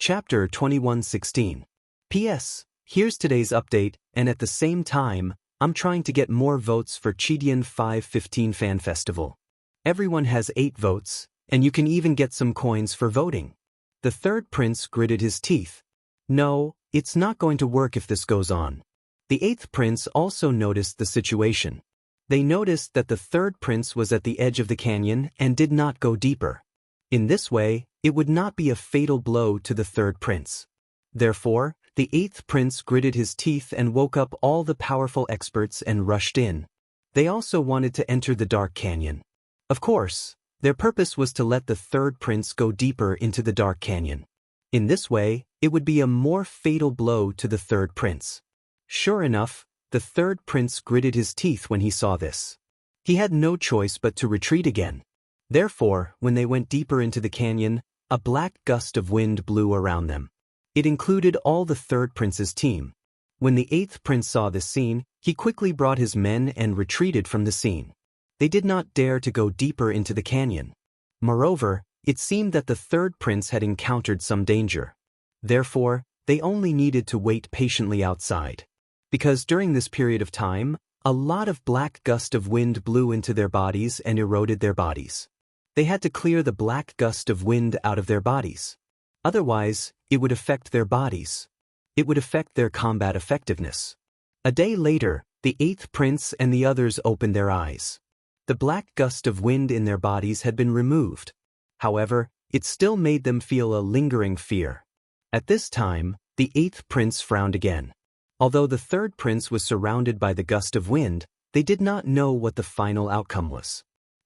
Chapter 21:16. P.S. Here's today's update, and at the same time, I'm trying to get more votes for Chidian 515 Fan Festival. Everyone has 8 votes, and you can even get some coins for voting. The third prince gritted his teeth. No, it's not going to work if this goes on. The 8th prince also noticed the situation. They noticed that the third prince was at the edge of the canyon and did not go deeper. In this way, it would not be a fatal blow to the third prince. Therefore, the 8th prince gritted his teeth and woke up all the powerful experts and rushed in. They also wanted to enter the dark canyon. Of course, their purpose was to let the third prince go deeper into the dark canyon. In this way, it would be a more fatal blow to the third prince. Sure enough, the third prince gritted his teeth when he saw this. He had no choice but to retreat again. Therefore, when they went deeper into the canyon, a black gust of wind blew around them. It included all the third prince's team. When the 8th prince saw this scene, he quickly brought his men and retreated from the scene. They did not dare to go deeper into the canyon. Moreover, it seemed that the third prince had encountered some danger. Therefore, they only needed to wait patiently outside. Because during this period of time, a lot of black gust of wind blew into their bodies and eroded their bodies. They had to clear the black gust of wind out of their bodies. Otherwise, it would affect their bodies. It would affect their combat effectiveness. A day later, the 8th prince and the others opened their eyes. The black gust of wind in their bodies had been removed. However, it still made them feel a lingering fear. At this time, the 8th prince frowned again. Although the third prince was surrounded by the gust of wind, they did not know what the final outcome was.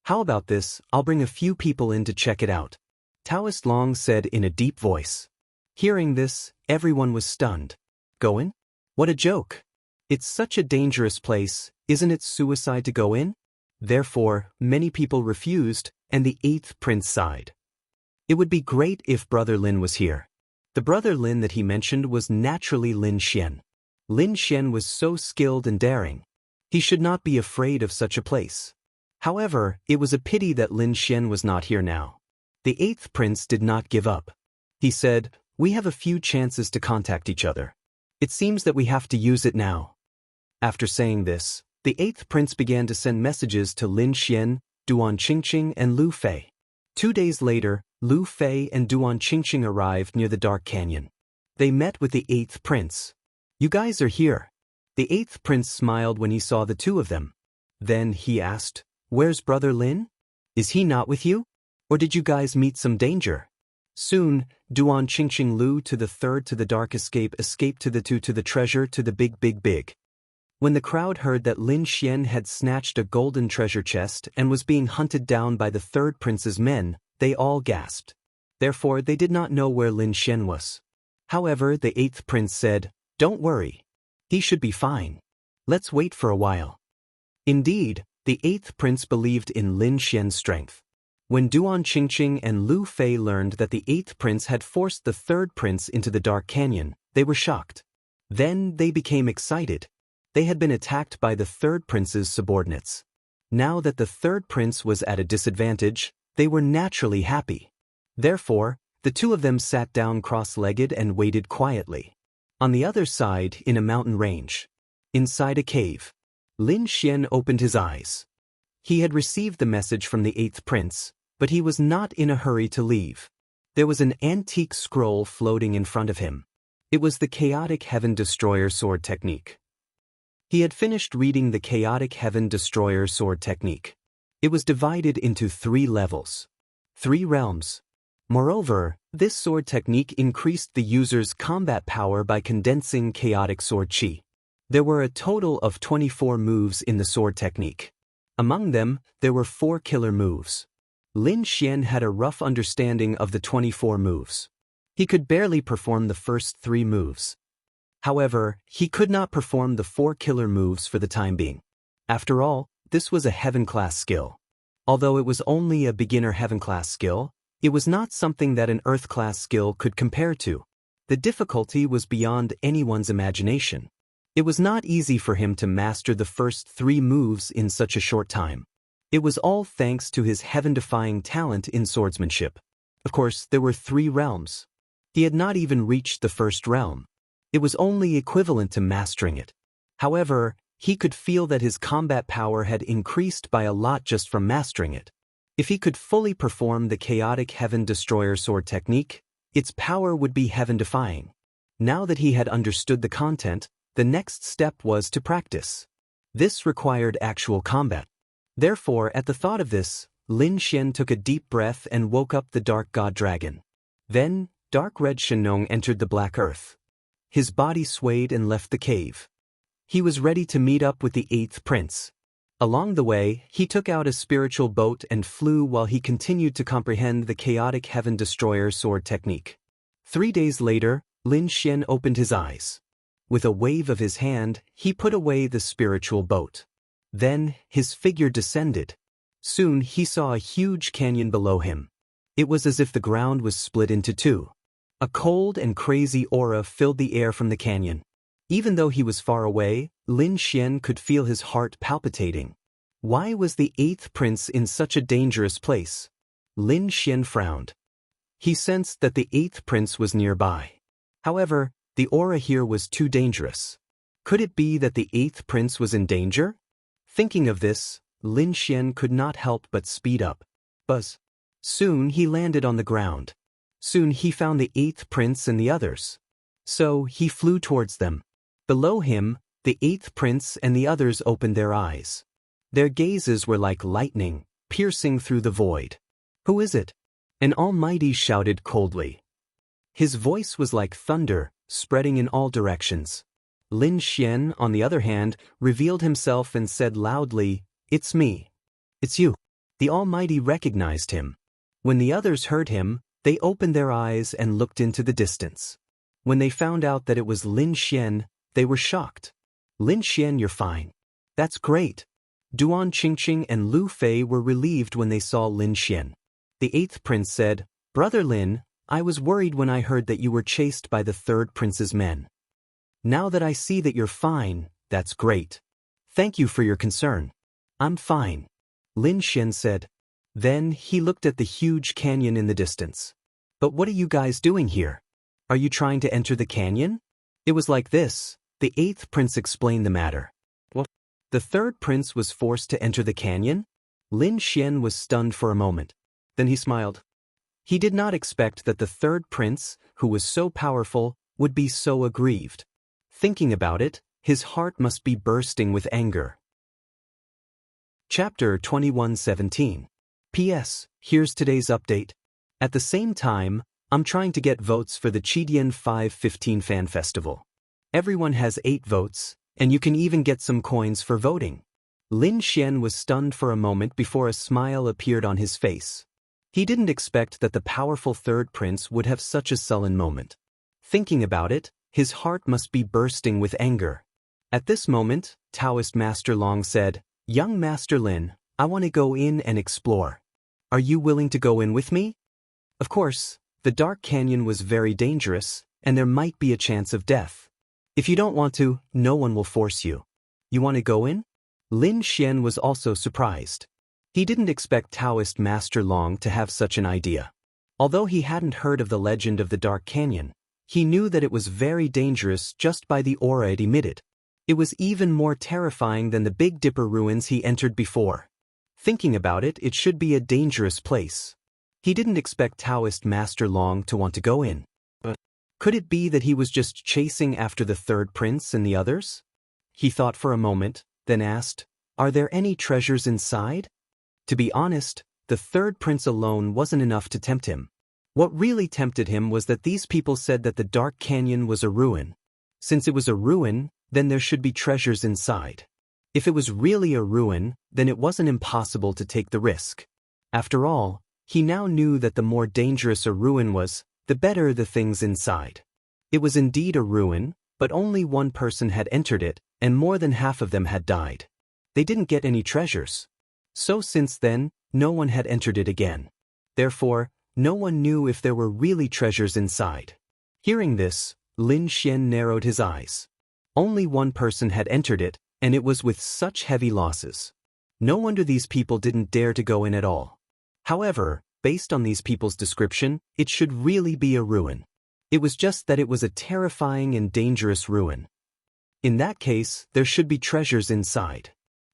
How about this? I'll bring a few people in to check it out, Taoist Long said in a deep voice. Hearing this, everyone was stunned. Go in? What a joke. It's such a dangerous place, isn't it suicide to go in? Therefore, many people refused, and the 8th prince sighed. It would be great if Brother Lin was here. The Brother Lin that he mentioned was naturally Lin Xian. Lin Xian was so skilled and daring. He should not be afraid of such a place. However, it was a pity that Lin Xian was not here now. The 8th prince did not give up. He said, "We have a few chances to contact each other. It seems that we have to use it now." After saying this, the 8th prince began to send messages to Lin Xian, Duan Qingqing, and Lu Fei. 2 days later, Lu Fei and Duan Qingqing arrived near the dark canyon. They met with the 8th prince. "You guys are here." The 8th prince smiled when he saw the two of them. Then he asked, "Where's Brother Lin? Is he not with you? Or did you guys meet some danger?" Soon, Duan Qingqing Lu to the third to the dark escape to the two to the treasure to the big. When the crowd heard that Lin Xian had snatched a golden treasure chest and was being hunted down by the third prince's men, they all gasped. Therefore, they did not know where Lin Xian was. However, the 8th prince said, "Don't worry. He should be fine. Let's wait for a while." Indeed, the 8th prince believed in Lin Xian's strength. When Duan Qingqing and Lu Fei learned that the 8th prince had forced the third prince into the dark canyon, they were shocked. Then they became excited. They had been attacked by the third prince's subordinates. Now that the third prince was at a disadvantage, they were naturally happy. Therefore, the two of them sat down cross-legged and waited quietly. On the other side, in a mountain range, inside a cave, Lin Xian opened his eyes. He had received the message from the 8th prince, but he was not in a hurry to leave. There was an antique scroll floating in front of him. It was the Chaotic Heaven Destroyer Sword Technique. He had finished reading the Chaotic Heaven Destroyer Sword Technique. It was divided into 3 levels, 3 realms. Moreover, this sword technique increased the user's combat power by condensing chaotic sword chi. There were a total of 24 moves in the sword technique. Among them, there were 4 killer moves. Lin Xian had a rough understanding of the 24 moves. He could barely perform the first 3 moves. However, he could not perform the 4 killer moves for the time being. After all, this was a heaven-class skill. Although it was only a beginner heaven-class skill, it was not something that an earth-class skill could compare to. The difficulty was beyond anyone's imagination. It was not easy for him to master the first 3 moves in such a short time. It was all thanks to his heaven-defying talent in swordsmanship. Of course, there were 3 realms. He had not even reached the first realm. It was only equivalent to mastering it. However, he could feel that his combat power had increased by a lot just from mastering it. If he could fully perform the chaotic Heaven Destroyer sword technique, its power would be heaven-defying. Now that he had understood the content, the next step was to practice. This required actual combat. Therefore, at the thought of this, Lin Xian took a deep breath and woke up the Dark God Dragon. Then, Dark Red Shenong entered the Black Earth. His body swayed and left the cave. He was ready to meet up with the 8th prince. Along the way, he took out a spiritual boat and flew while he continued to comprehend the chaotic Heaven Destroyer sword technique. 3 days later, Lin Xian opened his eyes. With a wave of his hand, he put away the spiritual boat. Then, his figure descended. Soon he saw a huge canyon below him. It was as if the ground was split into two. A cold and crazy aura filled the air from the canyon. Even though he was far away, Lin Xian could feel his heart palpitating. Why was the 8th prince in such a dangerous place? Lin Xian frowned. He sensed that the 8th prince was nearby. However, the aura here was too dangerous. Could it be that the 8th prince was in danger? Thinking of this, Lin Xian could not help but speed up. Buzz. Soon he landed on the ground. Soon he found the 8th prince and the others. So he flew towards them. Below him, the 8th prince and the others opened their eyes. Their gazes were like lightning, piercing through the void. Who is it? An almighty shouted coldly. His voice was like thunder, spreading in all directions. Lin Xian, on the other hand, revealed himself and said loudly, "It's me. It's you." The Almighty recognized him. When the others heard him, they opened their eyes and looked into the distance. When they found out that it was Lin Xian, they were shocked. "Lin Xian, you're fine. That's great." Duan Qingqing and Lu Fei were relieved when they saw Lin Xian. The 8th prince said, "Brother Lin, I was worried when I heard that you were chased by the 3rd prince's men. Now that I see that you're fine, that's great. Thank you for your concern." "I'm fine," Lin Xian said. Then he looked at the huge canyon in the distance. "But what are you guys doing here? Are you trying to enter the canyon?" It was like this. The 8th prince explained the matter. What? The 3rd prince was forced to enter the canyon? Lin Xian was stunned for a moment. Then he smiled. He did not expect that the 3rd prince, who was so powerful, would be so aggrieved. Thinking about it, his heart must be bursting with anger. Chapter 21:17. P.S. Here's today's update. At the same time, I'm trying to get votes for the Qidian 515 Fan Festival. Everyone has 8 votes, and you can even get some coins for voting. Lin Xian was stunned for a moment before a smile appeared on his face. He didn't expect that the powerful 3rd prince would have such a sullen moment. Thinking about it, his heart must be bursting with anger. At this moment, Taoist Master Long said, "Young Master Lin, I want to go in and explore. Are you willing to go in with me?" Of course, the dark canyon was very dangerous, and there might be a chance of death. If you don't want to, no one will force you. You want to go in? Lin Xian was also surprised. He didn't expect Taoist Master Long to have such an idea. Although he hadn't heard of the legend of the Dark Canyon, he knew that it was very dangerous just by the aura it emitted. It was even more terrifying than the Big Dipper ruins he entered before. Thinking about it, it should be a dangerous place. He didn't expect Taoist Master Long to want to go in. But could it be that he was just chasing after the 3rd prince and the others? He thought for a moment, then asked, "Are there any treasures inside?" To be honest, the 3rd prince alone wasn't enough to tempt him. What really tempted him was that these people said that the Dark Canyon was a ruin. Since it was a ruin, then there should be treasures inside. If it was really a ruin, then it wasn't impossible to take the risk. After all, he now knew that the more dangerous a ruin was, the better the things inside. It was indeed a ruin, but only one person had entered it, and more than half of them had died. They didn't get any treasures. So since then, no one had entered it again. Therefore, no one knew if there were really treasures inside. Hearing this, Lin Xian narrowed his eyes. Only one person had entered it, and it was with such heavy losses. No wonder these people didn't dare to go in at all. However, based on these people's description, it should really be a ruin. It was just that it was a terrifying and dangerous ruin. In that case, there should be treasures inside.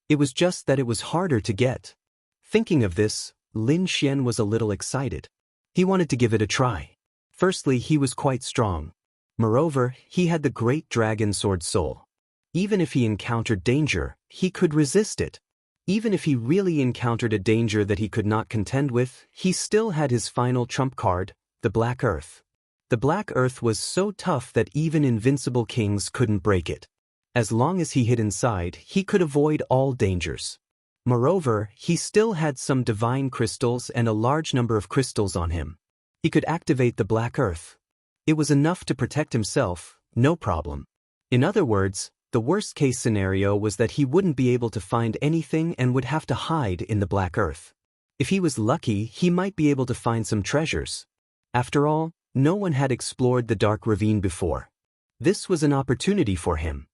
It was just that it was harder to get. Thinking of this, Lin Xian was a little excited. He wanted to give it a try. Firstly, he was quite strong. Moreover, he had the great dragon sword soul. Even if he encountered danger, he could resist it. Even if he really encountered a danger that he could not contend with, he still had his final trump card, the Black Earth. The Black Earth was so tough that even invincible kings couldn't break it. As long as he hid inside, he could avoid all dangers. Moreover, he still had some divine crystals and a large number of crystals on him. He could activate the Black Earth. It was enough to protect himself, no problem. In other words, the worst-case scenario was that he wouldn't be able to find anything and would have to hide in the Black Earth. If he was lucky, he might be able to find some treasures. After all, no one had explored the Dark Ravine before. This was an opportunity for him.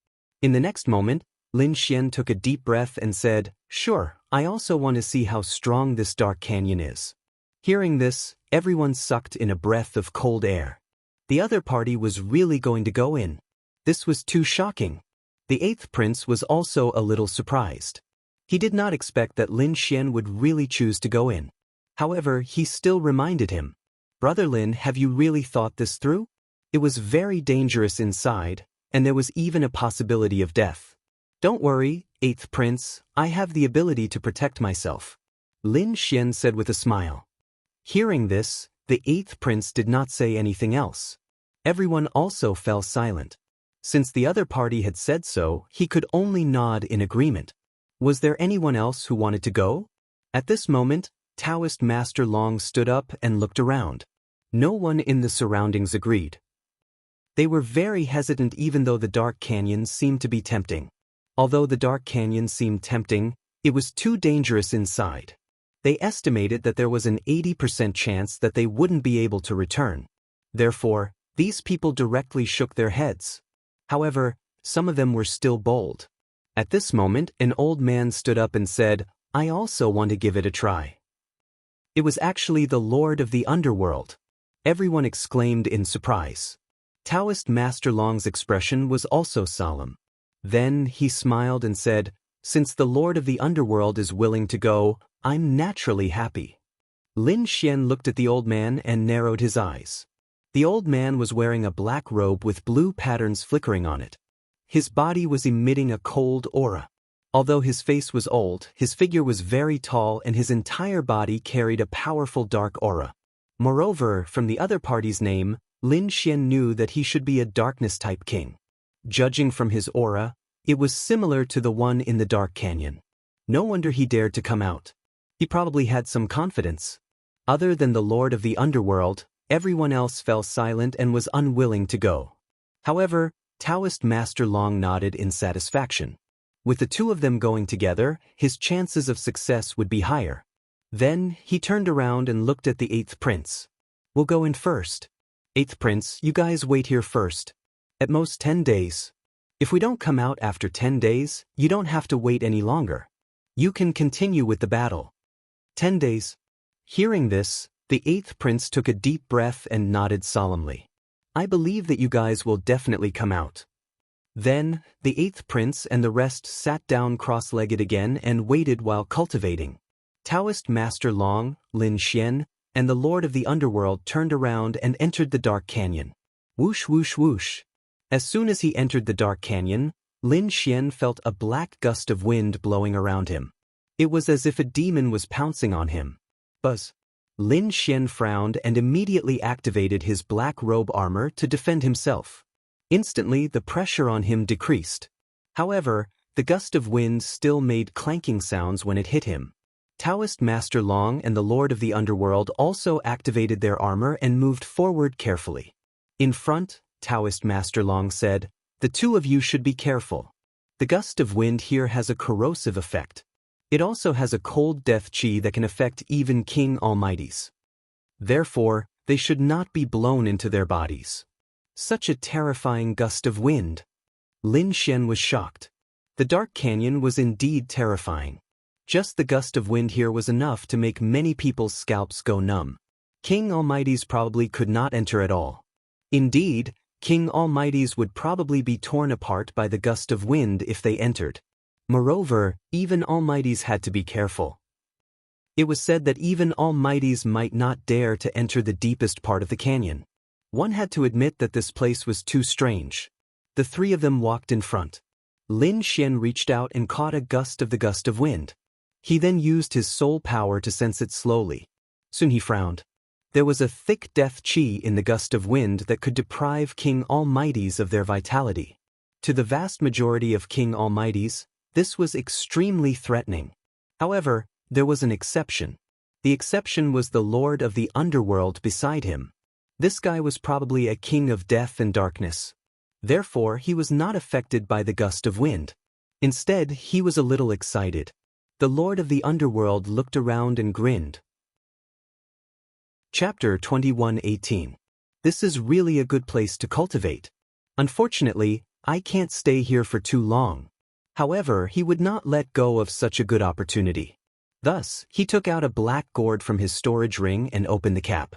In the next moment, Lin Xian took a deep breath and said, "Sure, I also want to see how strong this dark canyon is." Hearing this, everyone sucked in a breath of cold air. The other party was really going to go in. This was too shocking. The eighth prince was also a little surprised. He did not expect that Lin Xian would really choose to go in. However, he still reminded him, "Brother Lin, have you really thought this through? It was very dangerous inside, and there was even a possibility of death." "Don't worry, eighth prince, I have the ability to protect myself," Lin Xian said with a smile. Hearing this, the eighth prince did not say anything else. Everyone also fell silent. Since the other party had said so, he could only nod in agreement. Was there anyone else who wanted to go? At this moment, Taoist Master Long stood up and looked around. No one in the surroundings agreed. They were very hesitant even though the dark canyon seemed to be tempting. Although the dark canyon seemed tempting, it was too dangerous inside. They estimated that there was an 80% chance that they wouldn't be able to return. Therefore, these people directly shook their heads. However, some of them were still bold. At this moment, an old man stood up and said, "I also want to give it a try." It was actually the Lord of the Underworld. Everyone exclaimed in surprise. Taoist Master Long's expression was also solemn. Then he smiled and said, "Since the Lord of the Underworld is willing to go, I'm naturally happy." Lin Xian looked at the old man and narrowed his eyes. The old man was wearing a black robe with blue patterns flickering on it. His body was emitting a cold aura. Although his face was old, his figure was very tall and his entire body carried a powerful dark aura. Moreover, from the other party's name, Lin Xian knew that he should be a darkness-type king. Judging from his aura, it was similar to the one in the Dark Canyon. No wonder he dared to come out. He probably had some confidence. Other than the Lord of the Underworld, everyone else fell silent and was unwilling to go. However, Taoist Master Long nodded in satisfaction. With the two of them going together, his chances of success would be higher. Then, he turned around and looked at the eighth prince. "We'll go in first. Eighth prince, you guys wait here first. At most 10 days. If we don't come out after 10 days, you don't have to wait any longer. You can continue with the battle." 10 days. Hearing this, the eighth prince took a deep breath and nodded solemnly. "I believe that you guys will definitely come out." Then, the eighth prince and the rest sat down cross-legged again and waited while cultivating. Taoist Master Long, Lin Xian, and the Lord of the Underworld turned around and entered the Dark Canyon. Whoosh whoosh whoosh. As soon as he entered the Dark Canyon, Lin Xian felt a black gust of wind blowing around him. It was as if a demon was pouncing on him. Buzz. Lin Xian frowned and immediately activated his black robe armor to defend himself. Instantly, the pressure on him decreased. However, the gust of wind still made clanking sounds when it hit him. Taoist Master Long and the Lord of the Underworld also activated their armor and moved forward carefully. In front, Taoist Master Long said, "The two of you should be careful. The gust of wind here has a corrosive effect. It also has a cold death chi that can affect even King Almighties. Therefore, they should not be blown into their bodies." Such a terrifying gust of wind. Lin Xian was shocked. The Dark Canyon was indeed terrifying. Just the gust of wind here was enough to make many people's scalps go numb. King Almighties probably could not enter at all. Indeed, King Almighty's would probably be torn apart by the gust of wind if they entered. Moreover, even Almighty's had to be careful. It was said that even Almighty's might not dare to enter the deepest part of the canyon. One had to admit that this place was too strange. The three of them walked in front. Lin Xian reached out and caught a gust of wind. He then used his soul power to sense it slowly. Soon he frowned. There was a thick death qi in the gust of wind that could deprive King Almighty's of their vitality. To the vast majority of King Almighty's, this was extremely threatening. However, there was an exception. The exception was the Lord of the Underworld beside him. This guy was probably a king of death and darkness. Therefore, he was not affected by the gust of wind. Instead, he was a little excited. The Lord of the Underworld looked around and grinned. Chapter 21:18. This is really a good place to cultivate. Unfortunately, I can't stay here for too long. However, he would not let go of such a good opportunity. Thus, he took out a black gourd from his storage ring and opened the cap.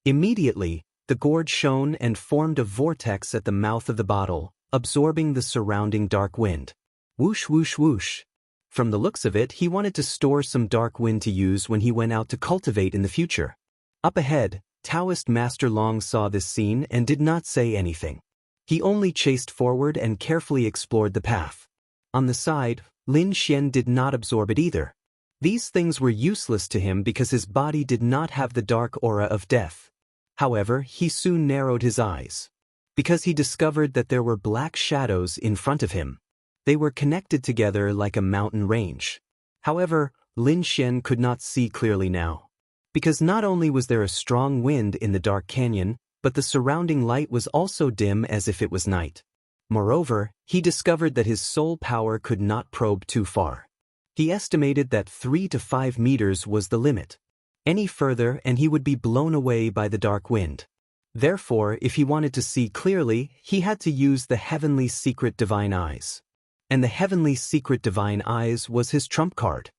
Immediately, the gourd shone and formed a vortex at the mouth of the bottle, absorbing the surrounding dark wind. Whoosh whoosh whoosh. From the looks of it, he wanted to store some dark wind to use when he went out to cultivate in the future. Up ahead, Taoist Master Long saw this scene and did not say anything. He only chased forward and carefully explored the path. On the side, Lin Xian did not absorb it either. These things were useless to him because his body did not have the dark aura of death. However, he soon narrowed his eyes. Because he discovered that there were black shadows in front of him. They were connected together like a mountain range. However, Lin Xian could not see clearly now. Because not only was there a strong wind in the dark canyon, but the surrounding light was also dim as if it was night. Moreover, he discovered that his soul power could not probe too far. He estimated that 3 to 5 meters was the limit. Any further and he would be blown away by the dark wind. Therefore, if he wanted to see clearly, he had to use the Heavenly Secret Divine Eyes. And the Heavenly Secret Divine Eyes was his trump card.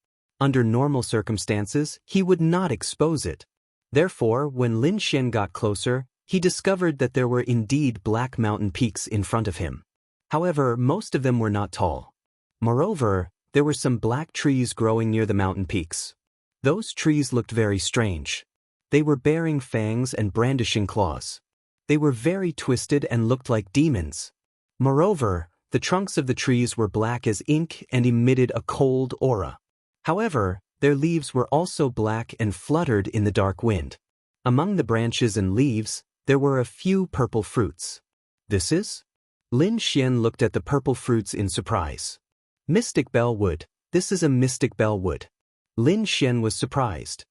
Under normal circumstances, he would not expose it. Therefore, when Lin Xian got closer, he discovered that there were indeed black mountain peaks in front of him. However, most of them were not tall. Moreover, there were some black trees growing near the mountain peaks. Those trees looked very strange. They were bearing fangs and brandishing claws. They were very twisted and looked like demons. Moreover, the trunks of the trees were black as ink and emitted a cold aura. However, their leaves were also black and fluttered in the dark wind. Among the branches and leaves, there were a few purple fruits. This is? Lin Xian looked at the purple fruits in surprise. Mystic Bell Wood. This is a Mystic Bell Wood. Lin Xian was surprised.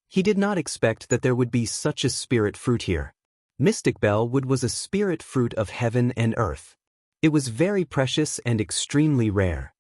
He did not expect that there would be such a spirit fruit here. Mystic Bell Wood was a spirit fruit of heaven and earth. It was very precious and extremely rare.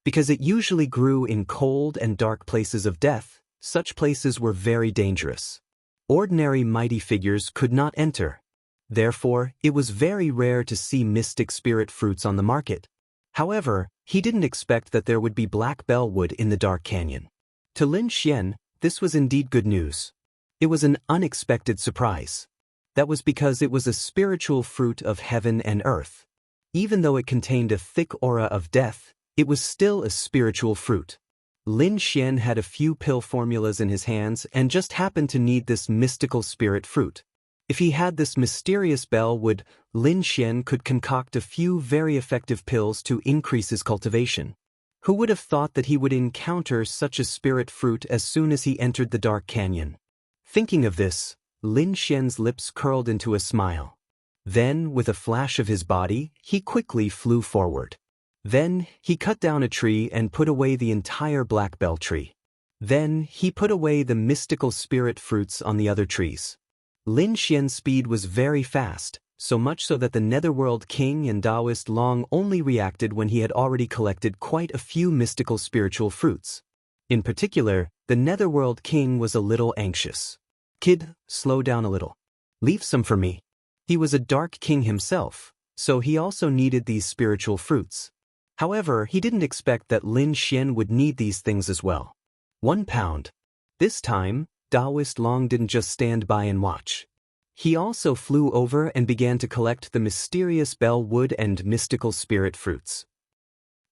Because it usually grew in cold and dark places of death, such places were very dangerous. Ordinary mighty figures could not enter. Therefore, it was very rare to see mystic spirit fruits on the market. However, he didn't expect that there would be black bellwood in the dark canyon. To Lin Xian, this was indeed good news. It was an unexpected surprise. That was because it was a spiritual fruit of heaven and earth. Even though it contained a thick aura of death, it was still a spiritual fruit. Lin Xian had a few pill formulas in his hands and just happened to need this mystical spirit fruit. If he had this mysterious bellwood, Lin Xian could concoct a few very effective pills to increase his cultivation. Who would have thought that he would encounter such a spirit fruit as soon as he entered the dark canyon? Thinking of this, Lin Xian's lips curled into a smile. Then, with a flash of his body, he quickly flew forward. Then, he cut down a tree and put away the entire black bell tree. Then, he put away the mystical spirit fruits on the other trees. Lin Xian's speed was very fast, so much so that the Netherworld King and Taoist Long only reacted when he had already collected quite a few mystical spiritual fruits. In particular, the Netherworld King was a little anxious. "Kid, slow down a little. Leave some for me." He was a dark king himself, so he also needed these spiritual fruits. However, he didn't expect that Lin Xian would need these things as well. 1 pound. This time, Taoist Long didn't just stand by and watch. He also flew over and began to collect the mysterious bell wood and mystical spirit fruits.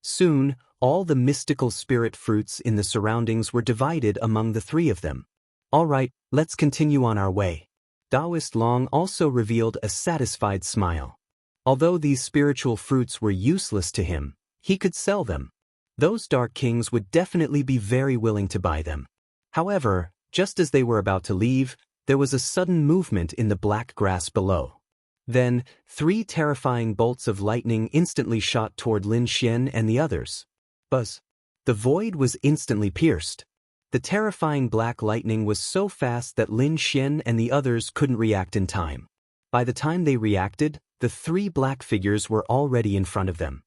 Soon, all the mystical spirit fruits in the surroundings were divided among the three of them. All right, let's continue on our way. Taoist Long also revealed a satisfied smile. Although these spiritual fruits were useless to him, he could sell them. Those Dark Kings would definitely be very willing to buy them. However, just as they were about to leave, there was a sudden movement in the black grass below. Then, 3 terrifying bolts of lightning instantly shot toward Lin Xian and the others. Buzz! The void was instantly pierced. The terrifying black lightning was so fast that Lin Xian and the others couldn't react in time. By the time they reacted, the 3 black figures were already in front of them.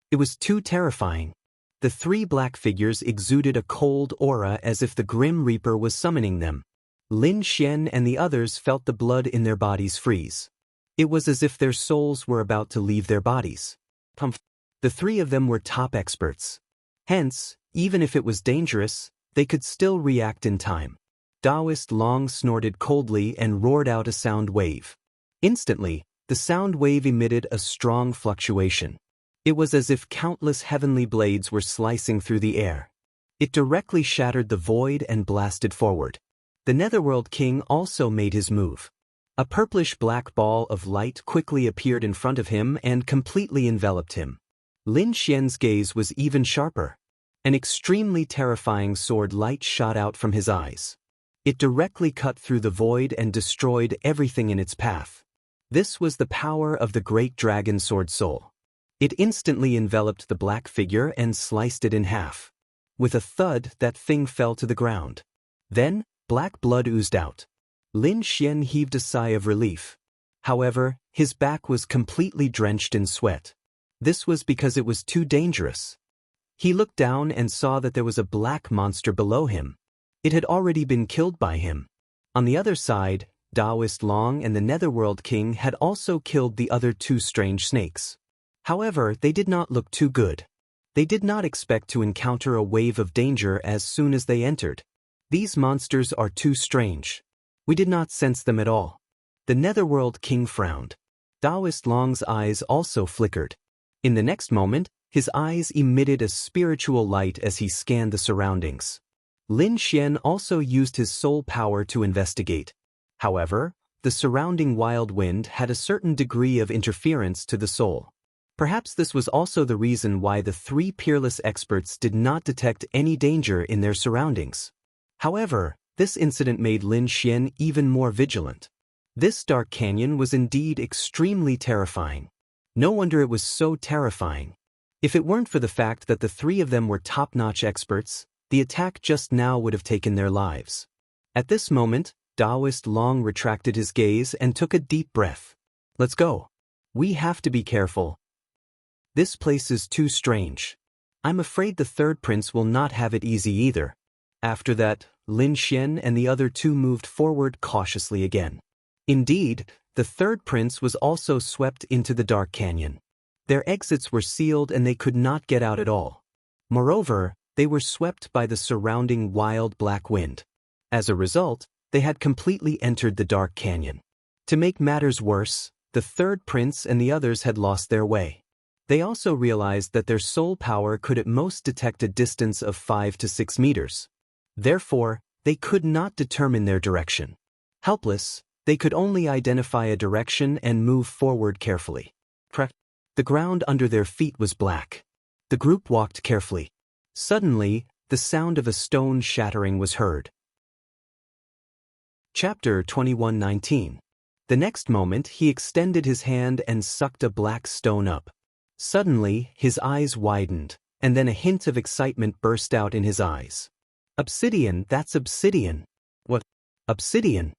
It was too terrifying. The 3 black figures exuded a cold aura as if the Grim Reaper was summoning them. Lin Xian and the others felt the blood in their bodies freeze. It was as if their souls were about to leave their bodies. The 3 of them were top experts. Hence, even if it was dangerous, they could still react in time. Taoist Long snorted coldly and roared out a sound wave. Instantly, the sound wave emitted a strong fluctuation. It was as if countless heavenly blades were slicing through the air. It directly shattered the void and blasted forward. The Netherworld King also made his move. A purplish-black ball of light quickly appeared in front of him and completely enveloped him. Lin Xian's gaze was even sharper. An extremely terrifying sword light shot out from his eyes. It directly cut through the void and destroyed everything in its path. This was the power of the great dragon sword soul. It instantly enveloped the black figure and sliced it in half. With a thud, that thing fell to the ground. Then, black blood oozed out. Lin Xian heaved a sigh of relief. However, his back was completely drenched in sweat. This was because it was too dangerous. He looked down and saw that there was a black monster below him. It had already been killed by him. On the other side, Taoist Long and the Netherworld King had also killed the other 2 strange snakes. However, they did not look too good. They did not expect to encounter a wave of danger as soon as they entered. These monsters are too strange. We did not sense them at all. The Netherworld King frowned. Taoist Long's eyes also flickered. In the next moment, his eyes emitted a spiritual light as he scanned the surroundings. Lin Xian also used his soul power to investigate. However, the surrounding wild wind had a certain degree of interference to the soul. Perhaps this was also the reason why the 3 peerless experts did not detect any danger in their surroundings. However, this incident made Lin Xian even more vigilant. This dark canyon was indeed extremely terrifying. No wonder it was so terrifying. If it weren't for the fact that the 3 of them were top-notch experts, the attack just now would have taken their lives. At this moment, Taoist Long retracted his gaze and took a deep breath. Let's go. We have to be careful. This place is too strange. I'm afraid the 3rd prince will not have it easy either. After that, Lin Xian and the other 2 moved forward cautiously again. Indeed, the 3rd prince was also swept into the dark canyon. Their exits were sealed and they could not get out at all. Moreover, they were swept by the surrounding wild black wind. As a result, they had completely entered the dark canyon. To make matters worse, the 3rd prince and the others had lost their way. They also realized that their soul power could at most detect a distance of 5 to 6 meters. Therefore, they could not determine their direction. Helpless, they could only identify a direction and move forward carefully. The ground under their feet was black. The group walked carefully. Suddenly, the sound of a stone shattering was heard. Chapter 21:19. The next moment he extended his hand and sucked a black stone up. Suddenly, his eyes widened, and then a hint of excitement burst out in his eyes. Obsidian, that's obsidian. What? Obsidian?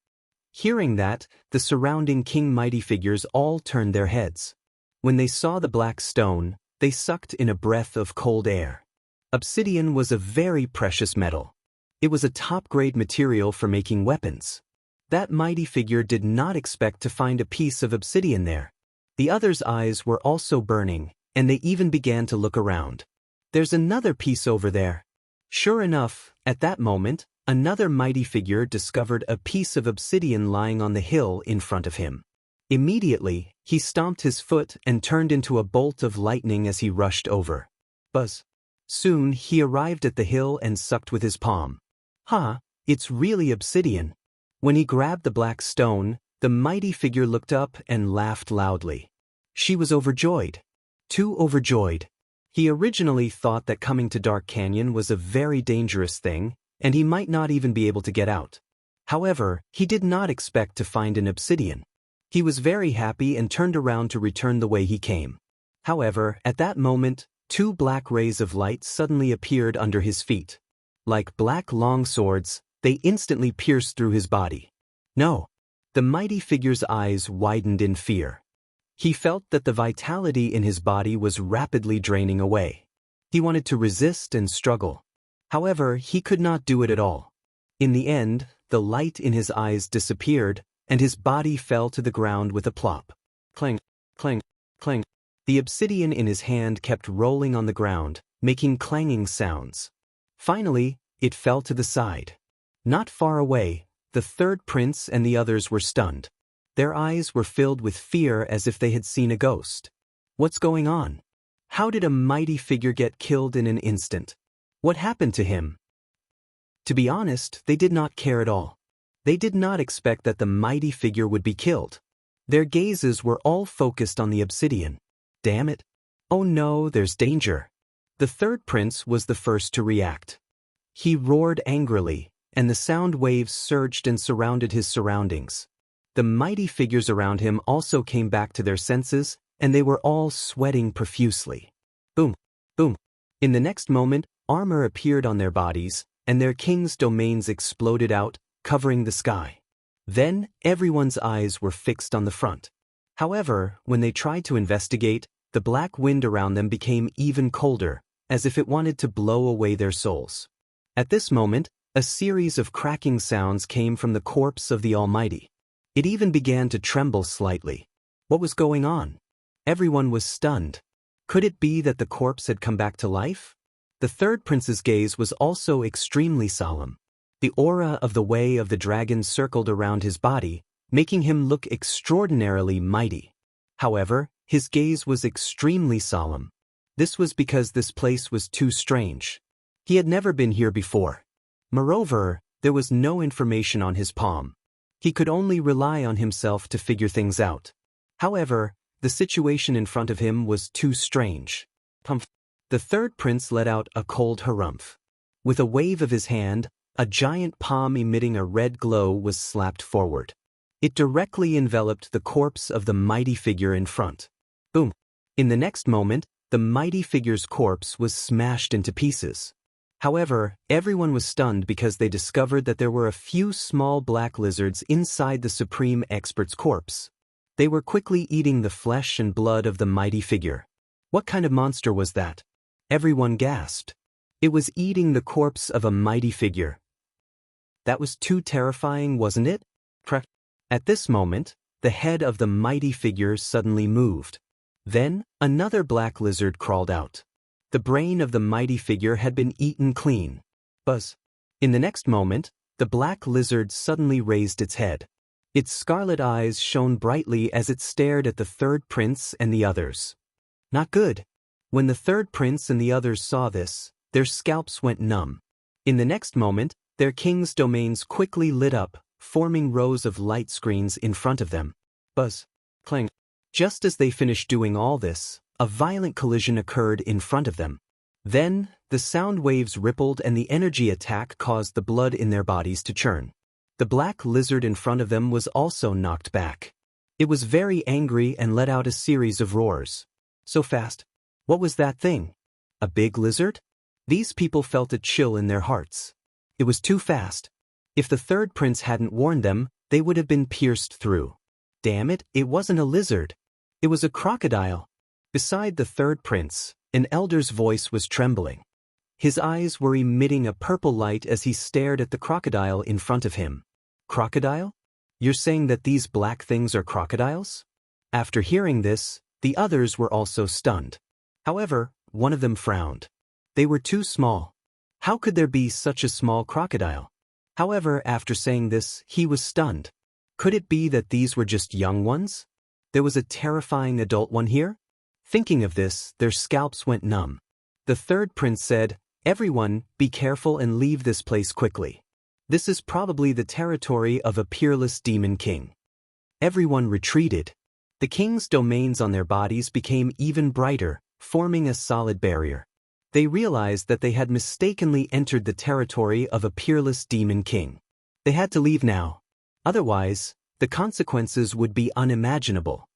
Hearing that, the surrounding king mighty figures all turned their heads. When they saw the black stone, they sucked in a breath of cold air. Obsidian was a very precious metal. It was a top-grade material for making weapons. That mighty figure did not expect to find a piece of obsidian there. The others' eyes were also burning, and they even began to look around. There's another piece over there. Sure enough, at that moment, another mighty figure discovered a piece of obsidian lying on the hill in front of him. Immediately, he stomped his foot and turned into a bolt of lightning as he rushed over. Buzz. Soon he arrived at the hill and sucked with his palm. "Ha, it's really obsidian." When he grabbed the black stone, the mighty figure looked up and laughed loudly. She was overjoyed. Too overjoyed. He originally thought that coming to Dark Canyon was a very dangerous thing, and he might not even be able to get out. However, he did not expect to find an obsidian. He was very happy and turned around to return the way he came. However, at that moment, two black rays of light suddenly appeared under his feet. Like black long swords, they instantly pierced through his body. No! The mighty figure's eyes widened in fear. He felt that the vitality in his body was rapidly draining away. He wanted to resist and struggle. However, he could not do it at all. In the end, the light in his eyes disappeared, and his body fell to the ground with a plop. Clang, clang, clang. The obsidian in his hand kept rolling on the ground, making clanging sounds. Finally, it fell to the side. Not far away, the third prince and the others were stunned. Their eyes were filled with fear as if they had seen a ghost. What's going on? How did a mighty figure get killed in an instant? What happened to him? To be honest, they did not care at all. They did not expect that the mighty figure would be killed. Their gazes were all focused on the obsidian. Damn it! Oh no, there's danger. The third prince was the first to react. He roared angrily, and the sound waves surged and surrounded his surroundings. The mighty figures around him also came back to their senses, and they were all sweating profusely. Boom! Boom! In the next moment, armor appeared on their bodies, and their king's domains exploded out, covering the sky. Then, everyone's eyes were fixed on the front. However, when they tried to investigate, the black wind around them became even colder, as if it wanted to blow away their souls. At this moment, a series of cracking sounds came from the corpse of the Almighty. It even began to tremble slightly. What was going on? Everyone was stunned. Could it be that the corpse had come back to life? The third prince's gaze was also extremely solemn. The aura of the Way of the Dragon circled around his body, making him look extraordinarily mighty. However, his gaze was extremely solemn. This was because this place was too strange. He had never been here before. Moreover, there was no information on his palm. He could only rely on himself to figure things out. However, the situation in front of him was too strange. Humph! The third prince let out a cold harumph. With a wave of his hand, a giant palm emitting a red glow was slapped forward. It directly enveloped the corpse of the mighty figure in front. Boom! In the next moment, the mighty figure's corpse was smashed into pieces. However, everyone was stunned because they discovered that there were a few small black lizards inside the supreme expert's corpse. They were quickly eating the flesh and blood of the mighty figure. What kind of monster was that? Everyone gasped. It was eating the corpse of a mighty figure. That was too terrifying, wasn't it? At this moment, the head of the mighty figure suddenly moved. Then, another black lizard crawled out. The brain of the mighty figure had been eaten clean. Buzz! In the next moment, the black lizard suddenly raised its head. Its scarlet eyes shone brightly as it stared at the third prince and the others. Not good. When the third prince and the others saw this, their scalps went numb. In the next moment, their king's domains quickly lit up, forming rows of light screens in front of them. Buzz! Clang! Just as they finished doing all this, a violent collision occurred in front of them. Then, the sound waves rippled and the energy attack caused the blood in their bodies to churn. The black lizard in front of them was also knocked back. It was very angry and let out a series of roars. So fast. What was that thing? A big lizard? These people felt a chill in their hearts. It was too fast. If the third prince hadn't warned them, they would have been pierced through. Damn it, it wasn't a lizard. It was a crocodile. Beside the third prince, an elder's voice was trembling. His eyes were emitting a purple light as he stared at the crocodile in front of him. Crocodile? You're saying that these black things are crocodiles? After hearing this, the others were also stunned. However, one of them frowned. They were too small. How could there be such a small crocodile? However, after saying this, he was stunned. Could it be that these were just young ones? There was a terrifying adult one here? Thinking of this, their scalps went numb. The third prince said, "Everyone, be careful and leave this place quickly. This is probably the territory of a peerless demon king." Everyone retreated. The king's domains on their bodies became even brighter, forming a solid barrier. They realized that they had mistakenly entered the territory of a peerless demon king. They had to leave now. Otherwise, the consequences would be unimaginable.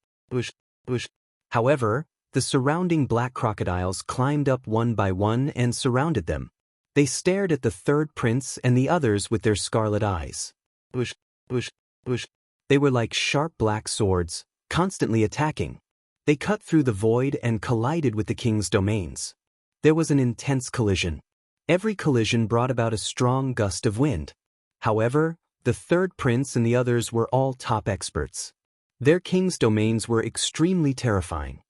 However, the surrounding black crocodiles climbed up one by one and surrounded them. They stared at the third prince and the others with their scarlet eyes. They were like sharp black swords, constantly attacking. They cut through the void and collided with the king's domains. There was an intense collision. Every collision brought about a strong gust of wind. However, the third prince and the others were all top experts. Their king's domains were extremely terrifying.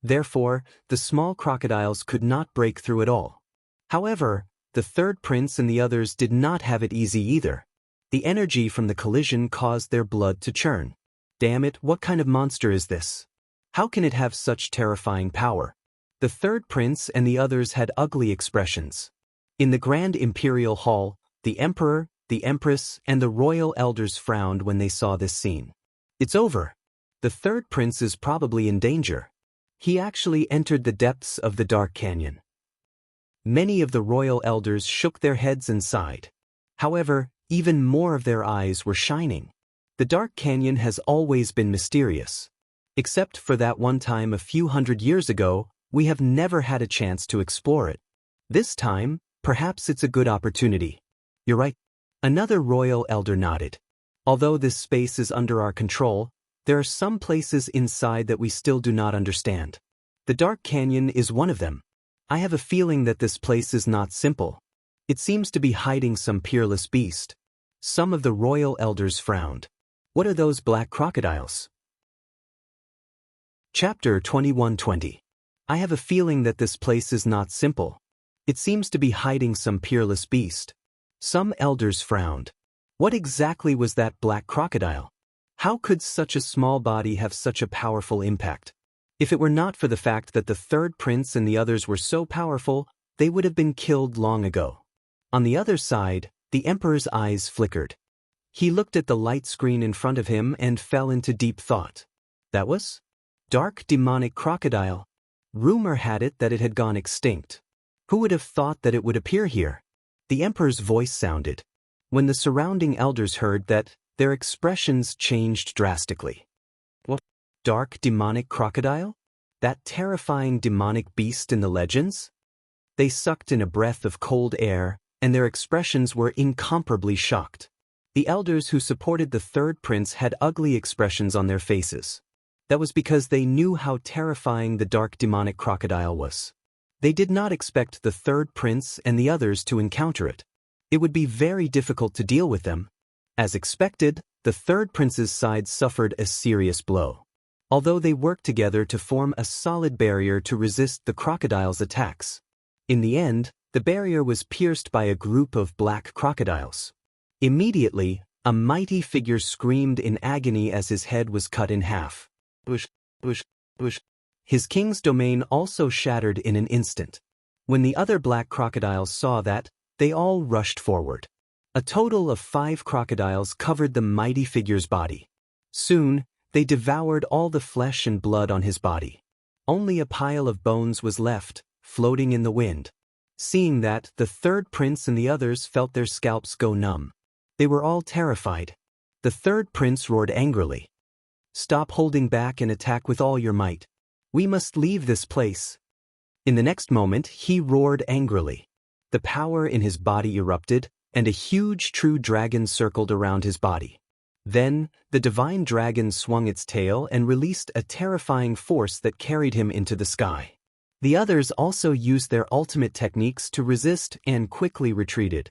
Therefore, the small crocodiles could not break through at all. However, the third prince and the others did not have it easy either. The energy from the collision caused their blood to churn. Damn it, what kind of monster is this? How can it have such terrifying power? The third prince and the others had ugly expressions. In the grand imperial hall, the emperor, the empress, and the royal elders frowned when they saw this scene. It's over. The third prince is probably in danger. He actually entered the depths of the dark canyon. Many of the royal elders shook their heads and sighed. However, even more of their eyes were shining. The dark canyon has always been mysterious. Except for that one time a few hundred years ago, we have never had a chance to explore it. This time, perhaps it's a good opportunity. You're right. Another royal elder nodded. Although this space is under our control, there are some places inside that we still do not understand. The Dark Canyon is one of them. I have a feeling that this place is not simple. It seems to be hiding some peerless beast. Some of the royal elders frowned. What are those black crocodiles? Chapter 21:20. I have a feeling that this place is not simple. It seems to be hiding some peerless beast. Some elders frowned. What exactly was that black crocodile? How could such a small body have such a powerful impact? If it were not for the fact that the third prince and the others were so powerful, they would have been killed long ago. On the other side, the emperor's eyes flickered. He looked at the light screen in front of him and fell into deep thought. That was? Dark demonic crocodile. Rumor had it that it had gone extinct. Who would have thought that it would appear here? The emperor's voice sounded. When the surrounding elders heard that, their expressions changed drastically. What? Dark demonic crocodile? That terrifying demonic beast in the legends? They sucked in a breath of cold air, and their expressions were incomparably shocked. The elders who supported the third prince had ugly expressions on their faces. That was because they knew how terrifying the dark demonic crocodile was. They did not expect the third prince and the others to encounter it. It would be very difficult to deal with them. As expected, the third prince's side suffered a serious blow. Although they worked together to form a solid barrier to resist the crocodile's attacks. In the end, the barrier was pierced by a group of black crocodiles. Immediately, a mighty figure screamed in agony as his head was cut in half. His king's domain also shattered in an instant. When the other black crocodiles saw that, they all rushed forward. A total of 5 crocodiles covered the mighty figure's body. Soon, they devoured all the flesh and blood on his body. Only a pile of bones was left, floating in the wind. Seeing that, the third prince and the others felt their scalps go numb. They were all terrified. The third prince roared angrily. "Stop holding back and attack with all your might. We must leave this place." In the next moment, he roared angrily. The power in his body erupted, and a huge true dragon circled around his body. Then, the divine dragon swung its tail and released a terrifying force that carried him into the sky. The others also used their ultimate techniques to resist and quickly retreated.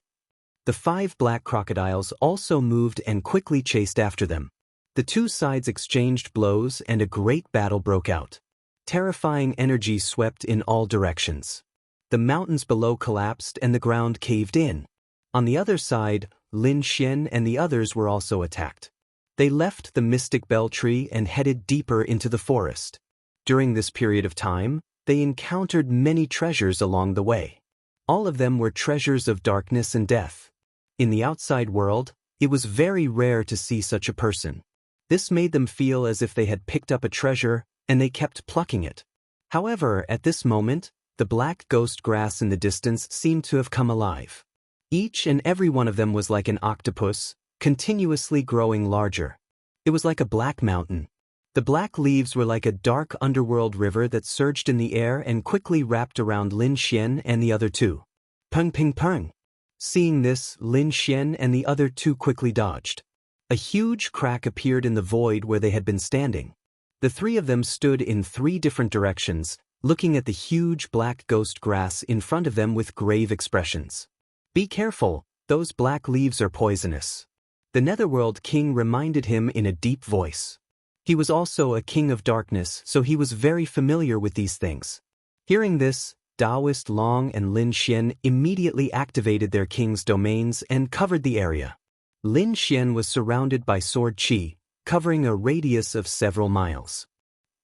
The 5 black crocodiles also moved and quickly chased after them. The two sides exchanged blows and a great battle broke out. Terrifying energy swept in all directions. The mountains below collapsed and the ground caved in. On the other side, Lin Xian and the others were also attacked. They left the mystic bell tree and headed deeper into the forest. During this period of time, they encountered many treasures along the way. All of them were treasures of darkness and death. In the outside world, it was very rare to see such a person. This made them feel as if they had picked up a treasure, and they kept plucking it. However, at this moment, the black ghost grass in the distance seemed to have come alive. Each and every one of them was like an octopus, continuously growing larger. It was like a black mountain. The black leaves were like a dark underworld river that surged in the air and quickly wrapped around Lin Xian and the other two. Peng ping peng. Seeing this, Lin Xian and the other two quickly dodged. A huge crack appeared in the void where they had been standing. The three of them stood in 3 different directions, looking at the huge black ghost grass in front of them with grave expressions. Be careful, those black leaves are poisonous. The Netherworld King reminded him in a deep voice. He was also a king of darkness, so he was very familiar with these things. Hearing this, Taoist Long and Lin Xian immediately activated their king's domains and covered the area. Lin Xian was surrounded by sword qi, covering a radius of several miles.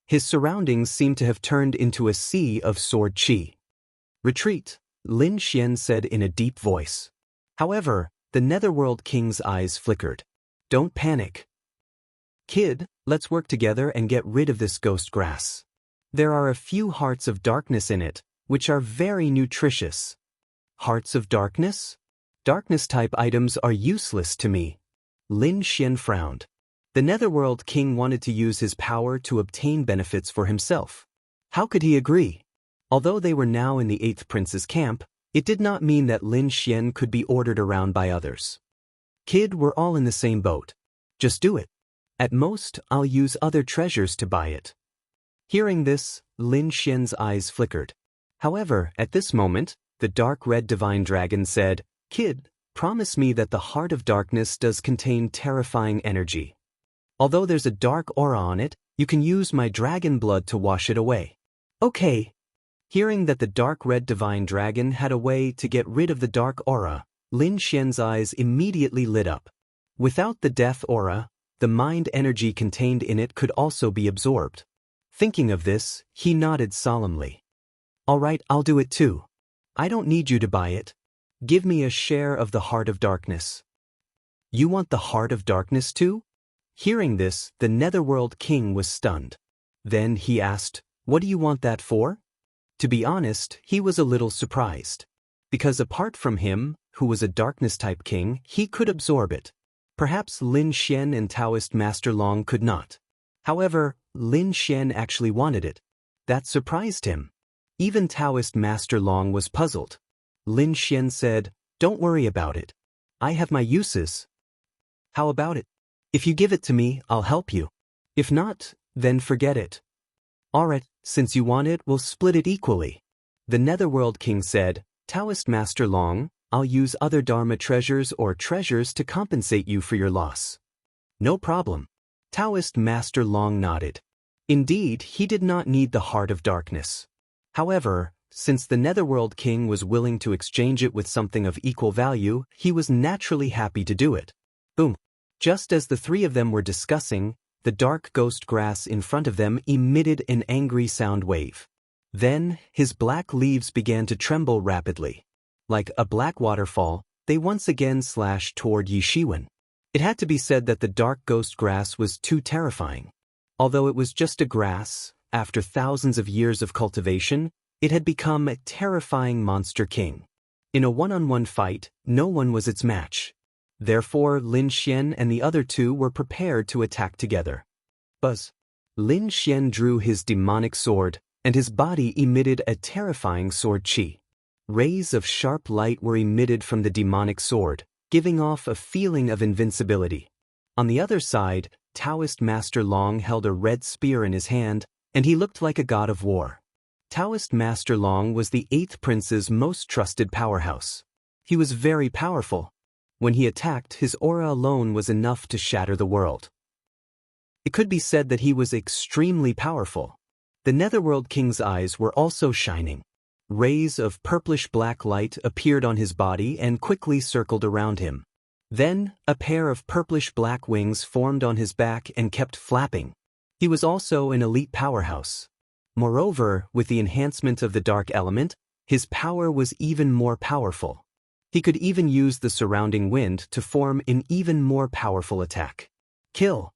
His surroundings seemed to have turned into a sea of sword qi. Retreat, Lin Xian said in a deep voice. However, the Netherworld King's eyes flickered. Don't panic. Kid, let's work together and get rid of this ghost grass. There are a few hearts of darkness in it, which are very nutritious. Hearts of darkness? Darkness-type items are useless to me. Lin Xian frowned. The Netherworld King wanted to use his power to obtain benefits for himself. How could he agree? Although they were now in the 8th Prince's camp, it did not mean that Lin Xian could be ordered around by others. Kid, we're all in the same boat. Just do it. At most, I'll use other treasures to buy it. Hearing this, Lin Xian's eyes flickered. However, at this moment, the dark red divine dragon said, Kid, promise me that the heart of darkness does contain terrifying energy. Although there's a dark aura on it, you can use my dragon blood to wash it away. Okay. Hearing that the dark red divine dragon had a way to get rid of the dark aura, Lin Xian's eyes immediately lit up. Without the death aura, the mind energy contained in it could also be absorbed. Thinking of this, he nodded solemnly. All right, I'll do it too. I don't need you to buy it. Give me a share of the heart of darkness. You want the heart of darkness too? Hearing this, the Netherworld King was stunned. Then he asked, what do you want that for? To be honest, he was a little surprised. Because apart from him, who was a darkness-type king, he could absorb it. Perhaps Lin Xian and Taoist Master Long could not. However, Lin Xian actually wanted it. That surprised him. Even Taoist Master Long was puzzled. Lin Xian said, don't worry about it. I have my uses. How about it? If you give it to me, I'll help you. If not, then forget it. Alright, since you want it, we'll split it equally. The Netherworld King said, Taoist Master Long, I'll use other Dharma treasures or treasures to compensate you for your loss. No problem. Taoist Master Long nodded. Indeed, he did not need the heart of darkness. However, since the Netherworld King was willing to exchange it with something of equal value, he was naturally happy to do it. Boom. Just as the three of them were discussing, the dark ghost grass in front of them emitted an angry sound wave. Then, his black leaves began to tremble rapidly. Like a black waterfall, they once again slashed toward Yi Shiwen. It had to be said that the dark ghost grass was too terrifying. Although it was just a grass, after thousands of years of cultivation, it had become a terrifying monster king. In a one-on-one fight, no one was its match. Therefore, Lin Xian and the other two were prepared to attack together. Buzz. Lin Xian drew his demonic sword, and his body emitted a terrifying sword qi. Rays of sharp light were emitted from the demonic sword, giving off a feeling of invincibility. On the other side, Taoist Master Long held a red spear in his hand, and he looked like a god of war. Taoist Master Long was the 8th Prince's most trusted powerhouse. He was very powerful. When he attacked, his aura alone was enough to shatter the world. It could be said that he was extremely powerful. The Netherworld King's eyes were also shining. Rays of purplish-black light appeared on his body and quickly circled around him. Then, a pair of purplish-black wings formed on his back and kept flapping. He was also an elite powerhouse. Moreover, with the enhancement of the dark element, his power was even more powerful. He could even use the surrounding wind to form an even more powerful attack. Kill.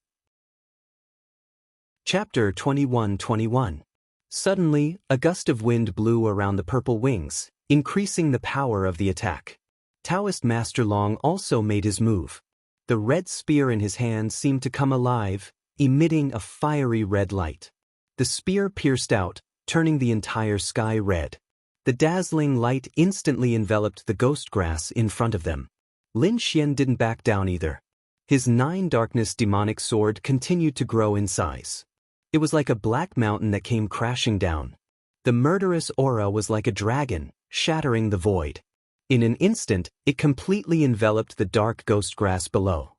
Chapter 21:21. Suddenly, a gust of wind blew around the purple wings, increasing the power of the attack. Taoist Master Long also made his move. The red spear in his hand seemed to come alive, emitting a fiery red light. The spear pierced out, turning the entire sky red. The dazzling light instantly enveloped the ghost grass in front of them. Lin Xian didn't back down either. His 9 darkness demonic sword continued to grow in size. It was like a black mountain that came crashing down. The murderous aura was like a dragon, shattering the void. In an instant, it completely enveloped the dark ghost grass below.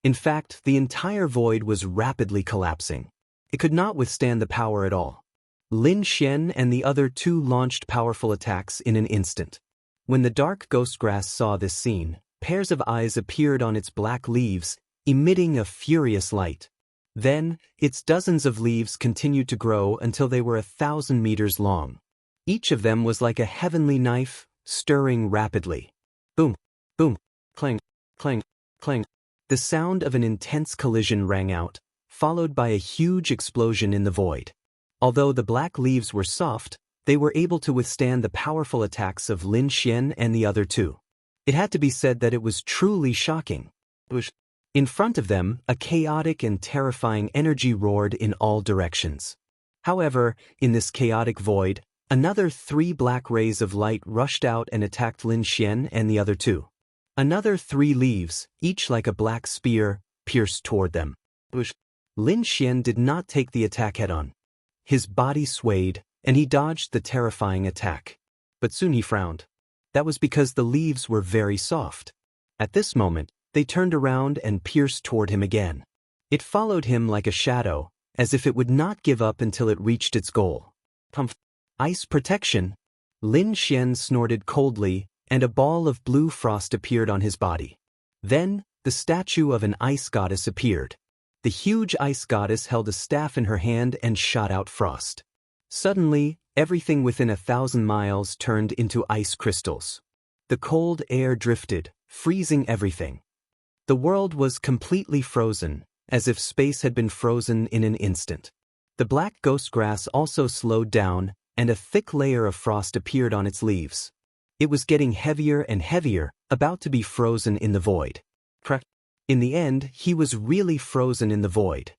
In fact, the entire void was rapidly collapsing. It could not withstand the power at all. Lin Xian and the other 2 launched powerful attacks in an instant. When the dark ghost grass saw this scene, pairs of eyes appeared on its black leaves, emitting a furious light. Then, its dozens of leaves continued to grow until they were 1,000 meters long. Each of them was like a heavenly knife, stirring rapidly. Boom, boom, clang, clang, clang. The sound of an intense collision rang out, followed by a huge explosion in the void. Although the black leaves were soft, they were able to withstand the powerful attacks of Lin Xian and the other 2. It had to be said that it was truly shocking. In front of them, a chaotic and terrifying energy roared in all directions. However, in this chaotic void, another 3 black rays of light rushed out and attacked Lin Xian and the other 2. Another 3 leaves, each like a black spear, pierced toward them. Lin Xian did not take the attack head-on. His body swayed, and he dodged the terrifying attack. But soon he frowned. That was because the leaves were very soft. At this moment, they turned around and pierced toward him again. It followed him like a shadow, as if it would not give up until it reached its goal. Ice protection. Lin Xian snorted coldly, and a ball of blue frost appeared on his body. Then, the statue of an ice goddess appeared. The huge ice goddess held a staff in her hand and shot out frost. Suddenly, everything within 1,000 miles turned into ice crystals. The cold air drifted, freezing everything. The world was completely frozen, as if space had been frozen in an instant. The black ghost grass also slowed down, and a thick layer of frost appeared on its leaves. It was getting heavier and heavier, about to be frozen in the void. In the end, he was really frozen in the void.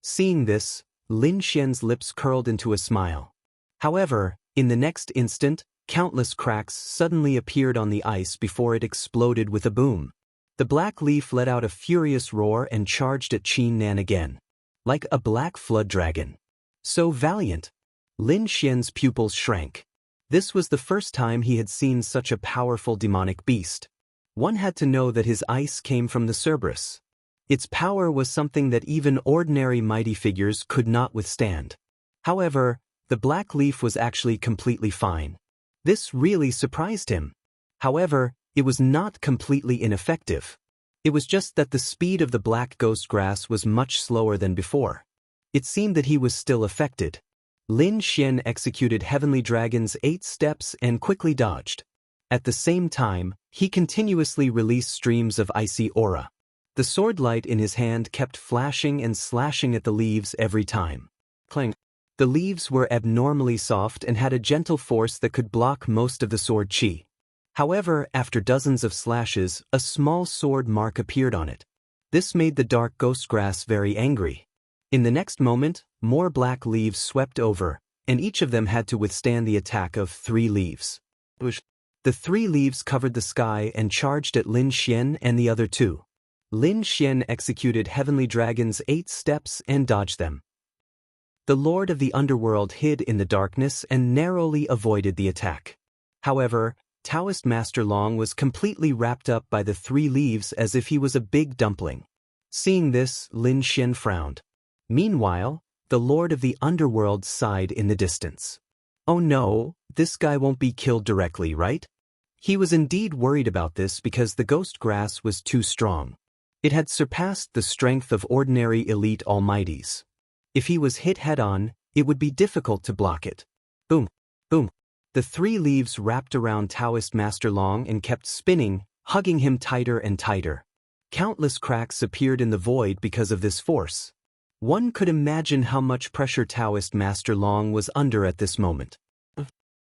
Seeing this, Lin Xian's lips curled into a smile. However, in the next instant, countless cracks suddenly appeared on the ice before it exploded with a boom. The black leaf let out a furious roar and charged at Qin Nan again. Like a black flood dragon. So valiant. Lin Xian's pupils shrank. This was the first time he had seen such a powerful demonic beast. One had to know that his ice came from the Cerberus. Its power was something that even ordinary mighty figures could not withstand. However, the black leaf was actually completely fine. This really surprised him. However, it was not completely ineffective. It was just that the speed of the black ghost grass was much slower than before. It seemed that he was still affected. Lin Xian executed Heavenly Dragon's 8 steps and quickly dodged. At the same time, he continuously released streams of icy aura. The sword light in his hand kept flashing and slashing at the leaves every time. Clang. The leaves were abnormally soft and had a gentle force that could block most of the sword chi. However, after dozens of slashes, a small sword mark appeared on it. This made the dark ghost grass very angry. In the next moment, more black leaves swept over, and each of them had to withstand the attack of 3 leaves. The 3 leaves covered the sky and charged at Lin Xian and the other 2. Lin Xian executed Heavenly Dragon's 8 steps and dodged them. The Lord of the Underworld hid in the darkness and narrowly avoided the attack. However, Taoist Master Long was completely wrapped up by the 3 leaves as if he was a big dumpling. Seeing this, Lin Xian frowned. Meanwhile, the Lord of the Underworld sighed in the distance. Oh no, this guy won't be killed directly, right? He was indeed worried about this because the ghost grass was too strong. It had surpassed the strength of ordinary elite almighties. If he was hit head-on, it would be difficult to block it. Boom, boom. The three leaves wrapped around Taoist Master Long and kept spinning, hugging him tighter and tighter. Countless cracks appeared in the void because of this force. One could imagine how much pressure Taoist Master Long was under at this moment.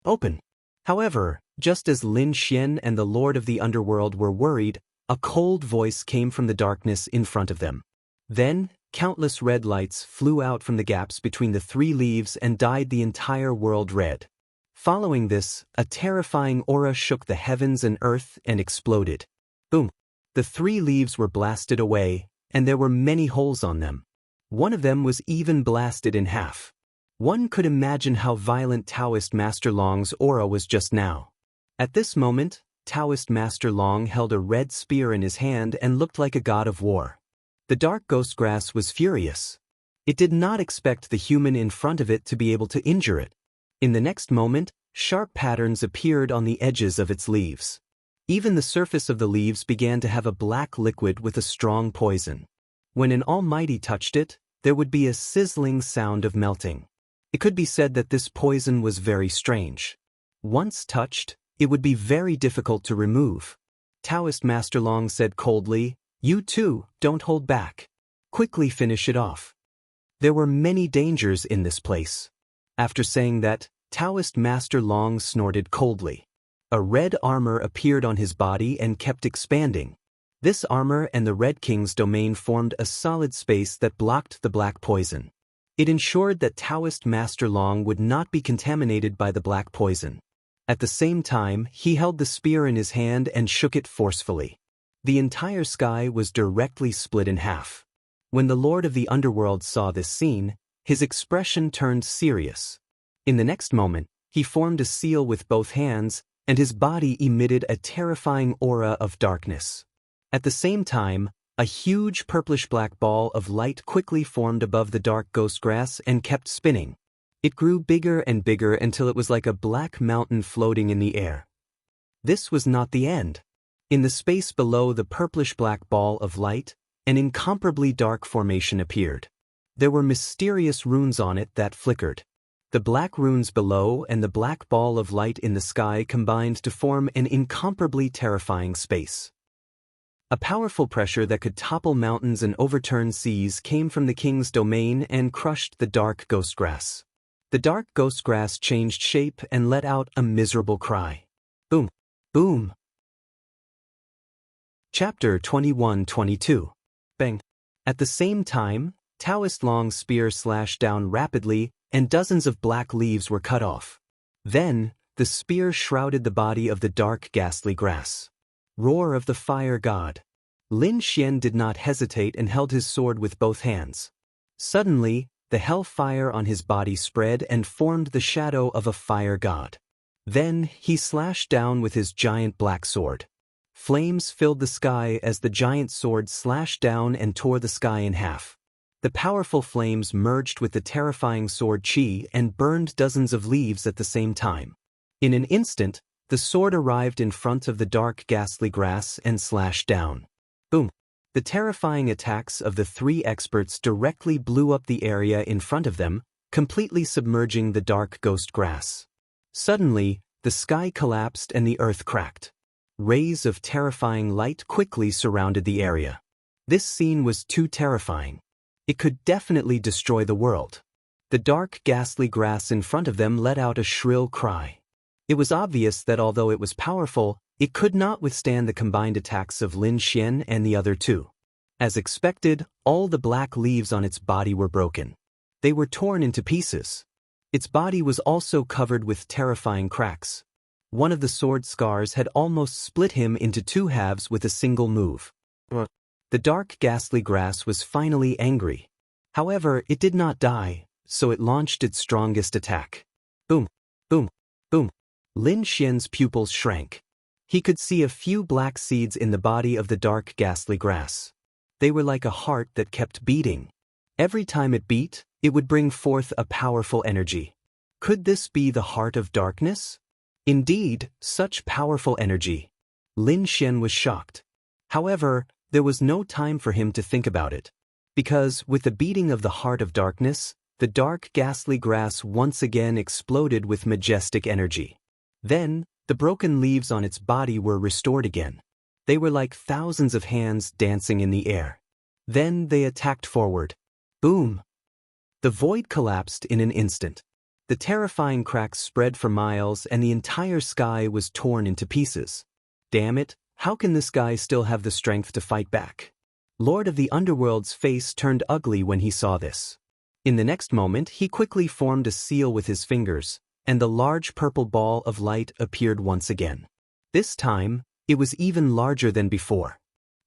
Open. However, just as Lin Xian and the Lord of the Underworld were worried, a cold voice came from the darkness in front of them. Then, countless red lights flew out from the gaps between the three leaves and dyed the entire world red. Following this, a terrifying aura shook the heavens and earth and exploded. Boom! The three leaves were blasted away, and there were many holes on them. One of them was even blasted in half. One could imagine how violent Taoist Master Long's aura was just now. At this moment, Taoist Master Long held a red spear in his hand and looked like a god of war. The dark ghost grass was furious. It did not expect the human in front of it to be able to injure it. In the next moment, sharp patterns appeared on the edges of its leaves. Even the surface of the leaves began to have a black liquid with a strong poison. When an almighty touched it, there would be a sizzling sound of melting. It could be said that this poison was very strange. Once touched, it would be very difficult to remove. Taoist Master Long said coldly, "You too, don't hold back. Quickly finish it off." There were many dangers in this place. After saying that, Taoist Master Long snorted coldly. A red armor appeared on his body and kept expanding. This armor and the Red King's domain formed a solid space that blocked the black poison. It ensured that Taoist Master Long would not be contaminated by the black poison. At the same time, he held the spear in his hand and shook it forcefully. The entire sky was directly split in half. When the Lord of the Underworld saw this scene, his expression turned serious. In the next moment, he formed a seal with both hands, and his body emitted a terrifying aura of darkness. At the same time, a huge purplish-black ball of light quickly formed above the dark ghost grass and kept spinning. It grew bigger and bigger until it was like a black mountain floating in the air. This was not the end. In the space below the purplish-black ball of light, an incomparably dark formation appeared. There were mysterious runes on it that flickered. The black runes below and the black ball of light in the sky combined to form an incomparably terrifying space. A powerful pressure that could topple mountains and overturn seas came from the king's domain and crushed the dark ghost grass. The dark ghost grass changed shape and let out a miserable cry. Boom! Boom! Chapter 21-22. Bang! At the same time, Taoist Long's spear slashed down rapidly, and dozens of black leaves were cut off. Then, the spear shrouded the body of the dark ghastly grass. Roar of the fire god. Lin Xian did not hesitate and held his sword with both hands. Suddenly, the hell fire on his body spread and formed the shadow of a fire god. Then, he slashed down with his giant black sword. Flames filled the sky as the giant sword slashed down and tore the sky in half. The powerful flames merged with the terrifying sword chi and burned dozens of leaves at the same time. In an instant, the sword arrived in front of the dark ghastly grass and slashed down. Boom! The terrifying attacks of the three experts directly blew up the area in front of them, completely submerging the dark ghost grass. Suddenly, the sky collapsed and the earth cracked. Rays of terrifying light quickly surrounded the area. This scene was too terrifying. It could definitely destroy the world. The dark ghastly grass in front of them let out a shrill cry. It was obvious that although it was powerful, it could not withstand the combined attacks of Lin Xian and the other two. As expected, all the black leaves on its body were broken. They were torn into pieces. Its body was also covered with terrifying cracks. One of the sword scars had almost split him into two halves with a single move. The dark ghastly grass was finally angry. However, it did not die, so it launched its strongest attack. Boom! Boom! Boom! Lin Xian's pupils shrank. He could see a few black seeds in the body of the dark ghastly grass. They were like a heart that kept beating. Every time it beat, it would bring forth a powerful energy. Could this be the heart of darkness? Indeed, such powerful energy. Lin Xian was shocked. However, there was no time for him to think about it. Because, with the beating of the heart of darkness, the dark ghastly grass once again exploded with majestic energy. Then, the broken leaves on its body were restored again. They were like thousands of hands dancing in the air. Then they attacked forward. Boom! The void collapsed in an instant. The terrifying cracks spread for miles and the entire sky was torn into pieces. Damn it, how can this guy still have the strength to fight back? Lord of the Underworld's face turned ugly when he saw this. In the next moment he quickly formed a seal with his fingers, and the large purple ball of light appeared once again. This time, it was even larger than before.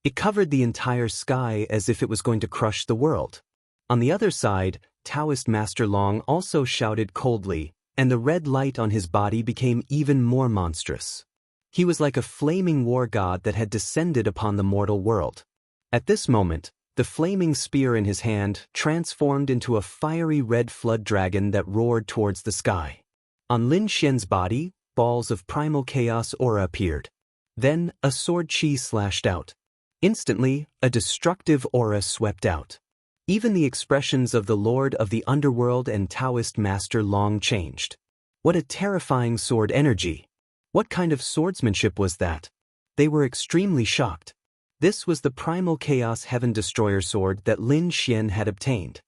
It covered the entire sky as if it was going to crush the world. On the other side, Taoist Master Long also shouted coldly, and the red light on his body became even more monstrous. He was like a flaming war god that had descended upon the mortal world. At this moment, the flaming spear in his hand transformed into a fiery red flood dragon that roared towards the sky. On Lin Xian's body, balls of primal chaos aura appeared. Then, a sword chi slashed out. Instantly, a destructive aura swept out. Even the expressions of the Lord of the Underworld and Taoist Master Long changed. What a terrifying sword energy! What kind of swordsmanship was that? They were extremely shocked. This was the primal chaos heaven destroyer sword that Lin Xian had obtained.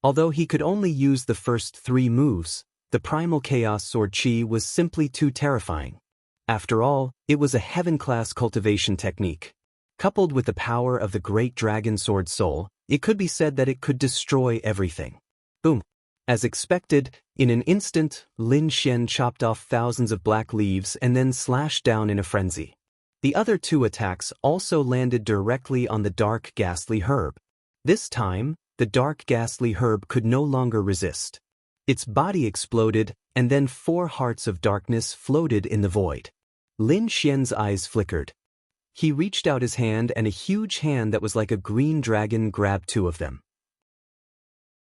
Although he could only use the first 3 moves, the primal chaos sword chi was simply too terrifying. After all, it was a heaven-class cultivation technique. Coupled with the power of the great dragon sword soul, it could be said that it could destroy everything. Boom! As expected, in an instant, Lin Xian chopped off thousands of black leaves and then slashed down in a frenzy. The other 2 attacks also landed directly on the dark ghastly herb. This time, the dark ghastly herb could no longer resist. Its body exploded, and then 4 hearts of darkness floated in the void. Lin Xian's eyes flickered. He reached out his hand and a huge hand that was like a green dragon grabbed 2 of them.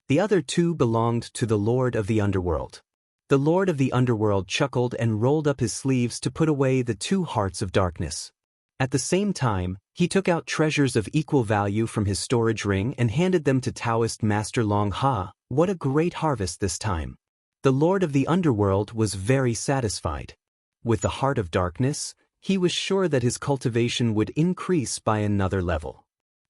The other 2 belonged to the Lord of the Underworld. The Lord of the Underworld chuckled and rolled up his sleeves to put away the 2 hearts of darkness. At the same time, he took out treasures of equal value from his storage ring and handed them to Taoist Master Long Ha. What a great harvest this time! The Lord of the Underworld was very satisfied. With the heart of darkness, he was sure that his cultivation would increase by another level.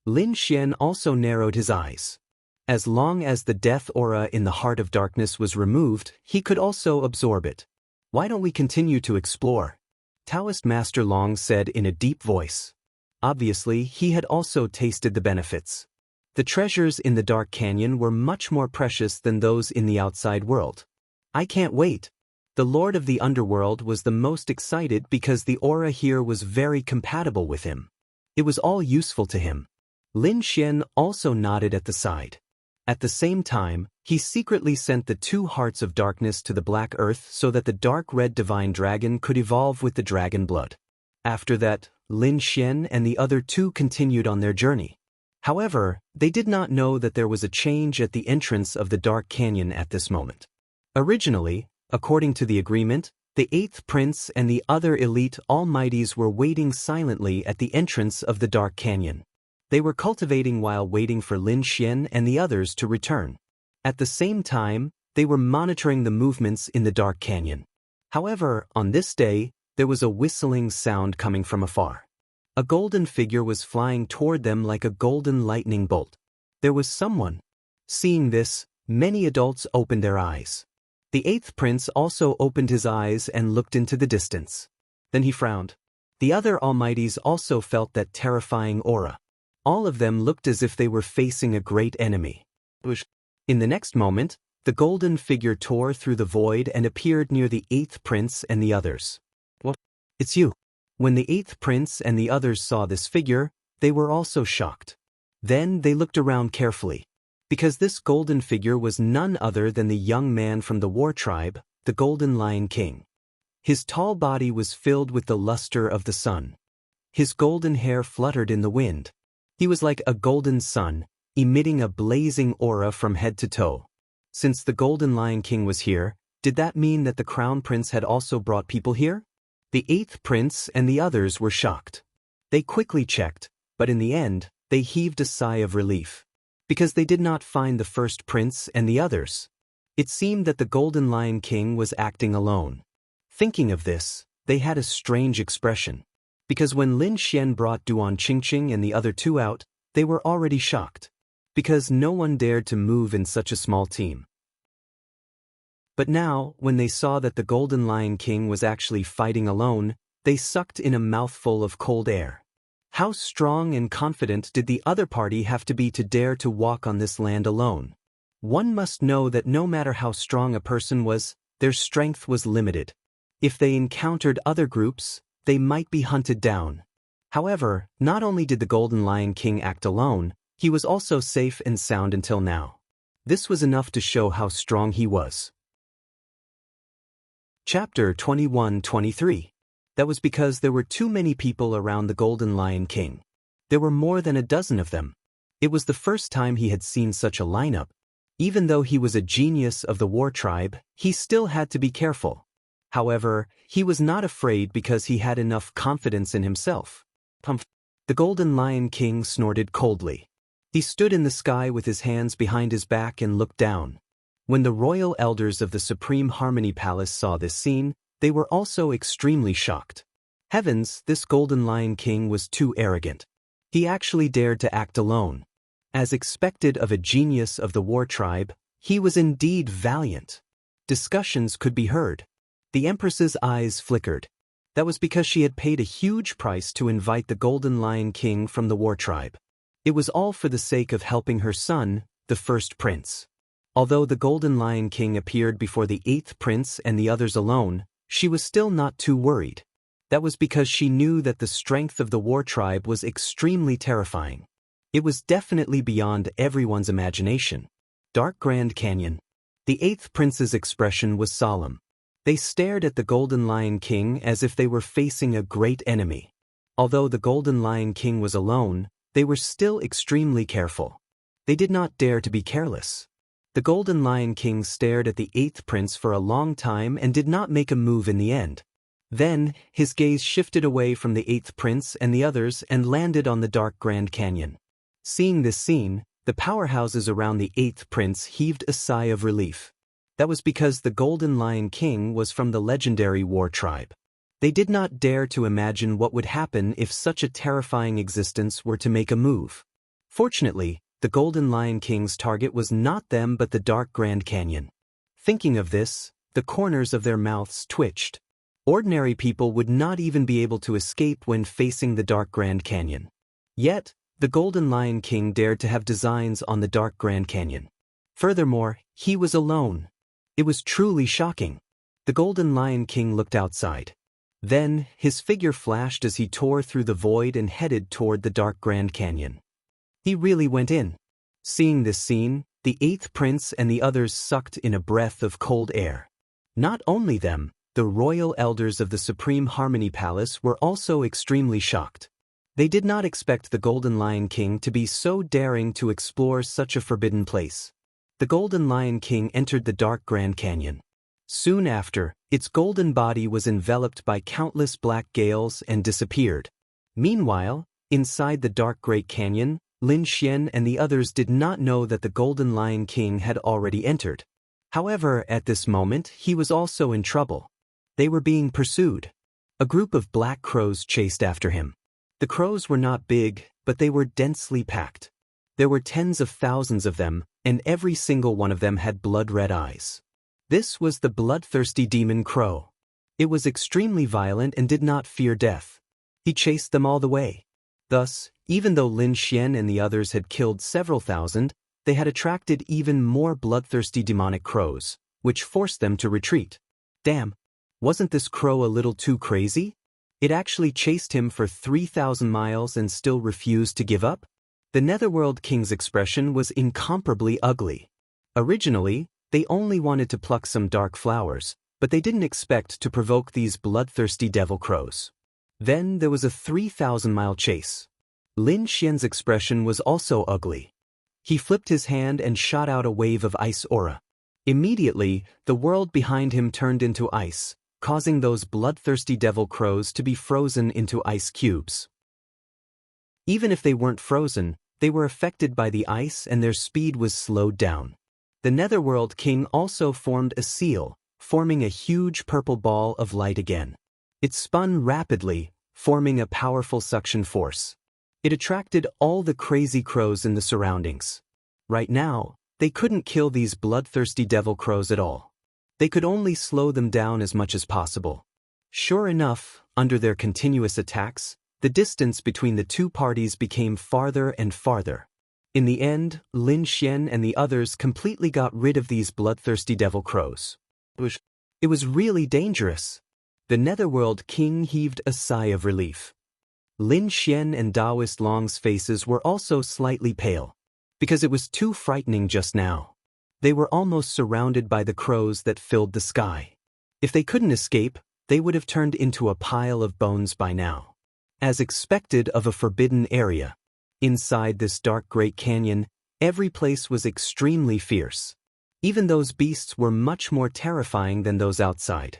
Lin Xian also narrowed his eyes. As long as the death aura in the heart of darkness was removed, he could also absorb it. Why don't we continue to explore? Taoist Master Long said in a deep voice. Obviously, he had also tasted the benefits. The treasures in the Dark Canyon were much more precious than those in the outside world. I can't wait. The Lord of the Underworld was the most excited because the aura here was very compatible with him. It was all useful to him. Lin Xian also nodded at the side. At the same time, he secretly sent the 2 hearts of darkness to the Black Earth so that the dark red divine dragon could evolve with the dragon blood. After that, Lin Xian and the other 2 continued on their journey. However, they did not know that there was a change at the entrance of the Dark Canyon at this moment. Originally, according to the agreement, the 8th Prince and the other elite almighties were waiting silently at the entrance of the Dark Canyon. They were cultivating while waiting for Lin Xian and the others to return. At the same time, they were monitoring the movements in the Dark Canyon. However, on this day, there was a whistling sound coming from afar. A golden figure was flying toward them like a golden lightning bolt. There was someone. Seeing this, many adults opened their eyes. The 8th Prince also opened his eyes and looked into the distance. Then he frowned. The other almighties also felt that terrifying aura. All of them looked as if they were facing a great enemy. In the next moment, the golden figure tore through the void and appeared near the 8th Prince and the others. What? It's you. When the 8th Prince and the others saw this figure, they were also shocked. Then they looked around carefully. Because this golden figure was none other than the young man from the war tribe, the Golden Lion King. His tall body was filled with the luster of the sun. His golden hair fluttered in the wind. He was like a golden sun, emitting a blazing aura from head to toe. Since the Golden Lion King was here, Did that mean that the crown prince had also brought people here? The eighth prince and the others were shocked. They quickly checked, but in the end, they heaved a sigh of relief. Because they did not find the first prince and the others. It seemed that the Golden Lion King was acting alone. Thinking of this, they had a strange expression. Because when Lin Xian brought Duan Qingqing and the other two out, they were already shocked. Because no one dared to move in such a small team. But now, when they saw that the Golden Lion King was actually fighting alone, they sucked in a mouthful of cold air. How strong and confident did the other party have to be to dare to walk on this land alone? One must know that no matter how strong a person was, their strength was limited. If they encountered other groups, they might be hunted down. However, not only did the Golden Lion King act alone, he was also safe and sound until now. This was enough to show how strong he was. Chapter 21-23. That was because there were too many people around the Golden Lion King. There were more than a dozen of them. It was the first time he had seen such a lineup. Even though he was a genius of the war tribe, he still had to be careful. However, he was not afraid because he had enough confidence in himself. The Golden Lion King snorted coldly. He stood in the sky with his hands behind his back and looked down. When the royal elders of the Supreme Harmony Palace saw this scene, they were also extremely shocked. Heavens, this Golden Lion King was too arrogant. He actually dared to act alone. As expected of a genius of the war tribe, he was indeed valiant. Discussions could be heard. The Empress's eyes flickered. That was because she had paid a huge price to invite the Golden Lion King from the war tribe. It was all for the sake of helping her son, the first prince. Although the Golden Lion King appeared before the eighth prince and the others alone, she was still not too worried. That was because she knew that the strength of the war tribe was extremely terrifying. It was definitely beyond everyone's imagination. Dark Grand Canyon. The eighth prince's expression was solemn. They stared at the Golden Lion King as if they were facing a great enemy. Although the Golden Lion King was alone, they were still extremely careful. They did not dare to be careless. The Golden Lion King stared at the eighth prince for a long time and did not make a move in the end. Then, his gaze shifted away from the eighth prince and the others and landed on the Dark Grand Canyon. Seeing this scene, the powerhouses around the eighth prince heaved a sigh of relief. That was because the Golden Lion King was from the legendary war tribe. They did not dare to imagine what would happen if such a terrifying existence were to make a move. Fortunately, the Golden Lion King's target was not them but the Dark Grand Canyon. Thinking of this, the corners of their mouths twitched. Ordinary people would not even be able to escape when facing the Dark Grand Canyon. Yet, the Golden Lion King dared to have designs on the Dark Grand Canyon. Furthermore, he was alone. It was truly shocking. The Golden Lion King looked outside. Then, his figure flashed as he tore through the void and headed toward the Dark Grand Canyon. He really went in. Seeing this scene, the eighth prince and the others sucked in a breath of cold air. Not only them, the royal elders of the Supreme Harmony Palace were also extremely shocked. They did not expect the Golden Lion King to be so daring to explore such a forbidden place. The Golden Lion King entered the Dark Grand Canyon. Soon after, its golden body was enveloped by countless black gales and disappeared. Meanwhile, inside the Dark Great Canyon, Lin Xian and the others did not know that the Golden Lion King had already entered. However, at this moment, he was also in trouble. They were being pursued. A group of black crows chased after him. The crows were not big, but they were densely packed. There were tens of thousands of them, and every single one of them had blood-red eyes. This was the bloodthirsty demon crow. It was extremely violent and did not fear death. He chased them all the way. Thus, even though Lin Xian and the others had killed several thousand, they had attracted even more bloodthirsty demonic crows, which forced them to retreat. Damn, wasn't this crow a little too crazy? It actually chased him for 3,000 miles and still refused to give up? The Netherworld King's expression was incomparably ugly. Originally, they only wanted to pluck some dark flowers, but they didn't expect to provoke these bloodthirsty devil crows. Then there was a 3,000-mile chase. Lin Xian's expression was also ugly. He flipped his hand and shot out a wave of ice aura. Immediately, the world behind him turned into ice, causing those bloodthirsty devil crows to be frozen into ice cubes. Even if they weren't frozen, they were affected by the ice and their speed was slowed down. The Netherworld King also formed a seal, forming a huge purple ball of light again. It spun rapidly, forming a powerful suction force. It attracted all the crazy crows in the surroundings. Right now, they couldn't kill these bloodthirsty devil crows at all. They could only slow them down as much as possible. Sure enough, under their continuous attacks, the distance between the two parties became farther and farther. In the end, Lin Xian and the others completely got rid of these bloodthirsty devil crows. It was really dangerous. The Netherworld King heaved a sigh of relief. Lin Xian and Taoist Long's faces were also slightly pale, because it was too frightening just now. They were almost surrounded by the crows that filled the sky. If they couldn't escape, they would have turned into a pile of bones by now. As expected of a forbidden area, inside this dark Great Canyon, every place was extremely fierce. Even those beasts were much more terrifying than those outside.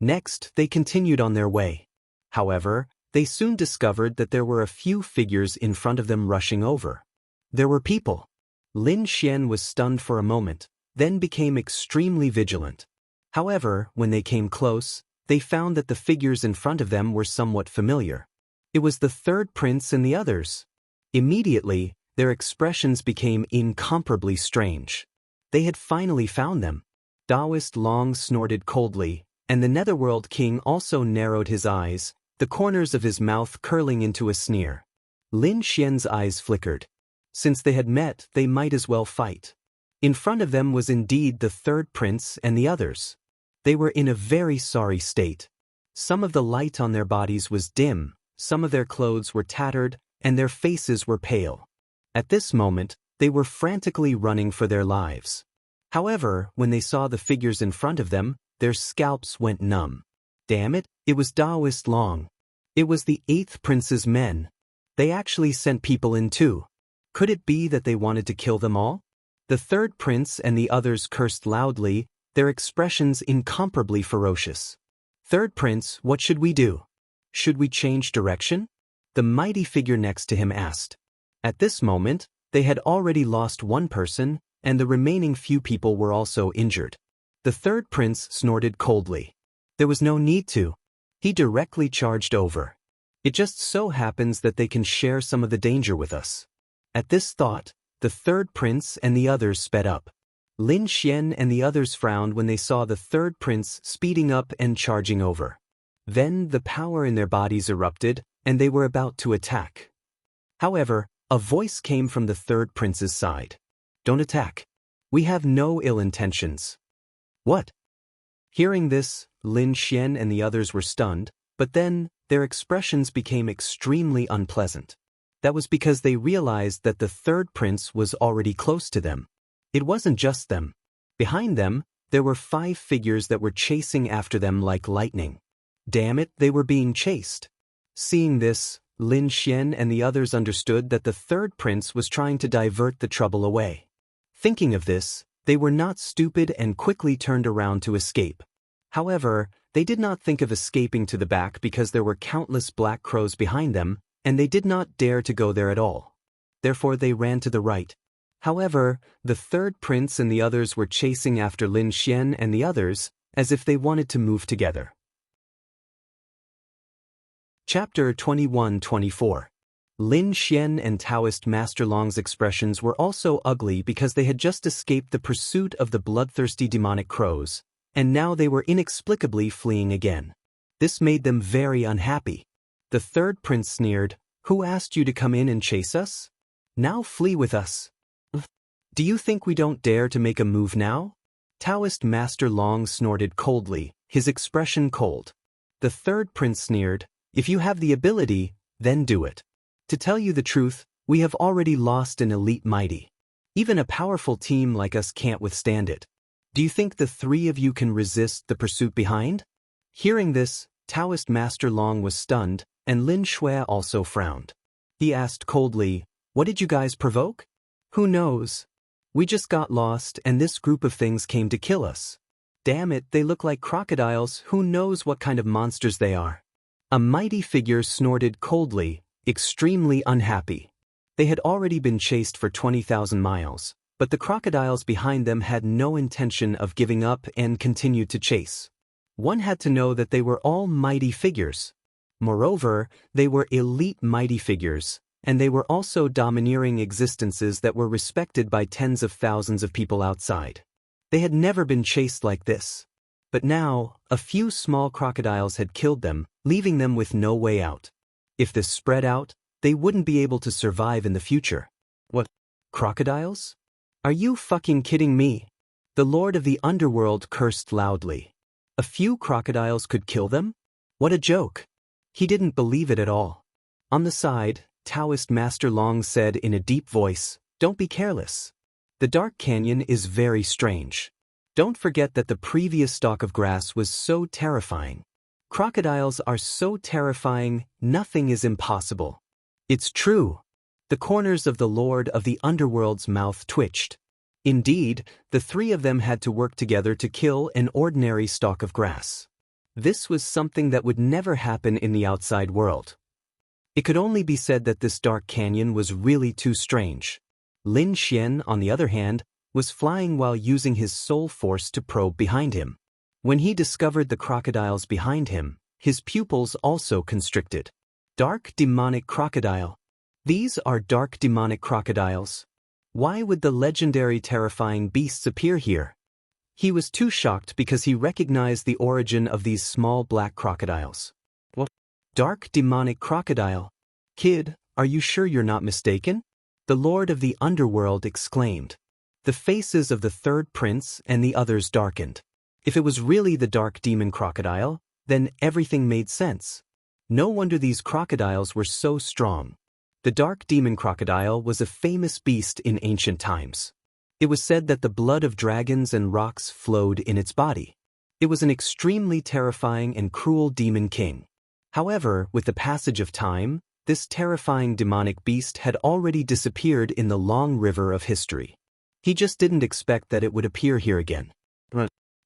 Next, they continued on their way. However, they soon discovered that there were a few figures in front of them rushing over. There were people. Lin Xian was stunned for a moment, then became extremely vigilant. However, when they came close, they found that the figures in front of them were somewhat familiar. It was the third prince and the others. Immediately, their expressions became incomparably strange. They had finally found them. Taoist Long snorted coldly, and the Netherworld King also narrowed his eyes, the corners of his mouth curling into a sneer. Lin Xian's eyes flickered. Since they had met, they might as well fight. In front of them was indeed the third prince and the others. They were in a very sorry state. Some of the light on their bodies was dim, some of their clothes were tattered, and their faces were pale. At this moment, they were frantically running for their lives. However, when they saw the figures in front of them, their scalps went numb. Damn it, it was Taoist Long. It was the 8th prince's men. They actually sent people in too. Could it be that they wanted to kill them all? The third prince and the others cursed loudly, their expressions incomparably ferocious. Third prince, what should we do? Should we change direction? The mighty figure next to him asked. At this moment, they had already lost one person, and the remaining few people were also injured. The third prince snorted coldly. There was no need to. He directly charged over. It just so happens that they can share some of the danger with us. At this thought, the third prince and the others sped up. Lin Xian and the others frowned when they saw the third prince speeding up and charging over. Then the power in their bodies erupted, and they were about to attack. However, a voice came from the third prince's side. Don't attack. We have no ill intentions. What? Hearing this, Lin Xian and the others were stunned, but then, their expressions became extremely unpleasant. That was because they realized that the third prince was already close to them. It wasn't just them. Behind them, there were 5 figures that were chasing after them like lightning. Damn it, they were being chased. Seeing this, Lin Xian and the others understood that the third prince was trying to divert the trouble away. Thinking of this, they were not stupid and quickly turned around to escape. However, they did not think of escaping to the back because there were countless black crows behind them, and they did not dare to go there at all. Therefore they ran to the right. However, the third prince and the others were chasing after Lin Xian and the others, as if they wanted to move together. Chapter 21-24. Lin Xian and Taoist Master Long's expressions were also ugly because they had just escaped the pursuit of the bloodthirsty demonic crows, and now they were inexplicably fleeing again. This made them very unhappy. The third prince sneered, "Who asked you to come in and chase us? Now flee with us. Do you think we don't dare to make a move now?" Taoist Master Long snorted coldly, his expression cold. The third prince sneered, "If you have the ability, then do it. To tell you the truth, we have already lost an elite mighty. Even a powerful team like us can't withstand it. Do you think the 3 of you can resist the pursuit behind?" Hearing this, Taoist Master Long was stunned, and Lin Shui also frowned. He asked coldly, "What did you guys provoke?" "Who knows? We just got lost and this group of things came to kill us. Damn it, they look like crocodiles, who knows what kind of monsters they are. A mighty figure snorted coldly, extremely unhappy. They had already been chased for 20,000 miles, but the crocodiles behind them had no intention of giving up and continued to chase. One had to know that they were all mighty figures. Moreover, they were elite mighty figures, and they were also domineering existences that were respected by tens of thousands of people outside. They had never been chased like this. But now, a few small crocodiles had killed them, leaving them with no way out. If this spread out, they wouldn't be able to survive in the future. What? Crocodiles? Are you fucking kidding me? The Lord of the Underworld cursed loudly. A few crocodiles could kill them? What a joke. He didn't believe it at all. On the side, Taoist Master Long said in a deep voice, "Don't be careless. The Dark Canyon is very strange. Don't forget that the previous stalk of grass was so terrifying. Crocodiles are so terrifying, nothing is impossible." It's true. The corners of the Lord of the Underworld's mouth twitched. Indeed, the three of them had to work together to kill an ordinary stalk of grass. This was something that would never happen in the outside world. It could only be said that this dark canyon was really too strange. Lin Xian, on the other hand, was flying while using his soul force to probe behind him. When he discovered the crocodiles behind him, his pupils also constricted. Dark demonic crocodile. These are dark demonic crocodiles. Why would the legendary terrifying beasts appear here? He was too shocked because he recognized the origin of these small black crocodiles. What? Dark demonic crocodile? Kid, are you sure you're not mistaken? The Lord of the Underworld exclaimed. The faces of the third prince and the others darkened. If it was really the dark demon crocodile, then everything made sense. No wonder these crocodiles were so strong. The dark demon crocodile was a famous beast in ancient times. It was said that the blood of dragons and rocks flowed in its body. It was an extremely terrifying and cruel demon king. However, with the passage of time, this terrifying demonic beast had already disappeared in the long river of history. He just didn't expect that it would appear here again.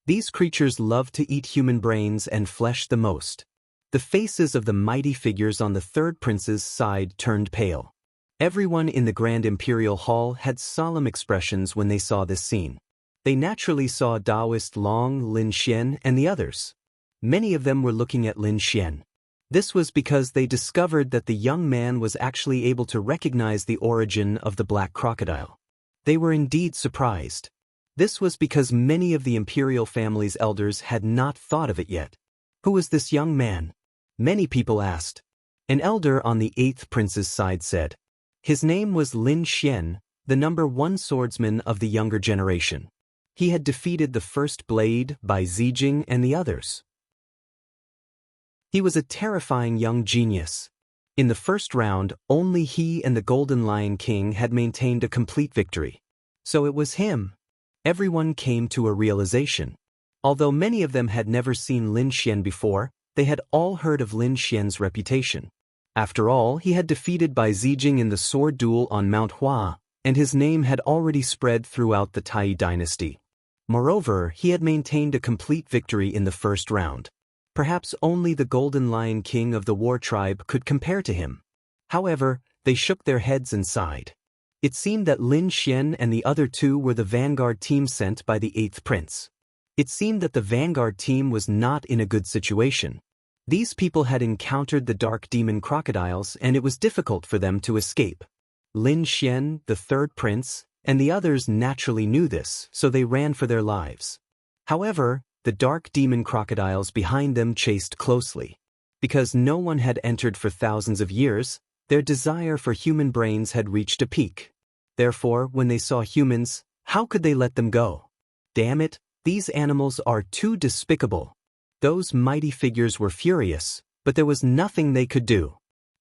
These creatures love to eat human brains and flesh the most. The faces of the mighty figures on the third prince's side turned pale. Everyone in the Grand Imperial Hall had solemn expressions when they saw this scene. They naturally saw Taoist Long, Lin Xian, and the others. Many of them were looking at Lin Xian. This was because they discovered that the young man was actually able to recognize the origin of the black crocodile. They were indeed surprised. This was because many of the imperial family's elders had not thought of it yet. Who was this young man? Many people asked. An elder on the 8th prince's side said. His name was Lin Xian, the number 1 swordsman of the younger generation. He had defeated the First Blade, Bai Zijing, and the others. He was a terrifying young genius. In the first round, only he and the Golden Lion King had maintained a complete victory. So it was him. Everyone came to a realization. Although many of them had never seen Lin Xian before, they had all heard of Lin Xian's reputation. After all, he had defeated Bai Zijing in the sword duel on Mount Hua, and his name had already spread throughout the Tai dynasty. Moreover, he had maintained a complete victory in the first round. Perhaps only the Golden Lion King of the War Tribe could compare to him. However, they shook their heads and sighed. It seemed that Lin Xian and the other two were the vanguard team sent by the 8th prince. It seemed that the vanguard team was not in a good situation. These people had encountered the dark demon crocodiles and it was difficult for them to escape. Lin Xian, the 3rd prince, and the others naturally knew this, so they ran for their lives. However, the dark demon crocodiles behind them chased closely. Because no one had entered for thousands of years, their desire for human brains had reached a peak. Therefore, when they saw humans, how could they let them go? Damn it, these animals are too despicable. Those mighty figures were furious, but there was nothing they could do.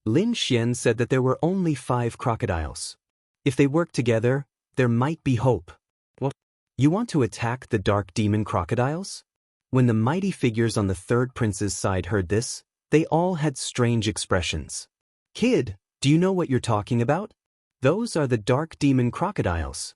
Lin Xian said that there were only 5 crocodiles. If they worked together, there might be hope. What? You want to attack the dark demon crocodiles? When the mighty figures on the 3rd prince's side heard this, they all had strange expressions. Kid, do you know what you're talking about? Those are the dark demon crocodiles.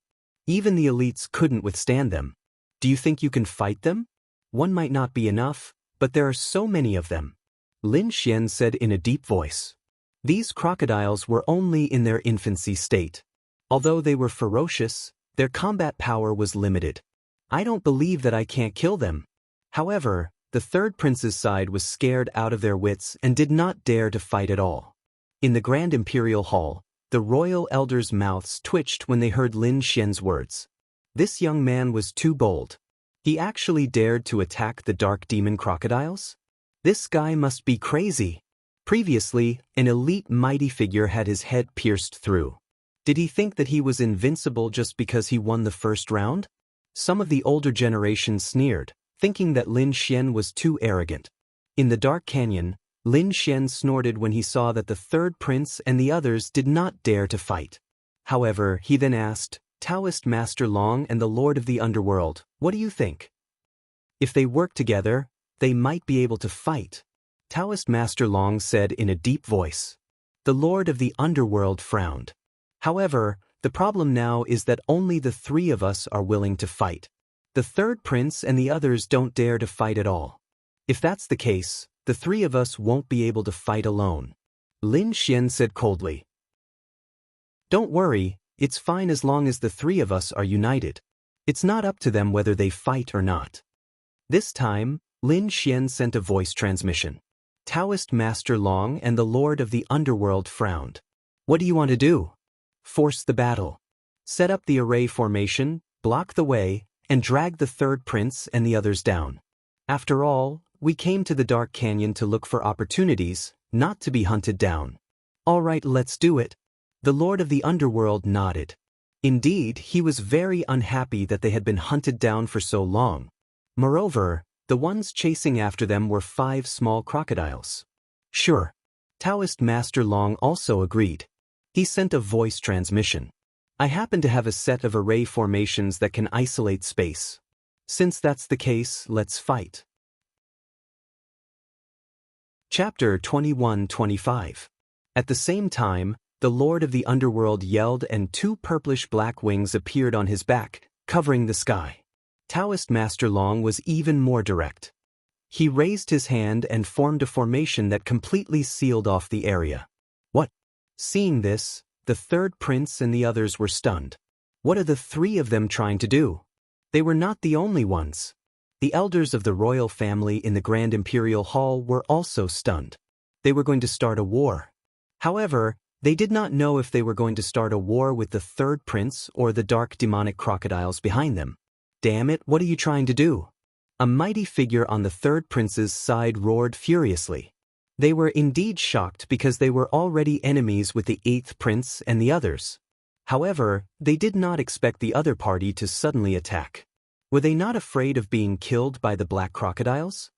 Even the elites couldn't withstand them. Do you think you can fight them? One might not be enough, but there are so many of them. Lin Xian said in a deep voice. These crocodiles were only in their infancy state. Although they were ferocious, their combat power was limited. I don't believe that I can't kill them. However, the third prince's side was scared out of their wits and did not dare to fight at all. In the Grand Imperial Hall, the royal elders' mouths twitched when they heard Lin Xian's words. This young man was too bold. He actually dared to attack the dark demon crocodiles? This guy must be crazy. Previously, an elite mighty figure had his head pierced through. Did he think that he was invincible just because he won the first round? Some of the older generation sneered, thinking that Lin Xian was too arrogant. In the dark canyon, Lin Xian snorted when he saw that the third prince and the others did not dare to fight. However, he then asked, Taoist Master Long and the Lord of the Underworld, what do you think? If they work together, they might be able to fight. Taoist Master Long said in a deep voice. The Lord of the Underworld frowned. However, the problem now is that only the three of us are willing to fight. The third prince and the others don't dare to fight at all. If that's the case, the three of us won't be able to fight alone. Lin Xian said coldly. Don't worry, it's fine as long as the three of us are united. It's not up to them whether they fight or not. This time, Lin Xian sent a voice transmission. Taoist Master Long and the Lord of the Underworld frowned. What do you want to do? Force the battle. Set up the array formation, block the way, and drag the third prince and the others down. After all, we came to the Dark Canyon to look for opportunities, not to be hunted down. All right, let's do it. The Lord of the Underworld nodded. Indeed, he was very unhappy that they had been hunted down for so long. Moreover, the ones chasing after them were 5 small crocodiles. Sure. Taoist Master Long also agreed. He sent a voice transmission. I happen to have a set of array formations that can isolate space. Since that's the case, let's fight. Chapter 21-25. At the same time, the Lord of the Underworld yelled and 2 purplish-black wings appeared on his back, covering the sky. Taoist Master Long was even more direct. He raised his hand and formed a formation that completely sealed off the area. What? Seeing this, the third prince and the others were stunned. What are the 3 of them trying to do? They were not the only ones. The elders of the royal family in the Grand Imperial Hall were also stunned. They were going to start a war. However, they did not know if they were going to start a war with the third prince or the dark demonic crocodiles behind them. Damn it, what are you trying to do? A mighty figure on the third prince's side roared furiously. They were indeed shocked because they were already enemies with the 8th prince and the others. However, they did not expect the other party to suddenly attack. Were they not afraid of being killed by the black crocodiles?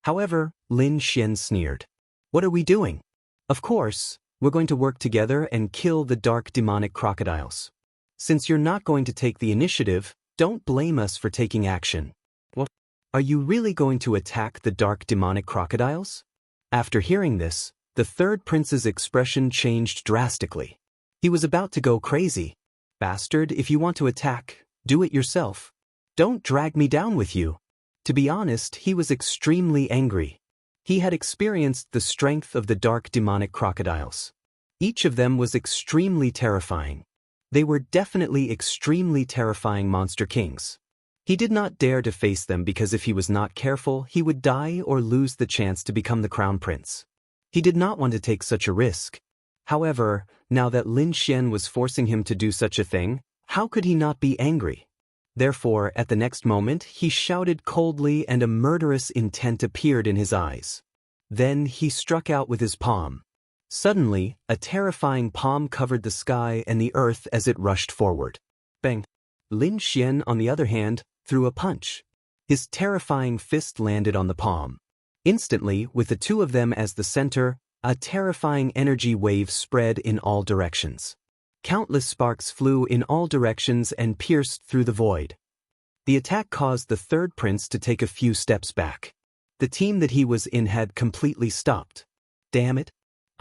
However, Lin Xian sneered. What are we doing? Of course, we're going to work together and kill the dark demonic crocodiles. Since you're not going to take the initiative, don't blame us for taking action. What? Are you really going to attack the dark demonic crocodiles? After hearing this, the third prince's expression changed drastically. He was about to go crazy. Bastard, if you want to attack, do it yourself. Don't drag me down with you. To be honest, he was extremely angry. He had experienced the strength of the dark demonic crocodiles. Each of them was extremely terrifying. They were definitely extremely terrifying monster kings. He did not dare to face them because if he was not careful, he would die or lose the chance to become the crown prince. He did not want to take such a risk. However, now that Lin Xian was forcing him to do such a thing, how could he not be angry? Therefore, at the next moment, he shouted coldly and a murderous intent appeared in his eyes. Then he struck out with his palm. Suddenly, a terrifying palm covered the sky and the earth as it rushed forward. Bang! Lin Xian, on the other hand, threw a punch. His terrifying fist landed on the palm. Instantly, with the 2 of them as the center, a terrifying energy wave spread in all directions. Countless sparks flew in all directions and pierced through the void. The attack caused the third prince to take a few steps back. The team that he was in had completely stopped. Damn it!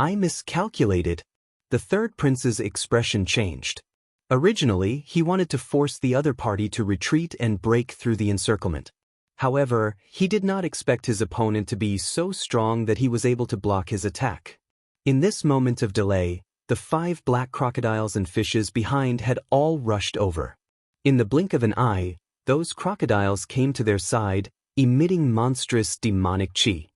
I miscalculated. The third prince's expression changed. Originally, he wanted to force the other party to retreat and break through the encirclement. However, he did not expect his opponent to be so strong that he was able to block his attack. In this moment of delay, the 5 black crocodiles and fishes behind had all rushed over. In the blink of an eye, those crocodiles came to their side, emitting monstrous demonic chi.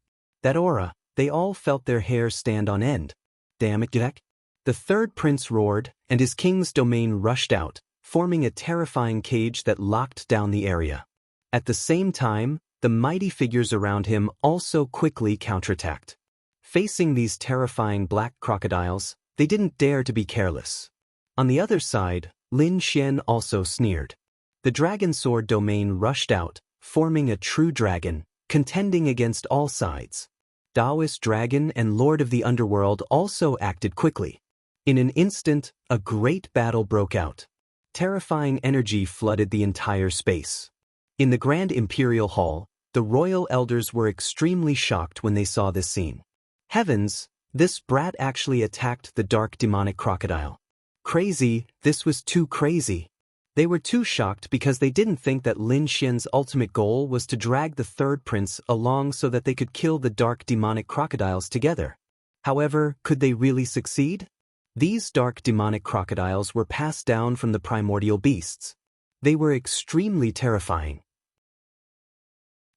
That aura, they all felt their hair stand on end. Damn it, Jack. The third prince roared, and his king's domain rushed out, forming a terrifying cage that locked down the area. At the same time, the mighty figures around him also quickly counterattacked. Facing these terrifying black crocodiles, they didn't dare to be careless. On the other side, Lin Xian also sneered. The dragon sword domain rushed out, forming a true dragon, contending against all sides. Taoist dragon and lord of the underworld also acted quickly. In an instant, a great battle broke out. Terrifying energy flooded the entire space. In the Grand Imperial Hall, the royal elders were extremely shocked when they saw this scene. Heavens, this brat actually attacked the dark demonic crocodile. Crazy, this was too crazy. They were too shocked because they didn't think that Lin Xian's ultimate goal was to drag the third prince along so that they could kill the dark demonic crocodiles together. However, could they really succeed? These dark demonic crocodiles were passed down from the primordial beasts. They were extremely terrifying.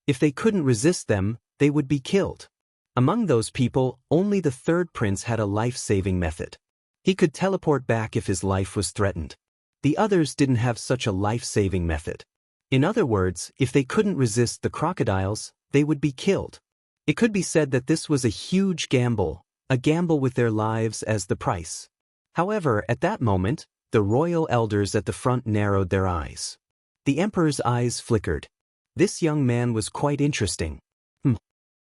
If they couldn't resist them, they would be killed. Among those people, only the third prince had a life-saving method. He could teleport back if his life was threatened. The others didn't have such a life-saving method. In other words, if they couldn't resist the crocodiles, they would be killed. It could be said that this was a huge gamble, a gamble with their lives as the price. However, at that moment, the royal elders at the front narrowed their eyes. The emperor's eyes flickered. This young man was quite interesting.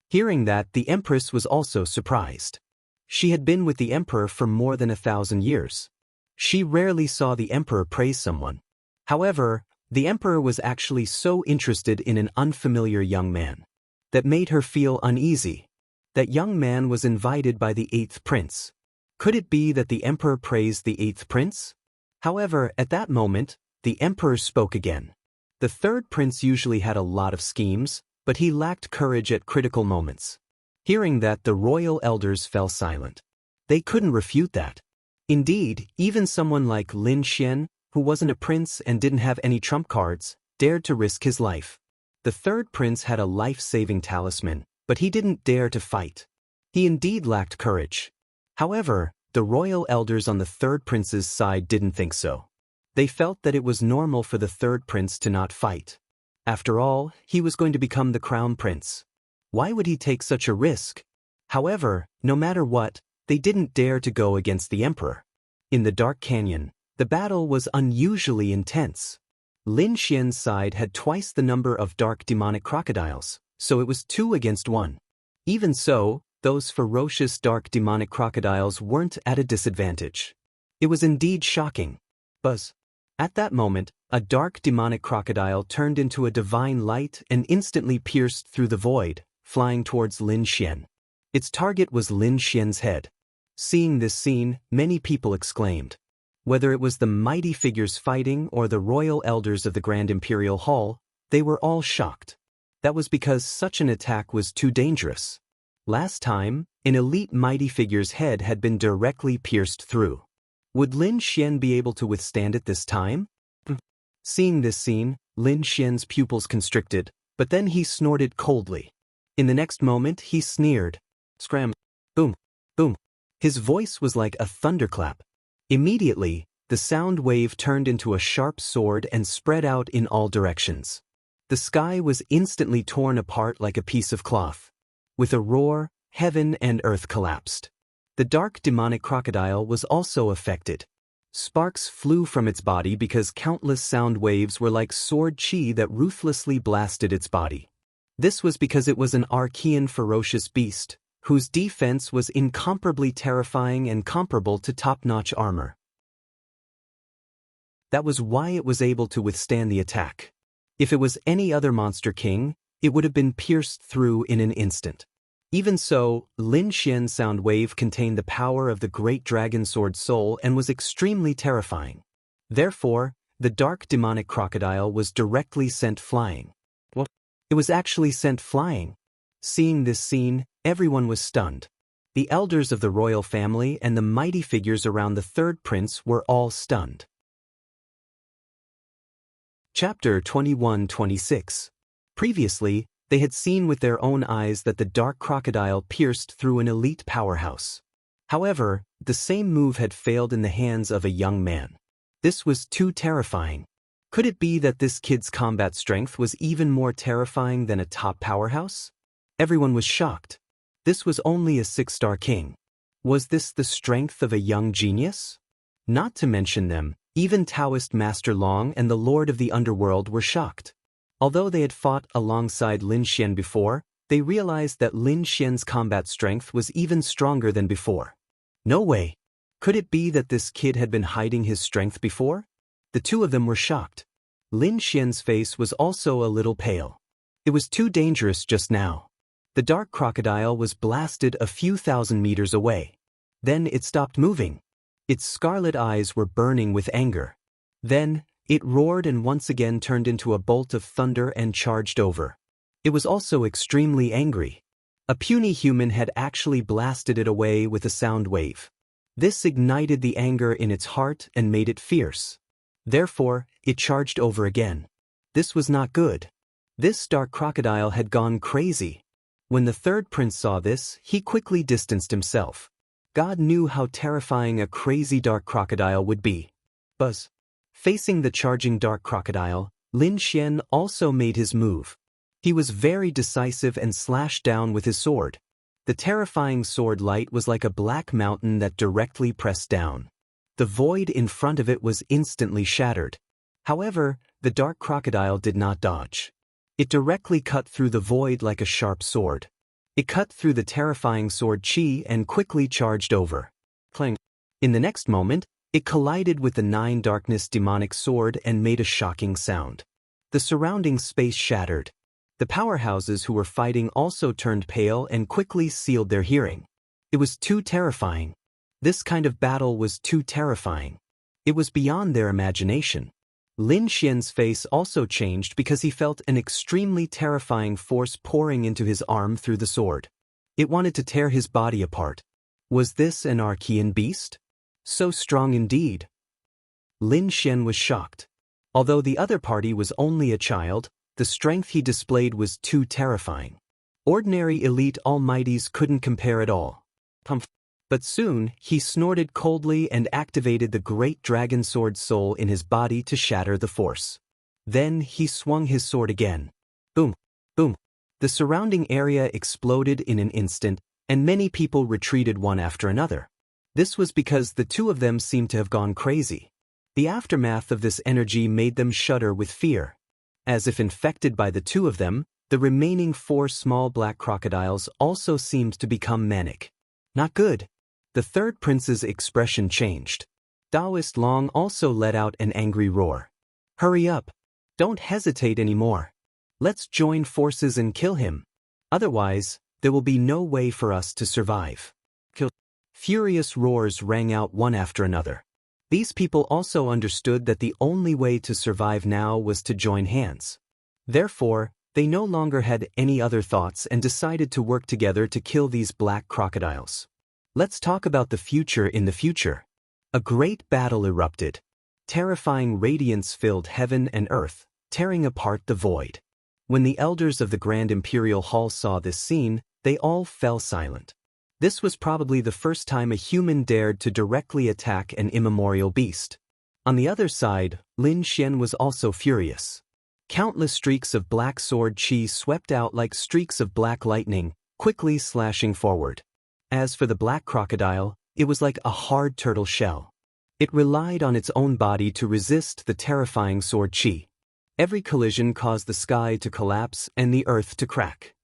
Hearing that, the empress was also surprised. She had been with the emperor for more than 1,000 years. She rarely saw the emperor praise someone. However, the emperor was actually so interested in an unfamiliar young man that made her feel uneasy. That young man was invited by the 8th prince. Could it be that the emperor praised the 8th prince? However, at that moment, the emperor spoke again. The third prince usually had a lot of schemes, but he lacked courage at critical moments. Hearing that, the royal elders fell silent. They couldn't refute that. Indeed, even someone like Lin Xian, who wasn't a prince and didn't have any trump cards, dared to risk his life. The third prince had a life-saving talisman, but he didn't dare to fight. He indeed lacked courage. However, the royal elders on the third prince's side didn't think so. They felt that it was normal for the third prince to not fight. After all, he was going to become the crown prince. Why would he take such a risk? However, no matter what, they didn't dare to go against the emperor. In the dark canyon, the battle was unusually intense. Lin Xian's side had twice the number of dark demonic crocodiles, so it was 2 against 1. Even so, those ferocious dark demonic crocodiles weren't at a disadvantage. It was indeed shocking. Buzz. At that moment, a dark demonic crocodile turned into a divine light and instantly pierced through the void, flying towards Lin Xian. Its target was Lin Xian's head. Seeing this scene, many people exclaimed. Whether it was the mighty figures fighting or the royal elders of the Grand Imperial Hall, they were all shocked. That was because such an attack was too dangerous. Last time, an elite mighty figure's head had been directly pierced through. Would Lin Xian be able to withstand it this time? Seeing this scene, Lin Xian's pupils constricted, but then he snorted coldly. In the next moment, he sneered. Scram. Boom. Boom. His voice was like a thunderclap. Immediately, the sound wave turned into a sharp sword and spread out in all directions. The sky was instantly torn apart like a piece of cloth. With a roar, heaven and earth collapsed. The dark demonic crocodile was also affected. Sparks flew from its body because countless sound waves were like sword chi that ruthlessly blasted its body. This was because it was an Archean ferocious beast, whose defense was incomparably terrifying and comparable to top-notch armor. That was why it was able to withstand the attack. If it was any other monster king, it would have been pierced through in an instant. Even so, Lin Xian's sound wave contained the power of the great dragon sword soul and was extremely terrifying. Therefore, the dark demonic crocodile was directly sent flying. What? It was actually sent flying. Seeing this scene, everyone was stunned. The elders of the royal family and the mighty figures around the third prince were all stunned. Chapter 21-26. Previously, they had seen with their own eyes that the dark crocodile pierced through an elite powerhouse. However, the same move had failed in the hands of a young man. This was too terrifying. Could it be that this kid's combat strength was even more terrifying than a top powerhouse? Everyone was shocked. This was only a 6-star king. Was this the strength of a young genius? Not to mention them, even Taoist Master Long and the Lord of the Underworld were shocked. Although they had fought alongside Lin Xian before, they realized that Lin Xian's combat strength was even stronger than before. No way! Could it be that this kid had been hiding his strength before? The two of them were shocked. Lin Xian's face was also a little pale. It was too dangerous just now. The dark crocodile was blasted a few thousand meters away. Then it stopped moving. Its scarlet eyes were burning with anger. Then, it roared and once again turned into a bolt of thunder and charged over. It was also extremely angry. A puny human had actually blasted it away with a sound wave. This ignited the anger in its heart and made it fierce. Therefore, it charged over again. This was not good. This dark crocodile had gone crazy. When the third prince saw this, he quickly distanced himself. God knew how terrifying a crazy dark crocodile would be. Buzz. Facing the charging dark crocodile, Lin Xian also made his move. He was very decisive and slashed down with his sword. The terrifying sword light was like a black mountain that directly pressed down. The void in front of it was instantly shattered. However, the dark crocodile did not dodge. It directly cut through the void like a sharp sword. It cut through the terrifying sword chi and quickly charged over. Clang. In the next moment, it collided with the 9 darkness demonic sword and made a shocking sound. The surrounding space shattered. The powerhouses who were fighting also turned pale and quickly sealed their hearing. It was too terrifying. This kind of battle was too terrifying. It was beyond their imagination. Lin Xian's face also changed because he felt an extremely terrifying force pouring into his arm through the sword. It wanted to tear his body apart. Was this an Archean beast? So strong indeed. Lin Xian was shocked. Although the other party was only a child, the strength he displayed was too terrifying. Ordinary elite almighties couldn't compare at all. But soon, he snorted coldly and activated the great dragon sword soul in his body to shatter the force. Then he swung his sword again. Boom! Boom! The surrounding area exploded in an instant, and many people retreated one after another. This was because the two of them seemed to have gone crazy. The aftermath of this energy made them shudder with fear. As if infected by the two of them, the remaining 4 small black crocodiles also seemed to become manic. Not good. The third prince's expression changed. Taoist Long also let out an angry roar. Hurry up! Don't hesitate anymore. Let's join forces and kill him. Otherwise, there will be no way for us to survive. Furious roars rang out one after another. These people also understood that the only way to survive now was to join hands. Therefore, they no longer had any other thoughts and decided to work together to kill these black crocodiles. Let's talk about the future in the future. A great battle erupted. Terrifying radiance filled heaven and earth, tearing apart the void. When the elders of the Grand Imperial Hall saw this scene, they all fell silent. This was probably the first time a human dared to directly attack an immemorial beast. On the other side, Lin Xian was also furious. Countless streaks of black sword chi swept out like streaks of black lightning, quickly slashing forward. As for the black crocodile, it was like a hard turtle shell. It relied on its own body to resist the terrifying sword chi. Every collision caused the sky to collapse and the earth to crack.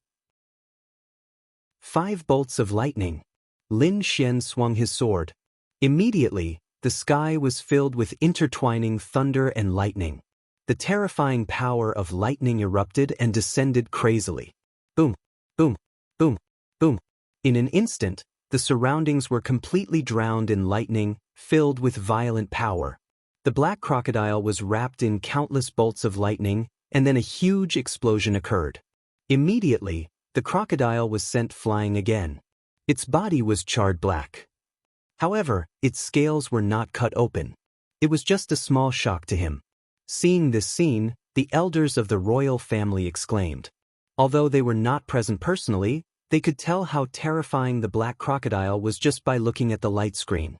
5 bolts of lightning. Lin Xian swung his sword. Immediately, the sky was filled with intertwining thunder and lightning. The terrifying power of lightning erupted and descended crazily. Boom! Boom! Boom! Boom! In an instant, the surroundings were completely drowned in lightning, filled with violent power. The black crocodile was wrapped in countless bolts of lightning, and then a huge explosion occurred. Immediately, the crocodile was sent flying again. Its body was charred black. However, its scales were not cut open. It was just a small shock to him. Seeing this scene, the elders of the royal family exclaimed. Although they were not present personally, they could tell how terrifying the black crocodile was just by looking at the light screen.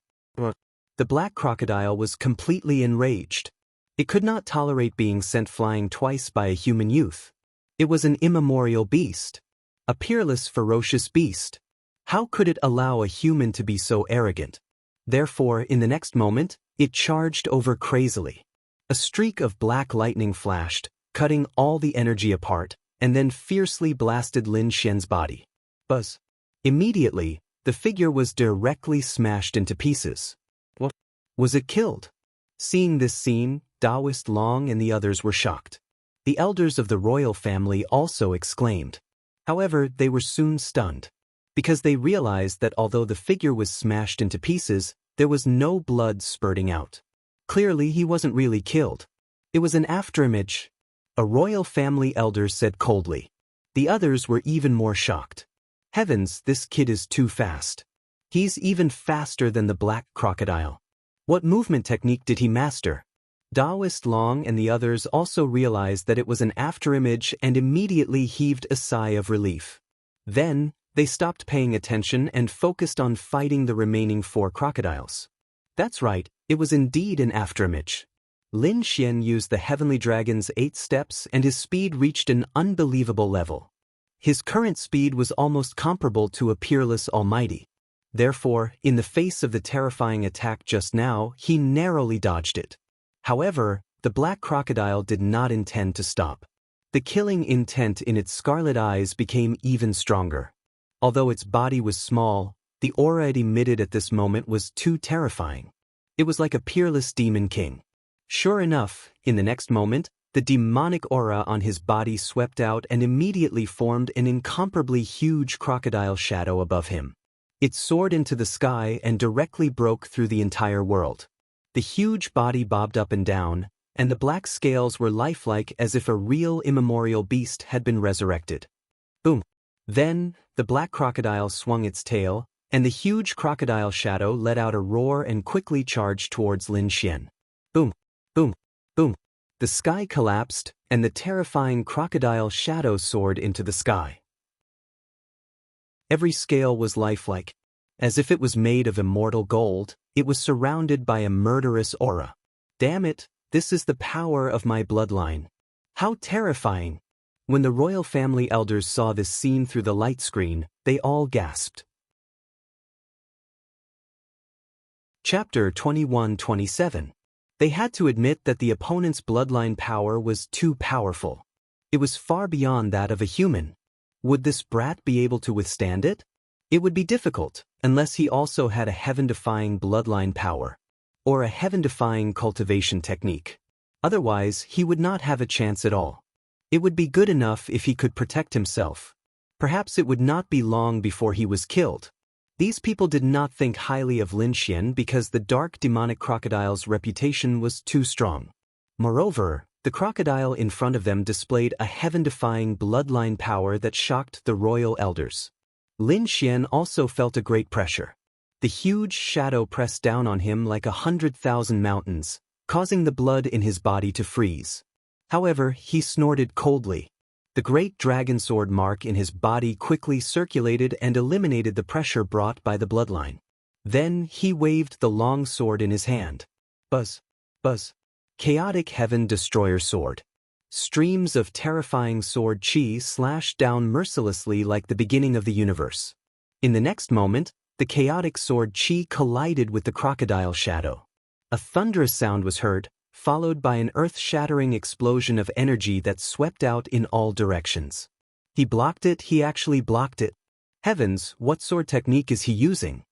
The black crocodile was completely enraged. It could not tolerate being sent flying twice by a human youth. It was an immemorial beast. A peerless, ferocious beast. How could it allow a human to be so arrogant? Therefore, in the next moment, it charged over crazily. A streak of black lightning flashed, cutting all the energy apart, and then fiercely blasted Lin Xian's body. Buzz. Immediately, the figure was directly smashed into pieces. What? Was it killed? Seeing this scene, Daoist Long and the others were shocked. The elders of the royal family also exclaimed. However, they were soon stunned, because they realized that although the figure was smashed into pieces, there was no blood spurting out. Clearly, he wasn't really killed. It was an afterimage. A royal family elder said coldly. The others were even more shocked. Heavens, this kid is too fast. He's even faster than the black crocodile. What movement technique did he master? Daoist Long and the others also realized that it was an afterimage and immediately heaved a sigh of relief. Then, they stopped paying attention and focused on fighting the remaining 4 crocodiles. That's right, it was indeed an afterimage. Lin Xian used the Heavenly Dragon's 8 steps and his speed reached an unbelievable level. His current speed was almost comparable to a peerless almighty. Therefore, in the face of the terrifying attack just now, he narrowly dodged it. However, the black crocodile did not intend to stop. The killing intent in its scarlet eyes became even stronger. Although its body was small, the aura it emitted at this moment was too terrifying. It was like a peerless demon king. Sure enough, in the next moment, the demonic aura on his body swept out and immediately formed an incomparably huge crocodile shadow above him. It soared into the sky and directly broke through the entire world. The huge body bobbed up and down, and the black scales were lifelike as if a real immemorial beast had been resurrected. Boom! Then, the black crocodile swung its tail, and the huge crocodile shadow let out a roar and quickly charged towards Lin Xian. Boom! Boom! Boom! The sky collapsed, and the terrifying crocodile shadow soared into the sky. Every scale was lifelike. As if it was made of immortal gold, it was surrounded by a murderous aura. Damn it, this is the power of my bloodline. How terrifying! When the royal family elders saw this scene through the light screen, they all gasped. Chapter 21-27. They had to admit that the opponent's bloodline power was too powerful. It was far beyond that of a human. Would this brat be able to withstand it? It would be difficult, unless he also had a heaven-defying bloodline power, or a heaven-defying cultivation technique. Otherwise, he would not have a chance at all. It would be good enough if he could protect himself. Perhaps it would not be long before he was killed. These people did not think highly of Lin Xian because the dark demonic crocodile's reputation was too strong. Moreover, the crocodile in front of them displayed a heaven-defying bloodline power that shocked the royal elders. Lin Xian also felt a great pressure. The huge shadow pressed down on him like 100,000 mountains, causing the blood in his body to freeze. However, he snorted coldly. The great dragon sword mark in his body quickly circulated and eliminated the pressure brought by the bloodline. Then he waved the long sword in his hand. Buzz! Buzz! Chaotic Heaven Destroyer Sword. Streams of terrifying sword chi slashed down mercilessly like the beginning of the universe. In the next moment, the chaotic sword chi collided with the crocodile shadow. A thunderous sound was heard, followed by an earth-shattering explosion of energy that swept out in all directions. He blocked it, he actually blocked it. Heavens, what sword technique is he using?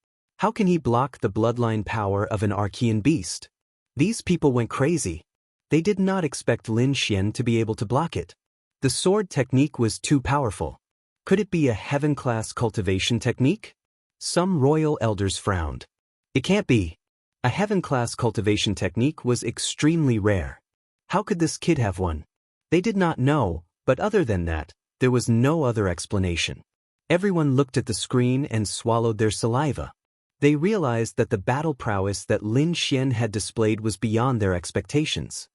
How can he block the bloodline power of an Archean beast? These people went crazy. They did not expect Lin Xian to be able to block it. The sword technique was too powerful. Could it be a heaven-class cultivation technique? Some royal elders frowned. It can't be. A heaven-class cultivation technique was extremely rare. How could this kid have one? They did not know, but other than that, there was no other explanation. Everyone looked at the screen and swallowed their saliva. They realized that the battle prowess that Lin Xian had displayed was beyond their expectations.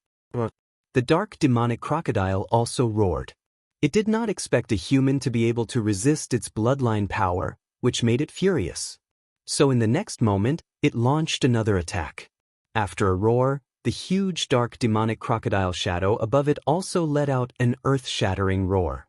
The dark demonic crocodile also roared. It did not expect a human to be able to resist its bloodline power, which made it furious. So in the next moment, it launched another attack. After a roar, the huge dark demonic crocodile shadow above it also let out an earth-shattering roar.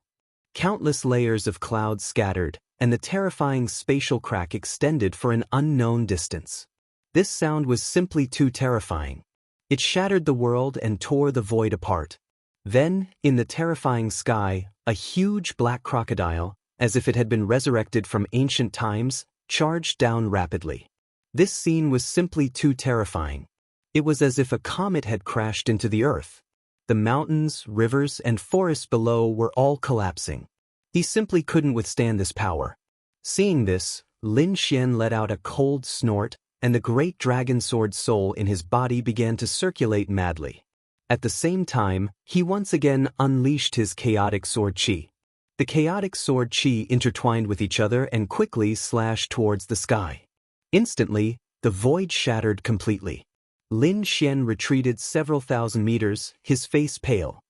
Countless layers of clouds scattered, and the terrifying spatial crack extended for an unknown distance. This sound was simply too terrifying. It shattered the world and tore the void apart. Then, in the terrifying sky, a huge black crocodile, as if it had been resurrected from ancient times, charged down rapidly. This scene was simply too terrifying. It was as if a comet had crashed into the earth. The mountains, rivers, and forests below were all collapsing. He simply couldn't withstand this power. Seeing this, Lin Xian let out a cold snort, and the great dragon sword soul in his body began to circulate madly. At the same time, he once again unleashed his chaotic sword qi. The chaotic sword qi intertwined with each other and quickly slashed towards the sky. Instantly, the void shattered completely. Lin Xian retreated several thousand meters, his face pale.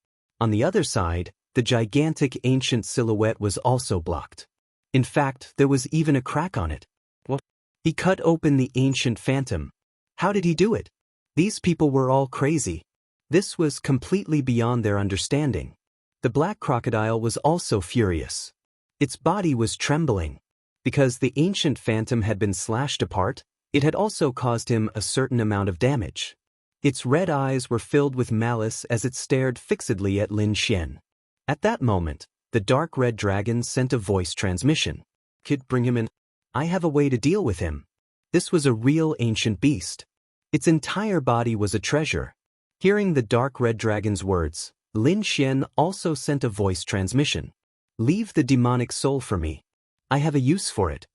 On the other side, the gigantic ancient silhouette was also blocked. In fact, there was even a crack on it. What? He cut open the ancient phantom. How did he do it? These people were all crazy. This was completely beyond their understanding. The black crocodile was also furious. Its body was trembling. Because the ancient phantom had been slashed apart, it had also caused him a certain amount of damage. Its red eyes were filled with malice as it stared fixedly at Lin Xian. At that moment, the dark red dragon sent a voice transmission. "Kid, bring him in. I have a way to deal with him." This was a real ancient beast. Its entire body was a treasure. Hearing the dark red dragon's words, Lin Xian also sent a voice transmission. "Leave the demonic soul for me. I have a use for it."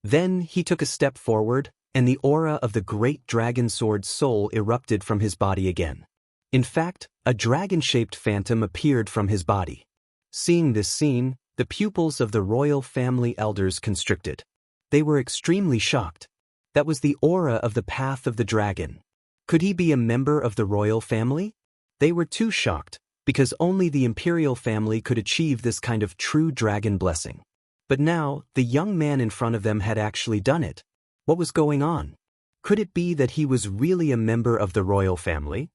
Then he took a step forward, and the aura of the great dragon sword soul erupted from his body again. In fact, a dragon-shaped phantom appeared from his body. Seeing this scene, the pupils of the royal family elders constricted. They were extremely shocked. That was the aura of the path of the dragon. Could he be a member of the royal family? They were too shocked, because only the imperial family could achieve this kind of true dragon blessing. But now, the young man in front of them had actually done it. What was going on? Could it be that he was really a member of the royal family?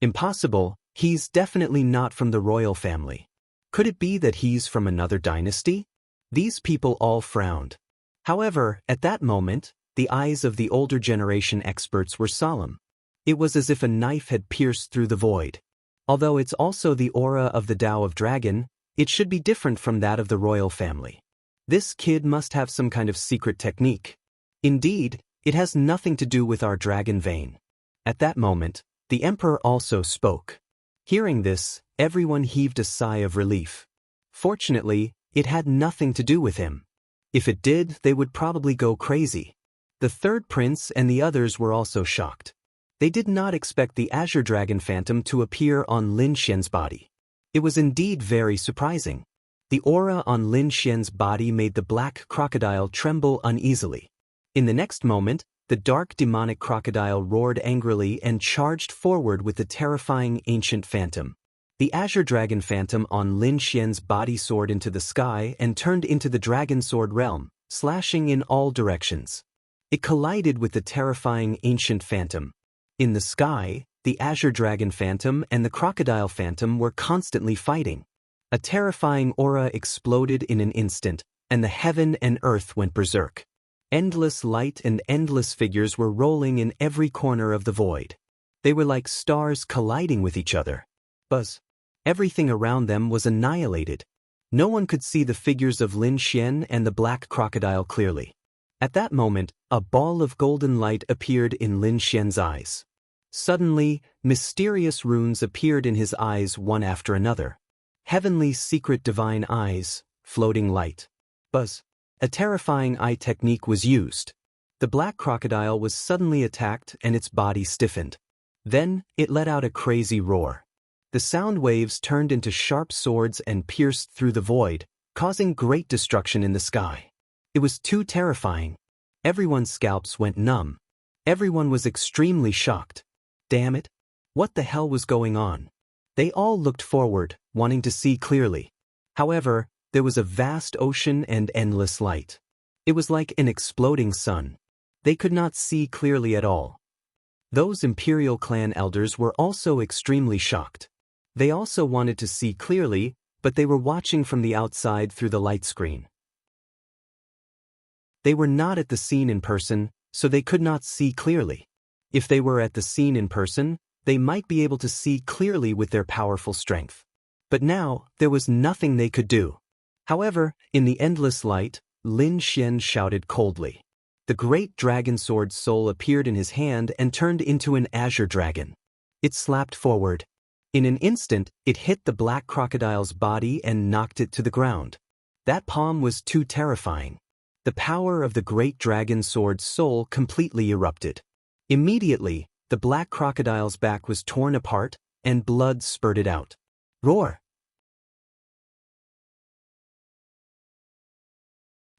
Impossible, he's definitely not from the royal family. Could it be that he's from another dynasty? These people all frowned. However, at that moment, the eyes of the older generation experts were solemn. It was as if a knife had pierced through the void. Although it's also the aura of the Tao of Dragon, it should be different from that of the royal family. This kid must have some kind of secret technique. Indeed, it has nothing to do with our dragon vein. At that moment, the emperor also spoke. Hearing this, everyone heaved a sigh of relief. Fortunately, it had nothing to do with him. If it did, they would probably go crazy. The third prince and the others were also shocked. They did not expect the Azure Dragon Phantom to appear on Lin Xian's body. It was indeed very surprising. The aura on Lin Xian's body made the black crocodile tremble uneasily. In the next moment, the dark demonic crocodile roared angrily and charged forward with the terrifying ancient phantom. The Azure Dragon Phantom on Lin Xian's body soared into the sky and turned into the Dragon Sword realm, slashing in all directions. It collided with the terrifying ancient phantom. In the sky, the Azure Dragon Phantom and the Crocodile Phantom were constantly fighting. A terrifying aura exploded in an instant, and the heaven and earth went berserk. Endless light and endless figures were rolling in every corner of the void. They were like stars colliding with each other. Buzz. Everything around them was annihilated. No one could see the figures of Lin Xian and the black crocodile clearly. At that moment, a ball of golden light appeared in Lin Xian's eyes. Suddenly, mysterious runes appeared in his eyes one after another. Heavenly secret divine eyes, floating light. Buzz. A terrifying eye technique was used. The black crocodile was suddenly attacked and its body stiffened. Then, it let out a crazy roar. The sound waves turned into sharp swords and pierced through the void, causing great destruction in the sky. It was too terrifying. Everyone's scalps went numb. Everyone was extremely shocked. Damn it! What the hell was going on? They all looked forward, wanting to see clearly. However, there was a vast ocean and endless light. It was like an exploding sun. They could not see clearly at all. Those Imperial clan elders were also extremely shocked. They also wanted to see clearly, but they were watching from the outside through the light screen. They were not at the scene in person, so they could not see clearly. If they were at the scene in person, they might be able to see clearly with their powerful strength. But now, there was nothing they could do. However, in the endless light, Lin Xian shouted coldly. The great dragon sword soul appeared in his hand and turned into an azure dragon. It slapped forward. In an instant, it hit the black crocodile's body and knocked it to the ground. That palm was too terrifying. The power of the great dragon sword soul completely erupted. Immediately, the black crocodile's back was torn apart, and blood spurted out. Roar!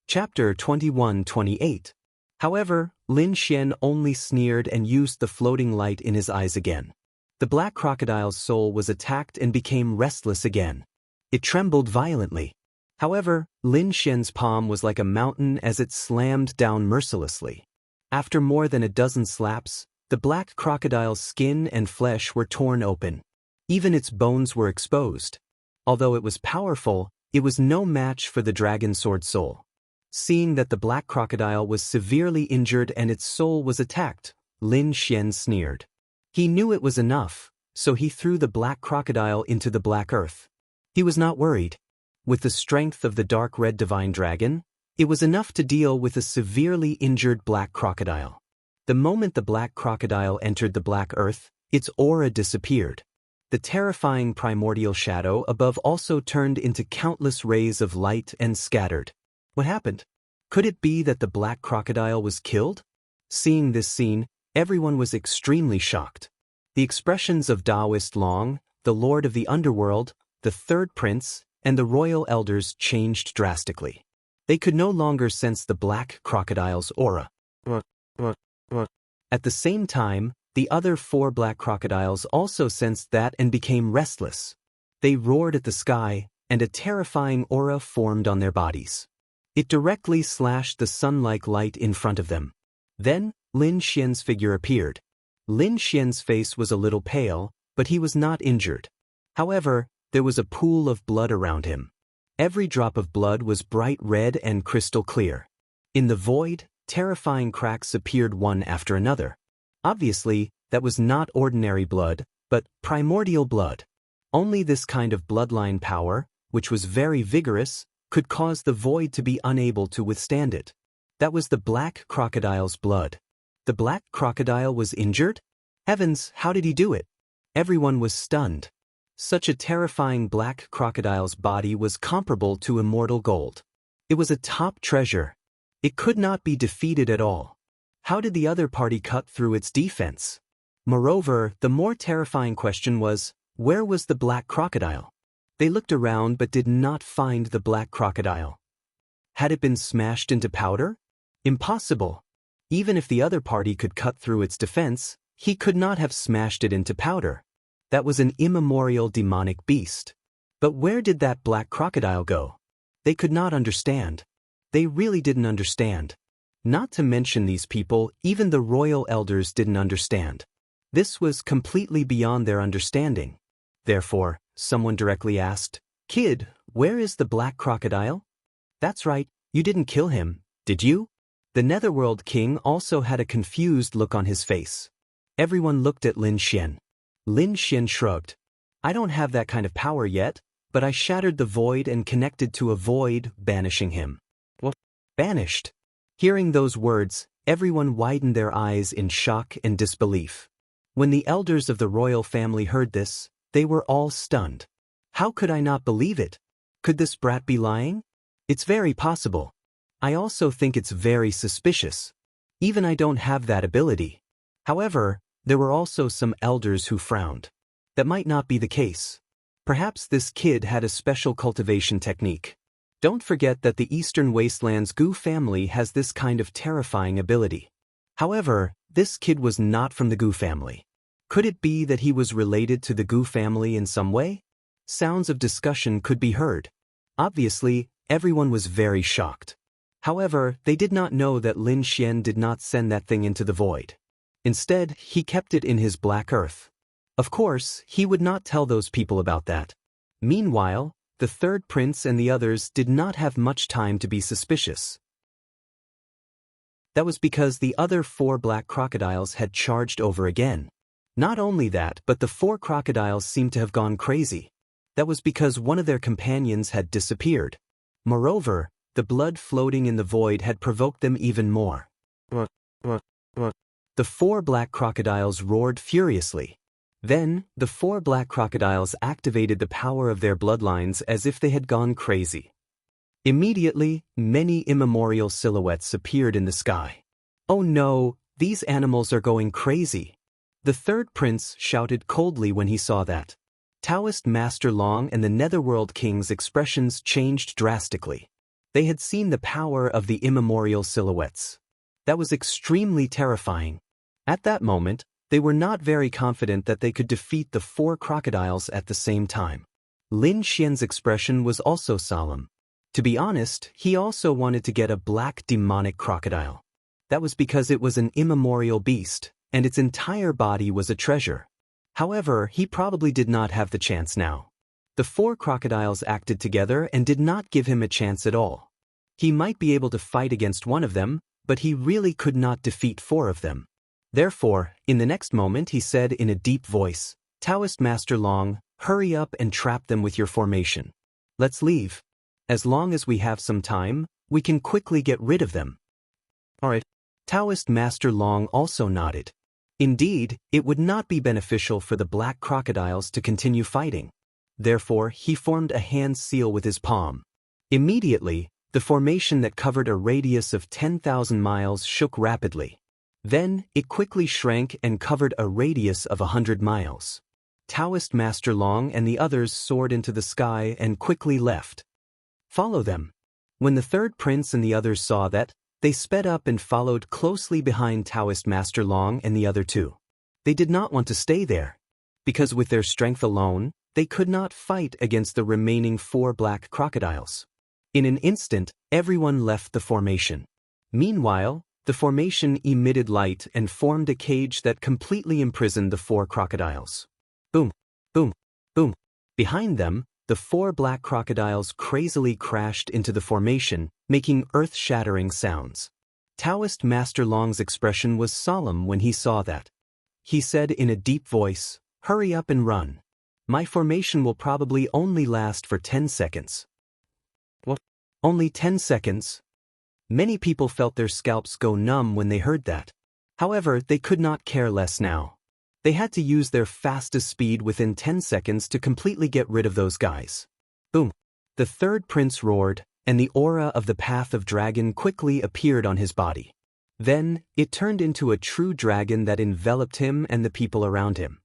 Chapter 21-28. However, Lin Xian only sneered and used the floating light in his eyes again. The black crocodile's soul was attacked and became restless again. It trembled violently. However, Lin Xian's palm was like a mountain as it slammed down mercilessly. After more than a dozen slaps, the black crocodile's skin and flesh were torn open. Even its bones were exposed. Although it was powerful, it was no match for the dragon sword soul. Seeing that the black crocodile was severely injured and its soul was attacked, Lin Xian sneered. He knew it was enough, so he threw the black crocodile into the black earth. He was not worried. With the strength of the dark red divine dragon, it was enough to deal with a severely injured black crocodile. The moment the black crocodile entered the black earth, its aura disappeared. The terrifying primordial shadow above also turned into countless rays of light and scattered. What happened? Could it be that the black crocodile was killed? Seeing this scene, everyone was extremely shocked. The expressions of Taoist Long, the Lord of the Underworld, the Third Prince, and the royal elders changed drastically. They could no longer sense the black crocodile's aura. At the same time, the other 4 black crocodiles also sensed that and became restless. They roared at the sky, and a terrifying aura formed on their bodies. It directly slashed the sun-like light in front of them. Then, Lin Xian's figure appeared. Lin Xian's face was a little pale, but he was not injured. However, there was a pool of blood around him. Every drop of blood was bright red and crystal clear. In the void, terrifying cracks appeared one after another. Obviously, that was not ordinary blood, but primordial blood. Only this kind of bloodline power, which was very vigorous, could cause the void to be unable to withstand it. That was the black crocodile's blood. The black crocodile was injured? Heavens, how did he do it? Everyone was stunned. Such a terrifying black crocodile's body was comparable to immortal gold. It was a top treasure. It could not be defeated at all. How did the other party cut through its defense? Moreover, the more terrifying question was, where was the black crocodile? They looked around but did not find the black crocodile. Had it been smashed into powder? Impossible. Even if the other party could cut through its defense, he could not have smashed it into powder. That was an immemorial demonic beast. But where did that black crocodile go? They could not understand. They really didn't understand. Not to mention these people, even the royal elders didn't understand. This was completely beyond their understanding. Therefore, someone directly asked, "Kid, where is the black crocodile?" "That's right, you didn't kill him, did you?" The Netherworld King also had a confused look on his face. Everyone looked at Lin Xian. Lin Xian shrugged. "I don't have that kind of power yet, but I shattered the void and connected to a void, banishing him." "What? Banished?" Hearing those words, everyone widened their eyes in shock and disbelief. When the elders of the royal family heard this, they were all stunned. How could I not believe it? Could this brat be lying? It's very possible. I also think it's very suspicious. Even I don't have that ability. However, there were also some elders who frowned. That might not be the case. Perhaps this kid had a special cultivation technique. Don't forget that the Eastern Wastelands Goo family has this kind of terrifying ability. However, this kid was not from the Goo family. Could it be that he was related to the Goo family in some way? Sounds of discussion could be heard. Obviously, everyone was very shocked. However, they did not know that Lin Xian did not send that thing into the void. Instead, he kept it in his black earth. Of course, he would not tell those people about that. Meanwhile, the third prince and the others did not have much time to be suspicious. That was because the other 4 black crocodiles had charged over again. Not only that, but the 4 crocodiles seemed to have gone crazy. That was because one of their companions had disappeared. Moreover, the blood floating in the void had provoked them even more. The 4 black crocodiles roared furiously. Then, the 4 black crocodiles activated the power of their bloodlines as if they had gone crazy. Immediately, many immemorial silhouettes appeared in the sky. Oh no, these animals are going crazy. The third prince shouted coldly when he saw that. Taoist Master Long and the Netherworld King's expressions changed drastically. They had seen the power of the immemorial silhouettes. That was extremely terrifying. At that moment, they were not very confident that they could defeat the 4 crocodiles at the same time. Lin Xian's expression was also solemn. To be honest, he also wanted to get a black demonic crocodile. That was because it was an immemorial beast, and its entire body was a treasure. However, he probably did not have the chance now. The 4 crocodiles acted together and did not give him a chance at all. He might be able to fight against one of them, but he really could not defeat 4 of them. Therefore, in the next moment he said in a deep voice, "Taoist Master Long, hurry up and trap them with your formation. Let's leave. As long as we have some time, we can quickly get rid of them." Alright. Taoist Master Long also nodded. Indeed, it would not be beneficial for the black crocodiles to continue fighting. Therefore, he formed a hand seal with his palm. Immediately, the formation that covered a radius of 10,000 miles shook rapidly. Then, it quickly shrank and covered a radius of 100 miles. Taoist Master Long and the others soared into the sky and quickly left. Follow them. When the third prince and the others saw that, they sped up and followed closely behind Taoist Master Long and the other 2. They did not want to stay there, because with their strength alone, they could not fight against the remaining 4 black crocodiles. In an instant, everyone left the formation. Meanwhile, the formation emitted light and formed a cage that completely imprisoned the 4 crocodiles. Boom, boom, boom. Behind them, the 4 black crocodiles crazily crashed into the formation, making earth-shattering sounds. Taoist Master Long's expression was solemn when he saw that. He said in a deep voice, "Hurry up and run. My formation will probably only last for 10 seconds. What? Only 10 seconds? Many people felt their scalps go numb when they heard that. However, they could not care less now. They had to use their fastest speed within 10 seconds to completely get rid of those guys. Boom. The third prince roared, and the aura of the Path of Dragon quickly appeared on his body. Then, it turned into a true dragon that enveloped him and the people around him.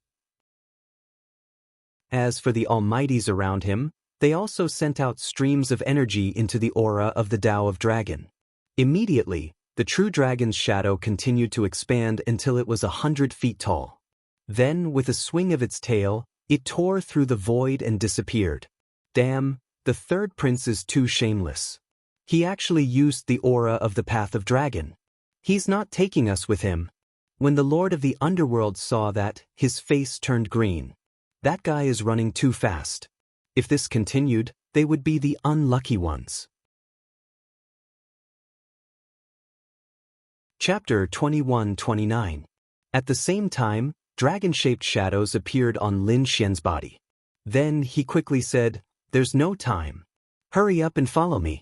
As for the almighties around him, they also sent out streams of energy into the aura of the Tao of Dragon. Immediately, the true dragon's shadow continued to expand until it was 100 feet tall. Then, with a swing of its tail, it tore through the void and disappeared. Damn, the third prince is too shameless. He actually used the aura of the Path of Dragon. He's not taking us with him. When the Lord of the Underworld saw that, his face turned green. That guy is running too fast. If this continued, they would be the unlucky ones. Chapter 21-29. At the same time, dragon-shaped shadows appeared on Lin Xian's body. Then he quickly said, "There's no time. Hurry up and follow me."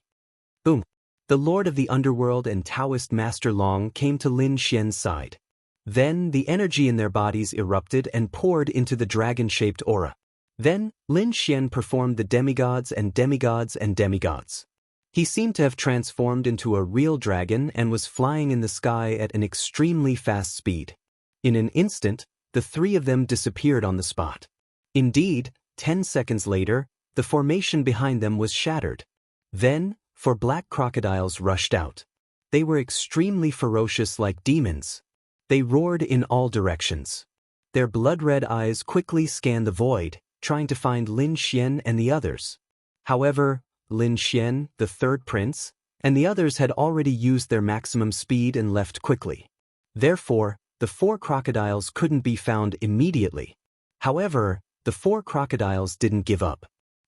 Boom. The Lord of the Underworld and Taoist Master Long came to Lin Xian's side. Then the energy in their bodies erupted and poured into the dragon-shaped aura. Then, Lin Xian performed the demigods and demigods and demigods. He seemed to have transformed into a real dragon and was flying in the sky at an extremely fast speed. In an instant, the three of them disappeared on the spot. Indeed, 10 seconds later, the formation behind them was shattered. Then, 4 black crocodiles rushed out. They were extremely ferocious like demons. They roared in all directions. Their blood-red eyes quickly scanned the void, trying to find Lin Xian and the others. However, Lin Xian, the third prince, and the others had already used their maximum speed and left quickly. Therefore, the 4 crocodiles couldn't be found immediately. However, the 4 crocodiles didn't give up.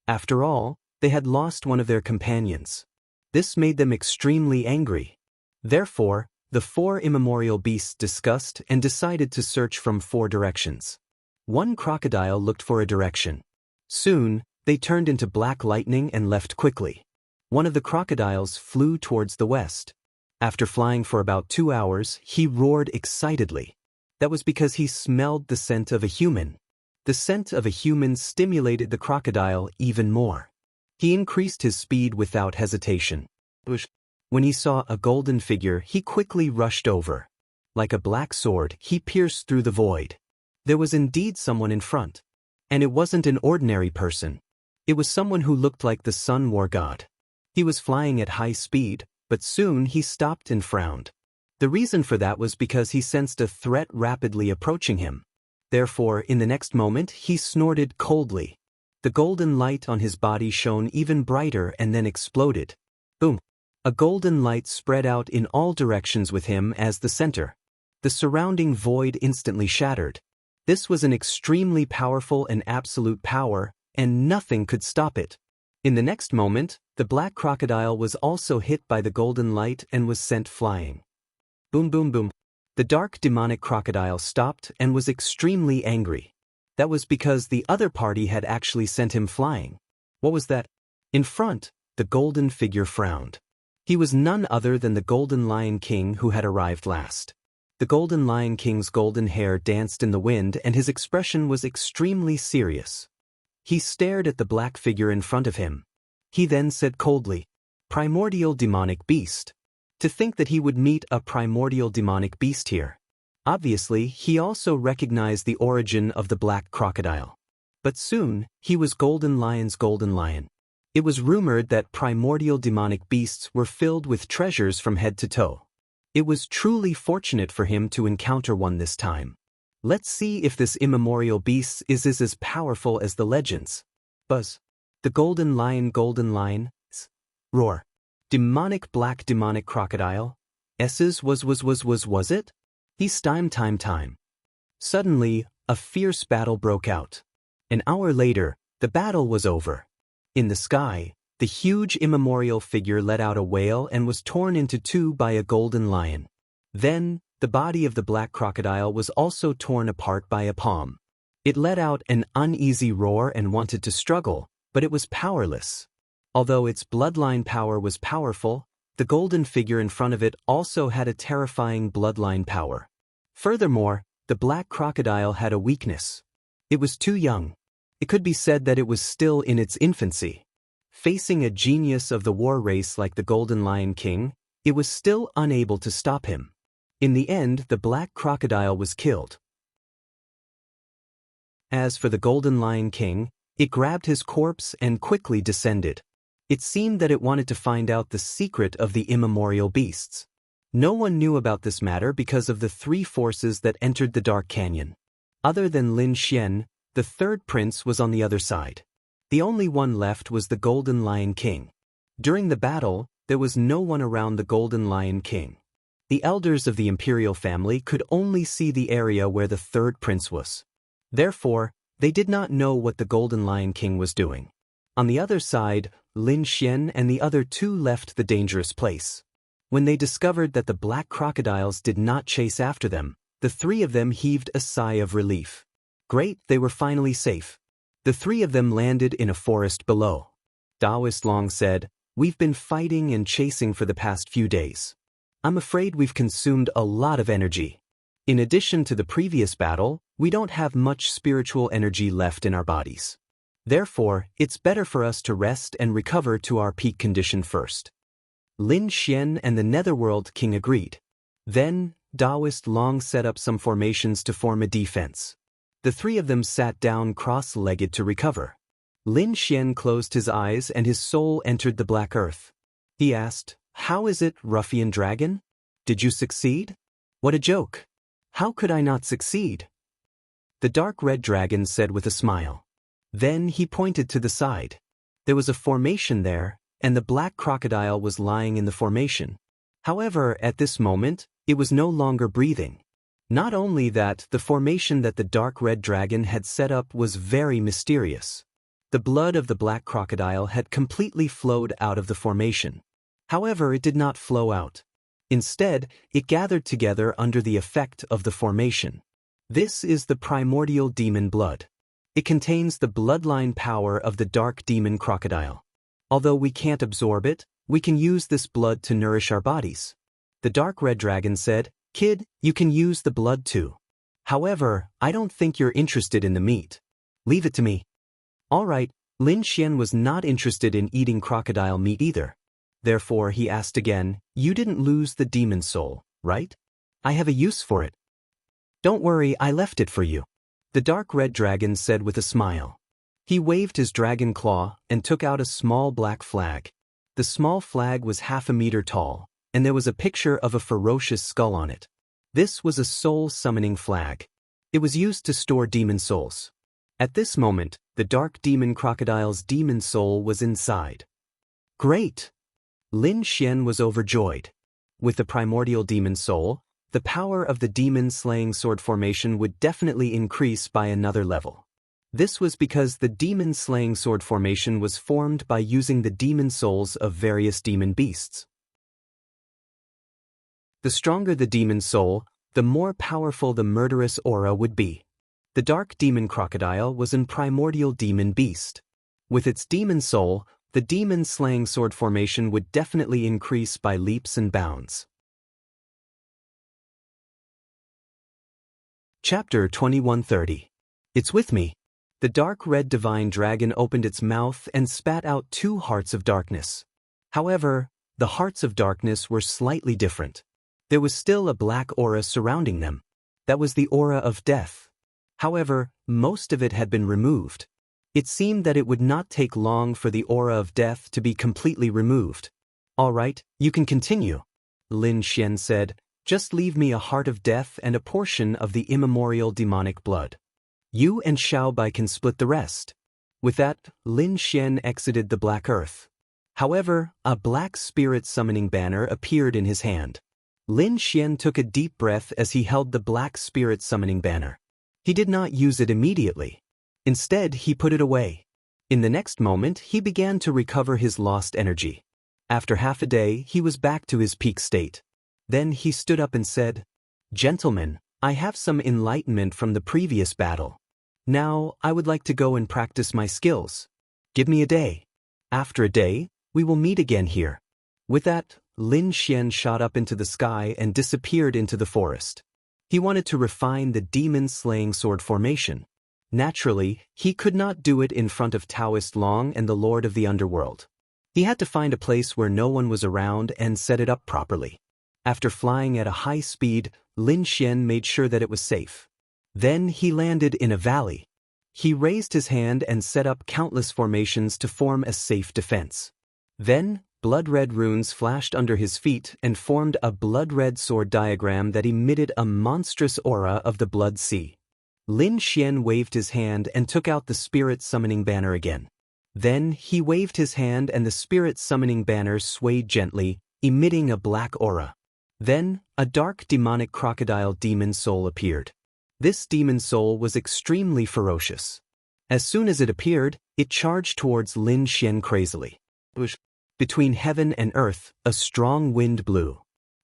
After all, they had lost one of their companions. This made them extremely angry. Therefore, the 4 immemorial beasts discussed and decided to search from 4 directions. One crocodile looked for a direction. Soon, they turned into black lightning and left quickly. One of the crocodiles flew towards the west. After flying for about 2 hours, he roared excitedly. That was because he smelled the scent of a human. The scent of a human stimulated the crocodile even more. He increased his speed without hesitation. When he saw a golden figure, he quickly rushed over. Like a black sword, he pierced through the void. There was indeed someone in front. And it wasn't an ordinary person. It was someone who looked like the Sun War God. He was flying at high speed, but soon he stopped and frowned. The reason for that was because he sensed a threat rapidly approaching him. Therefore, in the next moment, he snorted coldly. The golden light on his body shone even brighter and then exploded. Boom! A golden light spread out in all directions with him as the center. The surrounding void instantly shattered. This was an extremely powerful and absolute power, and nothing could stop it. In the next moment, the black crocodile was also hit by the golden light and was sent flying. Boom boom boom. The dark demonic crocodile stopped and was extremely angry. That was because the other party had actually sent him flying. What was that? In front, the golden figure frowned. He was none other than the Golden Lion King who had arrived last. The Golden Lion King's golden hair danced in the wind and his expression was extremely serious. He stared at the black figure in front of him. He then said coldly, "Primordial demonic beast." To think that he would meet a primordial demonic beast here. Obviously, he also recognized the origin of the black crocodile. But soon, he was Golden Lion's golden lion. It was rumored that primordial demonic beasts were filled with treasures from head to toe. It was truly fortunate for him to encounter one this time. Let's see if this immemorial beast is as powerful as the legends. Buzz. The golden lion, roar. Demonic black demonic crocodile. Was it? He's time. Suddenly, a fierce battle broke out. An hour later, the battle was over. In the sky, the huge immemorial figure let out a wail and was torn into 2 by a golden lion. Then, the body of the black crocodile was also torn apart by a palm. It let out an uneasy roar and wanted to struggle, but it was powerless. Although its bloodline power was powerful, the golden figure in front of it also had a terrifying bloodline power. Furthermore, the black crocodile had a weakness. It was too young. It could be said that it was still in its infancy. Facing a genius of the war race like the Golden Lion King, it was still unable to stop him. In the end, the black crocodile was killed. As for the Golden Lion King, it grabbed his corpse and quickly descended. It seemed that it wanted to find out the secret of the immemorial beasts. No one knew about this matter because of the 3 forces that entered the Dark Canyon. Other than Lin Xian, the third prince was on the other side. The only one left was the Golden Lion King. During the battle, there was no one around the Golden Lion King. The elders of the imperial family could only see the area where the third prince was. Therefore, they did not know what the Golden Lion King was doing. On the other side, Lin Xian and the other 2 left the dangerous place. When they discovered that the black crocodiles did not chase after them, the 3 of them heaved a sigh of relief. Great, they were finally safe. The 3 of them landed in a forest below. Taoist Long said, "We've been fighting and chasing for the past few days. I'm afraid we've consumed a lot of energy. In addition to the previous battle, we don't have much spiritual energy left in our bodies. Therefore, it's better for us to rest and recover to our peak condition first." Lin Xian and the Netherworld King agreed. Then, Taoist Long set up some formations to form a defense. The three of them sat down cross-legged to recover. Lin Xian closed his eyes and his soul entered the black earth. He asked, "How is it, ruffian dragon? Did you succeed? What a joke! How could I not succeed?" The dark red dragon said with a smile. Then he pointed to the side. There was a formation there, and the black crocodile was lying in the formation. However, at this moment, it was no longer breathing. Not only that, the formation that the dark red dragon had set up was very mysterious. The blood of the black crocodile had completely flowed out of the formation. However, it did not flow out. Instead, it gathered together under the effect of the formation. This is the primordial demon blood. It contains the bloodline power of the dark demon crocodile. Although we can't absorb it, we can use this blood to nourish our bodies. The dark red dragon said, "Kid, you can use the blood too. However, I don't think you're interested in the meat. Leave it to me." All right, Lin Xian was not interested in eating crocodile meat either. Therefore, he asked again, "You didn't lose the demon soul, right? I have a use for it." "Don't worry, I left it for you," the dark red dragon said with a smile. He waved his dragon claw and took out a small black flag. The small flag was 1/2 meter tall, and there was a picture of a ferocious skull on it. This was a soul-summoning flag. It was used to store demon souls. At this moment, the dark demon crocodile's demon soul was inside. Great! Lin Xian was overjoyed. With the primordial demon soul, the power of the demon-slaying sword formation would definitely increase by another level. This was because the demon-slaying sword formation was formed by using the demon souls of various demon beasts. The stronger the demon soul, the more powerful the murderous aura would be. The dark demon crocodile was an primordial demon beast. With its demon soul, the demon-slaying sword formation would definitely increase by leaps and bounds. Chapter 2130. It's with me. The dark red divine dragon opened its mouth and spat out 2 hearts of darkness. However, the hearts of darkness were slightly different. There was still a black aura surrounding them. That was the aura of death. However, most of it had been removed. It seemed that it would not take long for the aura of death to be completely removed. "All right, you can continue," Lin Xian said. "Just leave me a heart of death and a portion of the immemorial demonic blood. You and Xiaobai can split the rest." With that, Lin Xian exited the black earth. However, a black spirit summoning banner appeared in his hand. Lin Xian took a deep breath as he held the black spirit summoning banner. He did not use it immediately. Instead, he put it away. In the next moment, he began to recover his lost energy. After half a day, he was back to his peak state. Then he stood up and said, "Gentlemen, I have some enlightenment from the previous battle. Now, I would like to go and practice my skills. Give me a day. After a day, we will meet again here." With that, Lin Xian shot up into the sky and disappeared into the forest. He wanted to refine the demon-slaying sword formation. Naturally, he could not do it in front of Taoist Long and the Lord of the Underworld. He had to find a place where no one was around and set it up properly. After flying at a high speed, Lin Xian made sure that it was safe. Then he landed in a valley. He raised his hand and set up countless formations to form a safe defense. Then, blood-red runes flashed under his feet and formed a blood-red sword diagram that emitted a monstrous aura of the blood sea. Lin Xian waved his hand and took out the spirit summoning banner again. Then he waved his hand and the spirit summoning banner swayed gently, emitting a black aura. Then, a dark demonic crocodile demon soul appeared. This demon soul was extremely ferocious. As soon as it appeared, it charged towards Lin Xian crazily. Between heaven and earth, a strong wind blew.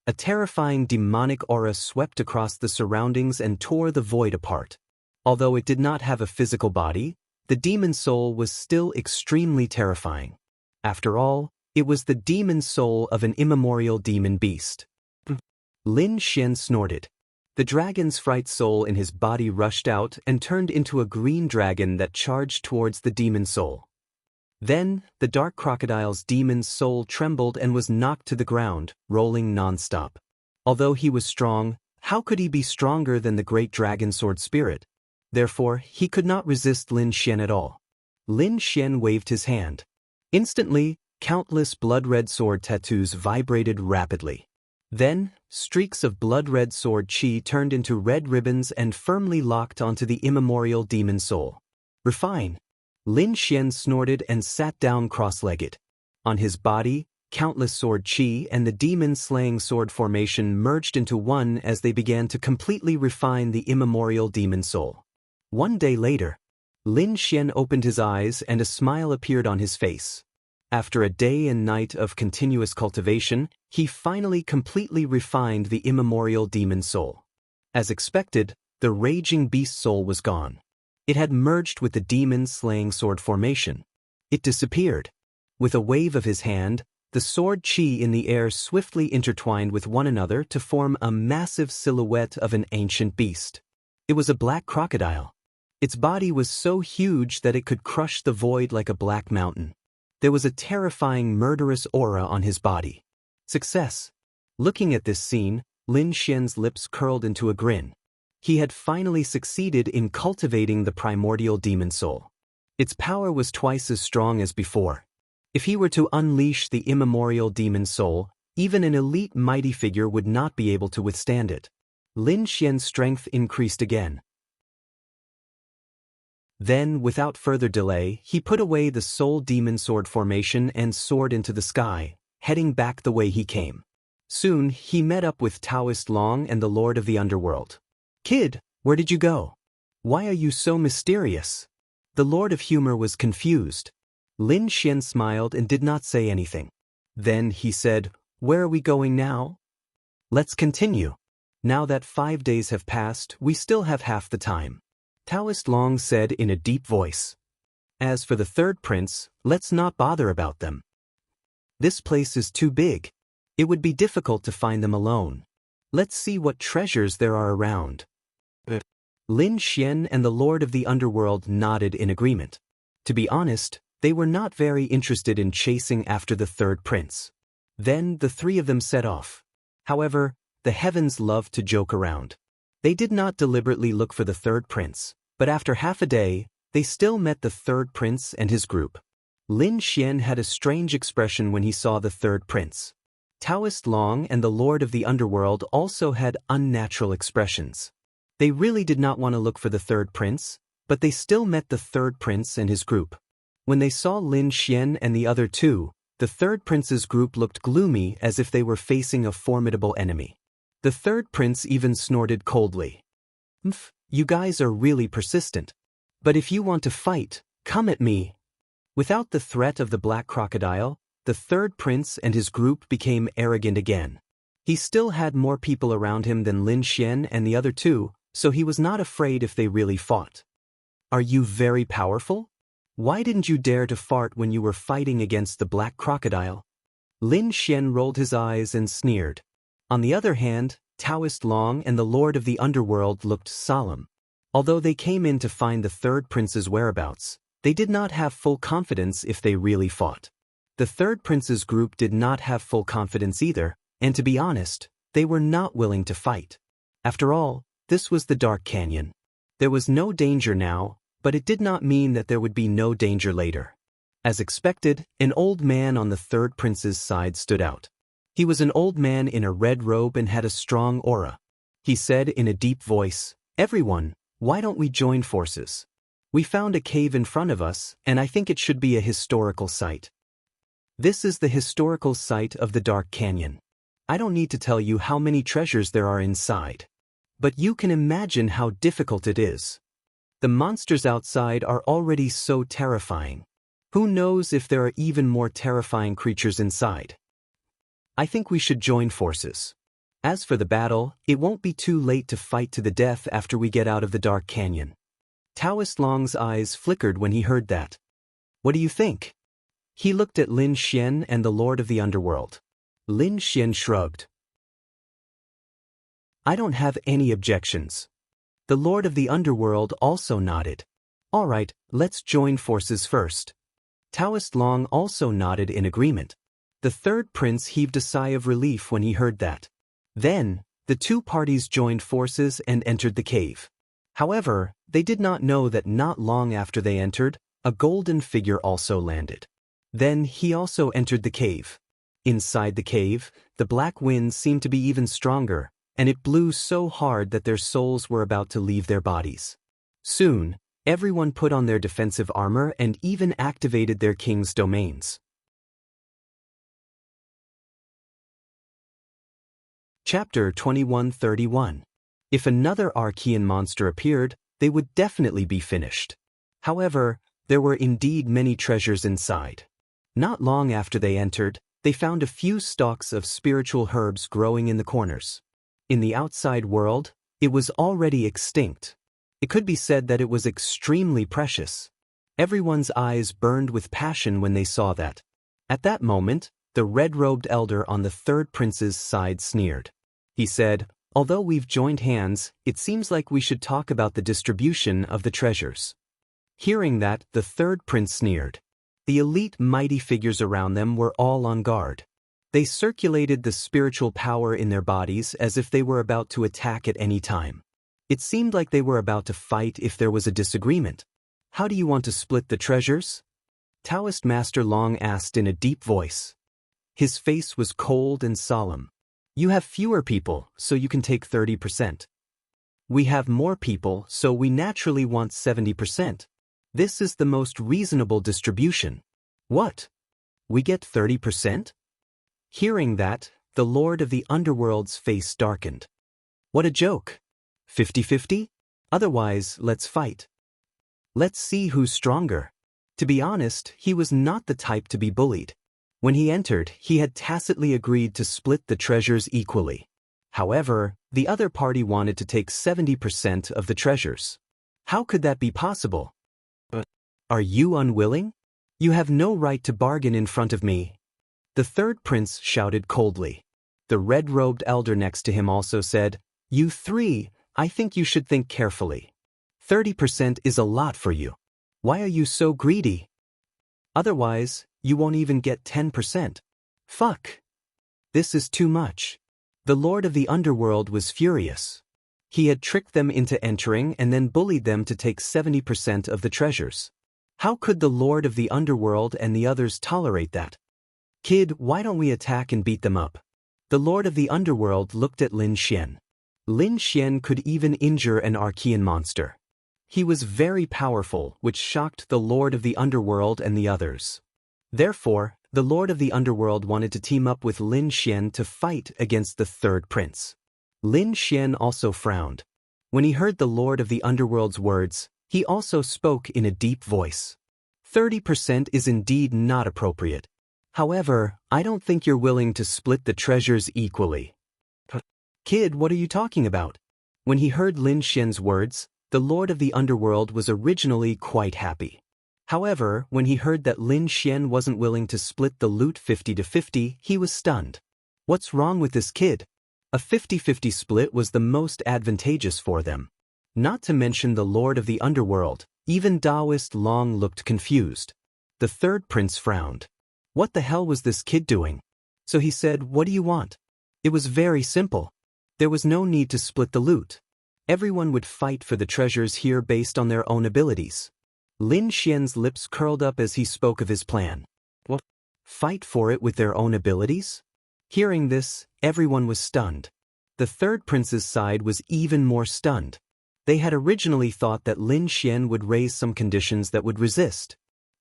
A terrifying demonic aura swept across the surroundings and tore the void apart. Although it did not have a physical body, the demon soul was still extremely terrifying. After all, it was the demon soul of an immemorial demon beast. Lin Xian snorted. The dragon's fright soul in his body rushed out and turned into a green dragon that charged towards the demon soul. Then, the dark crocodile's demon's soul trembled and was knocked to the ground, rolling non-stop. Although he was strong, how could he be stronger than the great dragon sword spirit? Therefore, he could not resist Lin Xian at all. Lin Xian waved his hand. Instantly, countless blood-red sword tattoos vibrated rapidly. Then, streaks of blood-red sword chi turned into red ribbons and firmly locked onto the immemorial demon soul. Refine. Lin Xian snorted and sat down cross-legged. On his body, countless sword chi and the demon-slaying sword formation merged into one as they began to completely refine the immemorial demon soul. One day later, Lin Xian opened his eyes and a smile appeared on his face. After a day and night of continuous cultivation, he finally completely refined the immemorial demon soul. As expected, the raging beast soul was gone. It had merged with the demon-slaying sword formation. It disappeared. With a wave of his hand, the sword chi in the air swiftly intertwined with one another to form a massive silhouette of an ancient beast. It was a black crocodile. Its body was so huge that it could crush the void like a black mountain. There was a terrifying murderous aura on his body. Success. Looking at this scene, Lin Xian's lips curled into a grin. He had finally succeeded in cultivating the primordial demon soul. Its power was twice as strong as before. If he were to unleash the immemorial demon soul, even an elite mighty figure would not be able to withstand it. Lin Xian's strength increased again. Then, without further delay, he put away the soul demon sword formation and soared into the sky, heading back the way he came. Soon, he met up with Taoist Long and the Lord of the Underworld. "Kid, where did you go? Why are you so mysterious?" The Lord of Humor was confused. Lin Xian smiled and did not say anything. Then he said, "Where are we going now?" "Let's continue. Now that 5 days have passed, we still have half the time." Taoist Long said in a deep voice. "As for the third prince, let's not bother about them. This place is too big. It would be difficult to find them alone. Let's see what treasures there are around." Lin Xian and the Lord of the Underworld nodded in agreement. To be honest, they were not very interested in chasing after the third prince. Then the three of them set off. However, the heavens loved to joke around. They did not deliberately look for the third prince, but after half a day, they still met the third prince and his group. Lin Xian had a strange expression when he saw the third prince. Taoist Long and the Lord of the Underworld also had unnatural expressions. They really did not want to look for the third prince, but they still met the third prince and his group. When they saw Lin Xian and the other two, the third prince's group looked gloomy as if they were facing a formidable enemy. The third prince even snorted coldly. You guys are really persistent. But if you want to fight, come at me." Without the threat of the black crocodile, the third prince and his group became arrogant again. He still had more people around him than Lin Xian and the other two, so he was not afraid if they really fought. "Are you very powerful? Why didn't you dare to fart when you were fighting against the black crocodile?" Lin Xian rolled his eyes and sneered. On the other hand, Taoist Long and the Lord of the Underworld looked solemn. Although they came in to find the third prince's whereabouts, they did not have full confidence if they really fought. The third prince's group did not have full confidence either, and to be honest, they were not willing to fight. After all, this was the Dark Canyon. There was no danger now, but it did not mean that there would be no danger later. As expected, an old man on the third prince's side stood out. He was an old man in a red robe and had a strong aura. He said in a deep voice, "Everyone, why don't we join forces? We found a cave in front of us, and I think it should be a historical site." This is the historical site of the Dark Canyon. I don't need to tell you how many treasures there are inside. But you can imagine how difficult it is. The monsters outside are already so terrifying. Who knows if there are even more terrifying creatures inside? I think we should join forces. As for the battle, it won't be too late to fight to the death after we get out of the Dark Canyon. Taoist Long's eyes flickered when he heard that. "What do you think?" He looked at Lin Xian and the Lord of the Underworld. Lin Xian shrugged. "I don't have any objections." The Lord of the Underworld also nodded. "All right, let's join forces first." Taoist Long also nodded in agreement. The third prince heaved a sigh of relief when he heard that. Then, the two parties joined forces and entered the cave. However, they did not know that not long after they entered, a golden figure also landed. Then he also entered the cave. Inside the cave, the black wind seemed to be even stronger, and it blew so hard that their souls were about to leave their bodies. Soon, everyone put on their defensive armor and even activated their king's domains. Chapter 2131. If another Archean monster appeared, they would definitely be finished. However, there were indeed many treasures inside. Not long after they entered, they found a few stalks of spiritual herbs growing in the corners. In the outside world, it was already extinct. It could be said that it was extremely precious. Everyone's eyes burned with passion when they saw that. At that moment, the red-robed elder on the third prince's side sneered. He said, "Although we've joined hands, it seems like we should talk about the distribution of the treasures." Hearing that, the third prince sneered. The elite mighty figures around them were all on guard. They circulated the spiritual power in their bodies as if they were about to attack at any time. It seemed like they were about to fight if there was a disagreement. "How do you want to split the treasures?" Taoist Master Long asked in a deep voice. His face was cold and solemn. "You have fewer people, so you can take 30%. We have more people, so we naturally want 70%. This is the most reasonable distribution." "What? We get 30%? Hearing that, the Lord of the Underworld's face darkened. "What a joke. 50-50? Otherwise, let's fight. Let's see who's stronger." To be honest, he was not the type to be bullied. When he entered, he had tacitly agreed to split the treasures equally. However, the other party wanted to take 70% of the treasures. How could that be possible? "But are you unwilling? You have no right to bargain in front of me." The third prince shouted coldly. The red-robed elder next to him also said, "You three, I think you should think carefully. 30% is a lot for you. Why are you so greedy? Otherwise, you won't even get 10%. Fuck. This is too much." The Lord of the Underworld was furious. He had tricked them into entering and then bullied them to take 70% of the treasures. How could the Lord of the Underworld and the others tolerate that? "Kid, why don't we attack and beat them up?" The Lord of the Underworld looked at Lin Xian. Lin Xian could even injure an Archean monster. He was very powerful, which shocked the Lord of the Underworld and the others. Therefore, the Lord of the Underworld wanted to team up with Lin Xian to fight against the third prince. Lin Xian also frowned. When he heard the Lord of the Underworld's words, he also spoke in a deep voice. 30% is indeed not appropriate. However, I don't think you're willing to split the treasures equally. "Kid, what are you talking about?" When he heard Lin Xian's words, the Lord of the Underworld was originally quite happy. However, when he heard that Lin Xian wasn't willing to split the loot 50-50, he was stunned. What's wrong with this kid? A 50-50 split was the most advantageous for them. Not to mention the Lord of the Underworld, even Taoist Long looked confused. The third prince frowned. What the hell was this kid doing? So he said, "What do you want?" It was very simple. There was no need to split the loot. Everyone would fight for the treasures here based on their own abilities. Lin Xian's lips curled up as he spoke of his plan. What? Fight for it with their own abilities? Hearing this, everyone was stunned. The third prince's side was even more stunned. They had originally thought that Lin Xian would raise some conditions that would resist.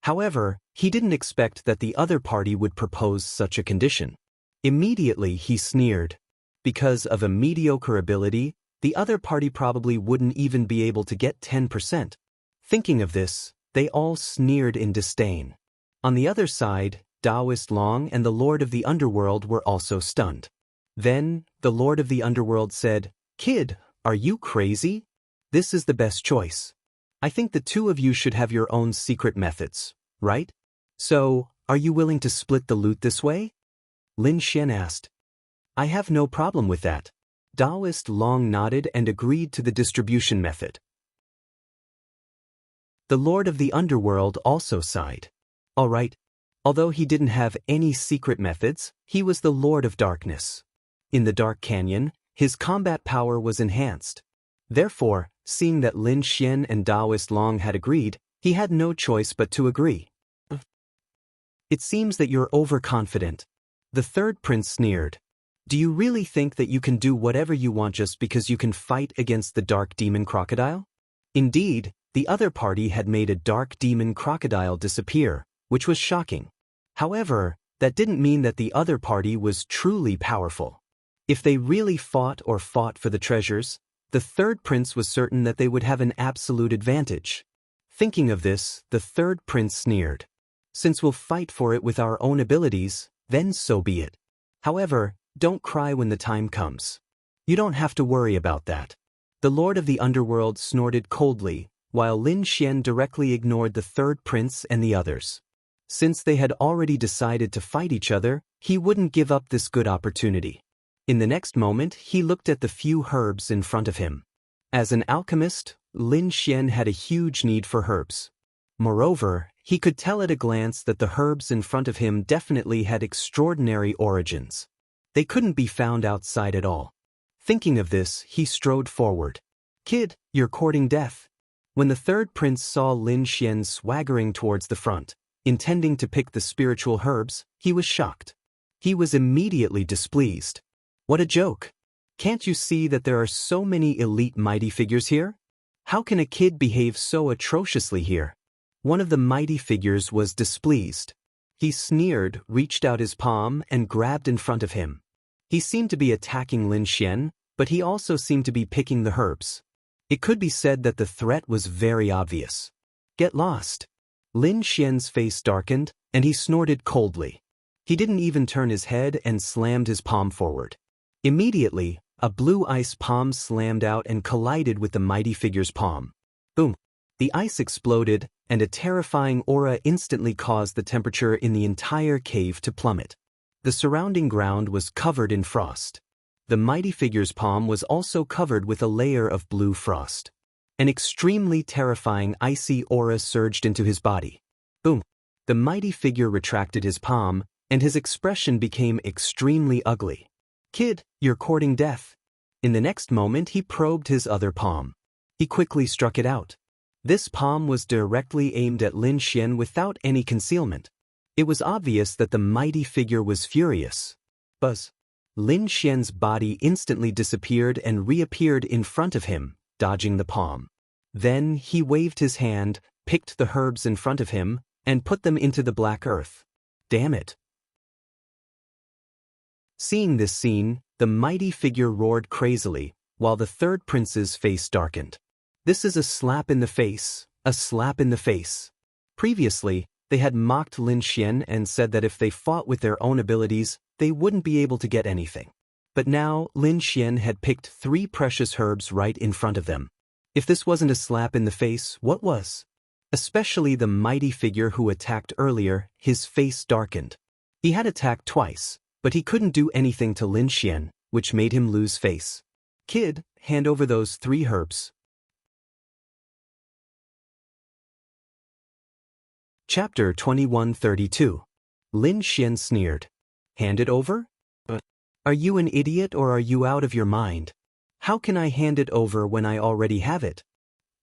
However, he didn't expect that the other party would propose such a condition. Immediately he sneered. Because of a mediocre ability, the other party probably wouldn't even be able to get 10%. Thinking of this, they all sneered in disdain. On the other side, Taoist Long and the Lord of the Underworld were also stunned. Then, the Lord of the Underworld said, "Kid, are you crazy? This is the best choice. I think the two of you should have your own secret methods, right? So, are you willing to split the loot this way?" Lin Xian asked. "I have no problem with that." Taoist Long nodded and agreed to the distribution method. The Lord of the Underworld also sighed. Alright. Although he didn't have any secret methods, he was the Lord of Darkness. In the Dark Canyon, his combat power was enhanced. Therefore, seeing that Lin Xian and Daoist Long had agreed, he had no choice but to agree. It seems that you're overconfident. The third prince sneered. Do you really think that you can do whatever you want just because you can fight against the dark demon crocodile? Indeed, the other party had made a dark demon crocodile disappear, which was shocking. However, that didn't mean that the other party was truly powerful. If they really fought for the treasures, the third prince was certain that they would have an absolute advantage. Thinking of this, the third prince sneered. Since we'll fight for it with our own abilities, then so be it. However, don't cry when the time comes. You don't have to worry about that. The Lord of the Underworld snorted coldly, while Lin Xian directly ignored the third prince and the others. Since they had already decided to fight each other, he wouldn't give up this good opportunity. In the next moment, he looked at the few herbs in front of him. As an alchemist, Lin Xian had a huge need for herbs. Moreover, he could tell at a glance that the herbs in front of him definitely had extraordinary origins. They couldn't be found outside at all. Thinking of this, he strode forward. Kid, you're courting death. When the third prince saw Lin Xian swaggering towards the front, intending to pick the spiritual herbs, he was shocked. He was immediately displeased. What a joke! Can't you see that there are so many elite mighty figures here? How can a kid behave so atrociously here? One of the mighty figures was displeased. He sneered, reached out his palm, and grabbed in front of him. He seemed to be attacking Lin Xian, but he also seemed to be picking the herbs. It could be said that the threat was very obvious. Get lost. Lin Xian's face darkened, and he snorted coldly. He didn't even turn his head and slammed his palm forward. Immediately, a blue ice palm slammed out and collided with the mighty figure's palm. Boom! The ice exploded, and a terrifying aura instantly caused the temperature in the entire cave to plummet. The surrounding ground was covered in frost. The mighty figure's palm was also covered with a layer of blue frost. An extremely terrifying icy aura surged into his body. Boom! The mighty figure retracted his palm, and his expression became extremely ugly. Kid, you're courting death. In the next moment he probed his other palm. He quickly struck it out. This palm was directly aimed at Lin Xian without any concealment. It was obvious that the mighty figure was furious. Buzz! Lin Xian's body instantly disappeared and reappeared in front of him, dodging the palm. Then he waved his hand, picked the herbs in front of him, and put them into the black earth. Damn it! Seeing this scene, the mighty figure roared crazily, while the third prince's face darkened. This is a slap in the face, a slap in the face. Previously, they had mocked Lin Xian and said that if they fought with their own abilities, they wouldn't be able to get anything. But now, Lin Xian had picked 3 precious herbs right in front of them. If this wasn't a slap in the face, what was? Especially the mighty figure who attacked earlier, his face darkened. He had attacked twice, but he couldn't do anything to Lin Xian, which made him lose face. Kid, hand over those 3 herbs. Chapter 2132. Lin Xian sneered. Hand it over? Are you an idiot or are you out of your mind? How can I hand it over when I already have it?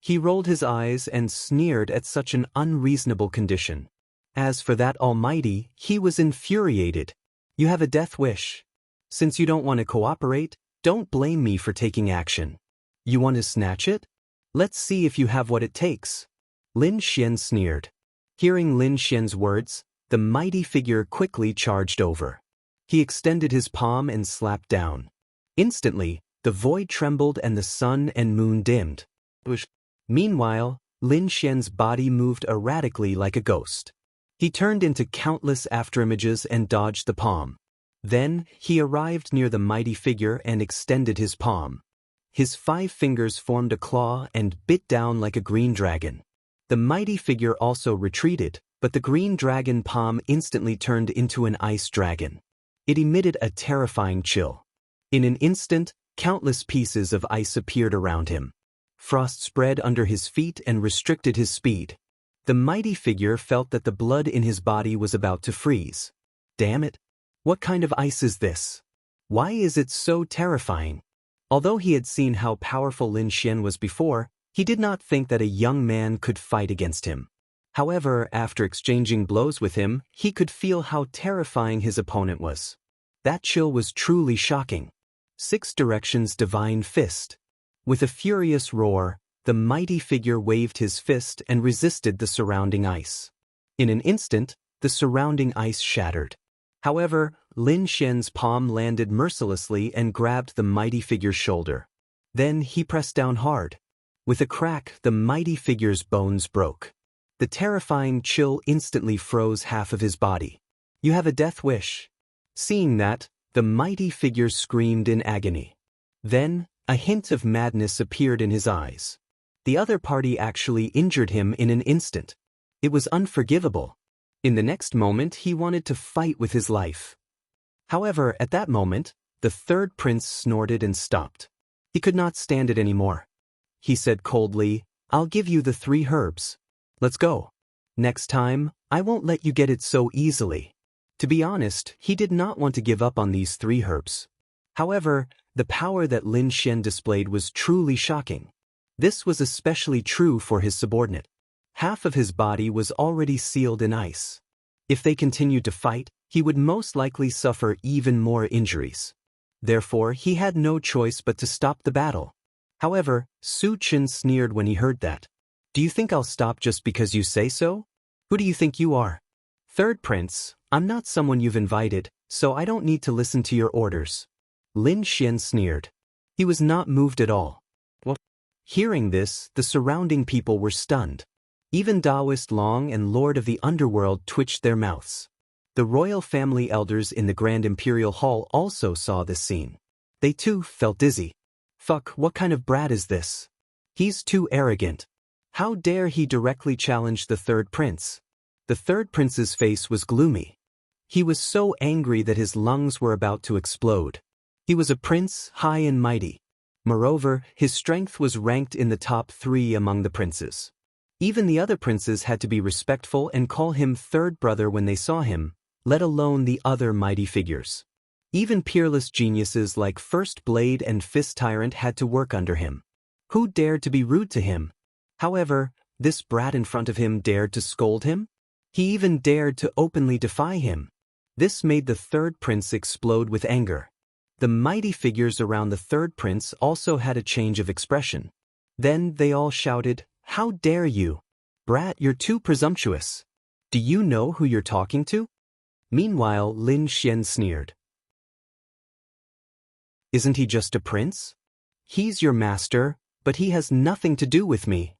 He rolled his eyes and sneered at such an unreasonable condition. As for that Almighty, he was infuriated. You have a death wish. Since you don't want to cooperate, don't blame me for taking action. You want to snatch it? Let's see if you have what it takes. Lin Xian sneered. Hearing Lin Xian's words, the mighty figure quickly charged over. He extended his palm and slapped down. Instantly, the void trembled and the sun and moon dimmed. Meanwhile, Lin Xian's body moved erratically like a ghost. He turned into countless afterimages and dodged the palm. Then, he arrived near the mighty figure and extended his palm. His 5 fingers formed a claw and bit down like a green dragon. The mighty figure also retreated, but the green dragon palm instantly turned into an ice dragon. It emitted a terrifying chill. In an instant, countless pieces of ice appeared around him. Frost spread under his feet and restricted his speed. The mighty figure felt that the blood in his body was about to freeze. Damn it! What kind of ice is this? Why is it so terrifying? Although he had seen how powerful Lin Xian was before, he did not think that a young man could fight against him. However, after exchanging blows with him, he could feel how terrifying his opponent was. That chill was truly shocking. 6 Directions Divine Fist. With a furious roar, the mighty figure waved his fist and resisted the surrounding ice. In an instant, the surrounding ice shattered. However, Lin Xian's palm landed mercilessly and grabbed the mighty figure's shoulder. Then he pressed down hard. With a crack, the mighty figure's bones broke. The terrifying chill instantly froze half of his body. You have a death wish. Seeing that, the mighty figure screamed in agony. Then, a hint of madness appeared in his eyes. The other party actually injured him in an instant. It was unforgivable. In the next moment, he wanted to fight with his life. However, at that moment, the third prince snorted and stopped. He could not stand it anymore. He said coldly, "I'll give you the 3 herbs. Let's go. Next time, I won't let you get it so easily." To be honest, he did not want to give up on these 3 herbs. However, the power that Lin Xian displayed was truly shocking. This was especially true for his subordinate. Half of his body was already sealed in ice. If they continued to fight, he would most likely suffer even more injuries. Therefore, he had no choice but to stop the battle. However, Su Chen sneered when he heard that. "Do you think I'll stop just because you say so? Who do you think you are?" "Third prince, I'm not someone you've invited, so I don't need to listen to your orders." Lin Xian sneered. He was not moved at all. Hearing this, the surrounding people were stunned. Even Taoist Long and Lord of the Underworld twitched their mouths. The royal family elders in the Grand Imperial Hall also saw this scene. They too felt dizzy. Fuck, what kind of brat is this? He's too arrogant. How dare he directly challenge the third prince? The third prince's face was gloomy. He was so angry that his lungs were about to explode. He was a prince, high and mighty. Moreover, his strength was ranked in the top 3 among the princes. Even the other princes had to be respectful and call him third brother when they saw him, let alone the other mighty figures. Even peerless geniuses like First Blade and Fist Tyrant had to work under him. Who dared to be rude to him? However, this brat in front of him dared to scold him? He even dared to openly defy him. This made the third prince explode with anger. The mighty figures around the third prince also had a change of expression. Then they all shouted, "How dare you? Brat, you're too presumptuous. Do you know who you're talking to?" Meanwhile, Lin Xian sneered. "Isn't he just a prince? He's your master, but he has nothing to do with me.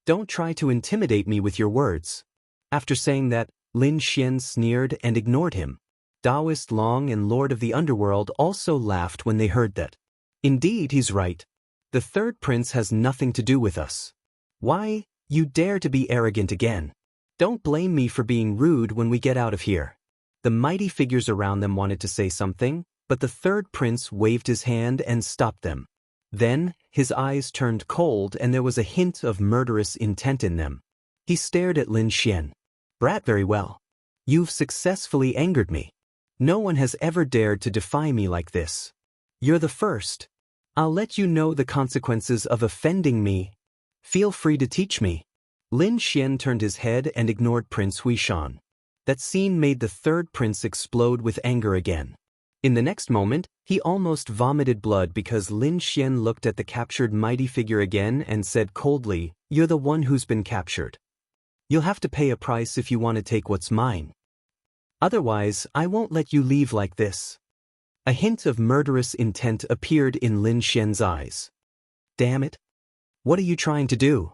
Don't try to intimidate me with your words." After saying that, Lin Xian sneered and ignored him. Taoist Long and Lord of the Underworld also laughed when they heard that. Indeed, he's right. The third prince has nothing to do with us. Why, you dare to be arrogant again? Don't blame me for being rude when we get out of here. The mighty figures around them wanted to say something, but the third prince waved his hand and stopped them. Then, his eyes turned cold and there was a hint of murderous intent in them. He stared at Lin Xian. "Brat, very well. You've successfully angered me. No one has ever dared to defy me like this. You're the first. I'll let you know the consequences of offending me. Feel free to teach me." Lin Xian turned his head and ignored Prince Huishan. That scene made the third prince explode with anger again. In the next moment, he almost vomited blood because Lin Xian looked at the captured mighty figure again and said coldly, "You're the one who's been captured. You'll have to pay a price if you want to take what's mine. Otherwise, I won't let you leave like this." A hint of murderous intent appeared in Lin Xian's eyes. "Damn it. What are you trying to do?"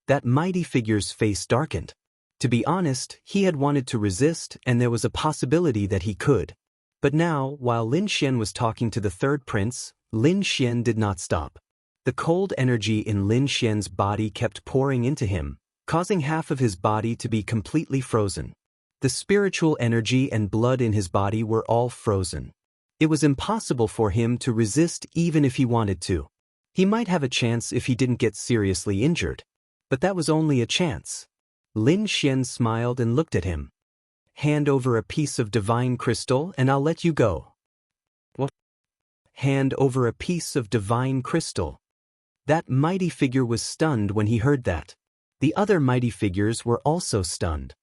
That mighty figure's face darkened. To be honest, he had wanted to resist and there was a possibility that he could. But now, while Lin Xian was talking to the third prince, Lin Xian did not stop. The cold energy in Lin Xian's body kept pouring into him, causing half of his body to be completely frozen. The spiritual energy and blood in his body were all frozen. It was impossible for him to resist even if he wanted to. He might have a chance if he didn't get seriously injured. But that was only a chance. Lin Xian smiled and looked at him. Hand over a piece of divine crystal and I'll let you go. What? Hand over a piece of divine crystal. That mighty figure was stunned when he heard that. The other mighty figures were also stunned.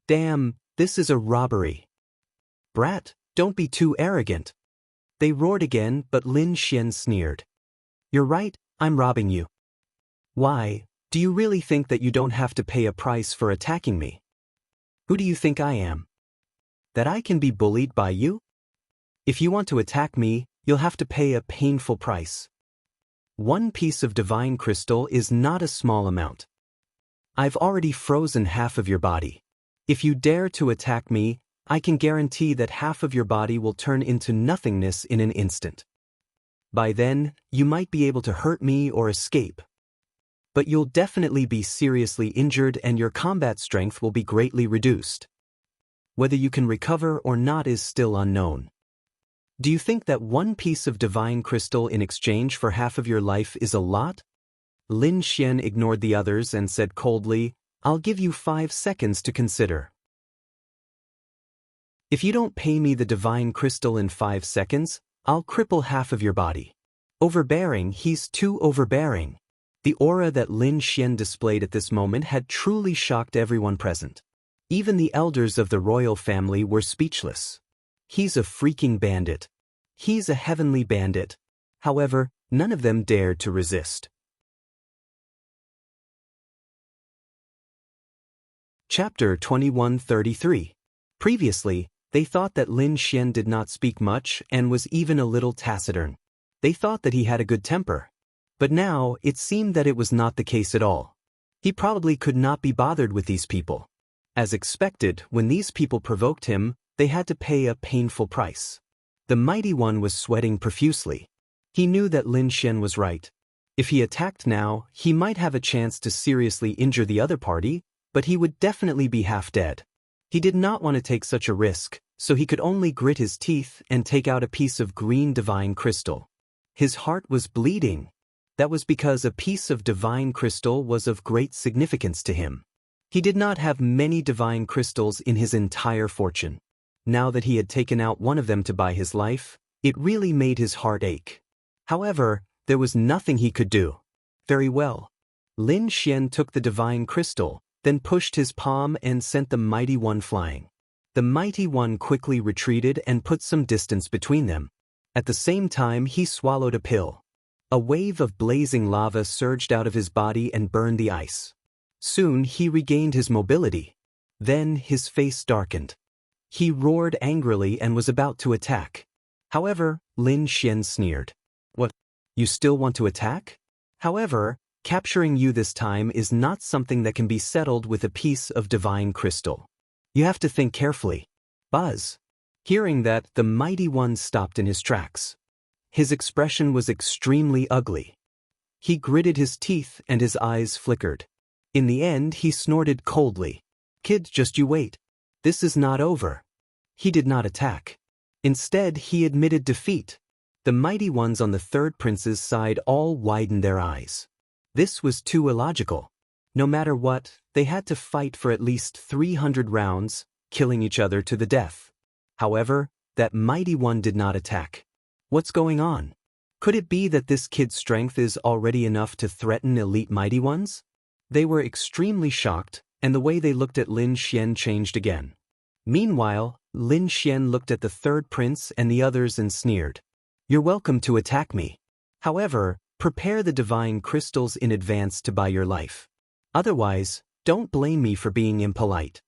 Damn, this is a robbery. Brat, don't be too arrogant. They roared again, but Lin Xian sneered. You're right, I'm robbing you. Why, do you really think that you don't have to pay a price for attacking me? Who do you think I am? That I can be bullied by you? If you want to attack me, you'll have to pay a painful price. One piece of divine crystal is not a small amount. I've already frozen half of your body. If you dare to attack me, I can guarantee that half of your body will turn into nothingness in an instant. By then, you might be able to hurt me or escape. But you'll definitely be seriously injured and your combat strength will be greatly reduced. Whether you can recover or not is still unknown. Do you think that one piece of divine crystal in exchange for half of your life is a lot? Lin Xian ignored the others and said coldly, I'll give you 5 seconds to consider. If you don't pay me the divine crystal in 5 seconds, I'll cripple half of your body. Overbearing, he's too overbearing. The aura that Lin Xian displayed at this moment had truly shocked everyone present. Even the elders of the royal family were speechless. He's a freaking bandit. He's a heavenly bandit. However, none of them dared to resist. Chapter 2133. Previously, they thought that Lin Xian did not speak much and was even a little taciturn. They thought that he had a good temper. But now, it seemed that it was not the case at all. He probably could not be bothered with these people. As expected, when these people provoked him, they had to pay a painful price. The mighty one was sweating profusely. He knew that Lin Xian was right. If he attacked now, he might have a chance to seriously injure the other party, but he would definitely be half dead. He did not want to take such a risk, so he could only grit his teeth and take out a piece of green divine crystal. His heart was bleeding. That was because a piece of divine crystal was of great significance to him. He did not have many divine crystals in his entire fortune. Now that he had taken out one of them to buy his life, it really made his heart ache. However, there was nothing he could do. Very well. Lin Xian took the divine crystal, then pushed his palm and sent the mighty one flying. The mighty one quickly retreated and put some distance between them. At the same time, he swallowed a pill. A wave of blazing lava surged out of his body and burned the ice. Soon he regained his mobility. Then his face darkened. He roared angrily and was about to attack. However, Lin Xian sneered. What? You still want to attack? However, capturing you this time is not something that can be settled with a piece of divine crystal. You have to think carefully. Buzz. Hearing that, the mighty one stopped in his tracks. His expression was extremely ugly. He gritted his teeth and his eyes flickered. In the end, he snorted coldly. Kid, just you wait. This is not over. He did not attack. Instead, he admitted defeat. The mighty ones on the third prince's side all widened their eyes. This was too illogical. No matter what, they had to fight for at least 300 rounds, killing each other to the death. However, that mighty one did not attack. What's going on? Could it be that this kid's strength is already enough to threaten elite mighty ones? They were extremely shocked, and the way they looked at Lin Xian changed again. Meanwhile, Lin Xian looked at the third prince and the others and sneered. You're welcome to attack me. However, prepare the divine crystals in advance to buy your life. Otherwise, don't blame me for being impolite.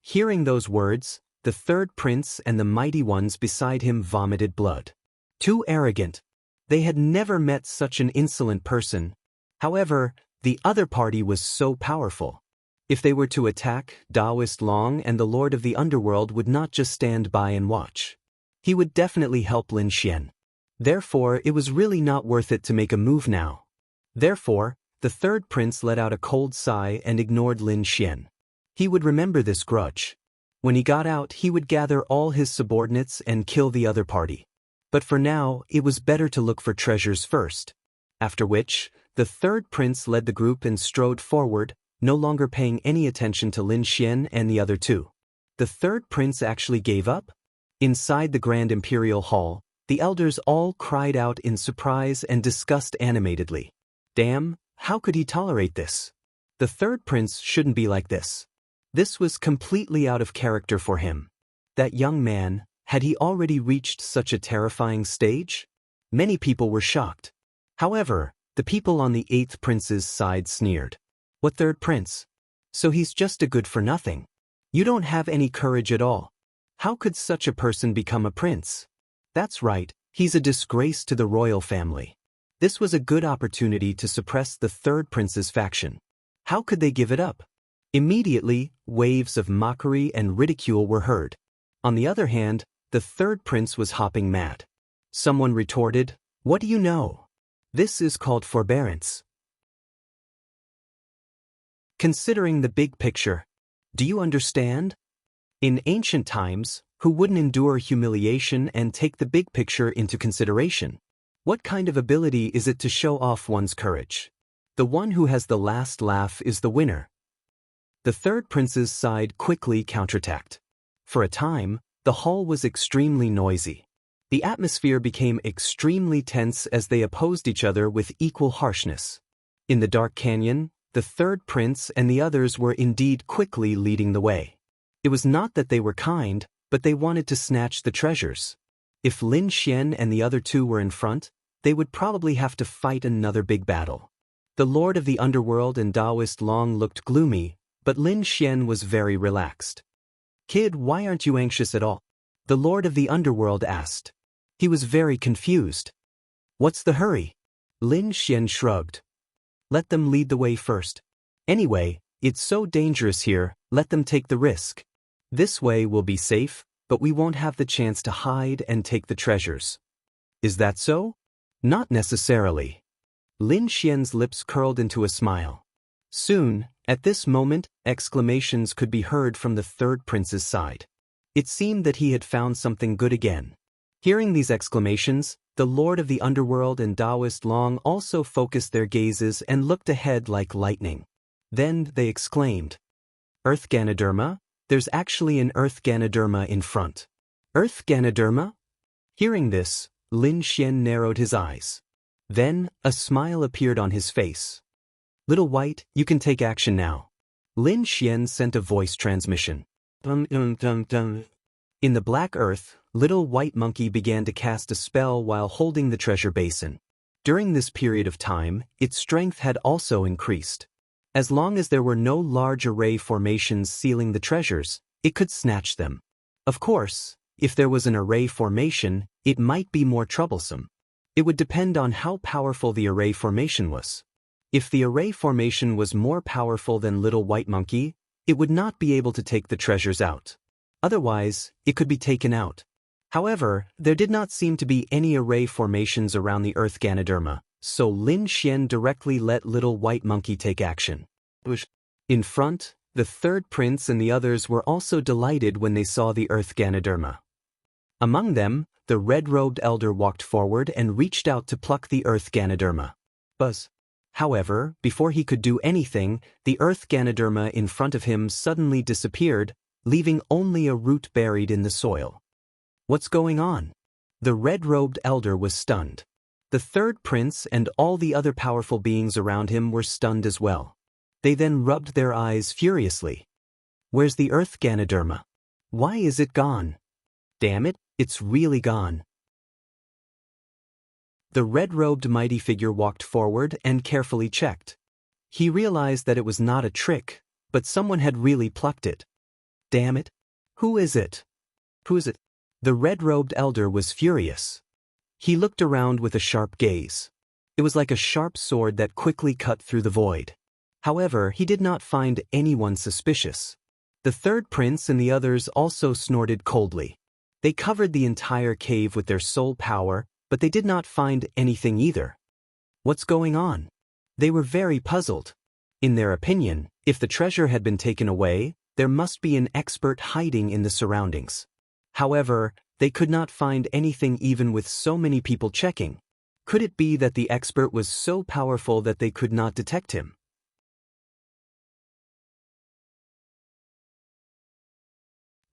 Hearing those words, the third prince and the mighty ones beside him vomited blood. Too arrogant. They had never met such an insolent person. However, the other party was so powerful. If they were to attack, Taoist Long and the Lord of the Underworld would not just stand by and watch. He would definitely help Lin Xian. Therefore, it was really not worth it to make a move now. Therefore, the third prince let out a cold sigh and ignored Lin Xian. He would remember this grudge. When he got out, he would gather all his subordinates and kill the other party. But for now, it was better to look for treasures first. After which, the third prince led the group and strode forward, no longer paying any attention to Lin Xian and the other two. The third prince actually gave up? Inside the Grand Imperial Hall, the elders all cried out in surprise and disgust animatedly. Damn, how could he tolerate this? The third prince shouldn't be like this. This was completely out of character for him. That young man, had he already reached such a terrifying stage? Many people were shocked. However, the people on the eighth prince's side sneered. What third prince? So he's just a good-for-nothing. You don't have any courage at all. How could such a person become a prince? That's right, he's a disgrace to the royal family. This was a good opportunity to suppress the third prince's faction. How could they give it up? Immediately, waves of mockery and ridicule were heard. On the other hand, the third prince was hopping mad. Someone retorted, "What do you know? This is called forbearance." Considering the big picture, do you understand? In ancient times, who wouldn't endure humiliation and take the big picture into consideration? What kind of ability is it to show off one's courage? The one who has the last laugh is the winner. The third prince's side quickly counterattacked. For a time, the hall was extremely noisy. The atmosphere became extremely tense as they opposed each other with equal harshness. In the dark canyon, the third prince and the others were indeed quickly leading the way. It was not that they were kind, but they wanted to snatch the treasures. If Lin Xian and the other two were in front, they would probably have to fight another big battle. The Lord of the Underworld and Taoist Long looked gloomy, but Lin Xian was very relaxed. "Kid, why aren't you anxious at all?" the Lord of the Underworld asked. He was very confused. "What's the hurry?" Lin Xian shrugged. "Let them lead the way first. Anyway, it's so dangerous here, let them take the risk. This way we'll be safe, but we won't have the chance to hide and take the treasures." "Is that so?" "Not necessarily." Lin Xian's lips curled into a smile. Soon, at this moment, exclamations could be heard from the third prince's side. It seemed that he had found something good again. Hearing these exclamations, the Lord of the Underworld and Taoist Long also focused their gazes and looked ahead like lightning. Then they exclaimed, "Earth Ganoderma? There's actually an Earth Ganoderma in front." "Earth Ganoderma?" Hearing this, Lin Xian narrowed his eyes. Then, a smile appeared on his face. "Little White, you can take action now." Lin Xian sent a voice transmission. In the Black Earth, Little White Monkey began to cast a spell while holding the treasure basin. During this period of time, its strength had also increased. As long as there were no large array formations sealing the treasures, it could snatch them. Of course, if there was an array formation, it might be more troublesome. It would depend on how powerful the array formation was. If the array formation was more powerful than Little White Monkey, it would not be able to take the treasures out. Otherwise, it could be taken out. However, there did not seem to be any array formations around the Earth Ganoderma, so Lin Xian directly let Little White Monkey take action. In front, the third prince and the others were also delighted when they saw the Earth Ganoderma. Among them, the red-robed elder walked forward and reached out to pluck the Earth Ganoderma. Buzz. However, before he could do anything, the Earth Ganoderma in front of him suddenly disappeared, leaving only a root buried in the soil. What's going on? The red-robed elder was stunned. The third prince and all the other powerful beings around him were stunned as well. They then rubbed their eyes furiously. Where's the Earth Ganoderma? Why is it gone? Damn it, it's really gone. The red-robed mighty figure walked forward and carefully checked. He realized that it was not a trick, but someone had really plucked it. Damn it. Who is it? Who is it? The red-robed elder was furious. He looked around with a sharp gaze. It was like a sharp sword that quickly cut through the void. However, he did not find anyone suspicious. The third prince and the others also snorted coldly. They covered the entire cave with their soul power, but they did not find anything either. What's going on? They were very puzzled. In their opinion, if the treasure had been taken away, there must be an expert hiding in the surroundings. However, they could not find anything even with so many people checking. Could it be that the expert was so powerful that they could not detect him?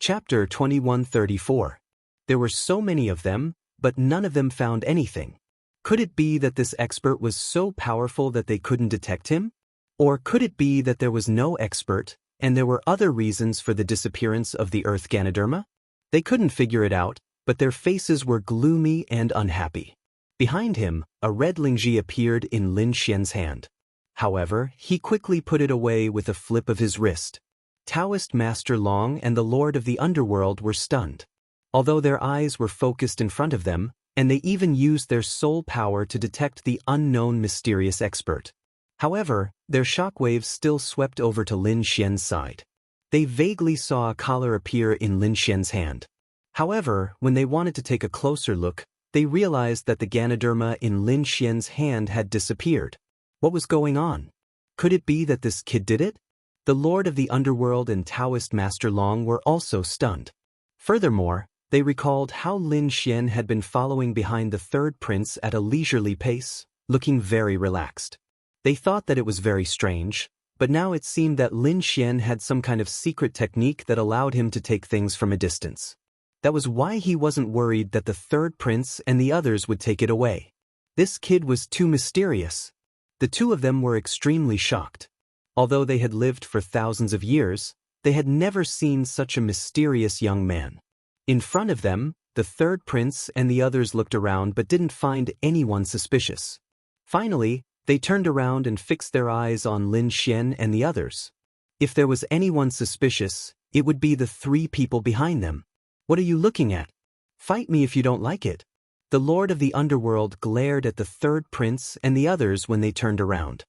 Chapter 2134. There were so many of them, but none of them found anything. Could it be that this expert was so powerful that they couldn't detect him? Or could it be that there was no expert, and there were other reasons for the disappearance of the Earth Ganoderma? They couldn't figure it out, but their faces were gloomy and unhappy. Behind him, a red lingji appeared in Lin Xian's hand. However, he quickly put it away with a flip of his wrist. Taoist Master Long and the Lord of the Underworld were stunned. Although their eyes were focused in front of them, and they even used their soul power to detect the unknown mysterious expert. However, their shockwaves still swept over to Lin Xian's side. They vaguely saw a collar appear in Lin Xian's hand. However, when they wanted to take a closer look, they realized that the Ganoderma in Lin Xian's hand had disappeared. What was going on? Could it be that this kid did it? The Lord of the Underworld and Taoist Master Long were also stunned. Furthermore, they recalled how Lin Xian had been following behind the third prince at a leisurely pace, looking very relaxed. They thought that it was very strange, but now it seemed that Lin Xian had some kind of secret technique that allowed him to take things from a distance. That was why he wasn't worried that the third prince and the others would take it away. This kid was too mysterious. The two of them were extremely shocked. Although they had lived for thousands of years, they had never seen such a mysterious young man. In front of them, the third prince and the others looked around but didn't find anyone suspicious. Finally, they turned around and fixed their eyes on Lin Xian and the others. If there was anyone suspicious, it would be the three people behind them. What are you looking at? Fight me if you don't like it. The Lord of the Underworld glared at the third prince and the others when they turned around.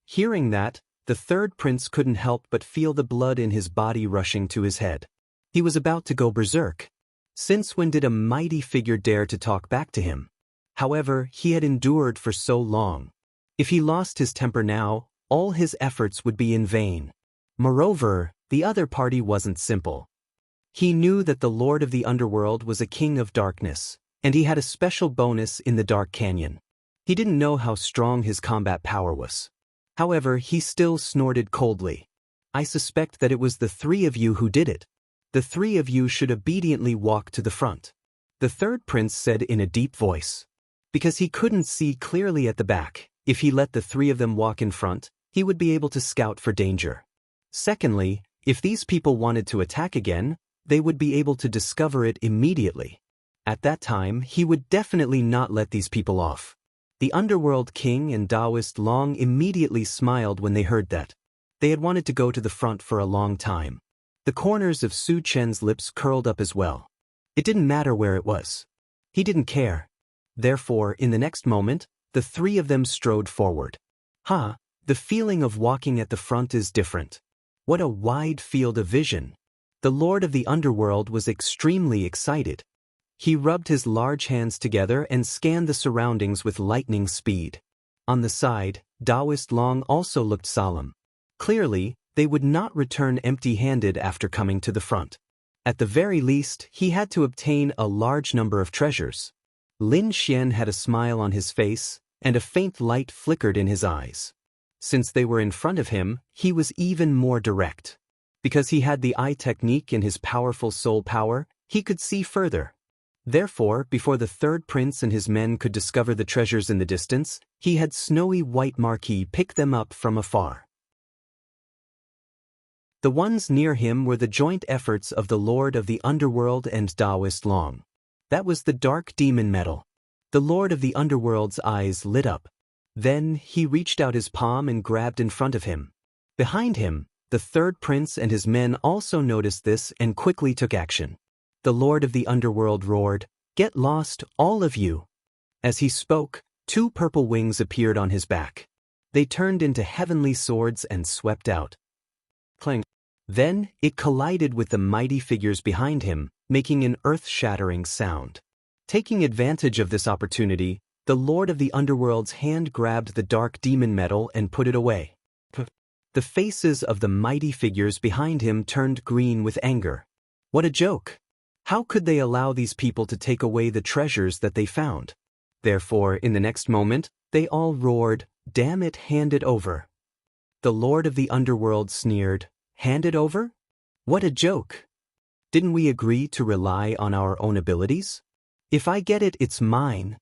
Hearing that, the third prince couldn't help but feel the blood in his body rushing to his head. He was about to go berserk. Since when did a mighty figure dare to talk back to him? However, he had endured for so long. If he lost his temper now, all his efforts would be in vain. Moreover, the other party wasn't simple. He knew that the Lord of the Underworld was a king of darkness, and he had a special bonus in the Dark Canyon. He didn't know how strong his combat power was. However, he still snorted coldly. I suspect that it was the three of you who did it. The three of you should obediently walk to the front. The third prince said in a deep voice. Because he couldn't see clearly at the back, if he let the three of them walk in front, he would be able to scout for danger. Secondly, if these people wanted to attack again, they would be able to discover it immediately. At that time, he would definitely not let these people off. The Underworld King and Taoist Long immediately smiled when they heard that. They had wanted to go to the front for a long time. The corners of Su Chen's lips curled up as well. It didn't matter where it was. He didn't care. Therefore, in the next moment, the three of them strode forward. The feeling of walking at the front is different. What a wide field of vision. The Lord of the Underworld was extremely excited. He rubbed his large hands together and scanned the surroundings with lightning speed. On the side, Taoist Long also looked solemn. Clearly, they would not return empty-handed after coming to the front. At the very least, he had to obtain a large number of treasures. Lin Xian had a smile on his face, and a faint light flickered in his eyes. Since they were in front of him, he was even more direct. Because he had the eye technique and his powerful soul power, he could see further. Therefore, before the third prince and his men could discover the treasures in the distance, he had snowy white Marquis pick them up from afar. The ones near him were the joint efforts of the Lord of the Underworld and Taoist Long. That was the dark demon metal. The Lord of the Underworld's eyes lit up. Then, he reached out his palm and grabbed in front of him. Behind him, the third prince and his men also noticed this and quickly took action. The Lord of the Underworld roared, "Get lost, all of you!" As he spoke, two purple wings appeared on his back. They turned into heavenly swords and swept out. Clang. Then, it collided with the mighty figures behind him, making an earth-shattering sound. Taking advantage of this opportunity, the Lord of the Underworld's hand grabbed the dark demon metal and put it away. The faces of the mighty figures behind him turned green with anger. What a joke! How could they allow these people to take away the treasures that they found? Therefore, in the next moment, they all roared, "Damn it, hand it over!" The Lord of the Underworld sneered, "Hand it over? What a joke!" Didn't we agree to rely on our own abilities? If I get it, it's mine.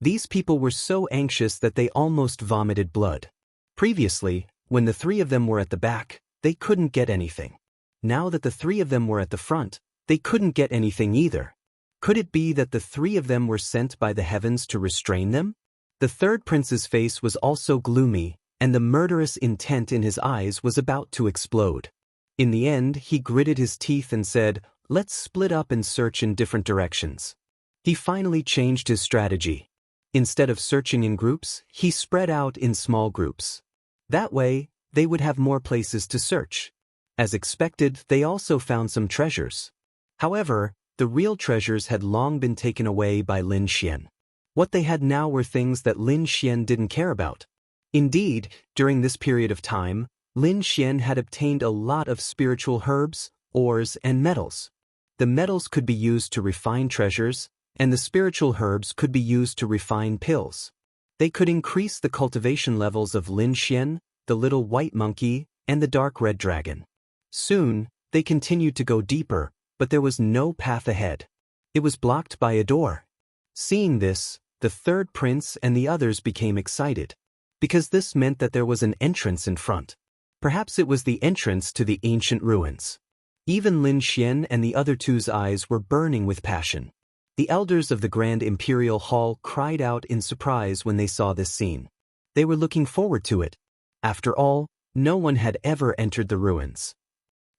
These people were so anxious that they almost vomited blood. Previously, when the three of them were at the back, they couldn't get anything. Now that the three of them were at the front, they couldn't get anything either. Could it be that the three of them were sent by the heavens to restrain them? The third prince's face was also gloomy, and the murderous intent in his eyes was about to explode. In the end, he gritted his teeth and said, "Let's split up and search in different directions." He finally changed his strategy. Instead of searching in groups, he spread out in small groups. That way, they would have more places to search. As expected, they also found some treasures. However, the real treasures had long been taken away by Lin Xian. What they had now were things that Lin Xian didn't care about. Indeed, during this period of time, Lin Xian had obtained a lot of spiritual herbs, ores, and metals. The metals could be used to refine treasures, and the spiritual herbs could be used to refine pills. They could increase the cultivation levels of Lin Xian, the little white monkey, and the dark red dragon. Soon, they continued to go deeper, but there was no path ahead. It was blocked by a door. Seeing this, the third prince and the others became excited, because this meant that there was an entrance in front. Perhaps it was the entrance to the ancient ruins. Even Lin Xian and the other two's eyes were burning with passion. The elders of the Grand Imperial Hall cried out in surprise when they saw this scene. They were looking forward to it. After all, no one had ever entered the ruins.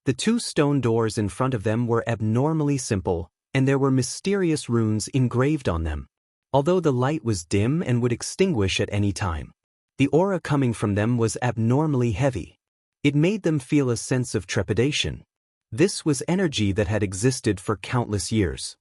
The two stone doors in front of them were abnormally simple, and there were mysterious runes engraved on them. Although the light was dim and would extinguish at any time, the aura coming from them was abnormally heavy. It made them feel a sense of trepidation. This was energy that had existed for countless years.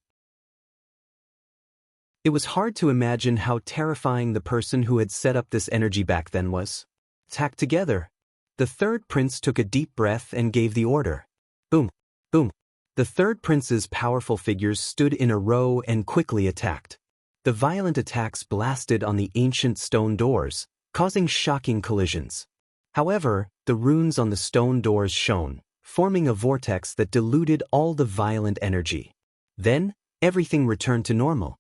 It was hard to imagine how terrifying the person who had set up this energy back then was. Attack together. The third prince took a deep breath and gave the order. Boom, boom. The third prince's powerful figures stood in a row and quickly attacked. The violent attacks blasted on the ancient stone doors, causing shocking collisions. However, the runes on the stone doors shone, forming a vortex that diluted all the violent energy. Then, everything returned to normal.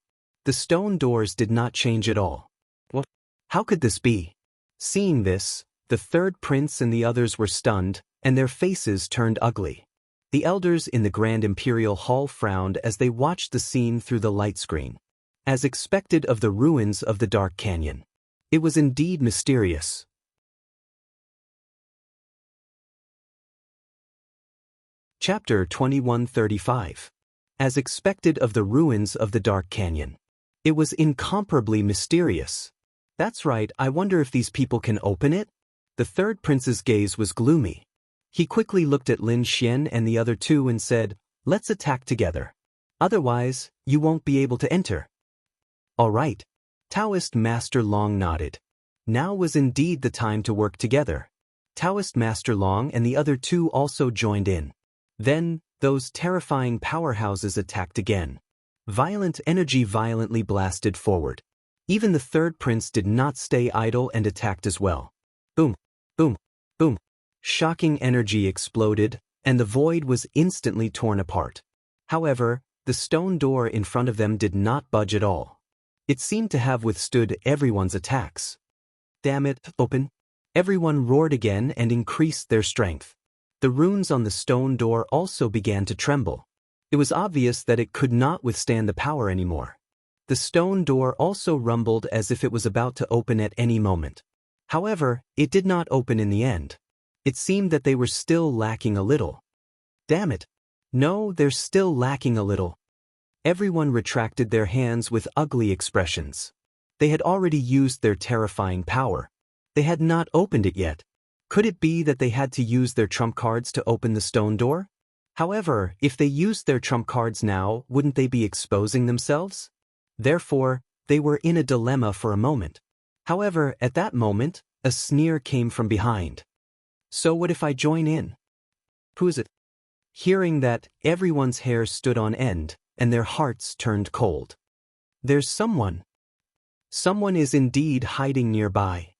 The stone doors did not change at all. What? How could this be? Seeing this, the third prince and the others were stunned, and their faces turned ugly. The elders in the Grand Imperial Hall frowned as they watched the scene through the light screen. As expected of the ruins of the Dark Canyon, it was indeed mysterious. Chapter 2135. As expected of the ruins of the Dark Canyon. It was incomparably mysterious. That's right, I wonder if these people can open it? The third prince's gaze was gloomy. He quickly looked at Lin Xian and the other two and said, "Let's attack together. Otherwise, you won't be able to enter." "All right." Taoist Master Long nodded. Now was indeed the time to work together. Taoist Master Long and the other two also joined in. Then, those terrifying powerhouses attacked again. Violent energy violently blasted forward. Even the third prince did not stay idle and attacked as well. Boom, boom, boom. Shocking energy exploded, and the void was instantly torn apart. However, the stone door in front of them did not budge at all. It seemed to have withstood everyone's attacks. "Damn it, open!" Everyone roared again and increased their strength. The runes on the stone door also began to tremble. It was obvious that it could not withstand the power anymore. The stone door also rumbled as if it was about to open at any moment. However, it did not open in the end. It seemed that they were still lacking a little. "Damn it! No, they're still lacking a little." Everyone retracted their hands with ugly expressions. They had already used their terrifying power. They had not opened it yet. Could it be that they had to use their trump cards to open the stone door? However, if they used their trump cards now, wouldn't they be exposing themselves? Therefore, they were in a dilemma for a moment. However, at that moment, a sneer came from behind. "So what if I join in?" "Who is it?" Hearing that, everyone's hair stood on end, and their hearts turned cold. "There's someone. Someone is indeed hiding nearby."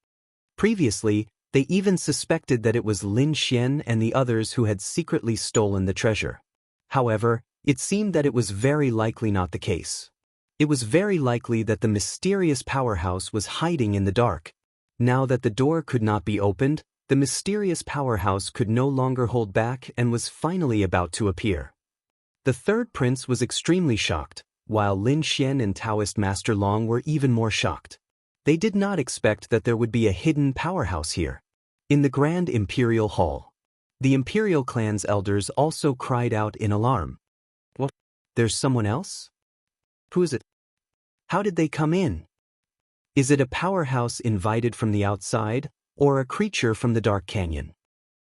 Previously, they even suspected that it was Lin Xian and the others who had secretly stolen the treasure. However, It seemed that it was very likely not the case. It was very likely that the mysterious powerhouse was hiding in the dark. Now that the door could not be opened, the mysterious powerhouse could no longer hold back and was finally about to appear. The third prince was extremely shocked, while Lin Xian and Taoist Master Long were even more shocked. They did not expect that there would be a hidden powerhouse here. In the Grand Imperial Hall, the Imperial clan's elders also cried out in alarm. What? There's someone else? Who is it? How did they come in? Is it a powerhouse invited from the outside, or a creature from the dark canyon?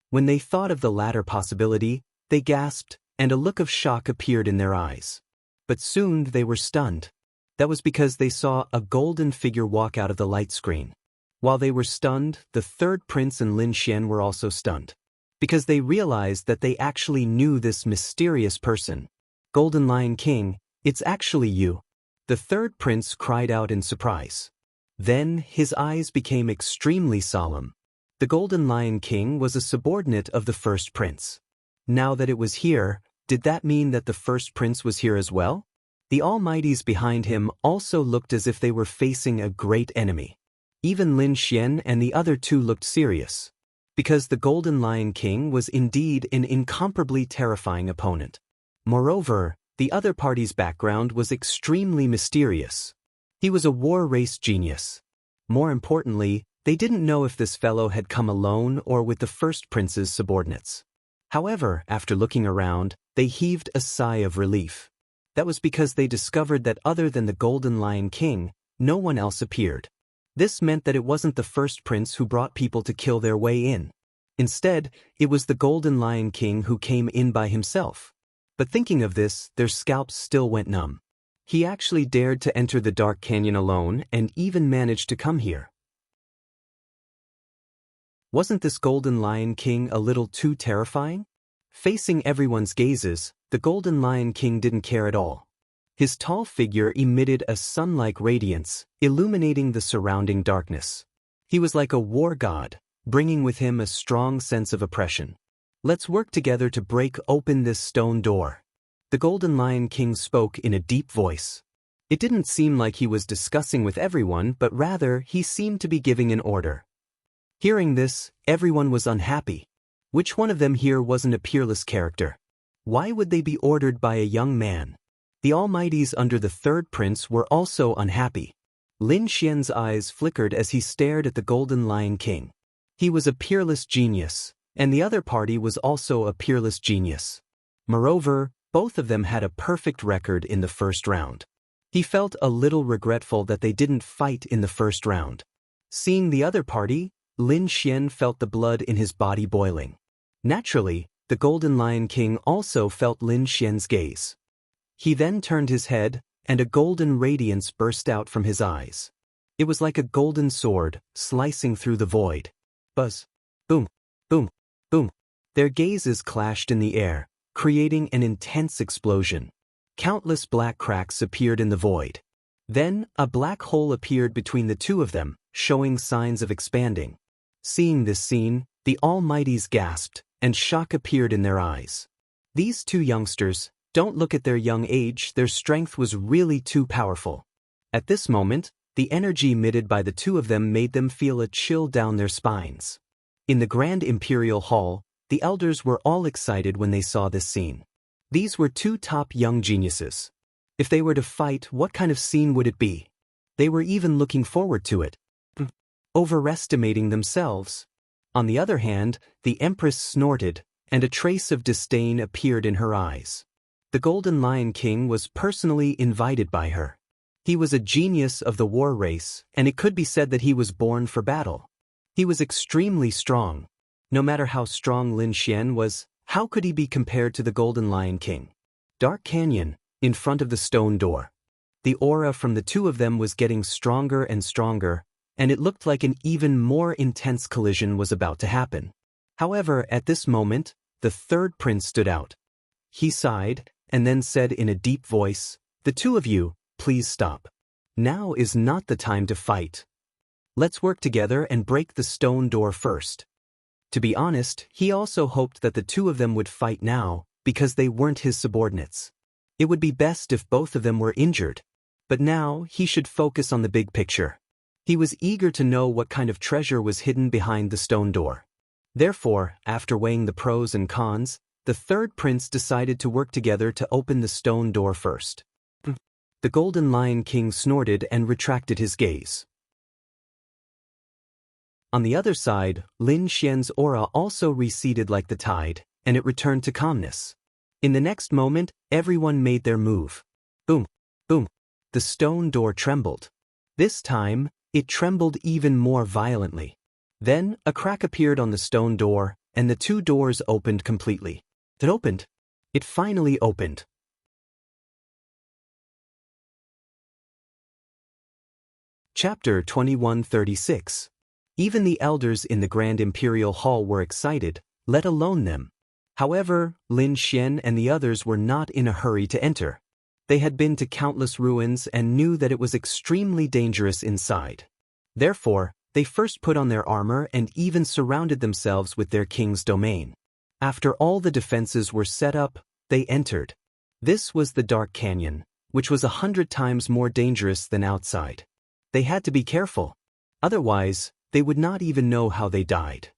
When they thought of the latter possibility, they gasped, and a look of shock appeared in their eyes. But soon they were stunned. That was because they saw a golden figure walk out of the light screen. While they were stunned, the third prince and Lin Xian were also stunned, because they realized that they actually knew this mysterious person. Golden Lion King, it's actually you. The third prince cried out in surprise. Then his eyes became extremely solemn. The Golden Lion King was a subordinate of the first prince. Now that it was here, did that mean that the first prince was here as well? The Almighties behind him also looked as if they were facing a great enemy. Even Lin Xian and the other two looked serious, because the Golden Lion King was indeed an incomparably terrifying opponent. Moreover, the other party's background was extremely mysterious. He was a war race genius. More importantly, they didn't know if this fellow had come alone or with the first prince's subordinates. However, after looking around, they heaved a sigh of relief. That was because they discovered that other than the Golden Lion King, no one else appeared. This meant that it wasn't the first prince who brought people to kill their way in. Instead, it was the Golden Lion King who came in by himself. But thinking of this, their scalps still went numb. He actually dared to enter the dark canyon alone and even managed to come here. Wasn't this Golden Lion King a little too terrifying? Facing everyone's gazes, the Golden Lion King didn't care at all. His tall figure emitted a sun-like radiance, illuminating the surrounding darkness. He was like a war god, bringing with him a strong sense of oppression. Let's work together to break open this stone door. The Golden Lion King spoke in a deep voice. It didn't seem like he was discussing with everyone, but rather he seemed to be giving an order. Hearing this, everyone was unhappy. Which one of them here wasn't a peerless character? Why would they be ordered by a young man? The Almighties under the third prince were also unhappy. Lin Xian's eyes flickered as he stared at the Golden Lion King. He was a peerless genius, and the other party was also a peerless genius. Moreover, both of them had a perfect record in the first round. He felt a little regretful that they didn't fight in the first round. Seeing the other party, Lin Xian felt the blood in his body boiling. Naturally, the Golden Lion King also felt Lin Xian's gaze. He then turned his head, and a golden radiance burst out from his eyes. It was like a golden sword, slicing through the void. Buzz. Boom. Boom. Boom. Their gazes clashed in the air, creating an intense explosion. Countless black cracks appeared in the void. Then, a black hole appeared between the two of them, showing signs of expanding. Seeing this scene, the Almighties gasped, and shock appeared in their eyes. These two youngsters, don't look at their young age, their strength was really too powerful. At this moment, the energy emitted by the two of them made them feel a chill down their spines. In the Grand Imperial Hall, the elders were all excited when they saw this scene. These were two top young geniuses. If they were to fight, what kind of scene would it be? They were even looking forward to it. Overestimating themselves. On the other hand, the Empress snorted, and a trace of disdain appeared in her eyes. The Golden Lion King was personally invited by her. He was a genius of the war race, and it could be said that he was born for battle. He was extremely strong. No matter how strong Lin Xian was, how could he be compared to the Golden Lion King? Dark Canyon, in front of the stone door. The aura from the two of them was getting stronger and stronger, and it looked like an even more intense collision was about to happen. However, at this moment, the third prince stood out. He sighed, and then said in a deep voice, "The two of you, please stop. Now is not the time to fight. Let's work together and break the stone door first." To be honest, he also hoped that the two of them would fight now, because they weren't his subordinates. It would be best if both of them were injured. But now he should focus on the big picture. He was eager to know what kind of treasure was hidden behind the stone door. Therefore, after weighing the pros and cons, the third prince decided to work together to open the stone door first. The Golden Lion King snorted and retracted his gaze. On the other side, Lin Xian's aura also receded like the tide, and it returned to calmness. In the next moment, everyone made their move. Boom, boom. The stone door trembled. This time, it trembled even more violently. Then, a crack appeared on the stone door, and the two doors opened completely. It opened. It finally opened. Chapter 2136. Even the elders in the Grand Imperial Hall were excited, let alone them. However, Lin Xian and the others were not in a hurry to enter. They had been to countless ruins and knew that it was extremely dangerous inside. Therefore, they first put on their armor and even surrounded themselves with their king's domain. After all the defenses were set up, they entered. This was the Dark Canyon, which was 100 times more dangerous than outside. They had to be careful. Otherwise, they would not even know how they died.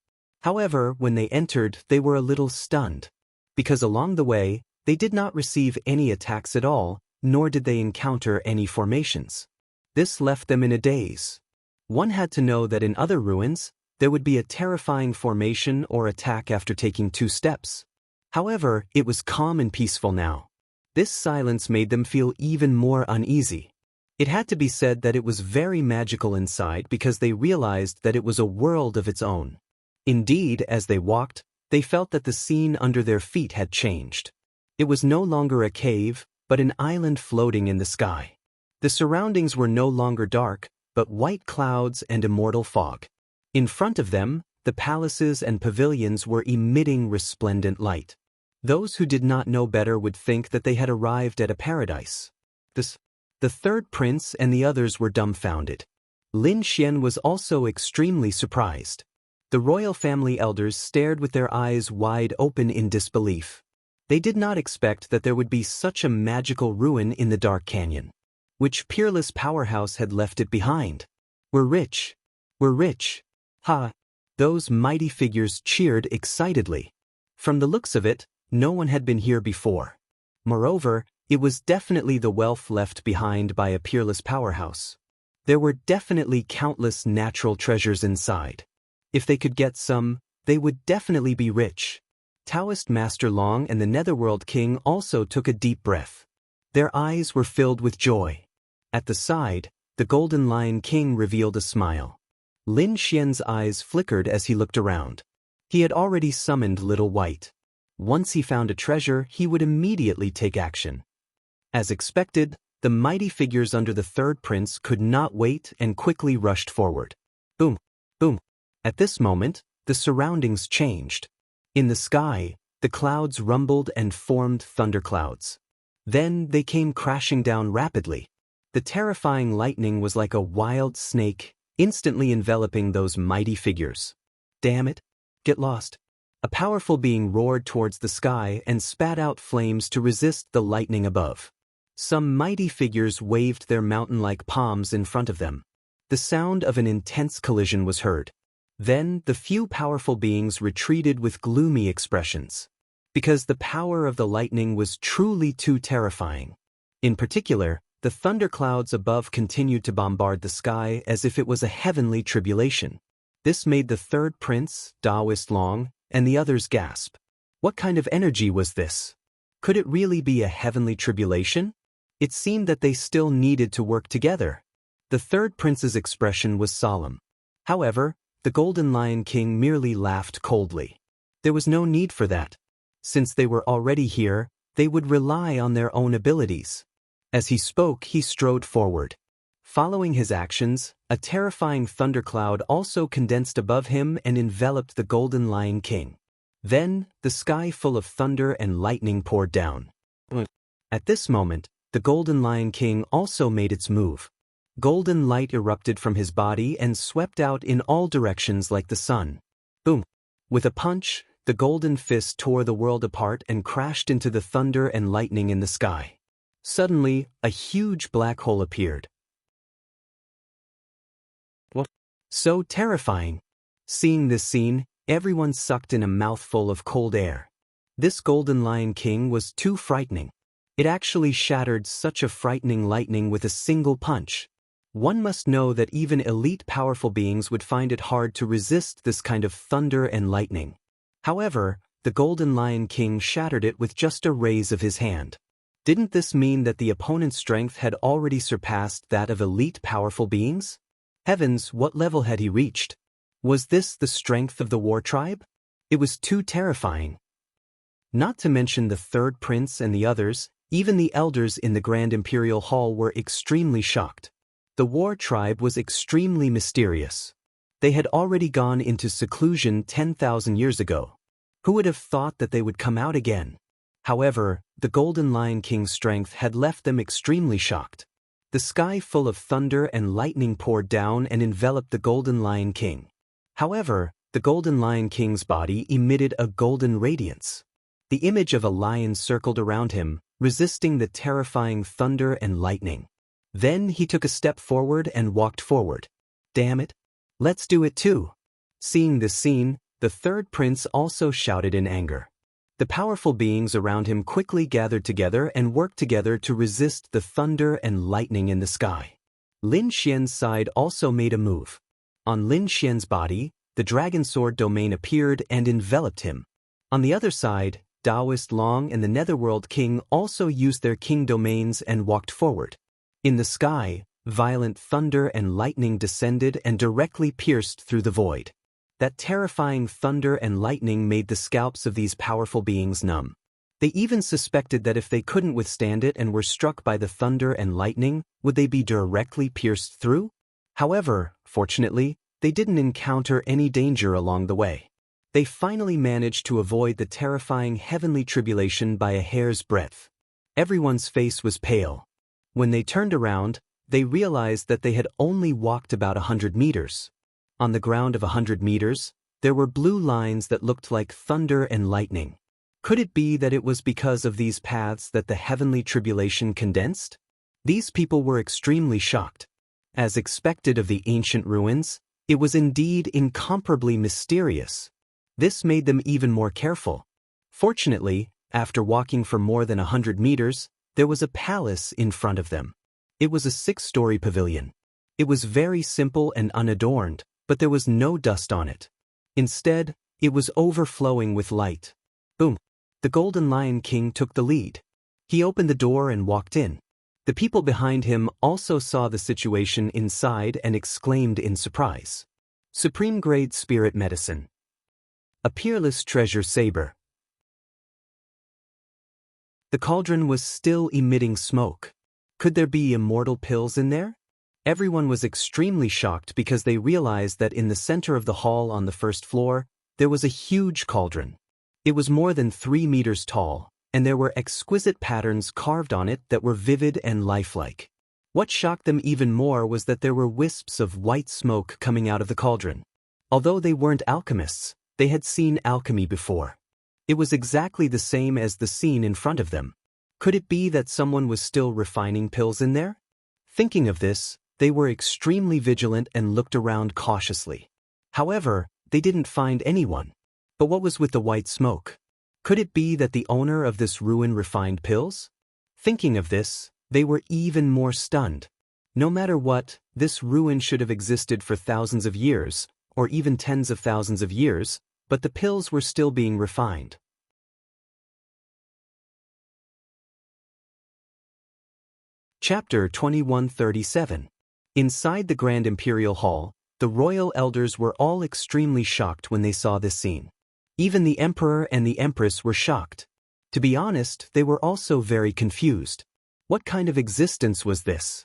However, when they entered, they were a little stunned. Because along the way, they did not receive any attacks at all, nor did they encounter any formations. This left them in a daze. One had to know that in other ruins, there would be a terrifying formation or attack after taking 2 steps. However, it was calm and peaceful now. This silence made them feel even more uneasy. It had to be said that it was very magical inside because they realized that it was a world of its own. Indeed, as they walked, they felt that the scene under their feet had changed. It was no longer a cave, but an island floating in the sky. The surroundings were no longer dark, but white clouds and immortal fog. In front of them, the palaces and pavilions were emitting resplendent light. Those who did not know better would think that they had arrived at a paradise. The third prince and the others were dumbfounded. Lin Xian was also extremely surprised. The royal family elders stared with their eyes wide open in disbelief. They did not expect that there would be such a magical ruin in the Dark Canyon. Which peerless powerhouse had left it behind? We're rich. We're rich. Ha! Those mighty figures cheered excitedly. From the looks of it, no one had been here before. Moreover, it was definitely the wealth left behind by a peerless powerhouse. There were definitely countless natural treasures inside. If they could get some, they would definitely be rich. Taoist Master Long and the Netherworld King also took a deep breath. Their eyes were filled with joy. At the side, the Golden Lion King revealed a smile. Lin Xian's eyes flickered as he looked around. He had already summoned Little White. Once he found a treasure, he would immediately take action. As expected, the mighty figures under the third prince could not wait and quickly rushed forward. Boom, boom. At this moment, the surroundings changed. In the sky, the clouds rumbled and formed thunderclouds. Then they came crashing down rapidly. The terrifying lightning was like a wild snake, instantly enveloping those mighty figures. Damn it! Get lost! A powerful being roared towards the sky and spat out flames to resist the lightning above. Some mighty figures waved their mountain-like palms in front of them. The sound of an intense collision was heard. Then the few powerful beings retreated with gloomy expressions. Because the power of the lightning was truly too terrifying. In particular, the thunderclouds above continued to bombard the sky as if it was a heavenly tribulation. This made the third prince, Taoist Long, and the others gasp. What kind of energy was this? Could it really be a heavenly tribulation? It seemed that they still needed to work together. The third prince's expression was solemn. However, the Golden Lion King merely laughed coldly. There was no need for that. Since they were already here, they would rely on their own abilities. As he spoke, he strode forward. Following his actions, a terrifying thundercloud also condensed above him and enveloped the Golden Lion King. Then, the sky full of thunder and lightning poured down. At this moment, the Golden Lion King also made its move. Golden light erupted from his body and swept out in all directions like the sun. Boom! With a punch, the golden fist tore the world apart and crashed into the thunder and lightning in the sky. Suddenly, a huge black hole appeared. What? So terrifying. Seeing this scene, everyone sucked in a mouthful of cold air. This Golden Lion King was too frightening. It actually shattered such a frightening lightning with a single punch. One must know that even elite powerful beings would find it hard to resist this kind of thunder and lightning. However, the Golden Lion King shattered it with just a raise of his hand. Didn't this mean that the opponent's strength had already surpassed that of elite powerful beings? Heavens, what level had he reached? Was this the strength of the war tribe? It was too terrifying. Not to mention the third prince and the others, even the elders in the Grand Imperial Hall were extremely shocked. The war tribe was extremely mysterious. They had already gone into seclusion 10,000 years ago. Who would have thought that they would come out again? However, the Golden Lion King's strength had left them extremely shocked. The sky full of thunder and lightning poured down and enveloped the Golden Lion King. However, the Golden Lion King's body emitted a golden radiance. The image of a lion circled around him, resisting the terrifying thunder and lightning. Then he took a step forward and walked forward. Damn it! Let's do it too! Seeing this scene, the third prince also shouted in anger. The powerful beings around him quickly gathered together and worked together to resist the thunder and lightning in the sky. Lin Xian's side also made a move. On Lin Xian's body, the dragon sword domain appeared and enveloped him. On the other side, Taoist Long and the Netherworld King also used their king domains and walked forward. In the sky, violent thunder and lightning descended and directly pierced through the void. That terrifying thunder and lightning made the scalps of these powerful beings numb. They even suspected that if they couldn't withstand it and were struck by the thunder and lightning, would they be directly pierced through? However, fortunately, they didn't encounter any danger along the way. They finally managed to avoid the terrifying heavenly tribulation by a hair's breadth. Everyone's face was pale. When they turned around, they realized that they had only walked about 100 meters. On the ground of 100 meters, there were blue lines that looked like thunder and lightning. Could it be that it was because of these paths that the heavenly tribulation condensed? These people were extremely shocked. As expected of the ancient ruins, it was indeed incomparably mysterious. This made them even more careful. Fortunately, after walking for more than 100 meters, there was a palace in front of them. It was a 6-story pavilion. It was very simple and unadorned, but there was no dust on it. Instead, it was overflowing with light. Boom! The Golden Lion King took the lead. He opened the door and walked in. The people behind him also saw the situation inside and exclaimed in surprise. Supreme Grade Spirit Medicine. A Peerless Treasure Saber. The cauldron was still emitting smoke. Could there be immortal pills in there? Everyone was extremely shocked because they realized that in the center of the hall on the first floor, there was a huge cauldron. It was more than 3 meters tall, and there were exquisite patterns carved on it that were vivid and lifelike. What shocked them even more was that there were wisps of white smoke coming out of the cauldron. Although they weren't alchemists, they had seen alchemy before. It was exactly the same as the scene in front of them. Could it be that someone was still refining pills in there? Thinking of this, they were extremely vigilant and looked around cautiously. However, they didn't find anyone. But what was with the white smoke? Could it be that the owner of this ruin refined pills? Thinking of this, they were even more stunned. No matter what, this ruin should have existed for thousands of years, or even tens of thousands of years, but the pills were still being refined. Chapter 2137. Inside the Grand Imperial Hall, the royal elders were all extremely shocked when they saw this scene. Even the emperor and the empress were shocked. To be honest, they were also very confused. What kind of existence was this?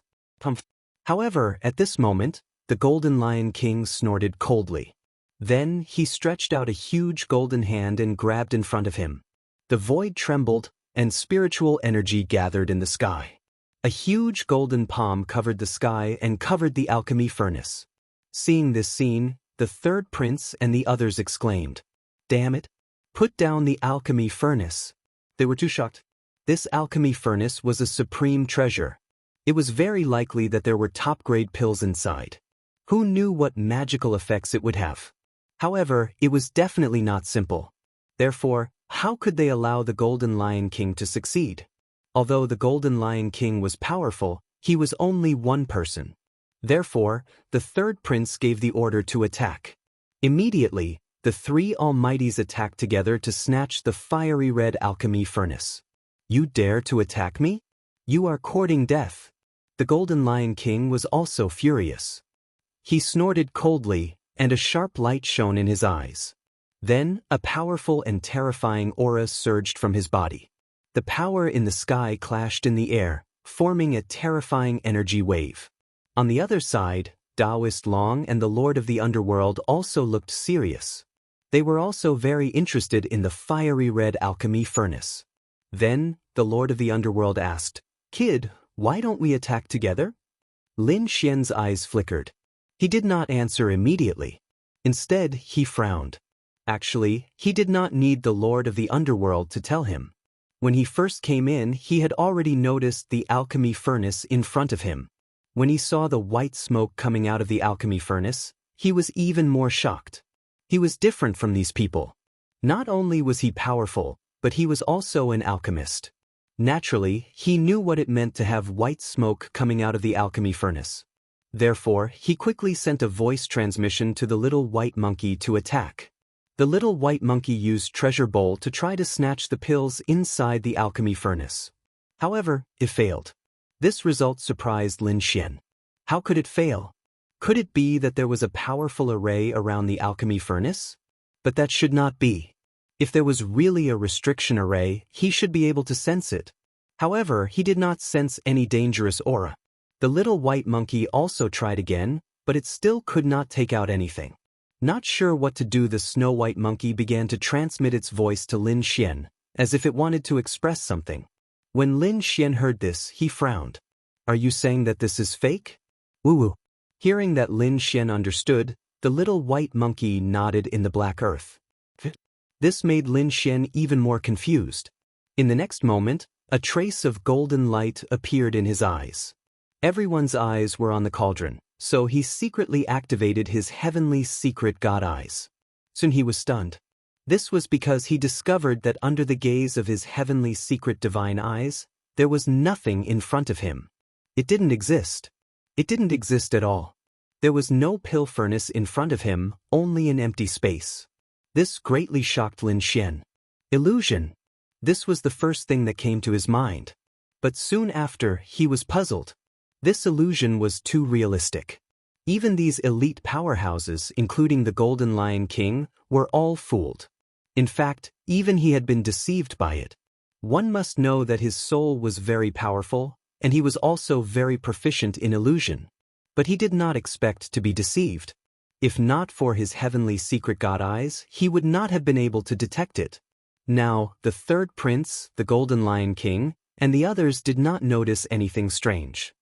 However, at this moment, the Golden Lion King snorted coldly. Then he stretched out a huge golden hand and grabbed in front of him. The void trembled, and spiritual energy gathered in the sky. A huge golden palm covered the sky and covered the alchemy furnace. Seeing this scene, the third prince and the others exclaimed, "Damn it! Put down the alchemy furnace." They were too shocked. This alchemy furnace was a supreme treasure. It was very likely that there were top-grade pills inside. Who knew what magical effects it would have? However, it was definitely not simple. Therefore, how could they allow the Golden Lion King to succeed? Although the Golden Lion King was powerful, he was only one person. Therefore, the third prince gave the order to attack. Immediately, the three almighties attacked together to snatch the fiery red alchemy furnace. You dare to attack me? You are courting death. The Golden Lion King was also furious. He snorted coldly, and a sharp light shone in his eyes. Then, a powerful and terrifying aura surged from his body. The power in the sky clashed in the air, forming a terrifying energy wave. On the other side, Taoist Long and the Lord of the Underworld also looked serious. They were also very interested in the fiery red alchemy furnace. Then, the Lord of the Underworld asked, "Kid, why don't we attack together?" Lin Xian's eyes flickered. He did not answer immediately. Instead, he frowned. Actually, he did not need the Lord of the Underworld to tell him. When he first came in, he had already noticed the alchemy furnace in front of him. When he saw the white smoke coming out of the alchemy furnace, he was even more shocked. He was different from these people. Not only was he powerful, but he was also an alchemist. Naturally, he knew what it meant to have white smoke coming out of the alchemy furnace. Therefore, he quickly sent a voice transmission to the little white monkey to attack. The little white monkey used Treasure Bowl to try to snatch the pills inside the alchemy furnace. However, it failed. This result surprised Lin Xian. How could it fail? Could it be that there was a powerful array around the alchemy furnace? But that should not be. If there was really a restriction array, he should be able to sense it. However, he did not sense any dangerous aura. The little white monkey also tried again, but it still could not take out anything. Not sure what to do, the Snow White monkey began to transmit its voice to Lin Xian, as if it wanted to express something. When Lin Xian heard this, he frowned. Are you saying that this is fake? Woo-woo. Hearing that Lin Xian understood, the little white monkey nodded in the black earth. This made Lin Xian even more confused. In the next moment, a trace of golden light appeared in his eyes. Everyone's eyes were on the cauldron, so he secretly activated his heavenly secret god eyes. Soon he was stunned. This was because he discovered that under the gaze of his heavenly secret divine eyes, there was nothing in front of him. It didn't exist. It didn't exist at all. There was no pill furnace in front of him, only an empty space. This greatly shocked Lin Xian. Illusion. This was the first thing that came to his mind. But soon after, he was puzzled. This illusion was too realistic. Even these elite powerhouses, including the Golden Lion King, were all fooled. In fact, even he had been deceived by it. One must know that his soul was very powerful, and he was also very proficient in illusion. But he did not expect to be deceived. If not for his heavenly secret god eyes, he would not have been able to detect it. Now, the third prince, the Golden Lion King, and the others did not notice anything strange.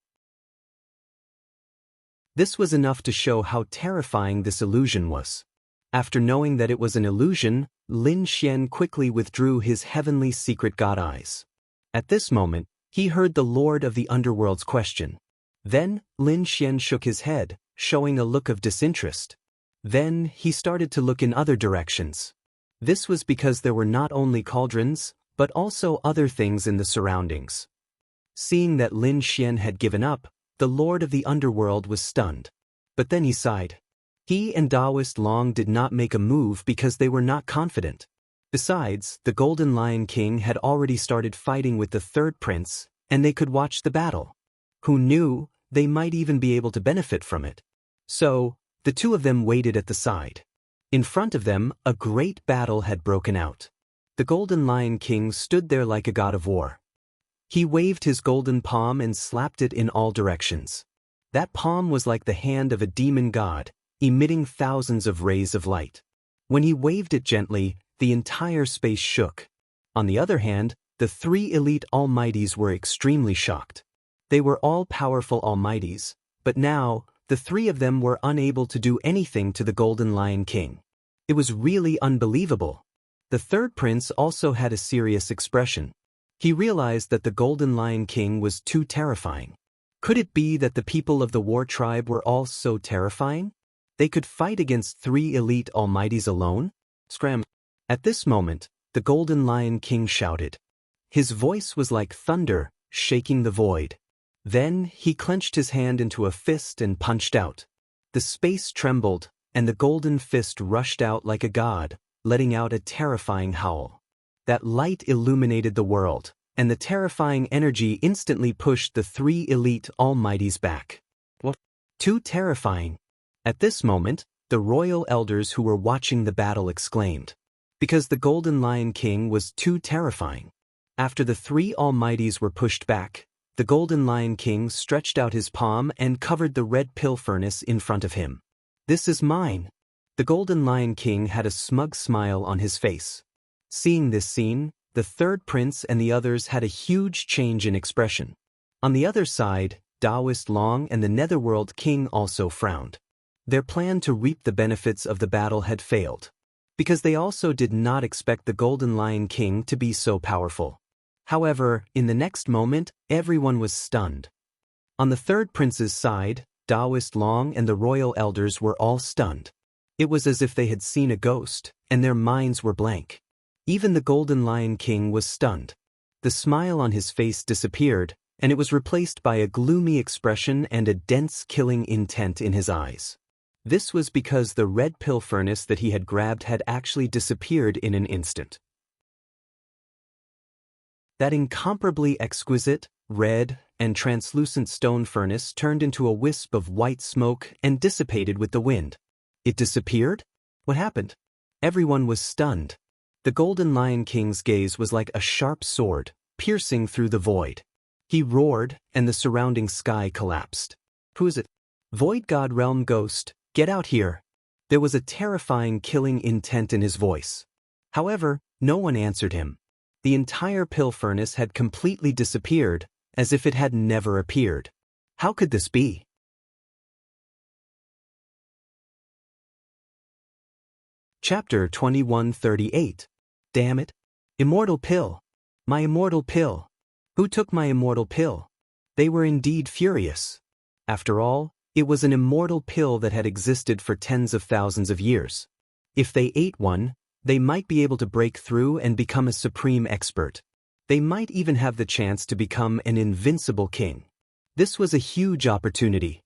This was enough to show how terrifying this illusion was. After knowing that it was an illusion, Lin Xian quickly withdrew his heavenly secret god eyes. At this moment, he heard the Lord of the Underworld's question. Then, Lin Xian shook his head, showing a look of disinterest. Then, he started to look in other directions. This was because there were not only cauldrons, but also other things in the surroundings. Seeing that Lin Xian had given up, the Lord of the Underworld was stunned. But then he sighed. He and Taoist Long did not make a move because they were not confident. Besides, the Golden Lion King had already started fighting with the third prince, and they could watch the battle. Who knew, they might even be able to benefit from it. So, the two of them waited at the side. In front of them, a great battle had broken out. The Golden Lion King stood there like a god of war. He waved his golden palm and slapped it in all directions. That palm was like the hand of a demon god, emitting thousands of rays of light. When he waved it gently, the entire space shook. On the other hand, the three elite almighties were extremely shocked. They were all powerful almighties, but now, the three of them were unable to do anything to the Golden Lion King. It was really unbelievable. The third prince also had a serious expression. He realized that the Golden Lion King was too terrifying. Could it be that the people of the war tribe were all so terrifying? They could fight against 3 elite almighties alone? Scram! At this moment, the Golden Lion King shouted. His voice was like thunder, shaking the void. Then, he clenched his hand into a fist and punched out. The space trembled, and the golden fist rushed out like a god, letting out a terrifying howl. That light illuminated the world, and the terrifying energy instantly pushed the 3 elite almighties back. What? Too terrifying. At this moment, the royal elders who were watching the battle exclaimed. Because the Golden Lion King was too terrifying. After the 3 almighties were pushed back, the Golden Lion King stretched out his palm and covered the red pill furnace in front of him. This is mine. The Golden Lion King had a smug smile on his face. Seeing this scene, the 3rd prince and the others had a huge change in expression. On the other side, Taoist Long and the Netherworld King also frowned. Their plan to reap the benefits of the battle had failed. Because they also did not expect the Golden Lion King to be so powerful. However, in the next moment, everyone was stunned. On the 3rd prince's side, Taoist Long and the royal elders were all stunned. It was as if they had seen a ghost, and their minds were blank. Even the Golden Lion King was stunned. The smile on his face disappeared, and it was replaced by a gloomy expression and a dense killing intent in his eyes. This was because the red pill furnace that he had grabbed had actually disappeared in an instant. That incomparably exquisite, red, and translucent stone furnace turned into a wisp of white smoke and dissipated with the wind. It disappeared? What happened? Everyone was stunned. The Golden Lion King's gaze was like a sharp sword, piercing through the void. He roared, and the surrounding sky collapsed. Who is it? Void God Realm Ghost, get out here. There was a terrifying killing intent in his voice. However, no one answered him. The entire pill furnace had completely disappeared, as if it had never appeared. How could this be? Chapter 2138. Damn it. Immortal pill. My immortal pill. Who took my immortal pill? They were indeed furious. After all, it was an immortal pill that had existed for tens of thousands of years. If they ate one, they might be able to break through and become a supreme expert. They might even have the chance to become an invincible king. This was a huge opportunity.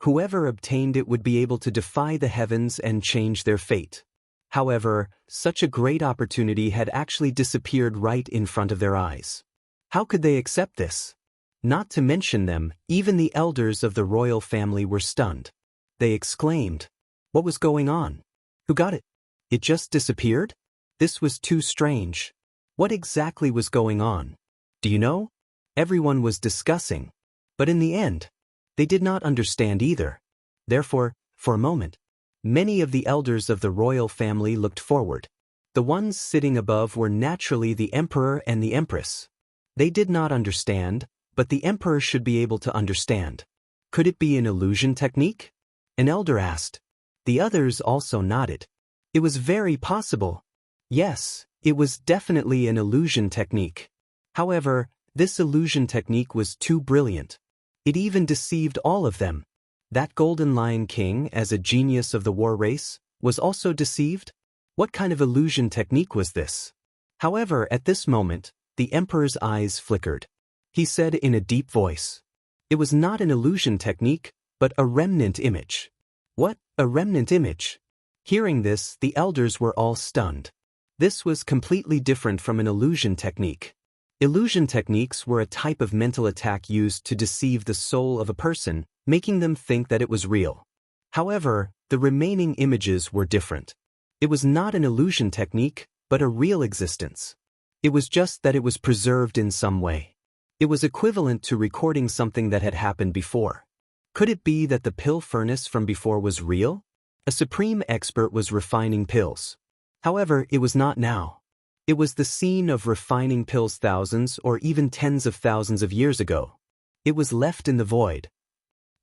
Whoever obtained it would be able to defy the heavens and change their fate. However, such a great opportunity had actually disappeared right in front of their eyes. How could they accept this? Not to mention them, even the elders of the royal family were stunned. They exclaimed, "What was going on? Who got it? It just disappeared? This was too strange. What exactly was going on? Do you know?" Everyone was discussing. But in the end, they did not understand either. Therefore, for a moment, many of the elders of the royal family looked forward. The ones sitting above were naturally the emperor and the empress. They did not understand, but the emperor should be able to understand. Could it be an illusion technique? An elder asked. The others also nodded. It was very possible. Yes, it was definitely an illusion technique. However, this illusion technique was too brilliant. It even deceived all of them. That Golden Lion King, as a genius of the war race, was also deceived? What kind of illusion technique was this? However, at this moment, the emperor's eyes flickered. He said in a deep voice, "It was not an illusion technique, but a remnant image." What? A remnant image? Hearing this, the elders were all stunned. This was completely different from an illusion technique. Illusion techniques were a type of mental attack used to deceive the soul of a person, making them think that it was real. However, the remaining images were different. It was not an illusion technique, but a real existence. It was just that it was preserved in some way. It was equivalent to recording something that had happened before. Could it be that the pill furnace from before was real? A supreme expert was refining pills. However, it was not now. It was the scene of refining pills thousands or even tens of thousands of years ago. It was left in the void.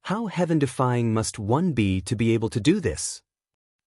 How heaven-defying must one be to be able to do this?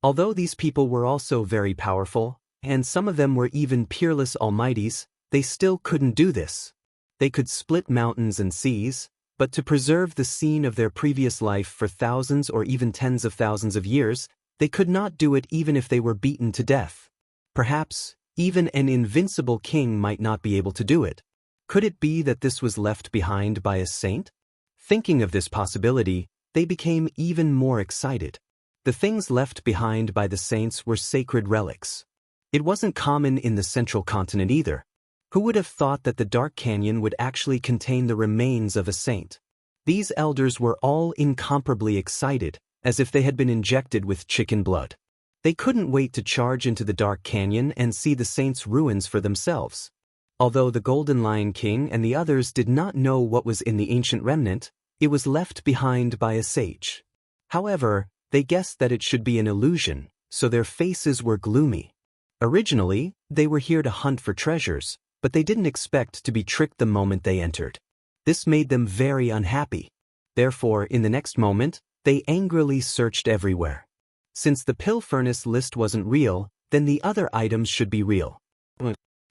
Although these people were also very powerful, and some of them were even peerless almighties, they still couldn't do this. They could split mountains and seas, but to preserve the scene of their previous life for thousands or even tens of thousands of years, they could not do it even if they were beaten to death. Perhaps, even an invincible king might not be able to do it. Could it be that this was left behind by a saint? Thinking of this possibility, they became even more excited. The things left behind by the saints were sacred relics. It wasn't common in the central continent either. Who would have thought that the dark canyon would actually contain the remains of a saint? These elders were all incomparably excited, as if they had been injected with chicken blood. They couldn't wait to charge into the dark canyon and see the saint's ruins for themselves. Although the Golden Lion King and the others did not know what was in the ancient remnant, it was left behind by a sage. However, they guessed that it should be an illusion, so their faces were gloomy. Originally, they were here to hunt for treasures, but they didn't expect to be tricked the moment they entered. This made them very unhappy. Therefore, in the next moment, they angrily searched everywhere. Since the pill furnace list wasn't real, then the other items should be real.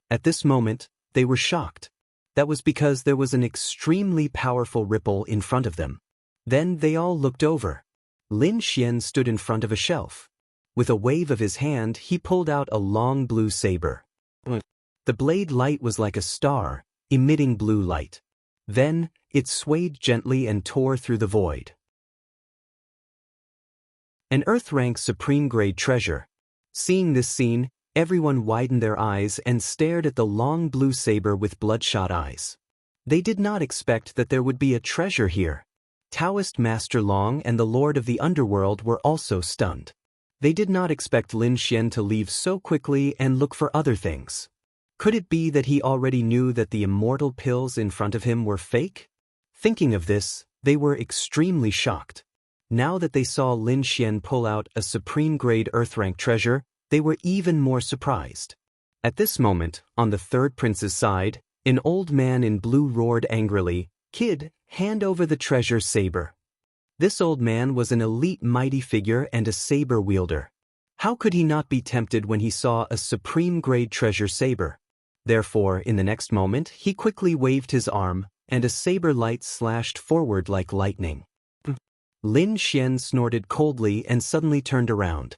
At this moment, they were shocked. That was because there was an extremely powerful ripple in front of them. Then they all looked over. Lin Xian stood in front of a shelf. With a wave of his hand, he pulled out a long blue saber. The blade light was like a star, emitting blue light. Then, it swayed gently and tore through the void. An Earth-rank supreme-grade treasure. Seeing this scene, everyone widened their eyes and stared at the long blue saber with bloodshot eyes. They did not expect that there would be a treasure here. Taoist Master Long and the Lord of the Underworld were also stunned. They did not expect Lin Xian to leave so quickly and look for other things. Could it be that he already knew that the immortal pills in front of him were fake? Thinking of this, they were extremely shocked. Now that they saw Lin Xian pull out a supreme-grade Earth-rank treasure, they were even more surprised. At this moment, on the third prince's side, an old man in blue roared angrily, "Kid, hand over the treasure saber." This old man was an elite mighty figure and a saber wielder. How could he not be tempted when he saw a supreme-grade treasure saber? Therefore, in the next moment, he quickly waved his arm, and a saber light slashed forward like lightning. Lin Xian snorted coldly and suddenly turned around.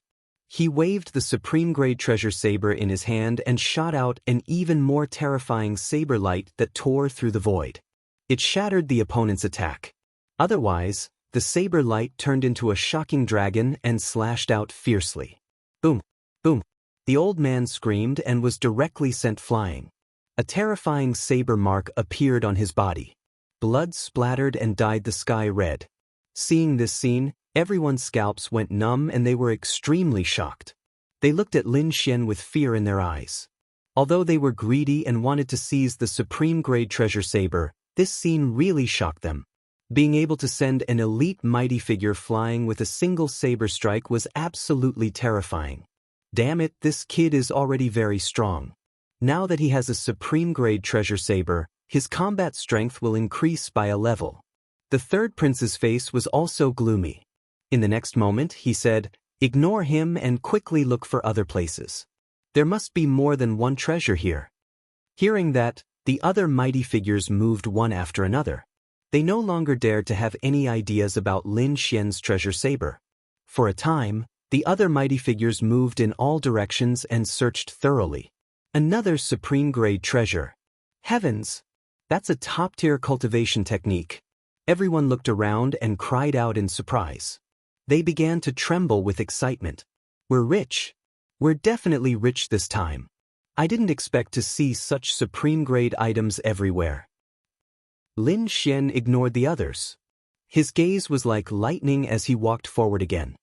He waved the supreme-grade treasure saber in his hand and shot out an even more terrifying saber light that tore through the void. It shattered the opponent's attack. Otherwise, the saber light turned into a shocking dragon and slashed out fiercely. Boom! Boom! The old man screamed and was directly sent flying. A terrifying saber mark appeared on his body. Blood splattered and dyed the sky red. Seeing this scene, everyone's scalps went numb and they were extremely shocked. They looked at Lin Xian with fear in their eyes. Although they were greedy and wanted to seize the supreme-grade treasure saber, this scene really shocked them. Being able to send an elite mighty figure flying with a single saber strike was absolutely terrifying. Damn it, this kid is already very strong. Now that he has a supreme-grade treasure saber, his combat strength will increase by a level. The third prince's face was also gloomy. In the next moment, he said, "Ignore him and quickly look for other places. There must be more than one treasure here." Hearing that, the other mighty figures moved one after another. They no longer dared to have any ideas about Lin Xian's treasure saber. For a time, the other mighty figures moved in all directions and searched thoroughly. Another supreme-grade treasure. Heavens! That's a top-tier cultivation technique. Everyone looked around and cried out in surprise. They began to tremble with excitement. "We're rich. We're definitely rich this time. I didn't expect to see such supreme-grade items everywhere." Lin Xian ignored the others. His gaze was like lightning as he walked forward again.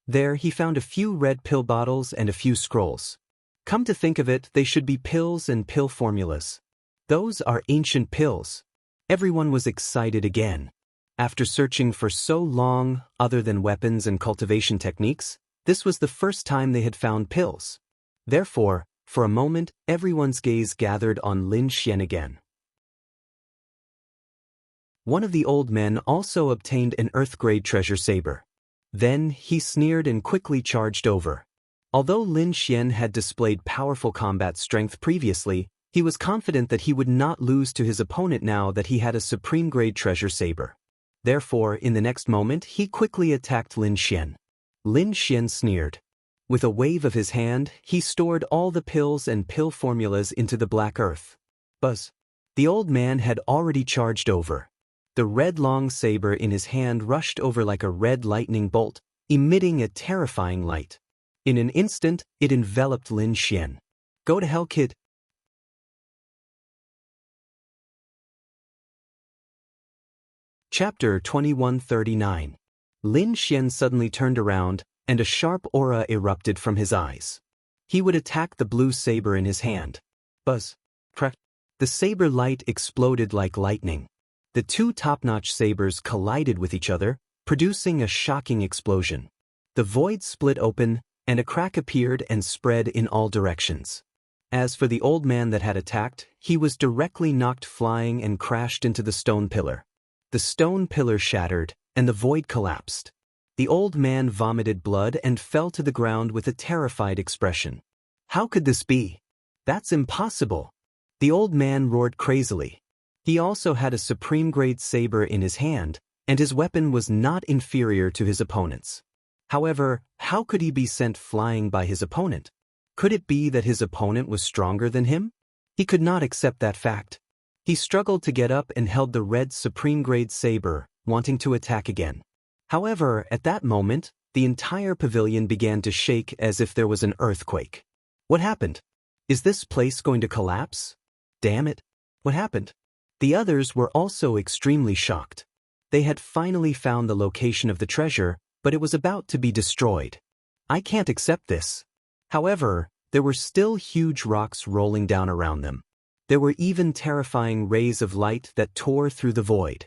There he found a few red pill bottles and a few scrolls. Come to think of it, they should be pills and pill formulas. Those are ancient pills. Everyone was excited again. After searching for so long, other than weapons and cultivation techniques, this was the first time they had found pills. Therefore, for a moment, everyone's gaze gathered on Lin Xian again. One of the old men also obtained an Earth-grade treasure saber. Then, he sneered and quickly charged over. Although Lin Xian had displayed powerful combat strength previously, He was confident that he would not lose to his opponent now that he had a supreme-grade treasure saber. Therefore, in the next moment, he quickly attacked Lin Xian. Lin Xian sneered. With a wave of his hand, he stored all the pills and pill formulas into the black earth. Buzz. The old man had already charged over. The red long saber in his hand rushed over like a red lightning bolt, emitting a terrifying light. In an instant, it enveloped Lin Xian. Go to hell, kid. Chapter 2139. Lin Xian suddenly turned around, and a sharp aura erupted from his eyes. He would attack the blue saber in his hand. Buzz. Crack. The saber light exploded like lightning. The two top-notch sabers collided with each other, producing a shocking explosion. The void split open, and a crack appeared and spread in all directions. As for the old man that had attacked, he was directly knocked flying and crashed into the stone pillar. The stone pillar shattered, and the void collapsed. The old man vomited blood and fell to the ground with a terrified expression. How could this be? That's impossible. The old man roared crazily. He also had a supreme-grade saber in his hand, and his weapon was not inferior to his opponent's. However, how could he be sent flying by his opponent? Could it be that his opponent was stronger than him? He could not accept that fact. He struggled to get up and held the red supreme-grade saber, wanting to attack again. However, at that moment, the entire pavilion began to shake as if there was an earthquake. What happened? Is this place going to collapse? Damn it. What happened? The others were also extremely shocked. They had finally found the location of the treasure, but it was about to be destroyed. I can't accept this. However, there were still huge rocks rolling down around them. There were even terrifying rays of light that tore through the void.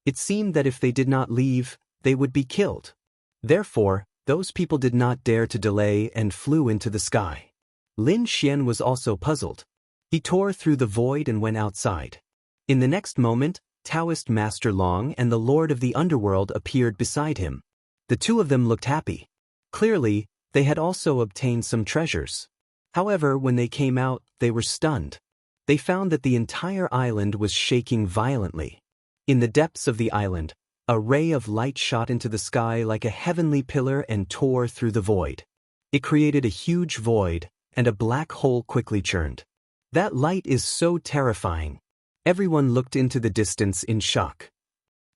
It seemed that if they did not leave, they would be killed. Therefore, those people did not dare to delay and flew into the sky. Lin Xian was also puzzled. He tore through the void and went outside. In the next moment, Taoist Master Long and the Lord of the Underworld appeared beside him. The two of them looked happy. Clearly, they had also obtained some treasures. However, when they came out, they were stunned. They found that the entire island was shaking violently. In the depths of the island, a ray of light shot into the sky like a heavenly pillar and tore through the void. It created a huge void, and a black hole quickly churned. That light is so terrifying. Everyone looked into the distance in shock.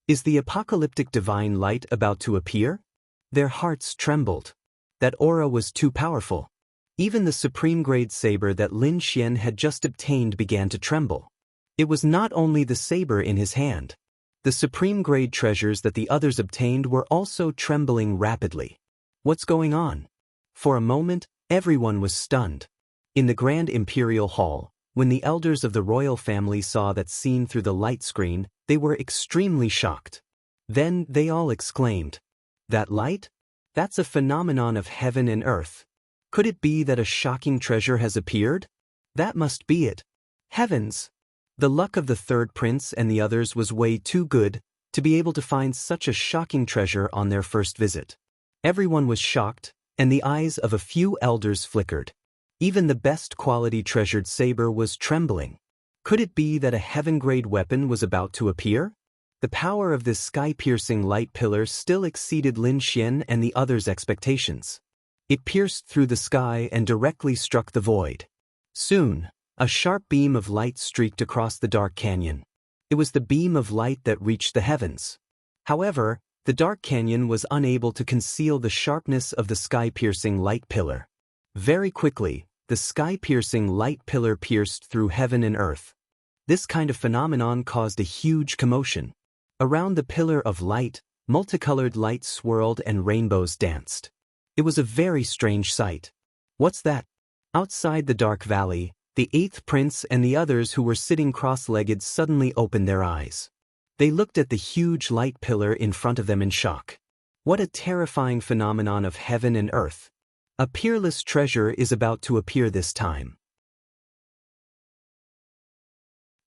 Is the apocalyptic divine light about to appear? Their hearts trembled. That aura was too powerful. Even the supreme-grade saber that Lin Xian had just obtained began to tremble. It was not only the saber in his hand. The supreme-grade treasures that the others obtained were also trembling rapidly. What's going on? For a moment, everyone was stunned. In the Grand Imperial Hall, when the elders of the royal family saw that scene through the light screen, they were extremely shocked. Then they all exclaimed, "That light? That's a phenomenon of heaven and earth. Could it be that a shocking treasure has appeared? That must be it. Heavens!" The luck of the third prince and the others was way too good to be able to find such a shocking treasure on their first visit. Everyone was shocked, and the eyes of a few elders flickered. Even the best quality treasured saber was trembling. Could it be that a heaven-grade weapon was about to appear? The power of this sky-piercing light pillar still exceeded Lin Xian and the others' expectations. It pierced through the sky and directly struck the void. Soon, a sharp beam of light streaked across the dark canyon. It was the beam of light that reached the heavens. However, the dark canyon was unable to conceal the sharpness of the sky-piercing light pillar. Very quickly, the sky-piercing light pillar pierced through heaven and earth. This kind of phenomenon caused a huge commotion. Around the pillar of light, multicolored lights swirled and rainbows danced. It was a very strange sight. What's that? Outside the dark valley, the eighth prince and the others who were sitting cross-legged suddenly opened their eyes. They looked at the huge light pillar in front of them in shock. What a terrifying phenomenon of heaven and earth. A peerless treasure is about to appear this time.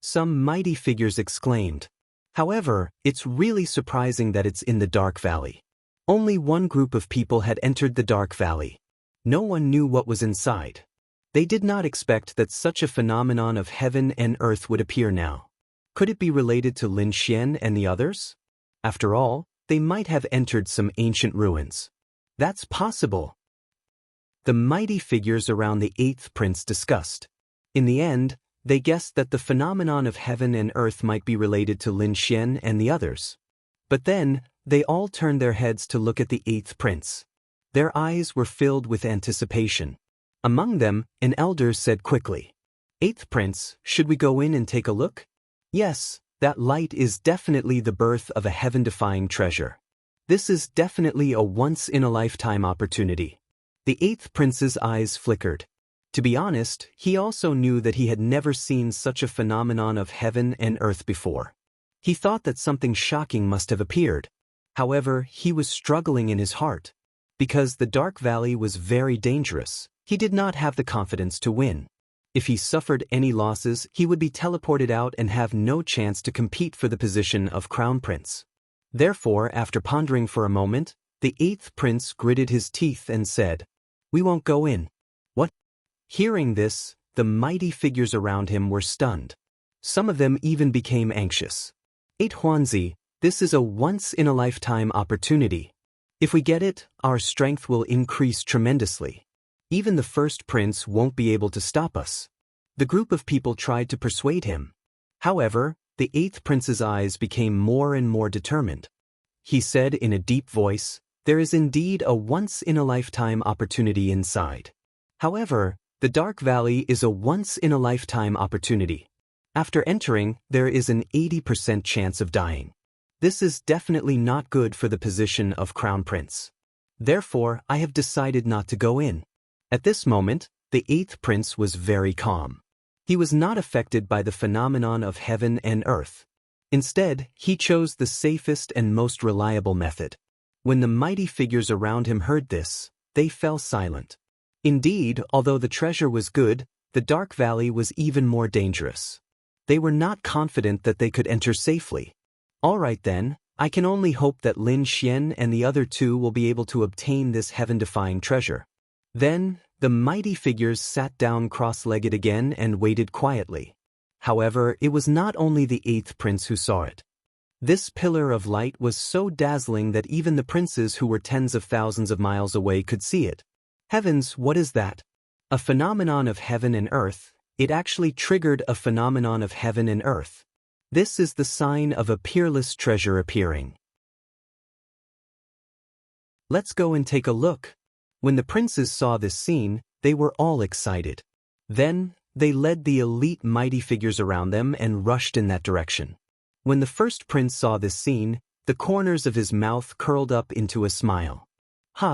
Some mighty figures exclaimed. However, it's really surprising that it's in the dark valley. Only one group of people had entered the dark valley. No one knew what was inside. They did not expect that such a phenomenon of heaven and earth would appear now. Could it be related to Lin Xian and the others? After all, they might have entered some ancient ruins. That's possible. The mighty figures around the eighth prince discussed. In the end, they guessed that the phenomenon of heaven and earth might be related to Lin Xian and the others. But then, they all turned their heads to look at the eighth prince. Their eyes were filled with anticipation. Among them, an elder said quickly, "Eighth prince, should we go in and take a look?" Yes, that light is definitely the birth of a heaven-defying treasure. This is definitely a once-in-a-lifetime opportunity. The eighth prince's eyes flickered. To be honest, he also knew that he had never seen such a phenomenon of heaven and earth before. He thought that something shocking must have appeared. However, he was struggling in his heart. Because the Dark Valley was very dangerous, he did not have the confidence to win. If he suffered any losses, he would be teleported out and have no chance to compete for the position of Crown Prince. Therefore, after pondering for a moment, the eighth prince gritted his teeth and said, "We won't go in." What? Hearing this, the mighty figures around him were stunned. Some of them even became anxious. "8 Huanzi, this is a once-in-a-lifetime opportunity. If we get it, our strength will increase tremendously. Even the first prince won't be able to stop us." The group of people tried to persuade him. However, the eighth prince's eyes became more and more determined. He said in a deep voice, "There is indeed a once-in-a-lifetime opportunity inside. However, the Dark Valley is a once-in-a-lifetime opportunity. After entering, there is an 80% chance of dying. This is definitely not good for the position of Crown Prince. Therefore, I have decided not to go in." At this moment, the eighth prince was very calm. He was not affected by the phenomenon of heaven and earth. Instead, he chose the safest and most reliable method. When the mighty figures around him heard this, they fell silent. Indeed, although the treasure was good, the Dark Valley was even more dangerous. They were not confident that they could enter safely. All right then, I can only hope that Lin Xian and the other two will be able to obtain this heaven-defying treasure. Then, the mighty figures sat down cross-legged again and waited quietly. However, it was not only the eighth prince who saw it. This pillar of light was so dazzling that even the princes who were tens of thousands of miles away could see it. Heavens, what is that? A phenomenon of heaven and earth. It actually triggered a phenomenon of heaven and earth. This is the sign of a peerless treasure appearing. Let's go and take a look. When the princes saw this scene, they were all excited. Then, they led the elite mighty figures around them and rushed in that direction. When the first prince saw this scene, the corners of his mouth curled up into a smile.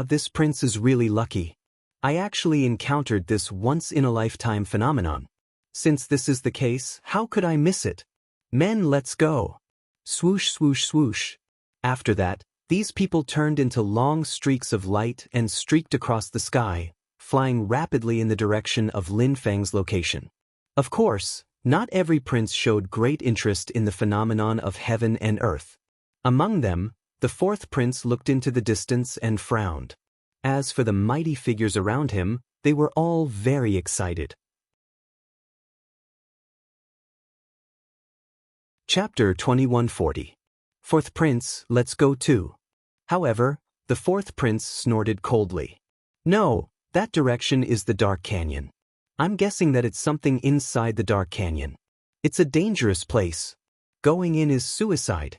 This prince is really lucky. I actually encountered this once-in-a-lifetime phenomenon. Since this is the case, how could I miss it? Men, let's go. Swoosh, swoosh, swoosh. After that, these people turned into long streaks of light and streaked across the sky, flying rapidly in the direction of Lin Feng's location. Of course, not every prince showed great interest in the phenomenon of heaven and earth. Among them, the fourth prince looked into the distance and frowned. As for the mighty figures around him, they were all very excited. Chapter 2140. Fourth prince, let's go too. However, the fourth prince snorted coldly. No, that direction is the Dark Canyon. I'm guessing that it's something inside the Dark Canyon. It's a dangerous place. Going in is suicide.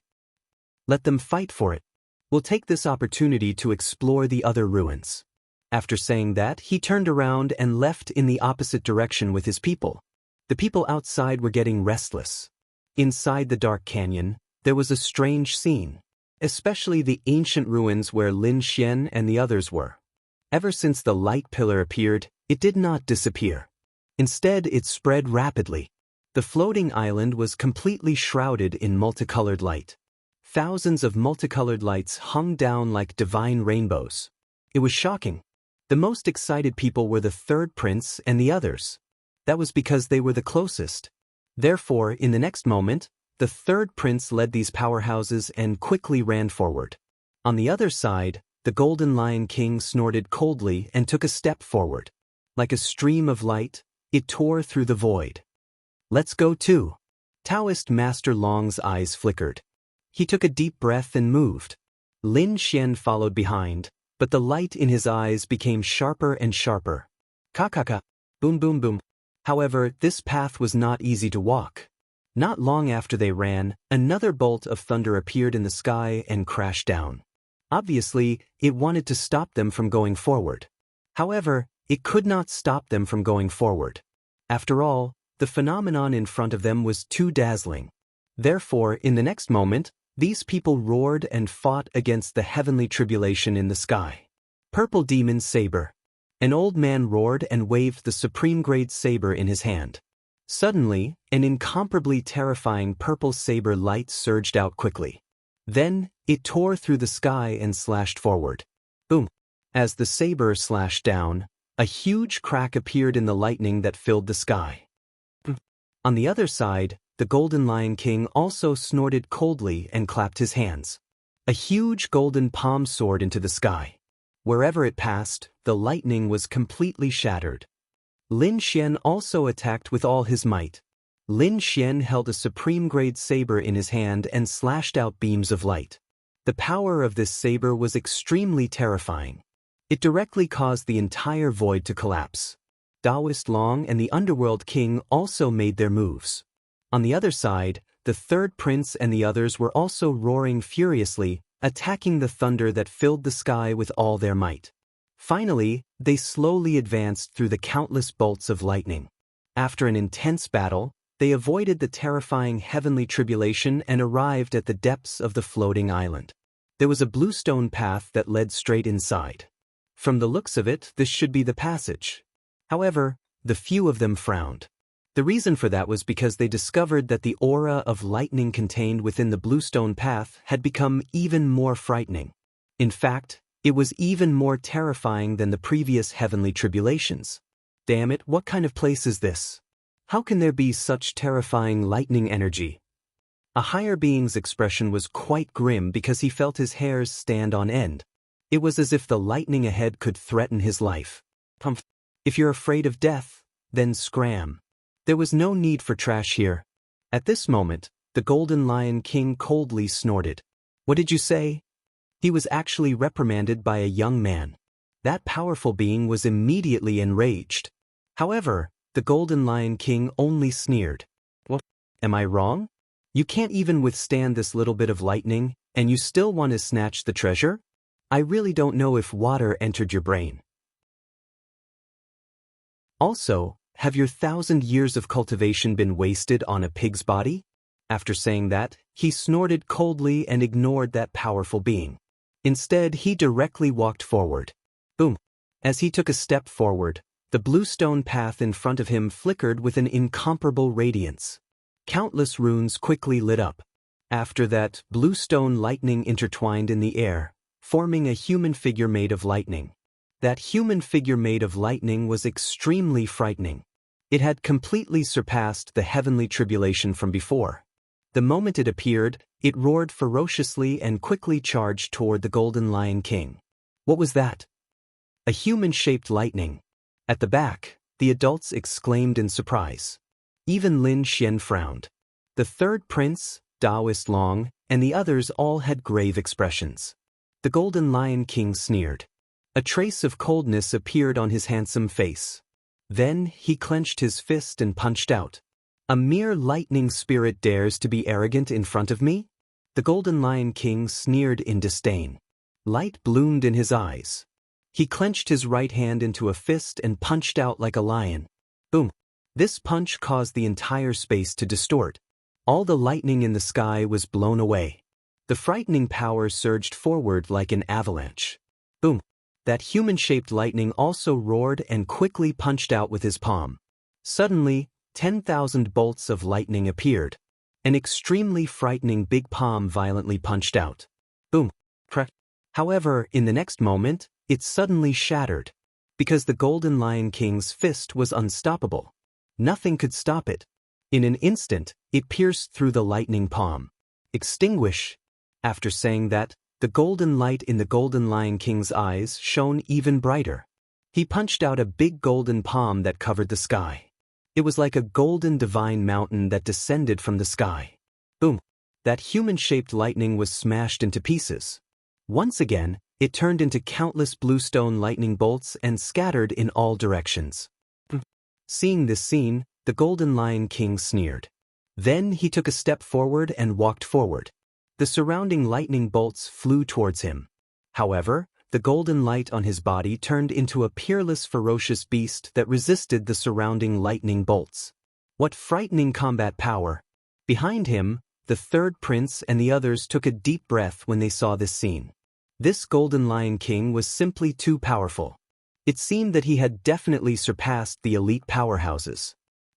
Let them fight for it. We'll take this opportunity to explore the other ruins. After saying that, he turned around and left in the opposite direction with his people. The people outside were getting restless. Inside the Dark Canyon, there was a strange scene, especially the ancient ruins where Lin Xian and the others were. Ever since the light pillar appeared, it did not disappear. Instead, it spread rapidly. The floating island was completely shrouded in multicolored light. Thousands of multicolored lights hung down like divine rainbows. It was shocking. The most excited people were the third prince and the others. That was because they were the closest. Therefore, in the next moment, the third prince led these powerhouses and quickly ran forward. On the other side, the Golden Lion King snorted coldly and took a step forward. Like a stream of light, it tore through the void. Let's go too. Taoist Master Long's eyes flickered. He took a deep breath and moved. Lin Xian followed behind, but the light in his eyes became sharper and sharper. Ka-ka-ka, boom boom boom. However, this path was not easy to walk. Not long after they ran, another bolt of thunder appeared in the sky and crashed down. Obviously, it wanted to stop them from going forward. However, it could not stop them from going forward. After all, the phenomenon in front of them was too dazzling. Therefore, in the next moment, these people roared and fought against the heavenly tribulation in the sky. Purple Demon Saber. An old man roared and waved the supreme-grade saber in his hand. Suddenly, an incomparably terrifying purple saber light surged out quickly. Then, it tore through the sky and slashed forward. Boom! As the saber slashed down, a huge crack appeared in the lightning that filled the sky. On the other side, the Golden Lion King also snorted coldly and clapped his hands. A huge golden palm soared into the sky. Wherever it passed, the lightning was completely shattered. Lin Xian also attacked with all his might. Lin Xian held a supreme-grade saber in his hand and slashed out beams of light. The power of this saber was extremely terrifying. It directly caused the entire void to collapse. Taoist Long and the Underworld King also made their moves. On the other side, the third prince and the others were also roaring furiously, attacking the thunder that filled the sky with all their might. Finally, they slowly advanced through the countless bolts of lightning. After an intense battle, they avoided the terrifying heavenly tribulation and arrived at the depths of the floating island. There was a bluestone path that led straight inside. From the looks of it, this should be the passage. However, the few of them frowned. The reason for that was because they discovered that the aura of lightning contained within the bluestone path had become even more frightening. In fact, it was even more terrifying than the previous heavenly tribulations. Damn it, what kind of place is this? How can there be such terrifying lightning energy? A higher being's expression was quite grim because he felt his hairs stand on end. It was as if the lightning ahead could threaten his life. If you're afraid of death, then scram. There was no need for trash here. At this moment, the Golden Lion King coldly snorted. What did you say? He was actually reprimanded by a young man. That powerful being was immediately enraged. However, the Golden Lion King only sneered. What? Am I wrong? You can't even withstand this little bit of lightning, and you still want to snatch the treasure? I really don't know if water entered your brain. Also, have your 1,000 years of cultivation been wasted on a pig's body? After saying that, he snorted coldly and ignored that powerful being. Instead, he directly walked forward. Boom! As he took a step forward, the bluestone path in front of him flickered with an incomparable radiance. Countless runes quickly lit up. After that, bluestone lightning intertwined in the air, forming a human figure made of lightning. That human figure made of lightning was extremely frightening. It had completely surpassed the heavenly tribulation from before. The moment it appeared, it roared ferociously and quickly charged toward the Golden Lion King. What was that? A human-shaped lightning. At the back, the adults exclaimed in surprise. Even Lin Xian frowned. The third prince, Taoist Long, and the others all had grave expressions. The Golden Lion King sneered. A trace of coldness appeared on his handsome face. Then he clenched his fist and punched out. A mere lightning spirit dares to be arrogant in front of me? The Golden Lion King sneered in disdain. Light bloomed in his eyes. He clenched his right hand into a fist and punched out like a lion. Boom! This punch caused the entire space to distort. All the lightning in the sky was blown away. The frightening power surged forward like an avalanche. Boom! That human-shaped lightning also roared and quickly punched out with his palm. Suddenly, 10,000 bolts of lightning appeared. An extremely frightening big palm violently punched out. Boom! Crack! However, in the next moment, it suddenly shattered. Because the Golden Lion King's fist was unstoppable. Nothing could stop it. In an instant, it pierced through the lightning palm. Extinguish! After saying that, the golden light in the Golden Lion King's eyes shone even brighter. He punched out a big golden palm that covered the sky. It was like a golden divine mountain that descended from the sky. Boom! That human-shaped lightning was smashed into pieces. Once again, it turned into countless bluestone lightning bolts and scattered in all directions. Seeing this scene, the Golden Lion King sneered. Then he took a step forward and walked forward. The surrounding lightning bolts flew towards him. However, the golden light on his body turned into a peerless, ferocious beast that resisted the surrounding lightning bolts. What frightening combat power! Behind him, the third prince and the others took a deep breath when they saw this scene. This Golden Lion King was simply too powerful. It seemed that he had definitely surpassed the elite powerhouses.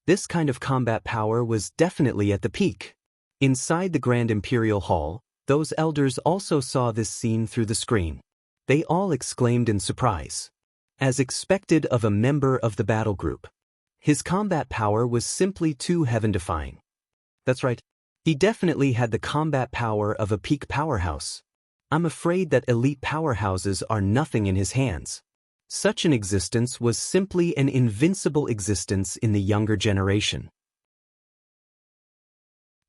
This kind of combat power was definitely at the peak. Inside the Grand Imperial Hall, those elders also saw this scene through the screen. They all exclaimed in surprise. As expected of a member of the battle group, his combat power was simply too heaven-defying. That's right, he definitely had the combat power of a peak powerhouse. I'm afraid that elite powerhouses are nothing in his hands. Such an existence was simply an invincible existence in the younger generation.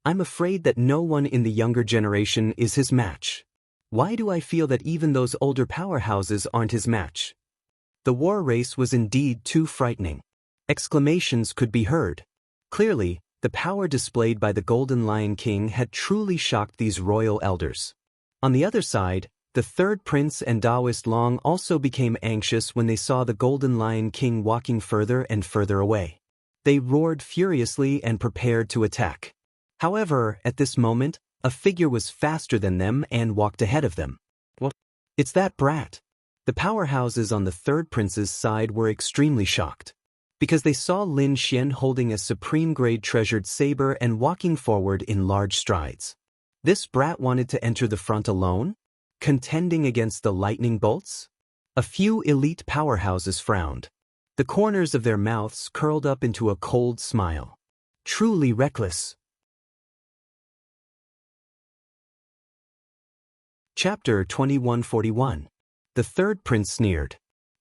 I'm afraid that no one in the younger generation is his match. Why do I feel that even those older powerhouses aren't his match? The war race was indeed too frightening. Exclamations could be heard. Clearly, the power displayed by the Golden Lion King had truly shocked these royal elders. On the other side, the third prince and Taoist Long also became anxious when they saw the Golden Lion King walking further and further away. They roared furiously and prepared to attack. However, at this moment, a figure was faster than them and walked ahead of them. What? It's that brat. The powerhouses on the third prince's side were extremely shocked, because they saw Lin Xian holding a supreme-grade treasured saber and walking forward in large strides. This brat wanted to enter the front alone, contending against the lightning bolts? A few elite powerhouses frowned. The corners of their mouths curled up into a cold smile. Truly reckless. Chapter 2141. The third prince sneered.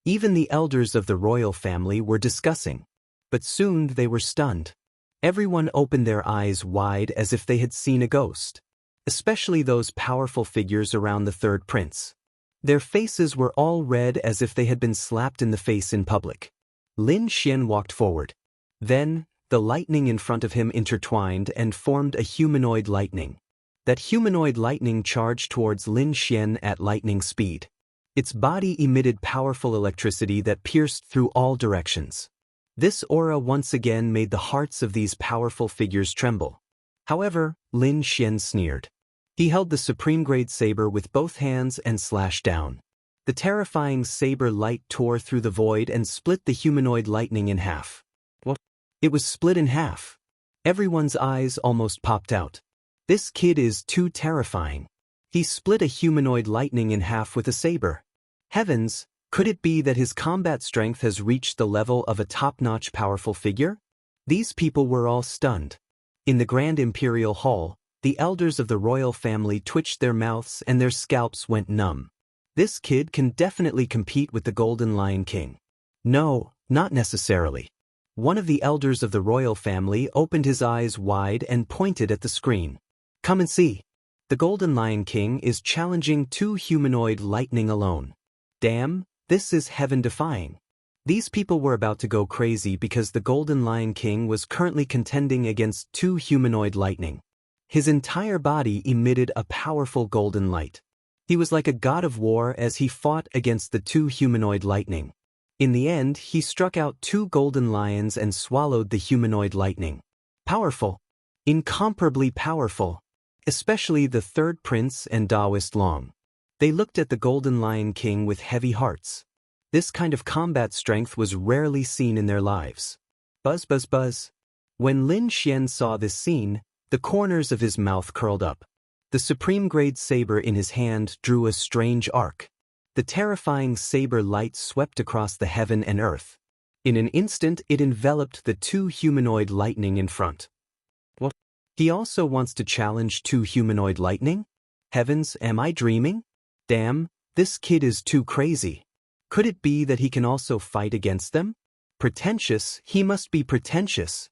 Even the elders of the royal family were discussing, but soon they were stunned. Everyone opened their eyes wide as if they had seen a ghost, especially those powerful figures around the third prince. Their faces were all red as if they had been slapped in the face in public. Lin Xian walked forward. Then, the lightning in front of him intertwined and formed a humanoid lightning. That humanoid lightning charged towards Lin Xian at lightning speed. Its body emitted powerful electricity that pierced through all directions. This aura once again made the hearts of these powerful figures tremble. However, Lin Xian sneered. He held the supreme-grade saber with both hands and slashed down. The terrifying saber light tore through the void and split the humanoid lightning in half. What? It was split in half. Everyone's eyes almost popped out. This kid is too terrifying. He split a humanoid lightning in half with a saber. Heavens, could it be that his combat strength has reached the level of a top-notch powerful figure? These people were all stunned. In the Grand Imperial Hall, the elders of the royal family twitched their mouths and their scalps went numb. This kid can definitely compete with the Golden Lion King. No, not necessarily. One of the elders of the royal family opened his eyes wide and pointed at the screen. Come and see. The Golden Lion King is challenging two humanoid lightning alone. Damn, this is heaven-defying. These people were about to go crazy because the Golden Lion King was currently contending against two humanoid lightning. His entire body emitted a powerful golden light. He was like a god of war as he fought against the two humanoid lightning. In the end, he struck out two golden lions and swallowed the humanoid lightning. Powerful. Incomparably powerful. Especially the third prince and Taoist Long. They looked at the Golden Lion King with heavy hearts. This kind of combat strength was rarely seen in their lives. Buzz, buzz, buzz. When Lin Xian saw this scene, the corners of his mouth curled up. The supreme-grade saber in his hand drew a strange arc. The terrifying saber light swept across the heaven and earth. In an instant, it enveloped the two humanoid lightning in front. What? He also wants to challenge two humanoid lightning? Heavens, am I dreaming? Damn, this kid is too crazy. Could it be that he can also fight against them? Pretentious, he must be pretentious.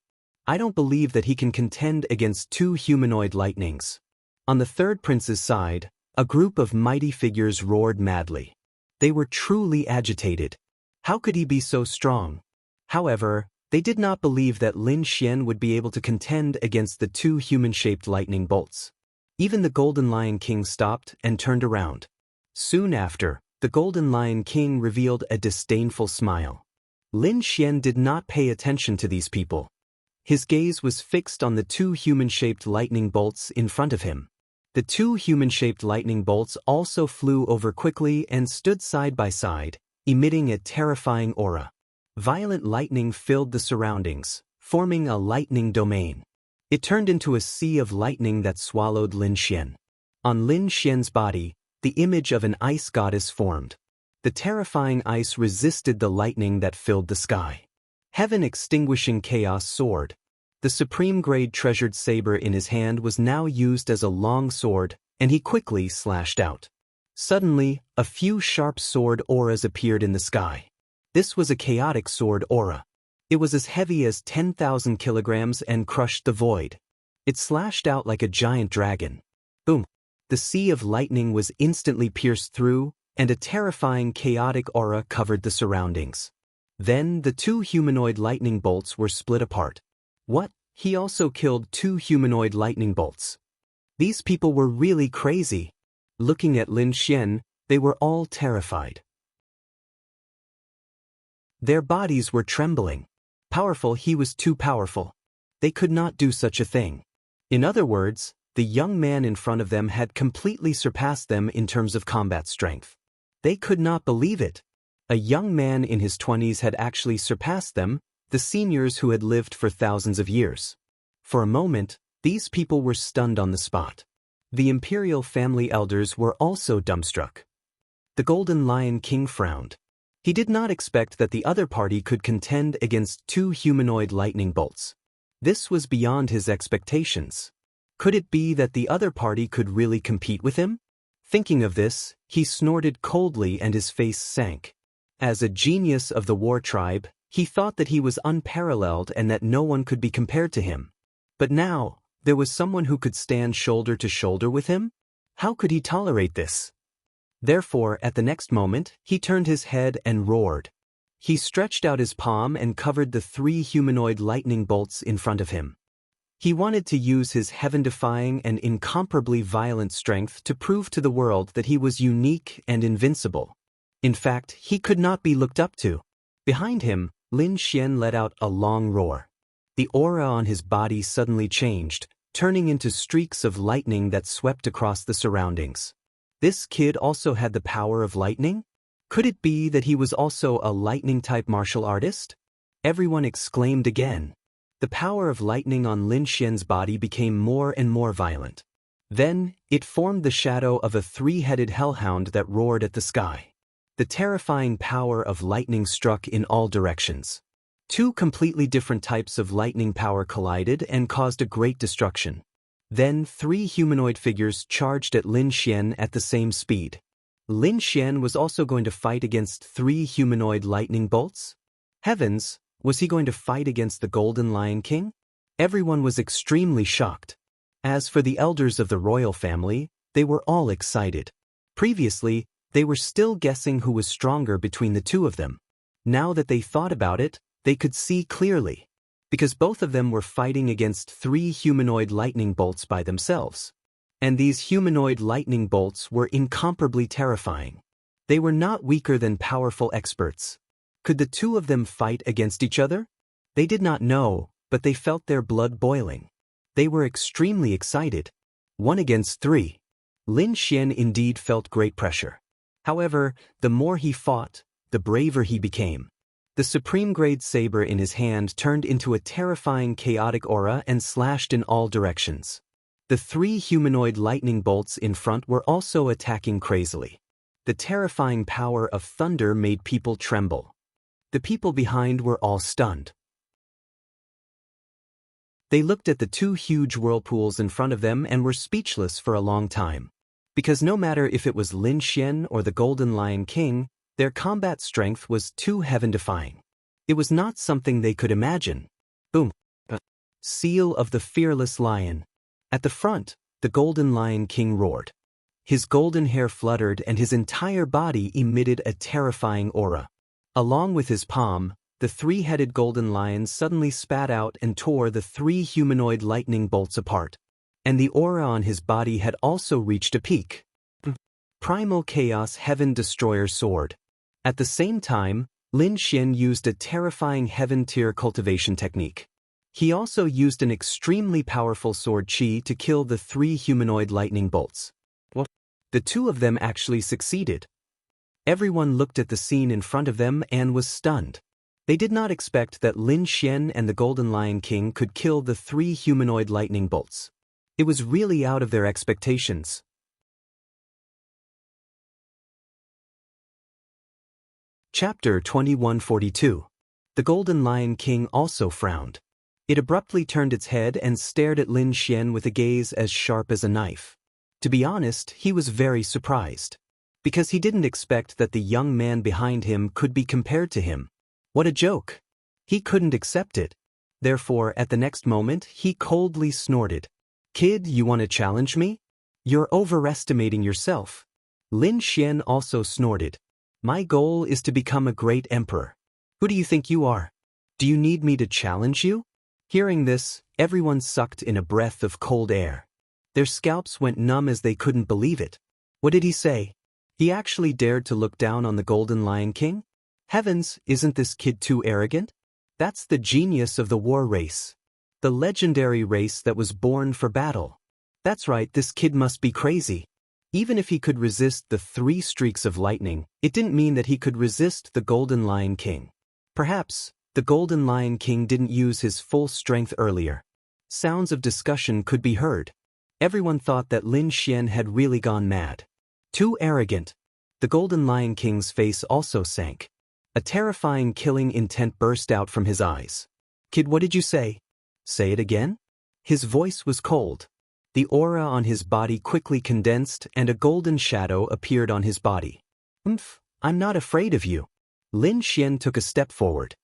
I don't believe that he can contend against two humanoid lightnings. On the third prince's side, a group of mighty figures roared madly. They were truly agitated. How could he be so strong? However, they did not believe that Lin Xian would be able to contend against the two human-shaped lightning bolts. Even the Golden Lion King stopped and turned around. Soon after, the Golden Lion King revealed a disdainful smile. Lin Xian did not pay attention to these people. His gaze was fixed on the two human-shaped lightning bolts in front of him. The two human-shaped lightning bolts also flew over quickly and stood side by side, emitting a terrifying aura. Violent lightning filled the surroundings, forming a lightning domain. It turned into a sea of lightning that swallowed Lin Xian. On Lin Xian's body, the image of an ice goddess formed. The terrifying ice resisted the lightning that filled the sky. Heaven-extinguishing chaos soared. The supreme-grade treasured saber in his hand was now used as a long sword, and he quickly slashed out. Suddenly, a few sharp sword auras appeared in the sky. This was a chaotic sword aura. It was as heavy as 10,000 kilograms and crushed the void. It slashed out like a giant dragon. Boom! The sea of lightning was instantly pierced through, and a terrifying chaotic aura covered the surroundings. Then the two humanoid lightning bolts were split apart. What? He also killed two humanoid lightning bolts. These people were really crazy. Looking at Lin Xian, they were all terrified. Their bodies were trembling. Powerful, he was too powerful. They could not do such a thing. In other words, the young man in front of them had completely surpassed them in terms of combat strength. They could not believe it. A young man in his 20s had actually surpassed them, the seniors who had lived for thousands of years. For a moment, these people were stunned on the spot. The imperial family elders were also dumbstruck. The Golden Lion King frowned. He did not expect that the other party could contend against two humanoid lightning bolts. This was beyond his expectations. Could it be that the other party could really compete with him? Thinking of this, he snorted coldly and his face sank. As a genius of the war tribe, he thought that he was unparalleled and that no one could be compared to him. But now, there was someone who could stand shoulder to shoulder with him? How could he tolerate this? Therefore, at the next moment, he turned his head and roared. He stretched out his palm and covered the three humanoid lightning bolts in front of him. He wanted to use his heaven-defying and incomparably violent strength to prove to the world that he was unique and invincible. In fact, he could not be looked up to. Behind him, Lin Xian let out a long roar. The aura on his body suddenly changed, turning into streaks of lightning that swept across the surroundings. This kid also had the power of lightning? Could it be that he was also a lightning-type martial artist? Everyone exclaimed again. The power of lightning on Lin Xian's body became more and more violent. Then, it formed the shadow of a three-headed hellhound that roared at the sky. The terrifying power of lightning struck in all directions. Two completely different types of lightning power collided and caused a great destruction. Then three humanoid figures charged at Lin Xian at the same speed. Lin Xian was also going to fight against three humanoid lightning bolts? Heavens, was he going to fight against the Golden Lion King? Everyone was extremely shocked. As for the elders of the royal family, they were all excited. Previously, they were still guessing who was stronger between the two of them. Now that they thought about it, they could see clearly. Because both of them were fighting against three humanoid lightning bolts by themselves. And these humanoid lightning bolts were incomparably terrifying. They were not weaker than powerful experts. Could the two of them fight against each other? They did not know, but they felt their blood boiling. They were extremely excited. 1 against 3. Lin Xian indeed felt great pressure. However, the more he fought, the braver he became. The supreme-grade saber in his hand turned into a terrifying chaotic aura and slashed in all directions. The three humanoid lightning bolts in front were also attacking crazily. The terrifying power of thunder made people tremble. The people behind were all stunned. They looked at the two huge whirlpools in front of them and were speechless for a long time. Because no matter if it was Lin Xian or the Golden Lion King, Their combat strength was too heaven-defying. It was not something they could imagine. Boom. Seal of the fearless lion. At the front, the Golden Lion King roared. His golden hair fluttered and his entire body emitted a terrifying aura. Along with his palm, the three-headed golden lion suddenly spat out and tore the three humanoid lightning bolts apart. And the aura on his body had also reached a peak. Primal Chaos Heaven Destroyer Sword. At the same time, Lin Xian used a terrifying heaven-tier cultivation technique. He also used an extremely powerful sword chi to kill the three humanoid lightning bolts. What? The two of them actually succeeded. Everyone looked at the scene in front of them and was stunned. They did not expect that Lin Xian and the Golden Lion King could kill the three humanoid lightning bolts. It was really out of their expectations. Chapter 2142. The Golden Lion King also frowned. It abruptly turned its head and stared at Lin Xian with a gaze as sharp as a knife. To be honest, he was very surprised. Because he didn't expect that the young man behind him could be compared to him. What a joke! He couldn't accept it. Therefore, at the next moment, he coldly snorted. "Kid, you want to challenge me? You're overestimating yourself." Lin Xian also snorted. "My goal is to become a great emperor. Who do you think you are? Do you need me to challenge you?" Hearing this, everyone sucked in a breath of cold air. Their scalps went numb as they couldn't believe it. What did he say? He actually dared to look down on the Golden Lion King? Heavens, isn't this kid too arrogant? That's the genius of the war race. The legendary race that was born for battle. That's right, this kid must be crazy. Even if he could resist the 3 streaks of lightning, it didn't mean that he could resist the Golden Lion King. Perhaps, the Golden Lion King didn't use his full strength earlier. Sounds of discussion could be heard. Everyone thought that Lin Xian had really gone mad. Too arrogant. The Golden Lion King's face also sank. A terrifying killing intent burst out from his eyes. "Kid, what did you say?" "Say it again?" His voice was cold. The aura on his body quickly condensed and a golden shadow appeared on his body. I'm not afraid of you." Lin Xian took a step forward.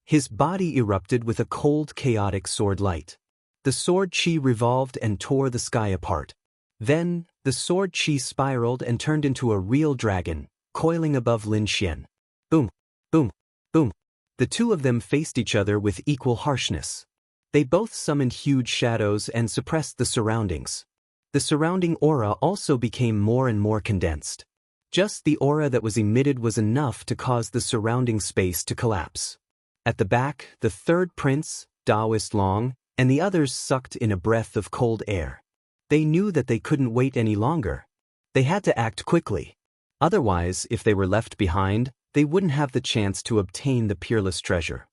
His body erupted with a cold, chaotic sword light. The sword chi revolved and tore the sky apart. Then, the sword chi spiraled and turned into a real dragon, coiling above Lin Xian. Boom, boom, boom. The two of them faced each other with equal harshness. They both summoned huge shadows and suppressed the surroundings. The surrounding aura also became more and more condensed. Just the aura that was emitted was enough to cause the surrounding space to collapse. At the back, the third prince, Taoist Long, and the others sucked in a breath of cold air. They knew that they couldn't wait any longer. They had to act quickly. Otherwise, if they were left behind, they wouldn't have the chance to obtain the peerless treasure.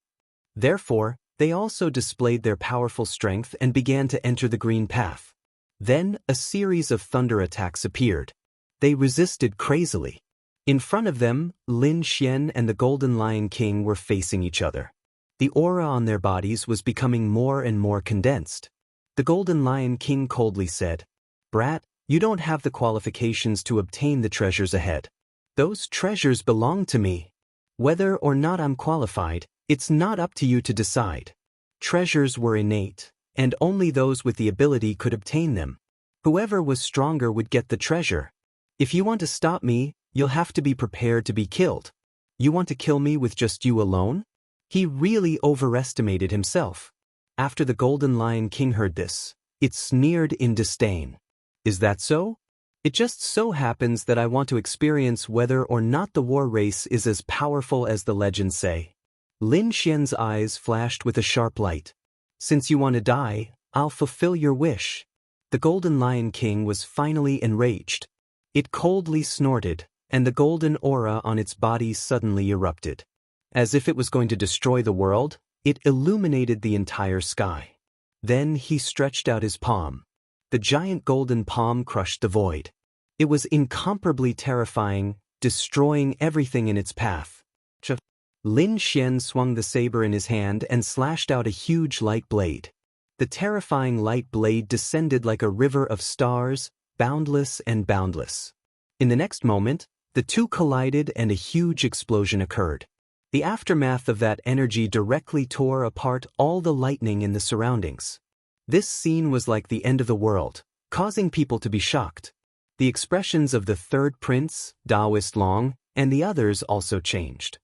Therefore, they also displayed their powerful strength and began to enter the green path. Then, a series of thunder attacks appeared. They resisted crazily. In front of them, Lin Xian and the Golden Lion King were facing each other. The aura on their bodies was becoming more and more condensed. The Golden Lion King coldly said, "Brat, you don't have the qualifications to obtain the treasures ahead. Those treasures belong to me. Whether or not I'm qualified, it's not up to you to decide." Treasures were innate, and only those with the ability could obtain them. Whoever was stronger would get the treasure. If you want to stop me, you'll have to be prepared to be killed. You want to kill me with just you alone? He really overestimated himself. After the Golden Lion King heard this, it sneered in disdain. "Is that so? It just so happens that I want to experience whether or not the war race is as powerful as the legends say." Lin Xian's eyes flashed with a sharp light. "Since you want to die, I'll fulfill your wish." The Golden Lion King was finally enraged. It coldly snorted, and the golden aura on its body suddenly erupted. As if it was going to destroy the world, it illuminated the entire sky. Then he stretched out his palm. The giant golden palm crushed the void. It was incomparably terrifying, destroying everything in its path. Lin Xian swung the saber in his hand and slashed out a huge light blade. The terrifying light blade descended like a river of stars, boundless and boundless. In the next moment, The two collided and a huge explosion occurred. The aftermath of that energy directly tore apart all the lightning in the surroundings. This scene was like the end of the world, causing people to be shocked. The expressions of the third prince, Daoist Long, and the others also changed.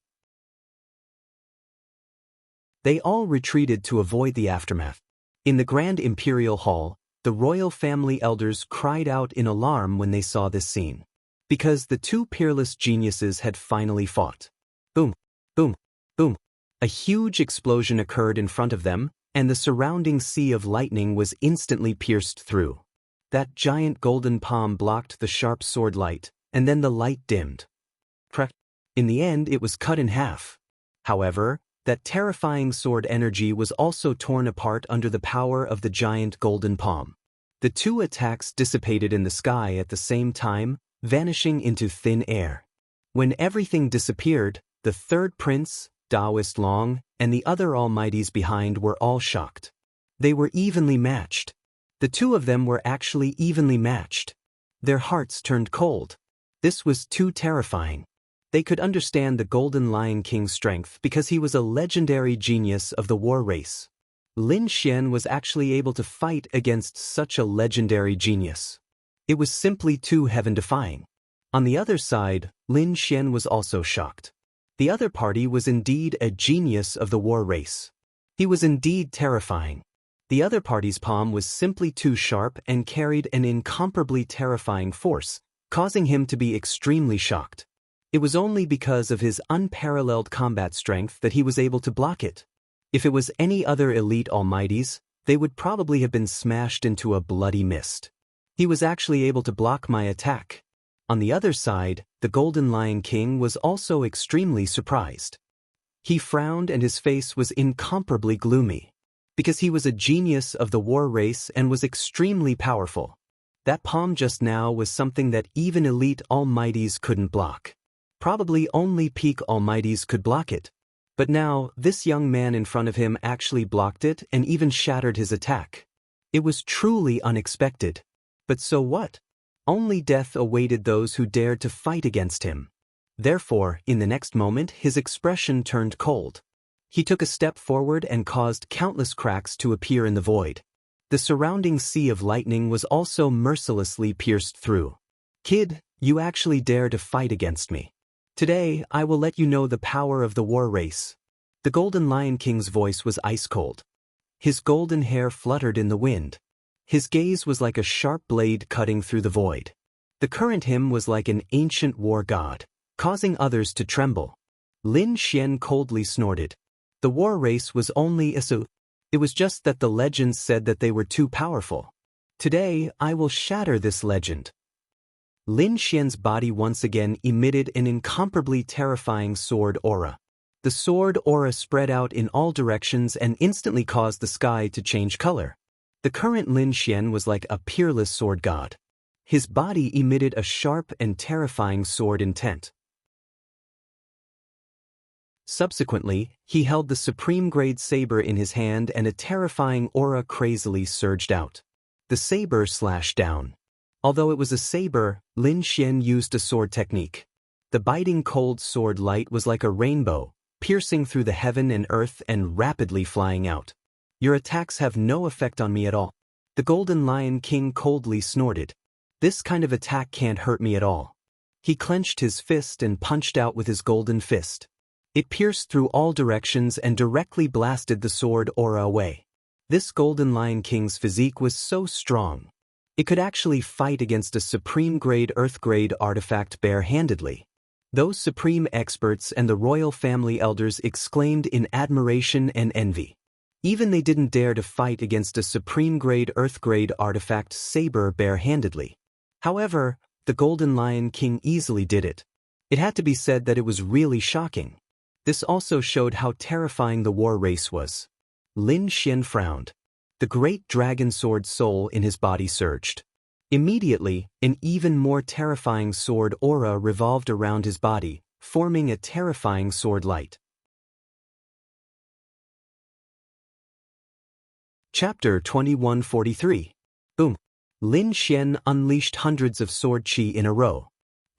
They all retreated to avoid the aftermath. In the Grand Imperial Hall, the royal family elders cried out in alarm when they saw this scene. Because the two peerless geniuses had finally fought. Boom, boom, boom. A huge explosion occurred in front of them, and the surrounding sea of lightning was instantly pierced through. That giant golden palm blocked the sharp sword light, and then the light dimmed. In the end, it was cut in half. However, that terrifying sword energy was also torn apart under the power of the giant golden palm. The two attacks dissipated in the sky at the same time, vanishing into thin air. When everything disappeared, the third prince, Daoist Long, and the other almighties behind were all shocked. They were evenly matched. The two of them were actually evenly matched. Their hearts turned cold. This was too terrifying. They could understand the Golden Lion King's strength because he was a legendary genius of the war race. Lin Xian was actually able to fight against such a legendary genius. It was simply too heaven-defying. On the other side, Lin Xian was also shocked. The other party was indeed a genius of the war race. He was indeed terrifying. The other party's palm was simply too sharp and carried an incomparably terrifying force, causing him to be extremely shocked. It was only because of his unparalleled combat strength that he was able to block it. If it was any other elite almighties, they would probably have been smashed into a bloody mist. He was actually able to block my attack. On the other side, the Golden Lion King was also extremely surprised. He frowned and his face was incomparably gloomy. Because he was a genius of the war race and was extremely powerful. That palm just now was something that even elite almighties couldn't block. Probably only peak almighties could block it. But now, this young man in front of him actually blocked it and even shattered his attack. It was truly unexpected. But so what? Only death awaited those who dared to fight against him. Therefore, in the next moment, his expression turned cold. He took a step forward and caused countless cracks to appear in the void. The surrounding sea of lightning was also mercilessly pierced through. Kid, you actually dare to fight against me. Today, I will let you know the power of the war race. The Golden Lion King's voice was ice cold. His golden hair fluttered in the wind. His gaze was like a sharp blade cutting through the void. The current him was like an ancient war god, causing others to tremble. Lin Xian coldly snorted. The war race was only it was just that the legends said that they were too powerful. Today, I will shatter this legend. Lin Xian's body once again emitted an incomparably terrifying sword aura. The sword aura spread out in all directions and instantly caused the sky to change color. The current Lin Xian was like a peerless sword god. His body emitted a sharp and terrifying sword intent. Subsequently, he held the supreme-grade saber in his hand and a terrifying aura crazily surged out. The saber slashed down. Although it was a saber, Lin Xian used a sword technique. The biting cold sword light was like a rainbow, piercing through the heaven and earth and rapidly flying out. Your attacks have no effect on me at all. The Golden Lion King coldly snorted. This kind of attack can't hurt me at all. He clenched his fist and punched out with his golden fist. It pierced through all directions and directly blasted the sword aura away. This Golden Lion King's physique was so strong. It could actually fight against a supreme-grade Earth-grade artifact bare-handedly. Those supreme experts and the royal family elders exclaimed in admiration and envy. Even they didn't dare to fight against a supreme-grade Earth-grade artifact saber bare-handedly. However, the Golden Lion King easily did it. It had to be said that it was really shocking. This also showed how terrifying the war race was. Lin Xian frowned. The great dragon sword soul in his body surged. Immediately, an even more terrifying sword aura revolved around his body, forming a terrifying sword light. Chapter 2143. Boom. Lin Xian unleashed hundreds of sword chi in a row.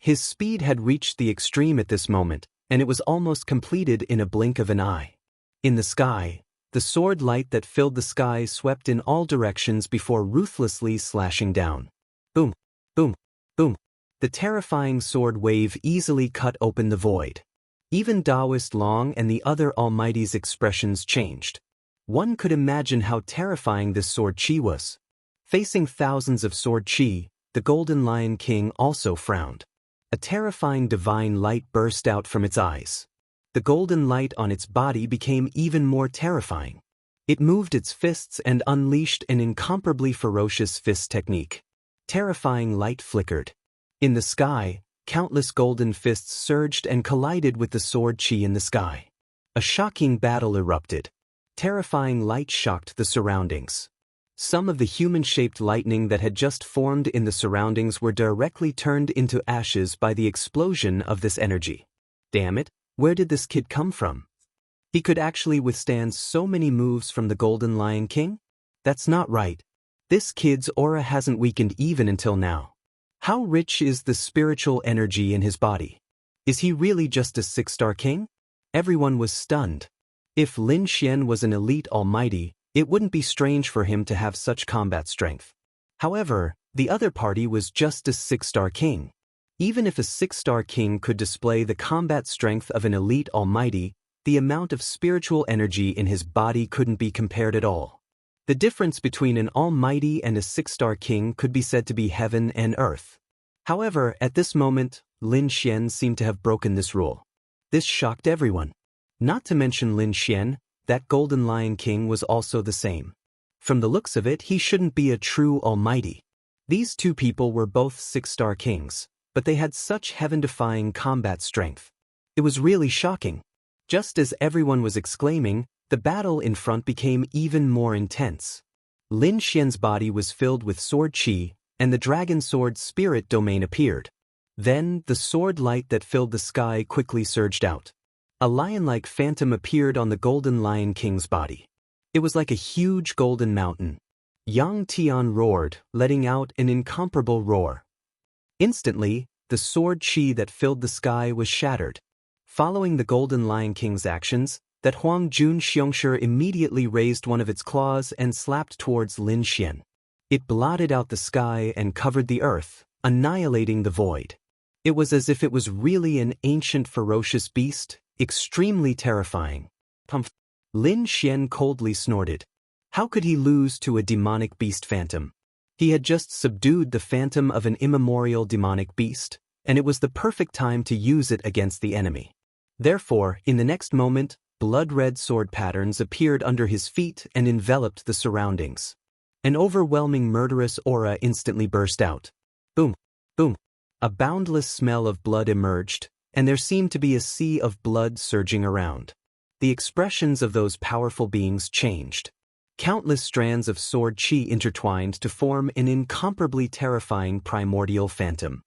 His speed had reached the extreme at this moment, and it was almost completed in a blink of an eye. In the sky, the sword light that filled the sky swept in all directions before ruthlessly slashing down. Boom, boom, boom. The terrifying sword wave easily cut open the void. Even Taoist Long and the other almighties' expressions changed. One could imagine how terrifying this sword chi was. Facing thousands of sword chi, the Golden Lion King also frowned. A terrifying divine light burst out from its eyes. The golden light on its body became even more terrifying. It moved its fists and unleashed an incomparably ferocious fist technique. Terrifying light flickered. In the sky, countless golden fists surged and collided with the sword chi in the sky. A shocking battle erupted. Terrifying light shocked the surroundings. Some of the human-shaped lightning that had just formed in the surroundings were directly turned into ashes by the explosion of this energy. Damn it, where did this kid come from? He could actually withstand so many moves from the Golden Lion King? That's not right. This kid's aura hasn't weakened even until now. How rich is the spiritual energy in his body? Is he really just a 6-star king? Everyone was stunned. If Lin Xian was an elite almighty, it wouldn't be strange for him to have such combat strength. However, the other party was just a 6-star king. Even if a 6-star king could display the combat strength of an elite almighty, the amount of spiritual energy in his body couldn't be compared at all. The difference between an almighty and a 6-star king could be said to be heaven and earth. However, at this moment, Lin Xian seemed to have broken this rule. This shocked everyone. Not to mention Lin Xian, that Golden Lion King was also the same. From the looks of it, he shouldn't be a true almighty. These two people were both 6-star kings, but they had such heaven-defying combat strength. It was really shocking. Just as everyone was exclaiming, the battle in front became even more intense. Lin Xian's body was filled with sword chi, and the dragon sword spirit domain appeared. Then, the sword light that filled the sky quickly surged out. A lion-like phantom appeared on the Golden Lion King's body. It was like a huge golden mountain. Yang Tian roared, letting out an incomparable roar. Instantly, the sword chi that filled the sky was shattered. Following the Golden Lion King's actions, that Huang Jun Xiongshi immediately raised one of its claws and slapped towards Lin Xian. It blotted out the sky and covered the earth, annihilating the void. It was as if it was really an ancient ferocious beast, extremely terrifying. Pumph! Lin Xian coldly snorted. How could he lose to a demonic beast phantom? He had just subdued the phantom of an immemorial demonic beast, and it was the perfect time to use it against the enemy. Therefore, in the next moment, blood-red sword patterns appeared under his feet and enveloped the surroundings. An overwhelming murderous aura instantly burst out. Boom! Boom! A boundless smell of blood emerged, and there seemed to be a sea of blood surging around. The expressions of those powerful beings changed. Countless strands of sword chi intertwined to form an incomparably terrifying primordial phantom.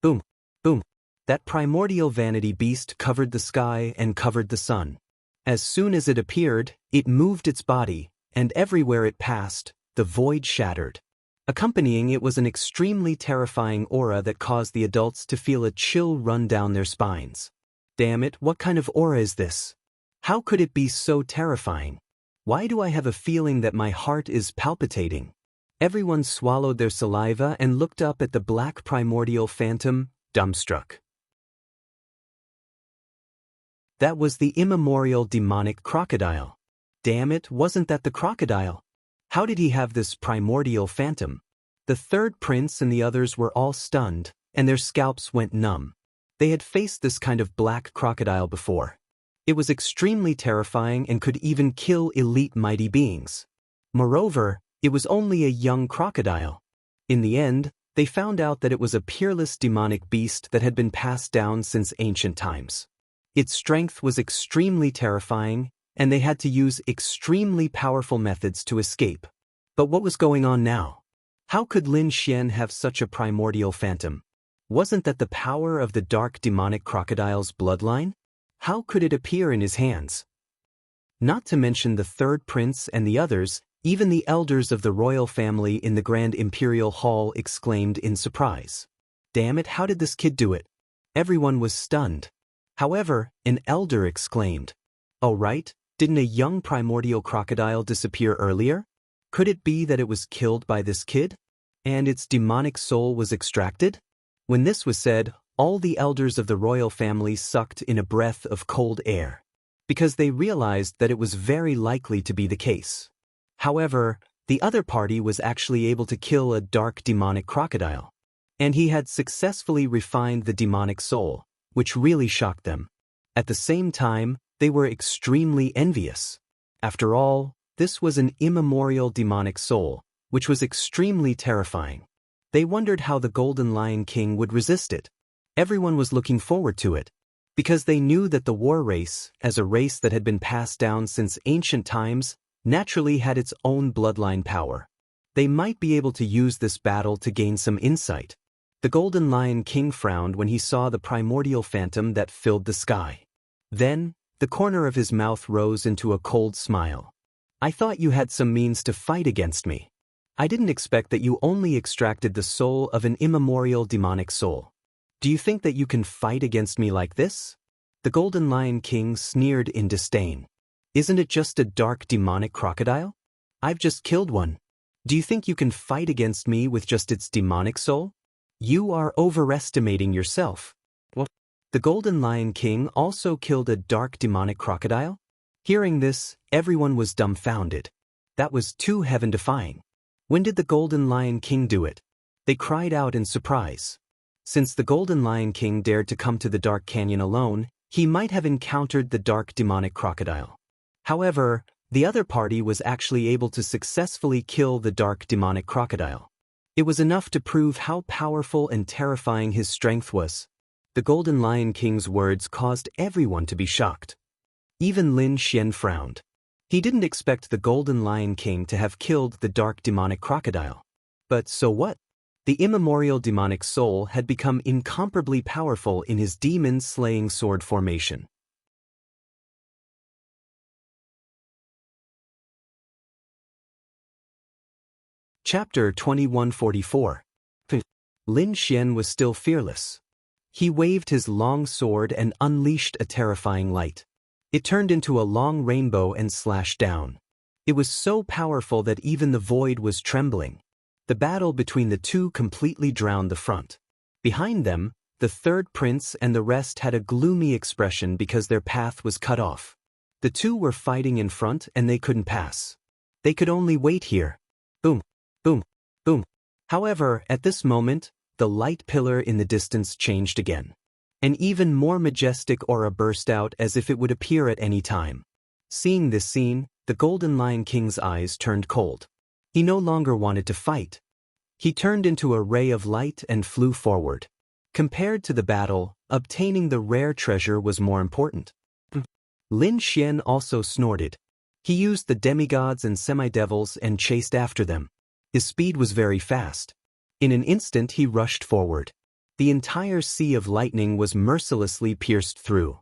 Boom! Boom! That primordial vanity beast covered the sky and covered the sun. As soon as it appeared, it moved its body, and everywhere it passed, the void shattered. Accompanying it was an extremely terrifying aura that caused the adults to feel a chill run down their spines. Damn it, what kind of aura is this? How could it be so terrifying? Why do I have a feeling that my heart is palpitating? Everyone swallowed their saliva and looked up at the black primordial phantom, dumbstruck. That was the immemorial demonic crocodile. Damn it, wasn't that the crocodile? How did he have this primordial phantom? The third prince and the others were all stunned, and their scalps went numb. They had faced this kind of black crocodile before. It was extremely terrifying and could even kill elite mighty beings. Moreover, it was only a young crocodile. In the end, they found out that it was a peerless demonic beast that had been passed down since ancient times. Its strength was extremely terrifying, and they had to use extremely powerful methods to escape. But what was going on now? How could Lin Xian have such a primordial phantom? Wasn't that the power of the dark demonic crocodile's bloodline? How could it appear in his hands? Not to mention the third prince and the others, even the elders of the royal family in the Grand Imperial Hall exclaimed in surprise. Damn it, how did this kid do it? Everyone was stunned. However, an elder exclaimed, "Oh right, didn't a young primordial crocodile disappear earlier? Could it be that it was killed by this kid? And its demonic soul was extracted?" When this was said, all the elders of the royal family sucked in a breath of cold air, because they realized that it was very likely to be the case. However, the other party was actually able to kill a dark demonic crocodile, and he had successfully refined the demonic soul, which really shocked them. At the same time, they were extremely envious. After all, this was an immemorial demonic soul, which was extremely terrifying. They wondered how the Golden Lion King would resist it. Everyone was looking forward to it, because they knew that the war race, as a race that had been passed down since ancient times, naturally had its own bloodline power. They might be able to use this battle to gain some insight. The Golden Lion King frowned when he saw the primordial phantom that filled the sky. Then, the corner of his mouth rose into a cold smile. "I thought you had some means to fight against me. I didn't expect that you only extracted the soul of an immemorial demonic soul. Do you think that you can fight against me like this?" The Golden Lion King sneered in disdain. "Isn't it just a dark demonic crocodile? I've just killed one. Do you think you can fight against me with just its demonic soul? You are overestimating yourself." What? The Golden Lion King also killed a dark demonic crocodile? Hearing this, everyone was dumbfounded. That was too heaven-defying. When did the Golden Lion King do it? They cried out in surprise. Since the Golden Lion King dared to come to the Dark Canyon alone, he might have encountered the dark demonic crocodile. However, the other party was actually able to successfully kill the dark demonic crocodile. It was enough to prove how powerful and terrifying his strength was. The Golden Lion King's words caused everyone to be shocked. Even Lin Xian frowned. He didn't expect the Golden Lion King to have killed the dark demonic crocodile. But so what? The immemorial demonic soul had become incomparably powerful in his demon-slaying sword formation. Chapter 2144. Lin Xian was still fearless. He waved his long sword and unleashed a terrifying light. It turned into a long rainbow and slashed down. It was so powerful that even the void was trembling. The battle between the two completely drowned the front. Behind them, the third prince and the rest had a gloomy expression because their path was cut off. The two were fighting in front and they couldn't pass. They could only wait here. Boom, boom, boom. However, at this moment, the light pillar in the distance changed again. An even more majestic aura burst out as if it would appear at any time. Seeing this scene, the Golden Lion King's eyes turned cold. He no longer wanted to fight. He turned into a ray of light and flew forward. Compared to the battle, obtaining the rare treasure was more important. Lin Xian also snorted. He used the demigods and semi-devils and chased after them. His speed was very fast. In an instant he rushed forward. The entire sea of lightning was mercilessly pierced through.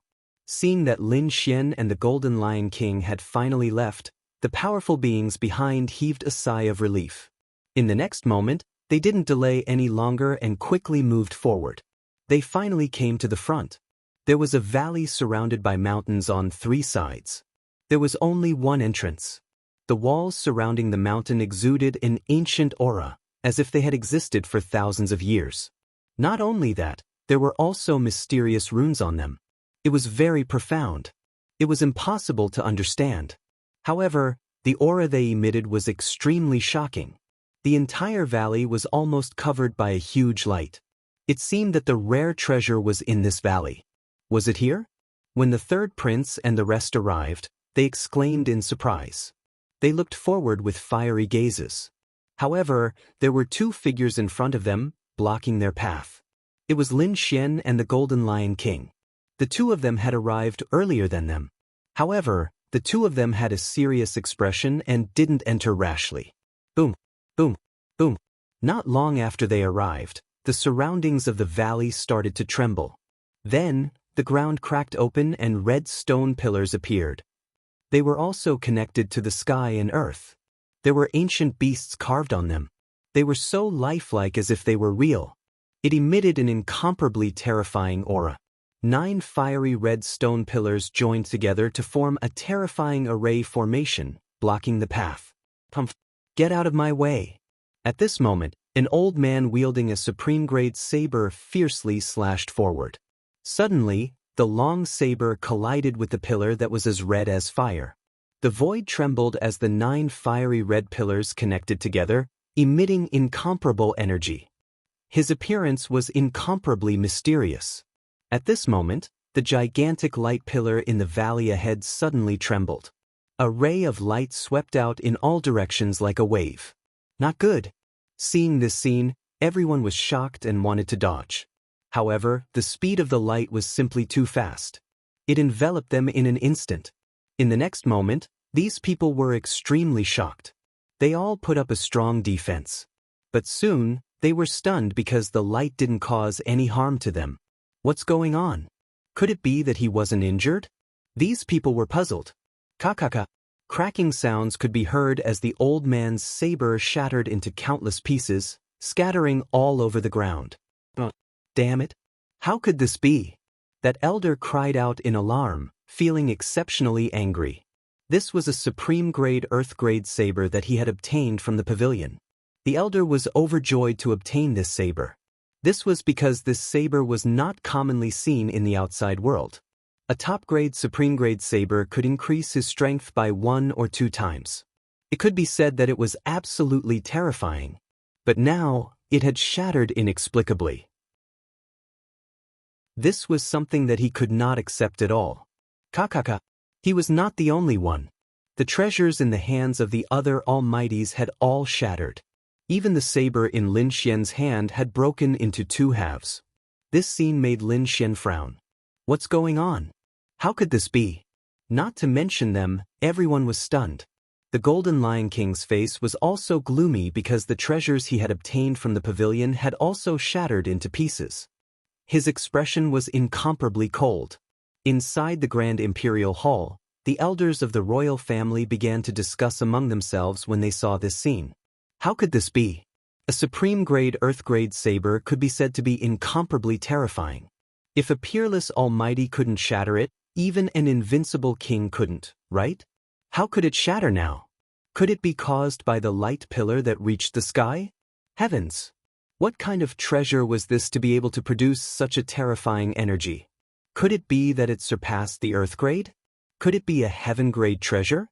Seeing that Lin Xian and the Golden Lion King had finally left, the powerful beings behind heaved a sigh of relief. In the next moment, they didn't delay any longer and quickly moved forward. They finally came to the front. There was a valley surrounded by mountains on three sides. There was only one entrance. The walls surrounding the mountain exuded an ancient aura, as if they had existed for thousands of years. Not only that, there were also mysterious runes on them. It was very profound. It was impossible to understand. However, the aura they emitted was extremely shocking. The entire valley was almost covered by a huge light. It seemed that the rare treasure was in this valley. Was it here? When the third prince and the rest arrived, they exclaimed in surprise. They looked forward with fiery gazes. However, there were two figures in front of them, blocking their path. It was Lin Xian and the Golden Lion King. The two of them had arrived earlier than them. However, the two of them had a serious expression and didn't enter rashly. Boom, boom, boom. Not long after they arrived, the surroundings of the valley started to tremble. Then, the ground cracked open and red stone pillars appeared. They were also connected to the sky and earth. There were ancient beasts carved on them. They were so lifelike as if they were real. It emitted an incomparably terrifying aura. 9 fiery red stone pillars joined together to form a terrifying array formation, blocking the path. Pumph! Get out of my way! At this moment, an old man wielding a supreme-grade saber fiercely slashed forward. Suddenly, the long saber collided with the pillar that was as red as fire. The void trembled as the 9 fiery red pillars connected together, emitting incomparable energy. His appearance was incomparably mysterious. At this moment, the gigantic light pillar in the valley ahead suddenly trembled. A ray of light swept out in all directions like a wave. Not good. Seeing this scene, everyone was shocked and wanted to dodge. However, the speed of the light was simply too fast. It enveloped them in an instant. In the next moment, these people were extremely shocked. They all put up a strong defense. But soon, they were stunned because the light didn't cause any harm to them. What's going on? Could it be that he wasn't injured? These people were puzzled. Kakaka. Cracking sounds could be heard as the old man's saber shattered into countless pieces, scattering all over the ground. Damn it! How could this be? That elder cried out in alarm, feeling exceptionally angry. This was a supreme-grade earth-grade saber that he had obtained from the pavilion. The elder was overjoyed to obtain this saber. This was because this saber was not commonly seen in the outside world. A top-grade supreme-grade saber could increase his strength by 1 or 2 times. It could be said that it was absolutely terrifying. But now, it had shattered inexplicably. This was something that he could not accept at all. Kakaka. He was not the only one. The treasures in the hands of the other almighties had all shattered. Even the saber in Lin Xian's hand had broken into 2 halves. This scene made Lin Xian frown. What's going on? How could this be? Not to mention them, everyone was stunned. The Golden Lion King's face was also gloomy because the treasures he had obtained from the pavilion had also shattered into pieces. His expression was incomparably cold. Inside the Grand Imperial Hall, the elders of the royal family began to discuss among themselves when they saw this scene. How could this be? A supreme-grade earth-grade saber could be said to be incomparably terrifying. If a peerless almighty couldn't shatter it, even an invincible king couldn't, right? How could it shatter now? Could it be caused by the light pillar that reached the sky? Heavens! What kind of treasure was this to be able to produce such a terrifying energy? Could it be that it surpassed the earth-grade? Could it be a heaven-grade treasure?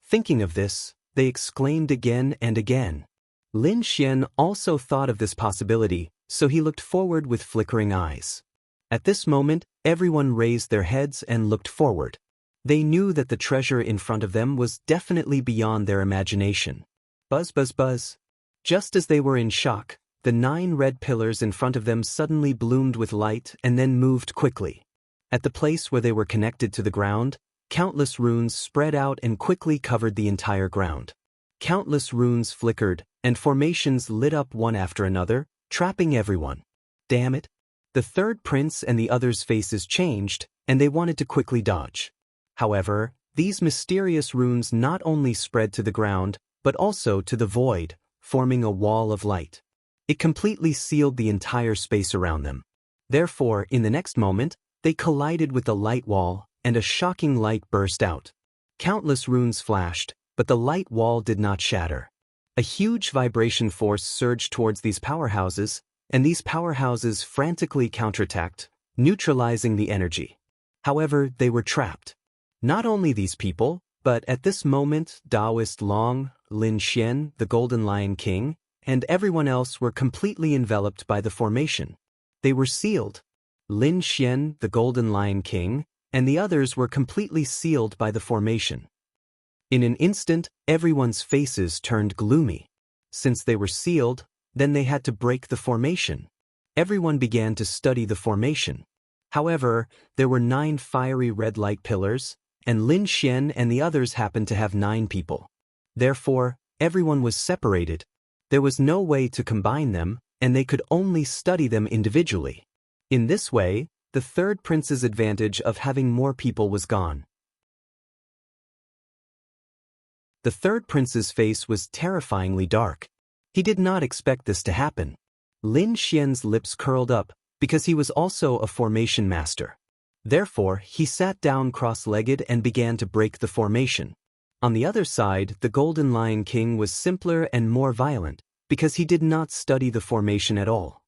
Thinking of this, they exclaimed again and again. Lin Xian also thought of this possibility, so he looked forward with flickering eyes. At this moment, everyone raised their heads and looked forward. They knew that the treasure in front of them was definitely beyond their imagination. Buzz, buzz, buzz. Just as they were in shock, the 9 red pillars in front of them suddenly bloomed with light and then moved quickly. At the place where they were connected to the ground, countless runes spread out and quickly covered the entire ground. Countless runes flickered, and formations lit up one after another, trapping everyone. Damn it! The third prince and the others' faces changed, and they wanted to quickly dodge. However, these mysterious runes not only spread to the ground, but also to the void, forming a wall of light. It completely sealed the entire space around them. Therefore, in the next moment, they collided with the light wall, and a shocking light burst out. Countless runes flashed, but the light wall did not shatter. A huge vibration force surged towards these powerhouses, and these powerhouses frantically counterattacked, neutralizing the energy. However, they were trapped. Not only these people, but at this moment, Taoist Long, Lin Xian, the Golden Lion King, and everyone else were completely enveloped by the formation. They were sealed. Lin Xian, the Golden Lion King, and the others were completely sealed by the formation. In an instant, everyone's faces turned gloomy. Since they were sealed, then they had to break the formation. Everyone began to study the formation. However, there were 9 fiery red light pillars, and Lin Xian and the others happened to have 9 people. Therefore, everyone was separated. There was no way to combine them, and they could only study them individually. In this way, the third prince's advantage of having more people was gone. The third prince's face was terrifyingly dark. He did not expect this to happen. Lin Xian's lips curled up, because he was also a formation master. Therefore, he sat down cross-legged and began to break the formation. On the other side, the Golden Lion King was simpler and more violent, because he did not study the formation at all.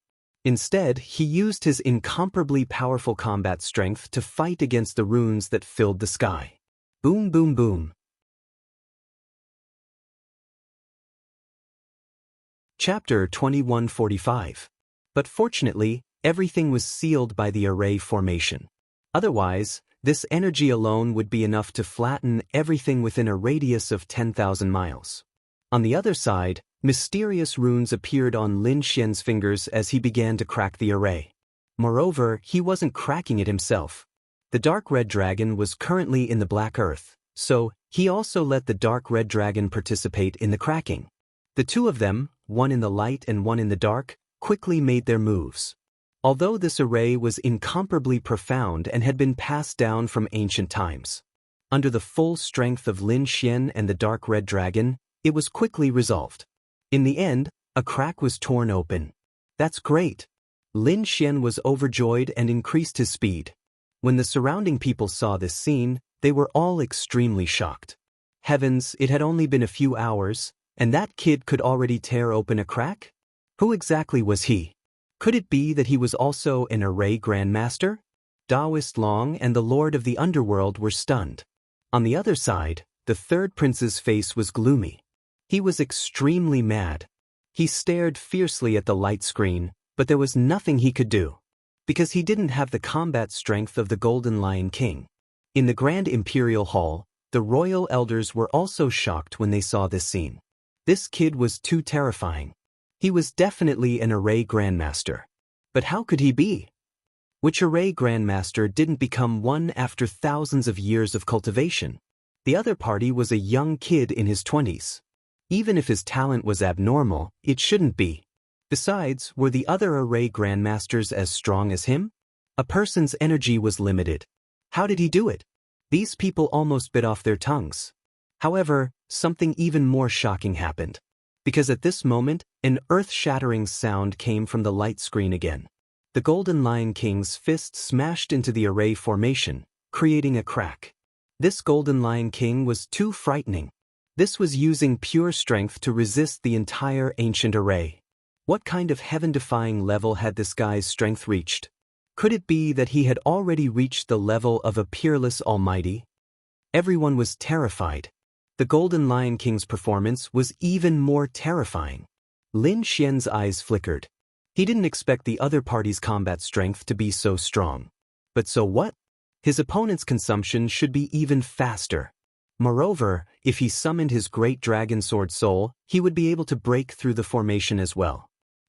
Instead, he used his incomparably powerful combat strength to fight against the runes that filled the sky. Boom, boom, boom. Chapter 2145. But fortunately, everything was sealed by the array formation. Otherwise, this energy alone would be enough to flatten everything within a radius of 10,000 miles. On the other side, mysterious runes appeared on Lin Xian's fingers as he began to crack the array. Moreover, he wasn't cracking it himself. The dark red dragon was currently in the black earth, so he also let the dark red dragon participate in the cracking. The two of them, one in the light and one in the dark, quickly made their moves. Although this array was incomparably profound and had been passed down from ancient times, under the full strength of Lin Xian and the dark red dragon, it was quickly resolved. In the end, a crack was torn open. That's great. Lin Xian was overjoyed and increased his speed. When the surrounding people saw this scene, they were all extremely shocked. Heavens, it had only been a few hours, and that kid could already tear open a crack? Who exactly was he? Could it be that he was also an array grandmaster? Taoist Long and the Lord of the Underworld were stunned. On the other side, the third prince's face was gloomy. He was extremely mad. He stared fiercely at the light screen, but there was nothing he could do, because he didn't have the combat strength of the Golden Lion King. In the Grand Imperial Hall, the royal elders were also shocked when they saw this scene. This kid was too terrifying. He was definitely an array grandmaster. But how could he be? Which array grandmaster didn't become one after thousands of years of cultivation? The other party was a young kid in his 20s. Even if his talent was abnormal, it shouldn't be. Besides, were the other array grandmasters as strong as him? A person's energy was limited. How did he do it? These people almost bit off their tongues. However, something even more shocking happened. Because at this moment, an earth-shattering sound came from the light screen again. The Golden Lion King's fist smashed into the array formation, creating a crack. This Golden Lion King was too frightening. This was using pure strength to resist the entire ancient array. What kind of heaven-defying level had this guy's strength reached? Could it be that he had already reached the level of a peerless almighty? Everyone was terrified. The Golden Lion King's performance was even more terrifying. Lin Xian's eyes flickered. He didn't expect the other party's combat strength to be so strong. But so what? His opponent's consumption should be even faster. Moreover, if he summoned his great dragon sword soul, he would be able to break through the formation as well.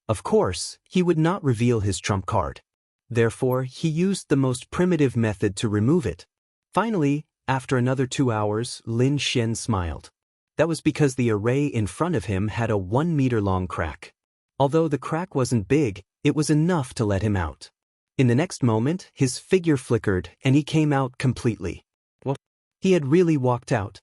Of course, he would not reveal his trump card. Therefore, he used the most primitive method to remove it. Finally, after another 2 hours, Lin Xian smiled. That was because the array in front of him had a 1-meter-long crack. Although the crack wasn't big, it was enough to let him out. In the next moment, his figure flickered and he came out completely. Well, he had really walked out.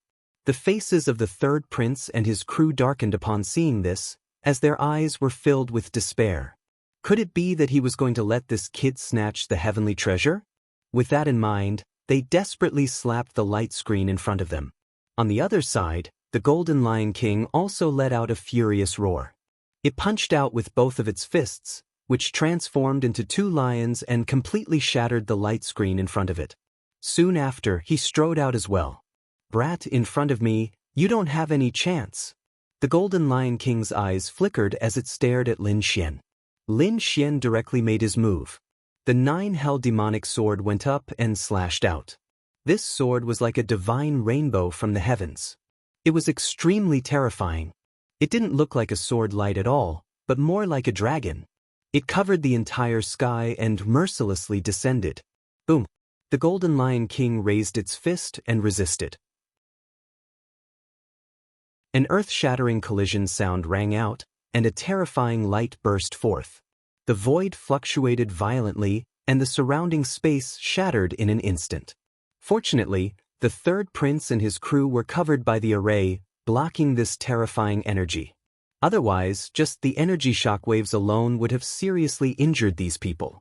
The faces of the third prince and his crew darkened upon seeing this, as their eyes were filled with despair. Could it be that he was going to let this kid snatch the heavenly treasure? With that in mind, they desperately slapped the light screen in front of them. On the other side, the Golden Lion King also let out a furious roar. It punched out with both of its fists, which transformed into 2 lions and completely shattered the light screen in front of it. Soon after, he strode out as well. Brat, in front of me, you don't have any chance. The Golden Lion King's eyes flickered as it stared at Lin Xian. Lin Xian directly made his move. The 9-hell demonic sword went up and slashed out. This sword was like a divine rainbow from the heavens. It was extremely terrifying. It didn't look like a sword light at all, but more like a dragon. It covered the entire sky and mercilessly descended. Boom! The Golden Lion King raised its fist and resisted. An earth-shattering collision sound rang out, and a terrifying light burst forth. The void fluctuated violently, and the surrounding space shattered in an instant. Fortunately, the third prince and his crew were covered by the array, blocking this terrifying energy. Otherwise, just the energy shockwaves alone would have seriously injured these people.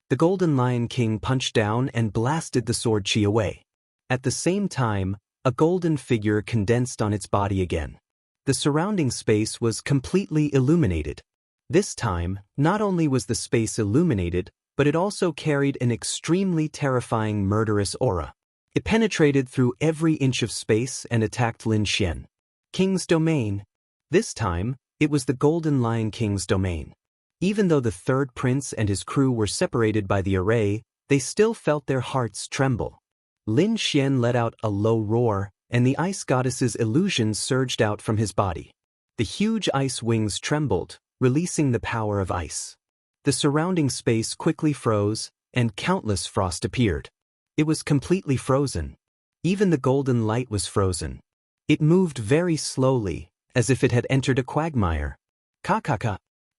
The Golden Lion King punched down and blasted the sword chi away. At the same time, a golden figure condensed on its body again. The surrounding space was completely illuminated. This time, not only was the space illuminated, but it also carried an extremely terrifying murderous aura. It penetrated through every inch of space and attacked Lin Xian. King's domain. This time, it was the Golden Lion King's domain. Even though the third prince and his crew were separated by the array, they still felt their hearts tremble. Lin Xian let out a low roar, and the ice goddess's illusion surged out from his body. The huge ice wings trembled, releasing the power of ice. The surrounding space quickly froze, and countless frost appeared. It was completely frozen. Even the golden light was frozen. It moved very slowly, as if it had entered a quagmire. Ka.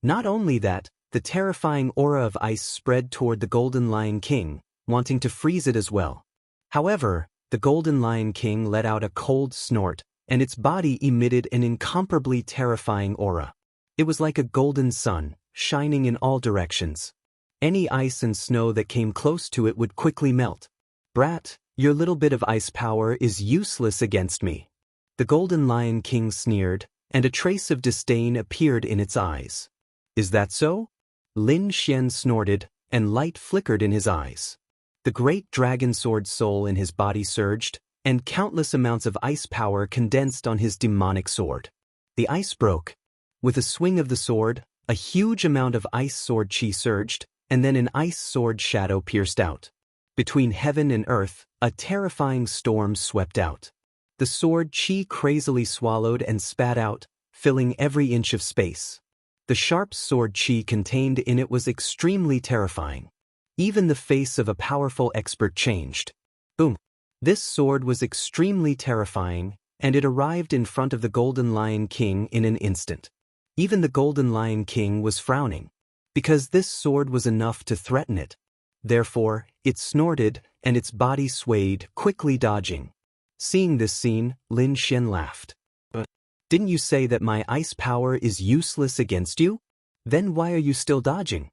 Not only that, the terrifying aura of ice spread toward the Golden Lion King, wanting to freeze it as well. However, the Golden Lion King let out a cold snort, and its body emitted an incomparably terrifying aura. It was like a golden sun, shining in all directions. Any ice and snow that came close to it would quickly melt. Brat, your little bit of ice power is useless against me. The Golden Lion King sneered, and a trace of disdain appeared in its eyes. Is that so? Lin Xian snorted, and light flickered in his eyes. The great dragon sword soul in his body surged, and countless amounts of ice power condensed on his demonic sword. The ice broke. With a swing of the sword, a huge amount of ice sword chi surged, and then an ice sword shadow pierced out. Between heaven and earth, a terrifying storm swept out. The sword chi crazily swallowed and spat out, filling every inch of space. The sharp sword chi contained in it was extremely terrifying. Even the face of a powerful expert changed. Boom! This sword was extremely terrifying, and it arrived in front of the Golden Lion King in an instant. Even the Golden Lion King was frowning, because this sword was enough to threaten it. Therefore, it snorted, and its body swayed, quickly dodging. Seeing this scene, Lin Xian laughed. But didn't you say that my ice power is useless against you? Then why are you still dodging?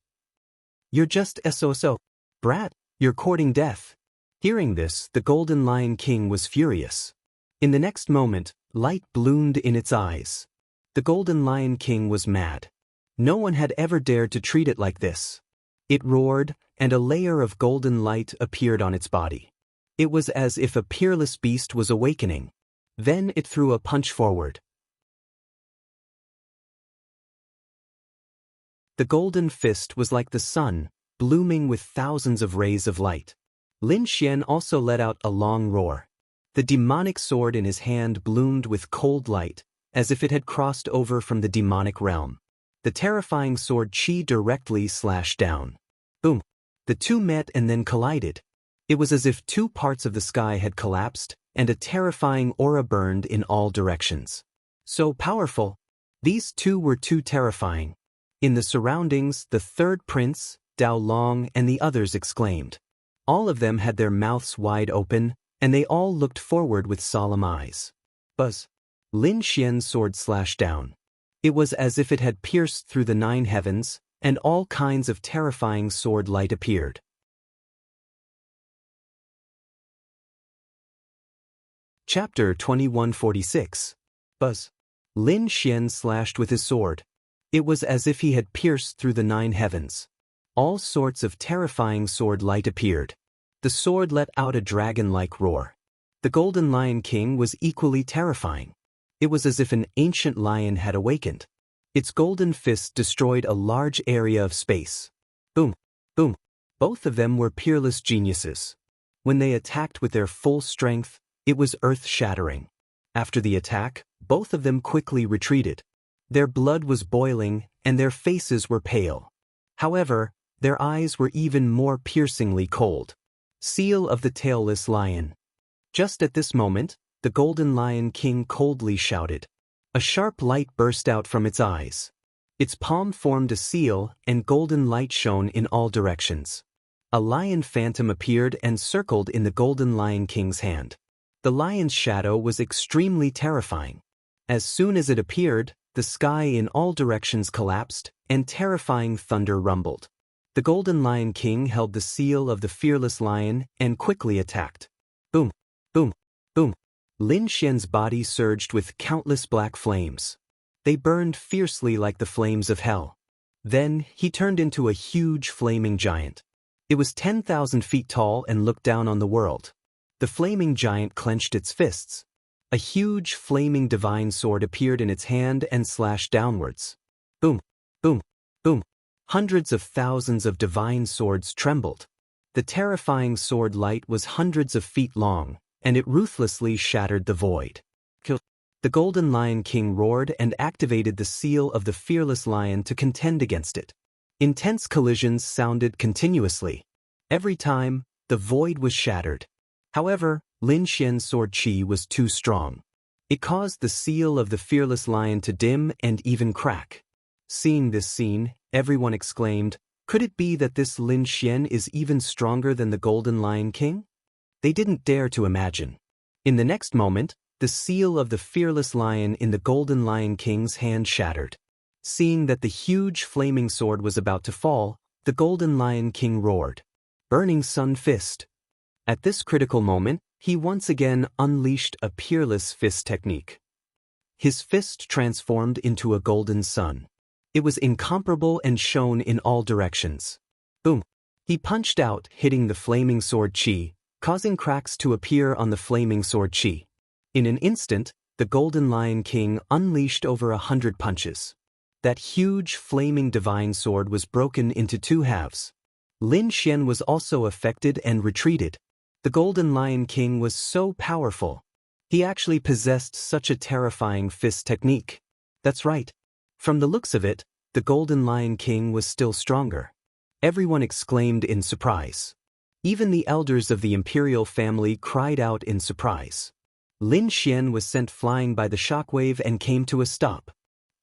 You're just so. Brat, you're courting death. Hearing this, the Golden Lion King was furious. In the next moment, light bloomed in its eyes. The Golden Lion King was mad. No one had ever dared to treat it like this. It roared, and a layer of golden light appeared on its body. It was as if a peerless beast was awakening. Then it threw a punch forward. The golden fist was like the sun, blooming with thousands of rays of light. Lin Xian also let out a long roar. The demonic sword in his hand bloomed with cold light, as if it had crossed over from the demonic realm. The terrifying sword chi directly slashed down. Boom! The two met and then collided. It was as if two parts of the sky had collapsed, and a terrifying aura burned in all directions. So powerful. These two were too terrifying. In the surroundings, the third prince, Dao Long, and the others exclaimed. All of them had their mouths wide open, and they all looked forward with solemn eyes. Buzz! Lin Xian's sword slashed down. It was as if it had pierced through the 9 heavens, and all kinds of terrifying sword light appeared. Chapter 2146. Buzz! Lin Xian slashed with his sword. It was as if he had pierced through the 9 heavens. All sorts of terrifying sword light appeared. The sword let out a dragon-like roar. The Golden Lion King was equally terrifying. It was as if an ancient lion had awakened. Its golden fist destroyed a large area of space. Boom! Boom! Both of them were peerless geniuses. When they attacked with their full strength, it was earth-shattering. After the attack, both of them quickly retreated. Their blood was boiling, and their faces were pale. However, their eyes were even more piercingly cold. Seal of the Tailless Lion. Just at this moment, the Golden Lion King coldly shouted. A sharp light burst out from its eyes. Its palm formed a seal, and golden light shone in all directions. A lion phantom appeared and circled in the Golden Lion King's hand. The lion's shadow was extremely terrifying. As soon as it appeared, the the sky in all directions collapsed, and terrifying thunder rumbled. The Golden Lion King held the seal of the fearless lion and quickly attacked. Boom, boom, boom. Lin Xian's body surged with countless black flames. They burned fiercely like the flames of hell. Then, he turned into a huge flaming giant. It was 10,000 feet tall and looked down on the world. The flaming giant clenched its fists. A huge flaming divine sword appeared in its hand and slashed downwards. Boom, boom, boom. Hundreds of thousands of divine swords trembled. The terrifying sword light was hundreds of feet long, and it ruthlessly shattered the void. The Golden Lion King roared and activated the seal of the fearless lion to contend against it. Intense collisions sounded continuously. Every time, the void was shattered. However, Lin Xian's sword chi was too strong. It caused the seal of the fearless lion to dim and even crack. Seeing this scene, everyone exclaimed, "Could it be that this Lin Xian is even stronger than the Golden Lion King?" They didn't dare to imagine. In the next moment, the seal of the fearless lion in the Golden Lion King's hand shattered. Seeing that the huge flaming sword was about to fall, the Golden Lion King roared, "Burning Sun Fist." At this critical moment, he once again unleashed a peerless fist technique. His fist transformed into a golden sun. It was incomparable and shone in all directions. Boom! He punched out, hitting the flaming sword chi, causing cracks to appear on the flaming sword chi. In an instant, the Golden Lion King unleashed over 100 punches. That huge flaming divine sword was broken into 2 halves. Lin Xian was also affected and retreated. The Golden Lion King was so powerful. He actually possessed such a terrifying fist technique. That's right. From the looks of it, the Golden Lion King was still stronger. Everyone exclaimed in surprise. Even the elders of the imperial family cried out in surprise. Lin Xian was sent flying by the shockwave and came to a stop.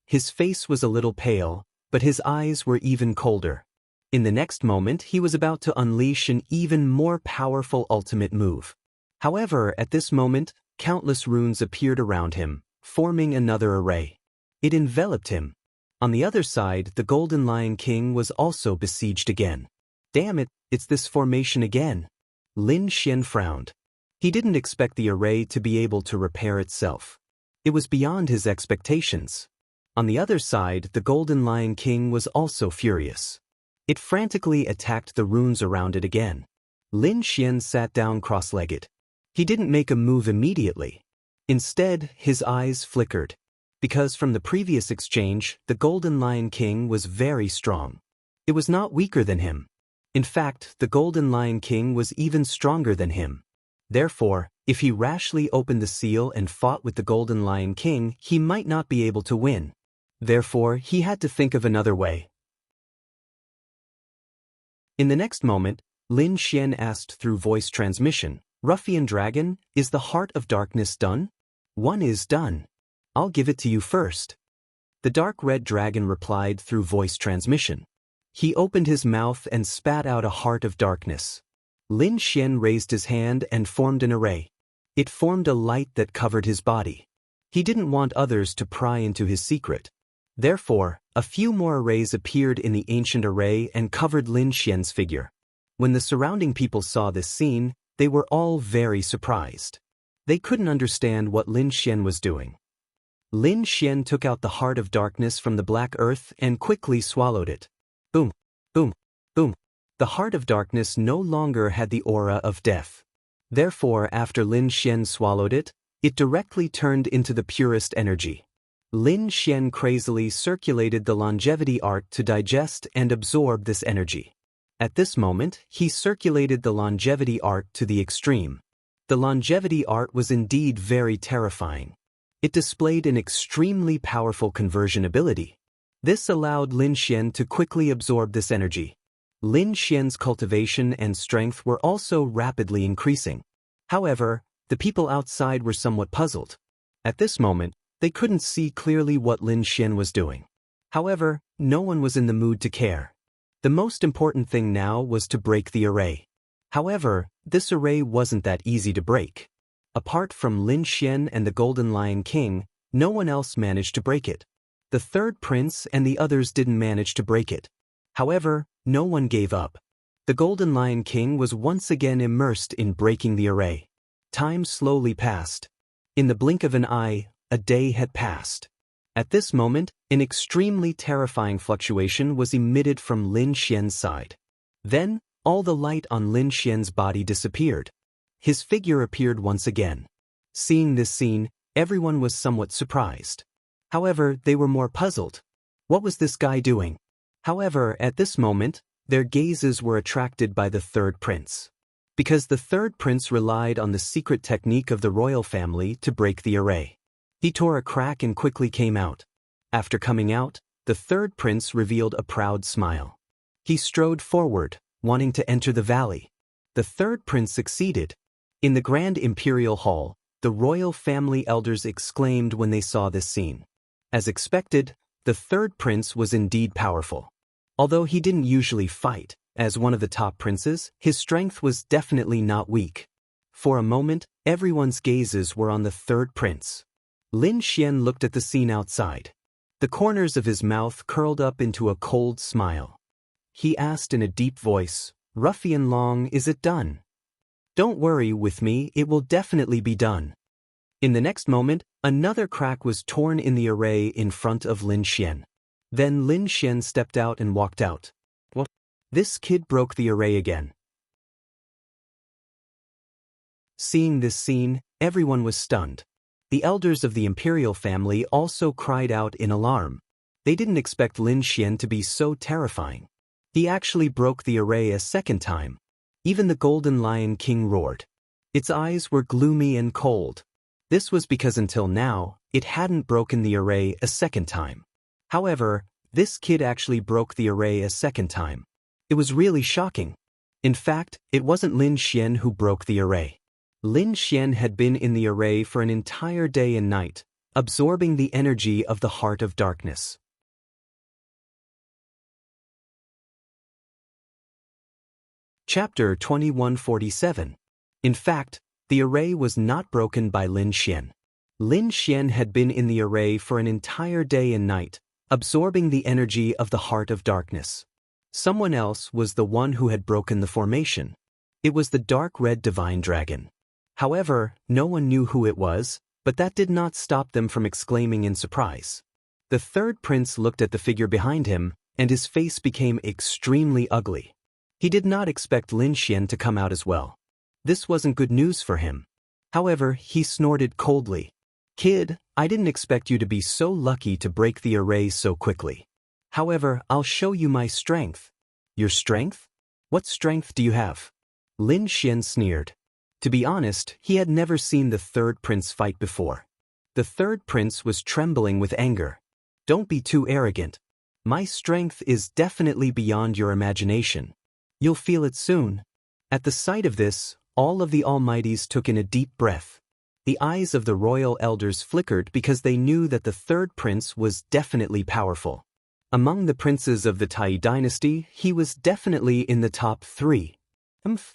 His face was a little pale, but his eyes were even colder. In the next moment, he was about to unleash an even more powerful ultimate move. However, at this moment, countless runes appeared around him, forming another array. It enveloped him. On the other side, the Golden Lion King was also besieged again. Damn it, it's this formation again. Lin Xian frowned. He didn't expect the array to be able to repair itself. It was beyond his expectations. On the other side, the Golden Lion King was also furious. It frantically attacked the runes around it again. Lin Xian sat down cross-legged. He didn't make a move immediately. Instead, his eyes flickered. Because from the previous exchange, the Golden Lion King was very strong. It was not weaker than him. In fact, the Golden Lion King was even stronger than him. Therefore, if he rashly opened the seal and fought with the Golden Lion King, he might not be able to win. Therefore, he had to think of another way. In the next moment, Lin Xian asked through voice transmission, "Ruffian Dragon, is the Heart of Darkness done?" "One is done. I'll give it to you first." The dark red dragon replied through voice transmission. He opened his mouth and spat out a heart of darkness. Lin Xian raised his hand and formed an array. It formed a light that covered his body. He didn't want others to pry into his secret. Therefore, a few more arrays appeared in the ancient array and covered Lin Xian's figure. When the surrounding people saw this scene, they were all very surprised. They couldn't understand what Lin Xian was doing. Lin Xian took out the Heart of Darkness from the black earth and quickly swallowed it. Boom, boom, boom. The Heart of Darkness no longer had the aura of death. Therefore, after Lin Xian swallowed it, it directly turned into the purest energy. Lin Xian crazily circulated the longevity art to digest and absorb this energy. At this moment, he circulated the longevity art to the extreme. The longevity art was indeed very terrifying. It displayed an extremely powerful conversion ability. This allowed Lin Xian to quickly absorb this energy. Lin Xian's cultivation and strength were also rapidly increasing. However, the people outside were somewhat puzzled. At this moment, they couldn't see clearly what Lin Xian was doing. However, no one was in the mood to care. The most important thing now was to break the array. However, this array wasn't that easy to break. Apart from Lin Xian and the Golden Lion King, no one else managed to break it. The The third prince and the others didn't manage to break it. However, no one gave up. The Golden Lion King was once again immersed in breaking the array. Time slowly passed. In the blink of an eye, a day had passed. At this moment, an extremely terrifying fluctuation was emitted from Lin Xian's side. Then, all the light on Lin Xian's body disappeared. His figure appeared once again. Seeing this scene, everyone was somewhat surprised. However, they were more puzzled. What was this guy doing? However, at this moment, their gazes were attracted by the third prince. Because the third prince relied on the secret technique of the royal family to break the array. He tore a crack and quickly came out. After coming out, the third prince revealed a proud smile. He strode forward, wanting to enter the valley. The third prince succeeded. In the grand imperial hall, the royal family elders exclaimed when they saw this scene. As expected, the third prince was indeed powerful. Although he didn't usually fight, as one of the top princes, his strength was definitely not weak. For a moment, everyone's gazes were on the third prince. Lin Xian looked at the scene outside. The corners of his mouth curled up into a cold smile. He asked in a deep voice, "Ruffian Long, is it done?" "Don't worry with me, it will definitely be done." In the next moment, another crack was torn in the array in front of Lin Xian. Then Lin Xian stepped out and walked out. What? This kid broke the array again. Seeing this scene, everyone was stunned. The elders of the imperial family also cried out in alarm. They didn't expect Lin Xian to be so terrifying. He actually broke the array a second time. Even the Golden Lion King roared. Its eyes were gloomy and cold. This was because until now, it hadn't broken the array a second time. However, this kid actually broke the array a second time. It was really shocking. In fact, it wasn't Lin Xian who broke the array. Lin Xian had been in the array for an entire day and night, absorbing the energy of the Heart of Darkness. Chapter 2147. In fact, the array was not broken by Lin Xian. Lin Xian had been in the array for an entire day and night, absorbing the energy of the Heart of Darkness. Someone else was the one who had broken the formation. It was the dark red divine dragon. However, no one knew who it was, but that did not stop them from exclaiming in surprise. The third prince looked at the figure behind him, and his face became extremely ugly. He did not expect Lin Xian to come out as well. This wasn't good news for him. However, he snorted coldly. "Kid, I didn't expect you to be so lucky to break the array so quickly. However, I'll show you my strength." "Your strength? What strength do you have?" Lin Xian sneered. To be honest, he had never seen the third prince fight before. The third prince was trembling with anger. "Don't be too arrogant. My strength is definitely beyond your imagination. You'll feel it soon." At the sight of this, all of the Almighties took in a deep breath. The eyes of the royal elders flickered because they knew that the third prince was definitely powerful. Among the princes of the Tai dynasty, he was definitely in the top 3.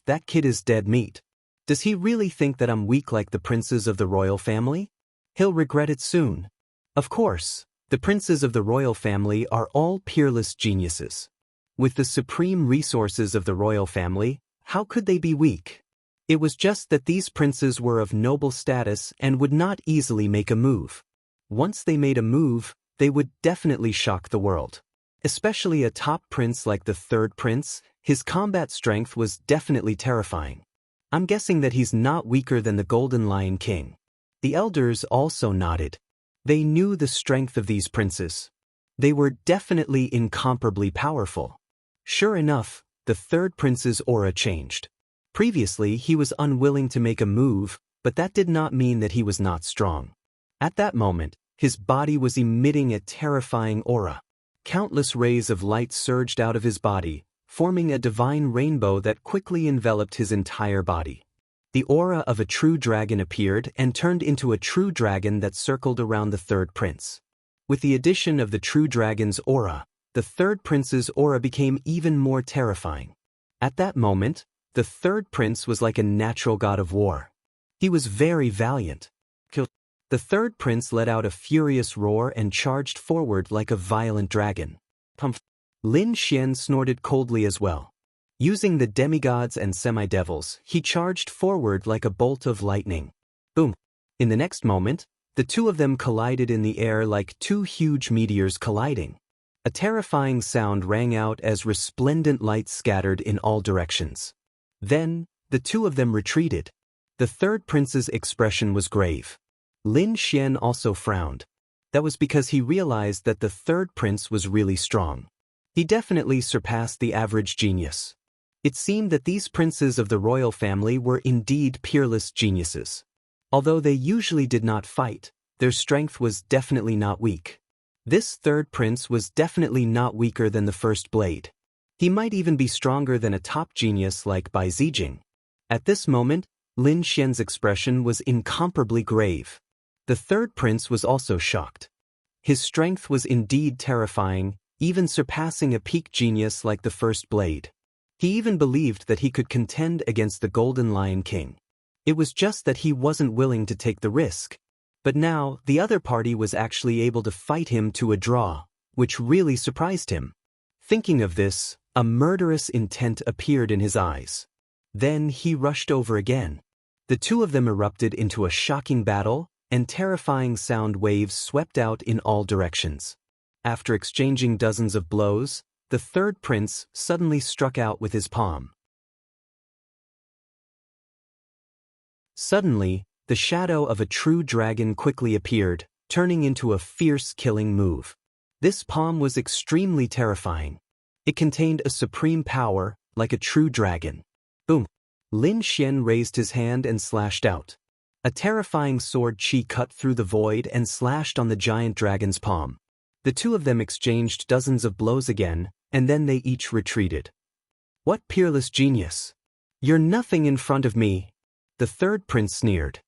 That kid is dead meat. Does he really think that I'm weak like the princes of the royal family? He'll regret it soon. Of course, the princes of the royal family are all peerless geniuses. With the supreme resources of the royal family, how could they be weak? It was just that these princes were of noble status and would not easily make a move. Once they made a move, they would definitely shock the world. Especially a top prince like the third prince, his combat strength was definitely terrifying. I'm guessing that he's not weaker than the Golden Lion King. The elders also nodded. They knew the strength of these princes. They were definitely incomparably powerful. Sure enough, the third prince's aura changed. Previously, he was unwilling to make a move, but that did not mean that he was not strong. At that moment, his body was emitting a terrifying aura. Countless rays of light surged out of his body, forming a divine rainbow that quickly enveloped his entire body. The aura of a true dragon appeared and turned into a true dragon that circled around the third prince. With the addition of the true dragon's aura, the third prince's aura became even more terrifying. At that moment, the third prince was like a natural god of war. He was very valiant. The third prince let out a furious roar and charged forward like a violent dragon. Pumph! Lin Xian snorted coldly as well. Using the demigods and semi-devils, he charged forward like a bolt of lightning. Boom! In the next moment, the two of them collided in the air like two huge meteors colliding. A terrifying sound rang out as resplendent light scattered in all directions. Then, the two of them retreated. The third prince's expression was grave. Lin Xian also frowned. That was because he realized that the third prince was really strong. He definitely surpassed the average genius. It seemed that these princes of the royal family were indeed peerless geniuses. Although they usually did not fight, their strength was definitely not weak. This third prince was definitely not weaker than the first blade. He might even be stronger than a top genius like Bai Zijing. At this moment, Lin Xian's expression was incomparably grave. The third prince was also shocked. His strength was indeed terrifying, even surpassing a peak genius like the first blade. He even believed that he could contend against the Golden Lion King. It was just that he wasn't willing to take the risk. But now, the other party was actually able to fight him to a draw, which really surprised him. Thinking of this, a murderous intent appeared in his eyes. Then he rushed over again. The two of them erupted into a shocking battle, and terrifying sound waves swept out in all directions. After exchanging dozens of blows, the third prince suddenly struck out with his palm. Suddenly, the shadow of a true dragon quickly appeared, turning into a fierce killing move. This palm was extremely terrifying. It contained a supreme power, like a true dragon. Boom! Lin Xian raised his hand and slashed out. A terrifying sword chi cut through the void and slashed on the giant dragon's palm. The two of them exchanged dozens of blows again, and then they each retreated. What peerless genius! You're nothing in front of me! The third prince sneered.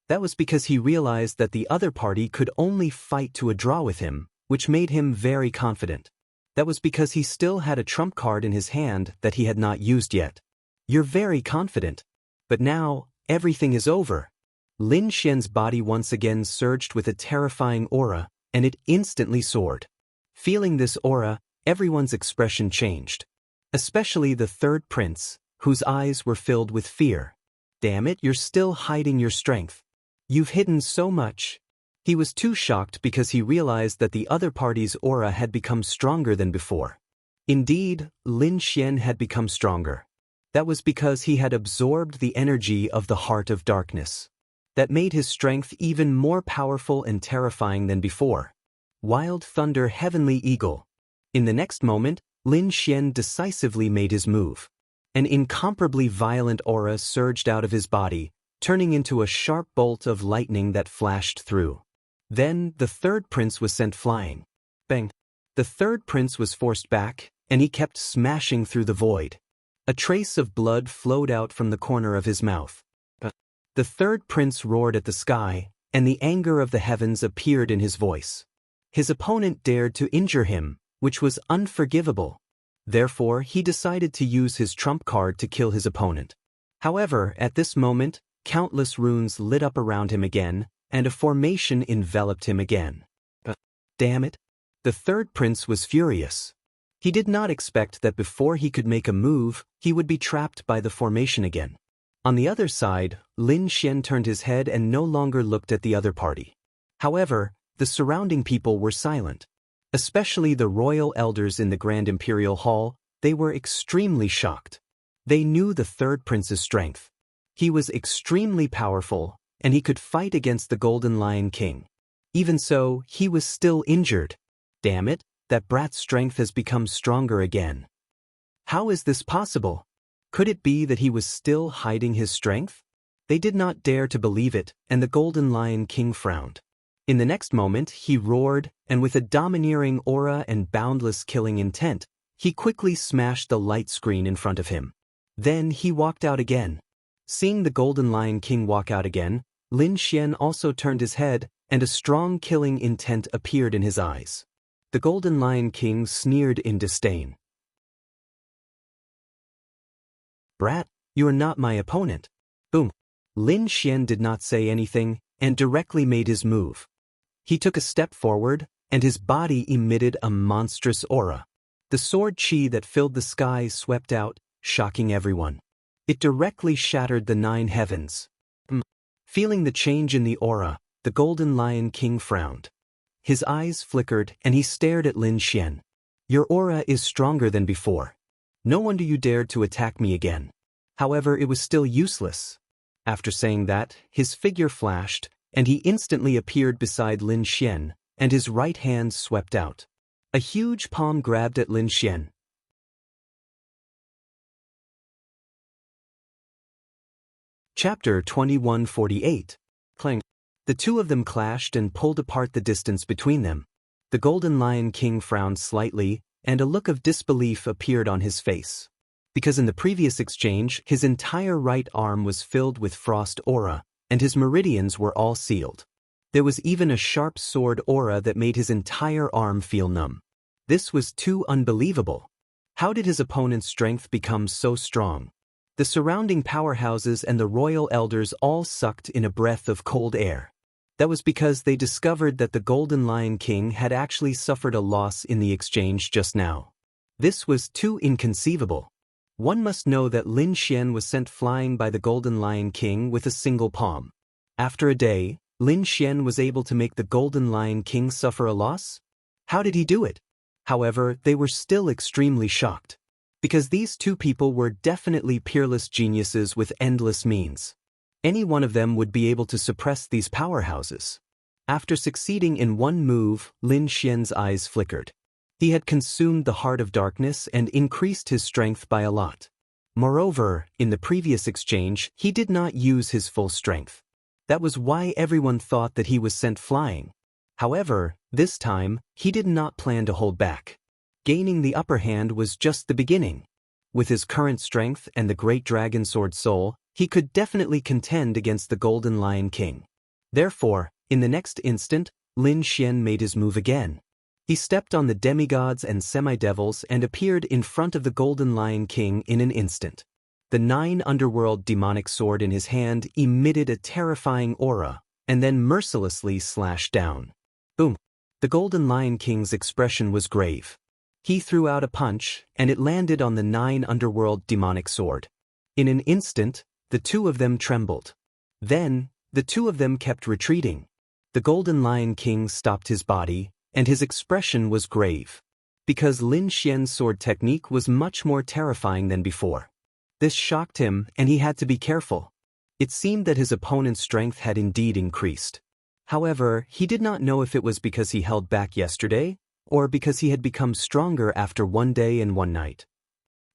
That was because he realized that the other party could only fight to a draw with him, which made him very confident. That was because he still had a trump card in his hand that he had not used yet. You're very confident. But now, everything is over. Lin Xian's body once again surged with a terrifying aura, and it instantly soared. Feeling this aura, everyone's expression changed. Especially the third prince, whose eyes were filled with fear. Damn it, you're still hiding your strength. You've hidden so much. He was too shocked because he realized that the other party's aura had become stronger than before. Indeed, Lin Xian had become stronger. That was because he had absorbed the energy of the Heart of Darkness. That made his strength even more powerful and terrifying than before. Wild Thunder Heavenly Eagle. In the next moment, Lin Xian decisively made his move. An incomparably violent aura surged out of his body, turning into a sharp bolt of lightning that flashed through. Then, the third prince was sent flying. Bang! The third prince was forced back, and he kept smashing through the void. A trace of blood flowed out from the corner of his mouth. The third prince roared at the sky, and the anger of the heavens appeared in his voice. His opponent dared to injure him, which was unforgivable. Therefore, he decided to use his trump card to kill his opponent. However, at this moment, countless runes lit up around him again, and a formation enveloped him again. Damn it! The third prince was furious. He did not expect that before he could make a move, he would be trapped by the formation again. On the other side, Lin Xian turned his head and no longer looked at the other party. However, the surrounding people were silent. Especially the royal elders in the Grand Imperial Hall, they were extremely shocked. They knew the third prince's strength. He was extremely powerful, and he could fight against the Golden Lion King. Even so, he was still injured. Damn it, that brat's strength has become stronger again. How is this possible? Could it be that he was still hiding his strength? They did not dare to believe it, and the Golden Lion King frowned. In the next moment, he roared, and with a domineering aura and boundless killing intent, he quickly smashed the light screen in front of him. Then he walked out again. Seeing the Golden Lion King walk out again, Lin Xian also turned his head, and a strong killing intent appeared in his eyes. The Golden Lion King sneered in disdain. Brat, you are not my opponent. Boom. Lin Xian did not say anything, and directly made his move. He took a step forward, and his body emitted a monstrous aura. The sword chi that filled the sky swept out, shocking everyone. It directly shattered the 9 heavens. Feeling the change in the aura, the Golden Lion King frowned. His eyes flickered, and he stared at Lin Xian. "Your aura is stronger than before. No wonder you dared to attack me again." However, it was still useless. After saying that, his figure flashed, and he instantly appeared beside Lin Xian, and his right hand swept out. A huge palm grabbed at Lin Xian. Chapter 2148. Clang. The two of them clashed and pulled apart the distance between them. The Golden Lion King frowned slightly, and a look of disbelief appeared on his face. Because in the previous exchange, his entire right arm was filled with frost aura, and his meridians were all sealed. There was even a sharp sword aura that made his entire arm feel numb. This was too unbelievable. How did his opponent's strength become so strong? The surrounding powerhouses and the royal elders all sucked in a breath of cold air. That was because they discovered that the Golden Lion King had actually suffered a loss in the exchange just now. This was too inconceivable. One must know that Lin Xian was sent flying by the Golden Lion King with a single palm. After a day, Lin Xian was able to make the Golden Lion King suffer a loss? How did he do it? However, they were still extremely shocked. Because these two people were definitely peerless geniuses with endless means. Any one of them would be able to suppress these powerhouses. After succeeding in one move, Lin Xian's eyes flickered. He had consumed the heart of darkness and increased his strength by a lot. Moreover, in the previous exchange, he did not use his full strength. That was why everyone thought that he was sent flying. However, this time, he did not plan to hold back. Gaining the upper hand was just the beginning. With his current strength and the Great Dragon Sword Soul, he could definitely contend against the Golden Lion King. Therefore, in the next instant, Lin Xian made his move again. He stepped on the demigods and semi-devils and appeared in front of the Golden Lion King in an instant. The 9 underworld demonic sword in his hand emitted a terrifying aura, and then mercilessly slashed down. Boom! The Golden Lion King's expression was grave. He threw out a punch, and it landed on the 9 underworld demonic sword. In an instant, the two of them trembled. Then, the two of them kept retreating. The Golden Lion King stopped his body, and his expression was grave. Because Lin Xian's sword technique was much more terrifying than before. This shocked him, and he had to be careful. It seemed that his opponent's strength had indeed increased. However, he did not know if it was because he held back yesterday, or because he had become stronger after one day and one night.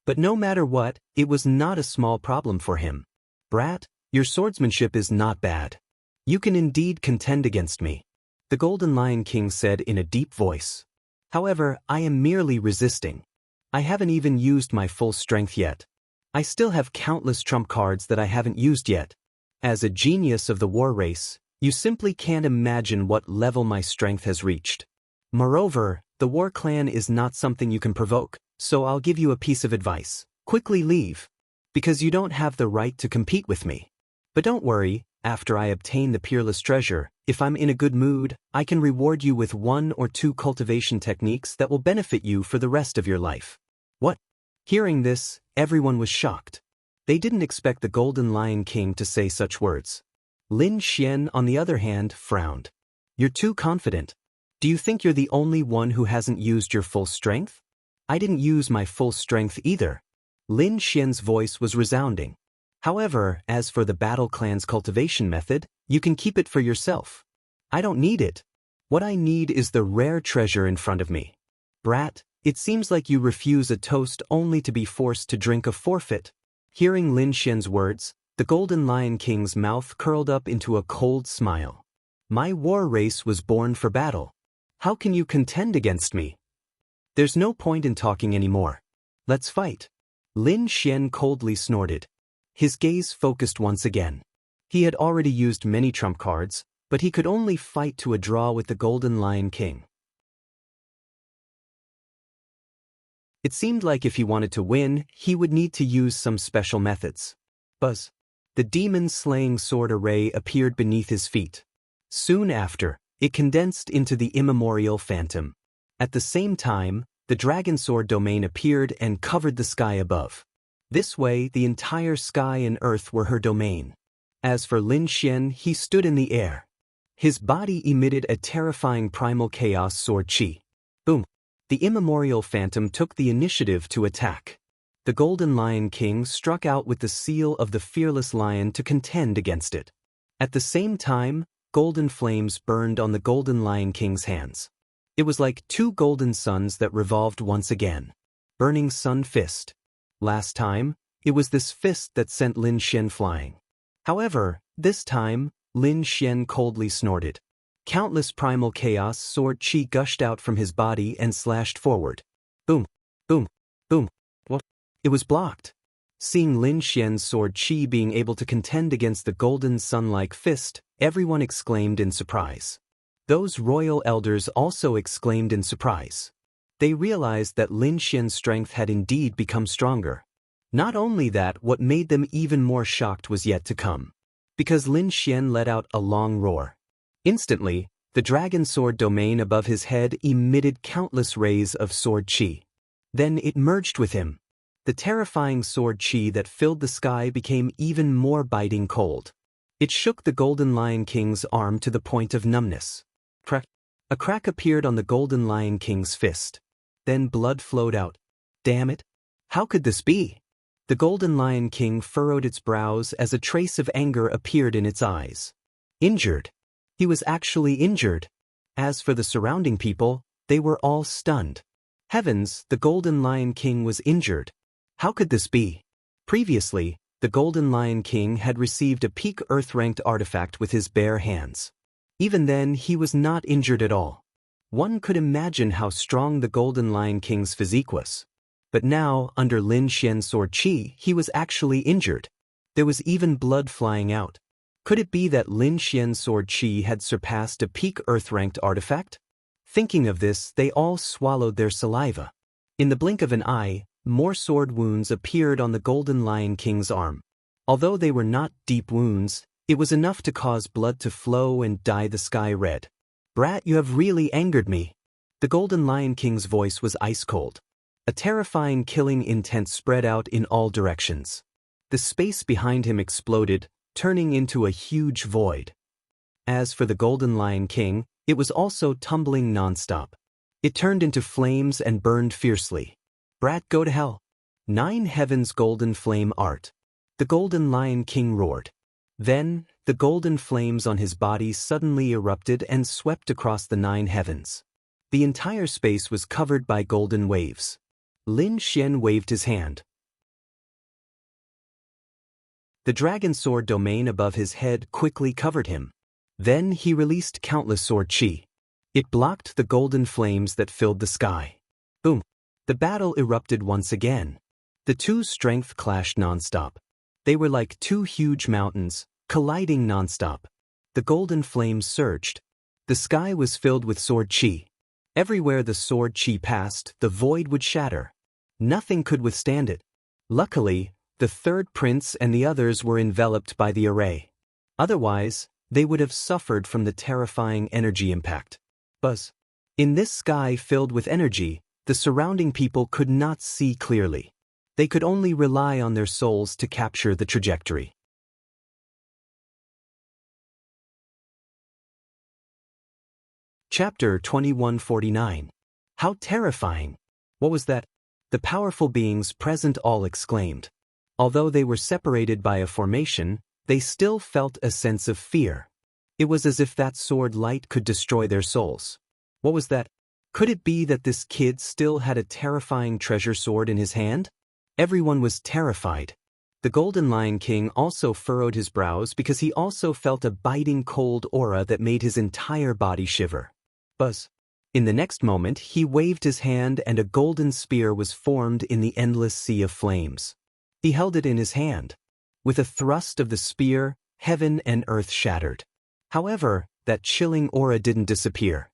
But no matter what, it was not a small problem for him. "Brat, your swordsmanship is not bad. You can indeed contend against me," the Golden Lion King said in a deep voice. "However, I am merely resisting. I haven't even used my full strength yet. I still have countless trump cards that I haven't used yet. As a genius of the war race, you simply can't imagine what level my strength has reached. Moreover, the war clan is not something you can provoke, so I'll give you a piece of advice. Quickly leave. Because you don't have the right to compete with me. But don't worry, after I obtain the peerless treasure, if I'm in a good mood, I can reward you with 1 or 2 cultivation techniques that will benefit you for the rest of your life." What? Hearing this, everyone was shocked. They didn't expect the Golden Lion King to say such words. Lin Xian, on the other hand, frowned. "You're too confident. Do you think you're the only one who hasn't used your full strength? I didn't use my full strength either." Lin Xian's voice was resounding. "However, as for the Battle Clan's cultivation method, you can keep it for yourself. I don't need it. What I need is the rare treasure in front of me. Brat, it seems like you refuse a toast only to be forced to drink a forfeit." Hearing Lin Xian's words, the Golden Lion King's mouth curled up into a cold smile. "My war race was born for battle. How can you contend against me? There's no point in talking anymore. Let's fight." Lin Xian coldly snorted. His gaze focused once again. He had already used many trump cards, but he could only fight to a draw with the Golden Lion King. It seemed like if he wanted to win, he would need to use some special methods. Buzz. The demon-slaying sword array appeared beneath his feet. Soon after, it condensed into the immemorial phantom. At the same time, the dragon sword domain appeared and covered the sky above. This way, the entire sky and earth were her domain. As for Lin Xian, he stood in the air. His body emitted a terrifying primal chaos sword chi. Boom! The immemorial phantom took the initiative to attack. The Golden Lion King struck out with the seal of the fearless lion to contend against it. At the same time, golden flames burned on the Golden Lion King's hands. It was like two golden suns that revolved once again. Burning Sun Fist. Last time, it was this fist that sent Lin Xian flying. However, this time, Lin Xian coldly snorted. Countless primal chaos sword chi gushed out from his body and slashed forward. Boom, boom, boom. What? It was blocked. Seeing Lin Xian's sword chi being able to contend against the golden sun-like fist, everyone exclaimed in surprise. Those royal elders also exclaimed in surprise. They realized that Lin Xian's strength had indeed become stronger. Not only that, what made them even more shocked was yet to come. Because Lin Xian let out a long roar. Instantly, the dragon sword domain above his head emitted countless rays of sword chi. Then it merged with him. The terrifying sword chi that filled the sky became even more biting cold. It shook the Golden Lion King's arm to the point of numbness. Crack! A crack appeared on the Golden Lion King's fist. Then blood flowed out. Damn it! How could this be? The Golden Lion King furrowed its brows as a trace of anger appeared in its eyes. Injured. He was actually injured. As for the surrounding people, they were all stunned. Heavens, the Golden Lion King was injured. How could this be? Previously, the Golden Lion King had received a peak Earth-ranked artifact with his bare hands. Even then, he was not injured at all. One could imagine how strong the Golden Lion King's physique was. But now, under Lin Xian's sword chi, he was actually injured. There was even blood flying out. Could it be that Lin Xian's sword chi had surpassed a peak Earth-ranked artifact? Thinking of this, they all swallowed their saliva. In the blink of an eye, more sword wounds appeared on the Golden Lion King's arm. Although they were not deep wounds, it was enough to cause blood to flow and dye the sky red. Brat, you have really angered me. The Golden Lion King's voice was ice cold. A terrifying killing intent spread out in all directions. The space behind him exploded, turning into a huge void. As for the Golden Lion King, it was also tumbling nonstop. It turned into flames and burned fiercely. Brat, go to hell. 9 heavens golden flame art. The Golden Lion King roared. Then, the golden flames on his body suddenly erupted and swept across the 9 heavens. The entire space was covered by golden waves. Lin Xian waved his hand. The dragon sword domain above his head quickly covered him. Then he released countless sword chi. It blocked the golden flames that filled the sky. Boom! The battle erupted once again. The two strength clashed nonstop. They were like 2 huge mountains, colliding nonstop. The golden flames surged. The sky was filled with sword chi. Everywhere the sword chi passed, the void would shatter. Nothing could withstand it. Luckily, the third prince and the others were enveloped by the array. Otherwise, they would have suffered from the terrifying energy impact. Buzz. In this sky filled with energy, the surrounding people could not see clearly. They could only rely on their souls to capture the trajectory. Chapter 2149. How terrifying! What was that? The powerful beings present all exclaimed. Although they were separated by a formation, they still felt a sense of fear. It was as if that sword light could destroy their souls. What was that? Could it be that this kid still had a terrifying treasure sword in his hand? Everyone was terrified. The Golden Lion King also furrowed his brows because he also felt a biting cold aura that made his entire body shiver. Buzz. In the next moment, he waved his hand and a golden spear was formed in the endless sea of flames. He held it in his hand. With a thrust of the spear, heaven and earth shattered. However, that chilling aura didn't disappear.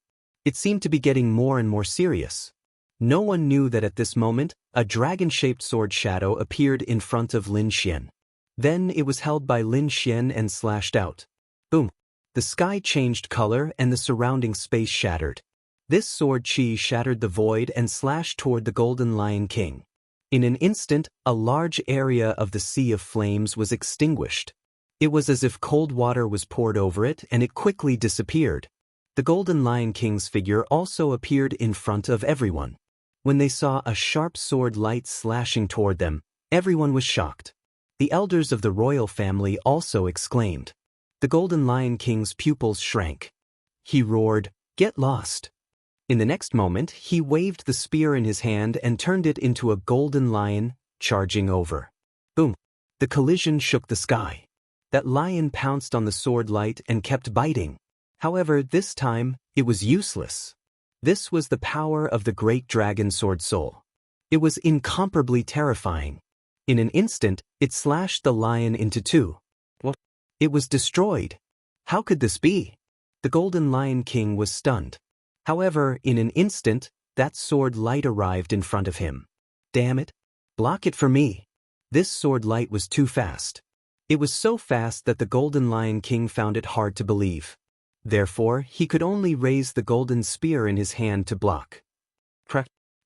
It seemed to be getting more and more serious. No one knew that at this moment, a dragon-shaped sword shadow appeared in front of Lin Xian. Then it was held by Lin Xian and slashed out. Boom! The sky changed color and the surrounding space shattered. This sword chi shattered the void and slashed toward the Golden Lion King. In an instant, a large area of the sea of flames was extinguished. It was as if cold water was poured over it and it quickly disappeared. The Golden Lion King's figure also appeared in front of everyone. When they saw a sharp sword light slashing toward them, everyone was shocked. The elders of the royal family also exclaimed. The Golden Lion King's pupils shrank. He roared, "Get lost!" In the next moment, he waved the spear in his hand and turned it into a golden lion, charging over. Boom! The collision shook the sky. That lion pounced on the sword light and kept biting. However, this time, it was useless. This was the power of the great dragon sword soul. It was incomparably terrifying. In an instant, it slashed the lion into two. What? It was destroyed. How could this be? The Golden Lion King was stunned. However, in an instant, that sword light arrived in front of him. Damn it! Block it for me! This sword light was too fast. It was so fast that the Golden Lion King found it hard to believe. Therefore, he could only raise the golden spear in his hand to block.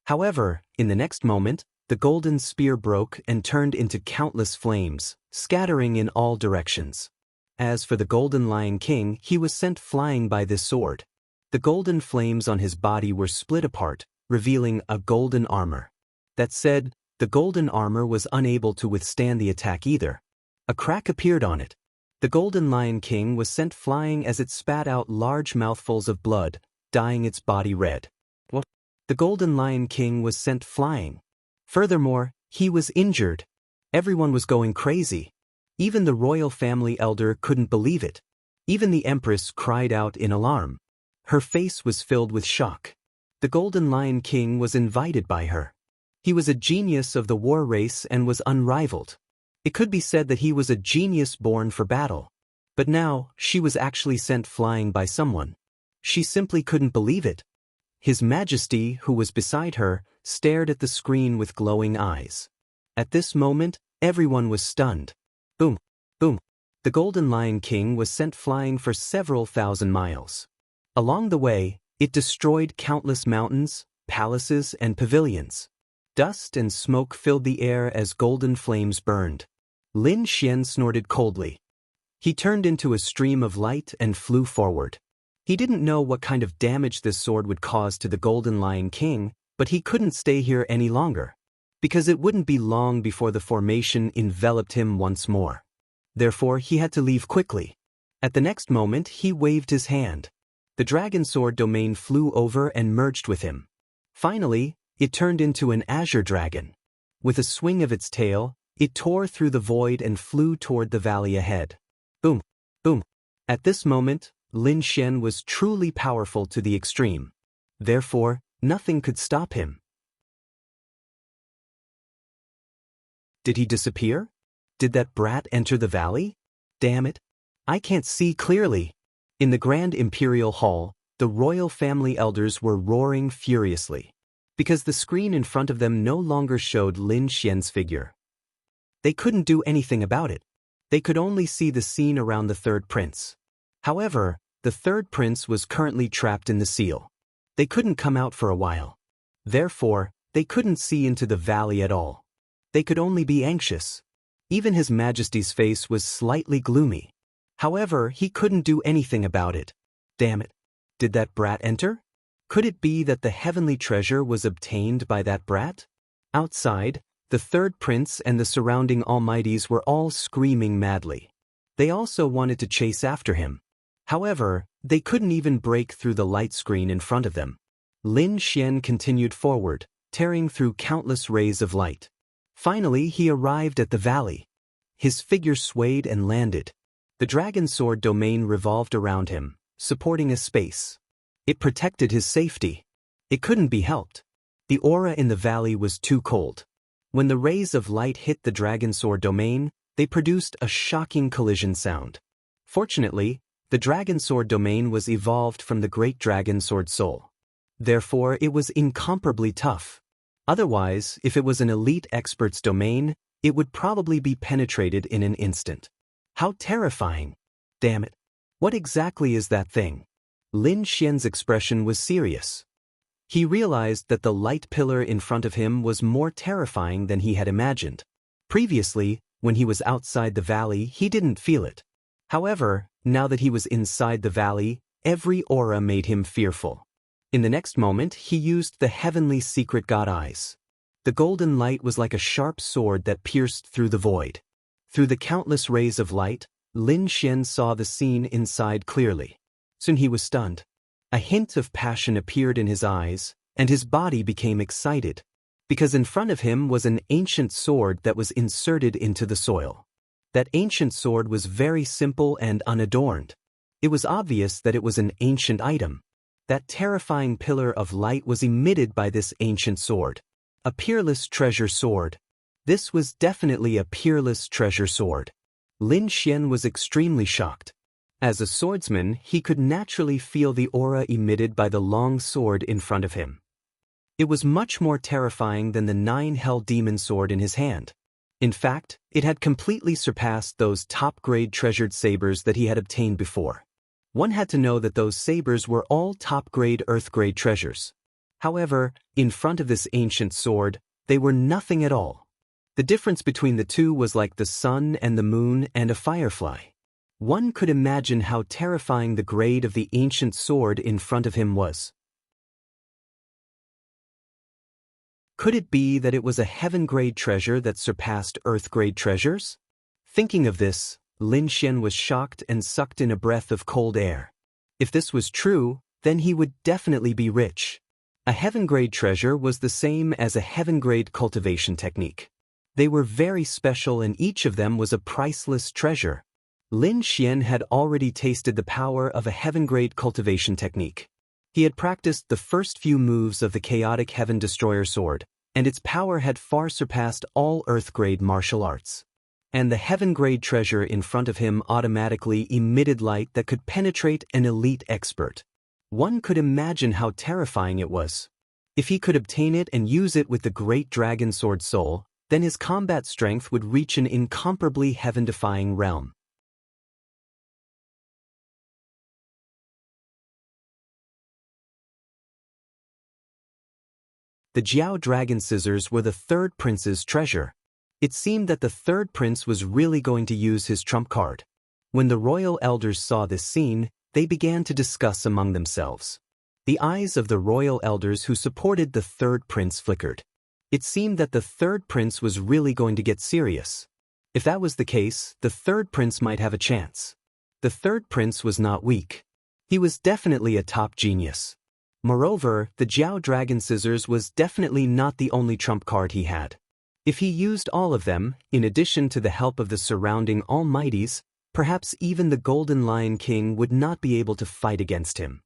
However, in the next moment, the golden spear broke and turned into countless flames, scattering in all directions. As for the Golden Lion King, he was sent flying by this sword. The golden flames on his body were split apart, revealing a golden armor. That said, the golden armor was unable to withstand the attack either. A crack appeared on it. The Golden Lion King was sent flying as it spat out large mouthfuls of blood, dyeing its body red. What? The Golden Lion King was sent flying. Furthermore, he was injured. Everyone was going crazy. Even the royal family elder couldn't believe it. Even the Empress cried out in alarm. Her face was filled with shock. The Golden Lion King was invited by her. He was a genius of the war race and was unrivaled. It could be said that he was a genius born for battle. But now, she was actually sent flying by someone. She simply couldn't believe it. His Majesty, who was beside her, stared at the screen with glowing eyes. At this moment, everyone was stunned. Boom! Boom! The Golden Lion King was sent flying for several thousand miles. Along the way, it destroyed countless mountains, palaces, and pavilions. Dust and smoke filled the air as golden flames burned. Lin Xian snorted coldly. He turned into a stream of light and flew forward. He didn't know what kind of damage this sword would cause to the Golden Lion King, but he couldn't stay here any longer, because it wouldn't be long before the formation enveloped him once more. Therefore, he had to leave quickly. At the next moment, he waved his hand. The dragon sword domain flew over and merged with him. Finally, it turned into an azure dragon. With a swing of its tail, it tore through the void and flew toward the valley ahead. Boom! Boom! At this moment, Lin Xian was truly powerful to the extreme. Therefore, nothing could stop him. Did he disappear? Did that brat enter the valley? Damn it! I can't see clearly. In the Grand Imperial Hall, the royal family elders were roaring furiously, because the screen in front of them no longer showed Lin Xian's figure. They couldn't do anything about it. They could only see the scene around the third prince. However, the third prince was currently trapped in the seal. They couldn't come out for a while. Therefore, they couldn't see into the valley at all. They could only be anxious. Even His Majesty's face was slightly gloomy. However, he couldn't do anything about it. Damn it! Did that brat enter? Could it be that the heavenly treasure was obtained by that brat? Outside, the third prince and the surrounding almighties were all screaming madly. They also wanted to chase after him. However, they couldn't even break through the light screen in front of them. Lin Xian continued forward, tearing through countless rays of light. Finally, he arrived at the valley. His figure swayed and landed. The dragon sword domain revolved around him, supporting a space. It protected his safety. It couldn't be helped. The aura in the valley was too cold. When the rays of light hit the dragon sword domain, they produced a shocking collision sound. Fortunately, the dragon sword domain was evolved from the great dragon sword soul. Therefore, it was incomparably tough. Otherwise, if it was an elite expert's domain, it would probably be penetrated in an instant. How terrifying! Damn it! What exactly is that thing? Lin Xian's expression was serious. He realized that the light pillar in front of him was more terrifying than he had imagined. Previously, when he was outside the valley, he didn't feel it. However, now that he was inside the valley, every aura made him fearful. In the next moment, he used the heavenly secret god eyes. The golden light was like a sharp sword that pierced through the void. Through the countless rays of light, Lin Xian saw the scene inside clearly. Soon he was stunned. A hint of passion appeared in his eyes, and his body became excited, because in front of him was an ancient sword that was inserted into the soil. That ancient sword was very simple and unadorned. It was obvious that it was an ancient item. That terrifying pillar of light was emitted by this ancient sword. A peerless treasure sword. This was definitely a peerless treasure sword. Lin Xian was extremely shocked. As a swordsman, he could naturally feel the aura emitted by the long sword in front of him. It was much more terrifying than the 9 Hell Demon sword in his hand. In fact, it had completely surpassed those top-grade treasured sabers that he had obtained before. One had to know that those sabers were all top-grade Earth-grade treasures. However, in front of this ancient sword, they were nothing at all. The difference between the two was like the sun and the moon and a firefly. One could imagine how terrifying the grade of the ancient sword in front of him was. Could it be that it was a heaven-grade treasure that surpassed Earth-grade treasures? Thinking of this, Lin Xian was shocked and sucked in a breath of cold air. If this was true, then he would definitely be rich. A heaven-grade treasure was the same as a heaven-grade cultivation technique. They were very special and each of them was a priceless treasure. Lin Xian had already tasted the power of a heaven-grade cultivation technique. He had practiced the first few moves of the chaotic Heaven Destroyer sword, and its power had far surpassed all Earth-grade martial arts. And the heaven-grade treasure in front of him automatically emitted light that could penetrate an elite expert. One could imagine how terrifying it was. If he could obtain it and use it with the great dragon sword soul, then his combat strength would reach an incomparably heaven-defying realm. The Jiao Dragon Scissors were the third prince's treasure. It seemed that the third prince was really going to use his trump card. When the royal elders saw this scene, they began to discuss among themselves. The eyes of the royal elders who supported the third prince flickered. It seemed that the third prince was really going to get serious. If that was the case, the third prince might have a chance. The third prince was not weak. He was definitely a top genius. Moreover, the Jiao Dragon Scissors was definitely not the only trump card he had. If he used all of them, in addition to the help of the surrounding almighties, perhaps even the Golden Lion King would not be able to fight against him.